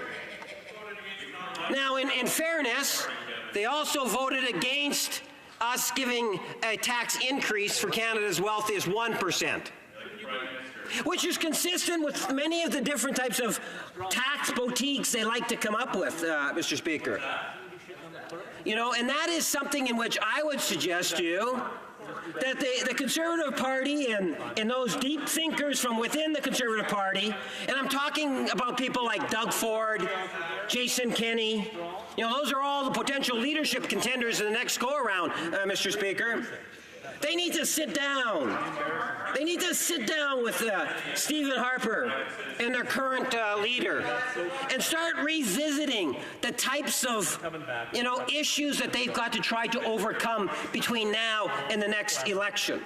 Now, in fairness, they also voted against us giving a tax increase for Canada's wealthiest 1%, which is consistent with many of the different types of tax boutiques they like to come up with, Mr. Speaker. You know, and that is something in which I would suggest to you that the Conservative Party and those deep thinkers from within the Conservative Party, and I'm talking about people like Doug Ford, Jason Kenney, you know, those are all the potential leadership contenders in the next go-around, Mr. Speaker. They need to sit down. They need to sit down with Stephen Harper and their current leader and start revisiting the types of, you know, issues that they've got to try to overcome between now and the next election.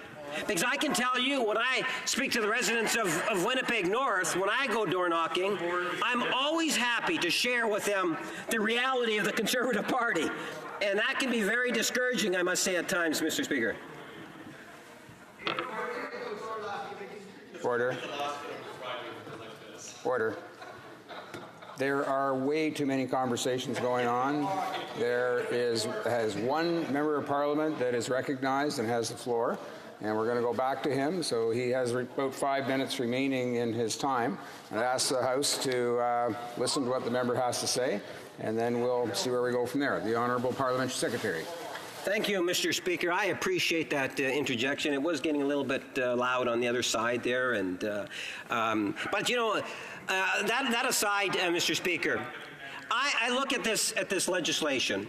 Because I can tell you, when I speak to the residents of Winnipeg North, when I go door knocking, I'm always happy to share with them the reality of the Conservative Party. And that can be very discouraging, I must say, at times, Mr. Speaker. Order. Order. There are way too many conversations going on. There has one member of Parliament that is recognized and has the floor, and we're going to go back to him. So he has about 5 minutes remaining in his time. And I ask the House to listen to what the member has to say, and then we'll see where we go from there. The Honourable Parliamentary Secretary. Thank you, Mr. Speaker. I appreciate that interjection. It was getting a little bit loud on the other side there, and but you know, that aside, Mr. Speaker, I look at this legislation,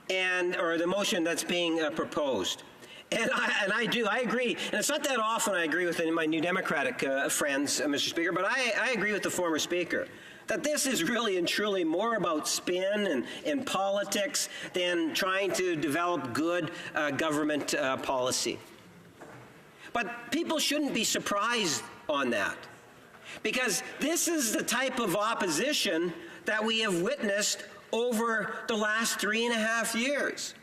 or the motion that's being proposed, and I agree. And it's not that often I agree with my New Democratic friends, Mr. Speaker, but I agree with the former Speaker that this is really and truly more about spin and politics than trying to develop good government policy. But people shouldn't be surprised on that, because this is the type of opposition that we have witnessed over the last 3.5 years.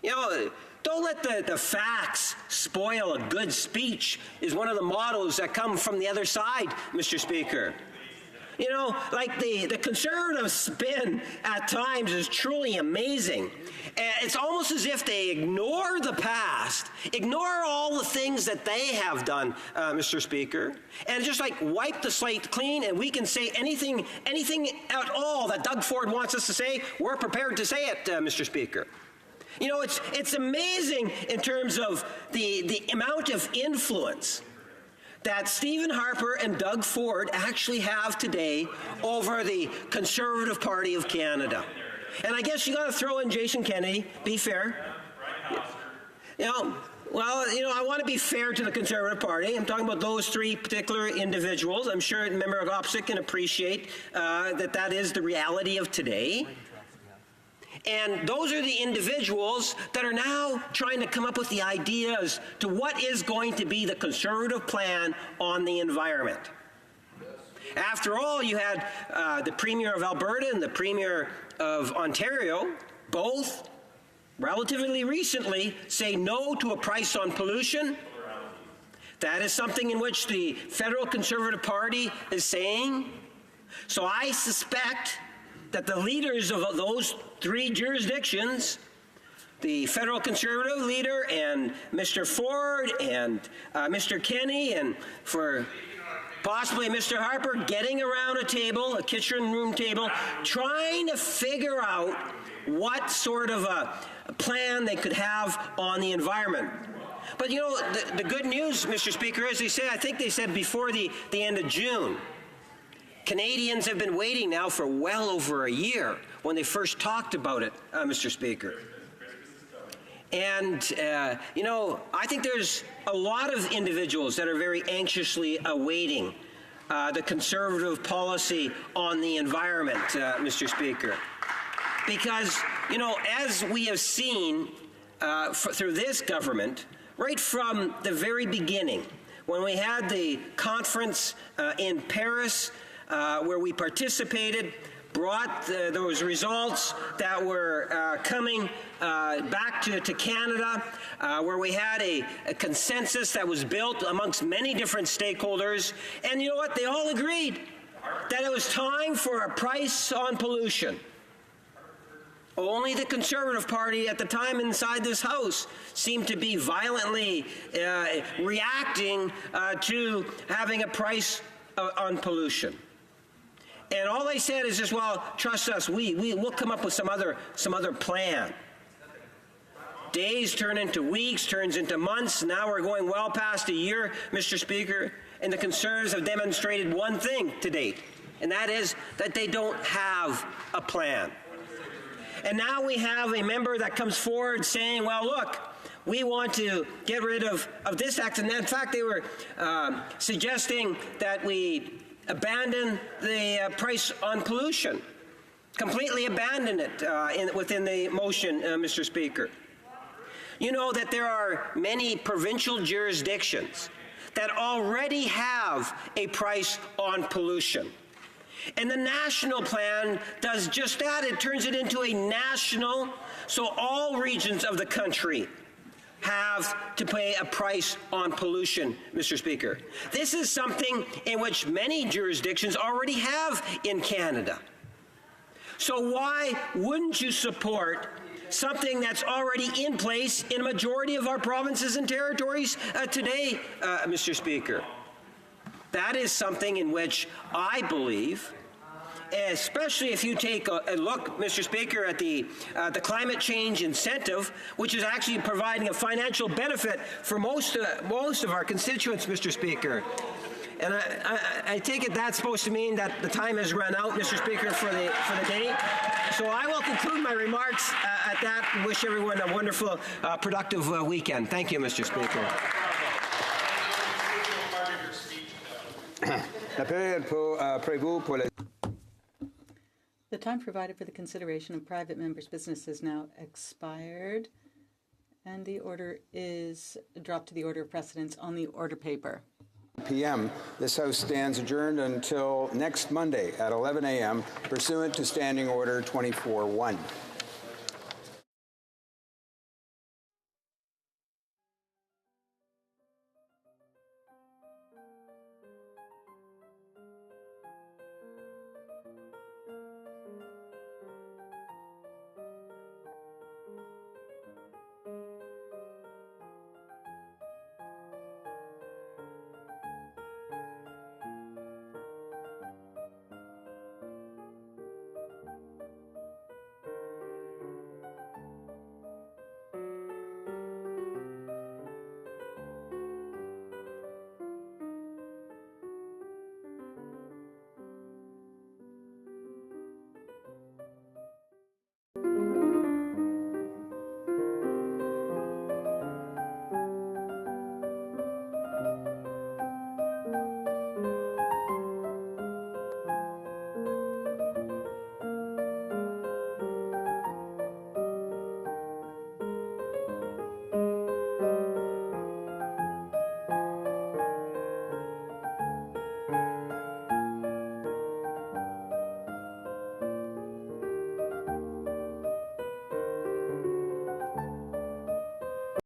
You know, don't let the facts spoil a good speech is one of the mottos that come from the other side, Mr. Speaker. You know, like the Conservative spin at times is truly amazing. It's almost as if they ignore the past, ignore all the things that they have done, Mr. Speaker, and just like wipe the slate clean, and we can say anything at all that Doug Ford wants us to say, we're prepared to say it, Mr. Speaker. You know, it's amazing in terms of the amount of influence that Stephen Harper and Doug Ford actually have today over the Conservative Party of Canada. And I guess you got to throw in Jason Kenney, be fair. You know, well, you know, I want to be fair to the Conservative Party. I'm talking about those 3 particular individuals. I'm sure Member Gopsic can appreciate that is the reality of today. And those are the individuals that are now trying to come up with the ideas to what is going to be the Conservative plan on the environment. After all, you had the Premier of Alberta and the Premier of Ontario, both relatively recently, say no to a price on pollution. That is something in which the federal Conservative Party is saying. So I suspect that the leaders of those 3 jurisdictions, the federal Conservative leader and Mr. Ford and Mr. Kenney, and for possibly Mr. Harper, getting around a table, a kitchen room table, trying to figure out what sort of a plan they could have on the environment. But you know, the good news, Mr. Speaker, as they say, I think they said before the end of June, Canadians have been waiting now for well over a year when they first talked about it, Mr. Speaker. And, you know, I think there's a lot of individuals that are very anxiously awaiting the Conservative policy on the environment, Mr. Speaker. Because, you know, as we have seen, through this government, right from the very beginning, when we had the conference in Paris where we participated, brought those results that were coming back to Canada, where we had a consensus that was built amongst many different stakeholders. And you know what? They all agreed that it was time for a price on pollution. Only the Conservative Party at the time inside this House seemed to be violently reacting to having a price on pollution. And all they said is just, well, trust us, we'll come up with some other plan. Days turn into weeks, turns into months. Now we're going well past a year, Mr. Speaker, and the Conservatives have demonstrated one thing to date, and that is that they don't have a plan. And now we have a member that comes forward saying, well, look, we want to get rid of this act. And in fact, they were suggesting that we abandon the price on pollution, completely abandon it within the motion, Mr. Speaker. You know that there are many provincial jurisdictions that already have a price on pollution. And the national plan does just that. It turns it into a national, so all regions of the country have to pay a price on pollution, Mr. Speaker. This is something in which many jurisdictions already have in Canada. So why wouldn't you support something that's already in place in a majority of our provinces and territories today, Mr. Speaker? That is something in which I believe, especially if you take a look, Mr. Speaker, at the climate change incentive, which is actually providing a financial benefit for most of our constituents, Mr. Speaker. And I take it that's supposed to mean that the time has run out, Mr. Speaker, for the day. So I will conclude my remarks at that and wish everyone a wonderful, productive weekend. Thank you, Mr. Speaker. The time provided for the consideration of private members' business has now expired, and the order is dropped to the order of precedence on the order paper. p.m. This House stands adjourned until next Monday at 11 a.m. pursuant to Standing Order 24-1.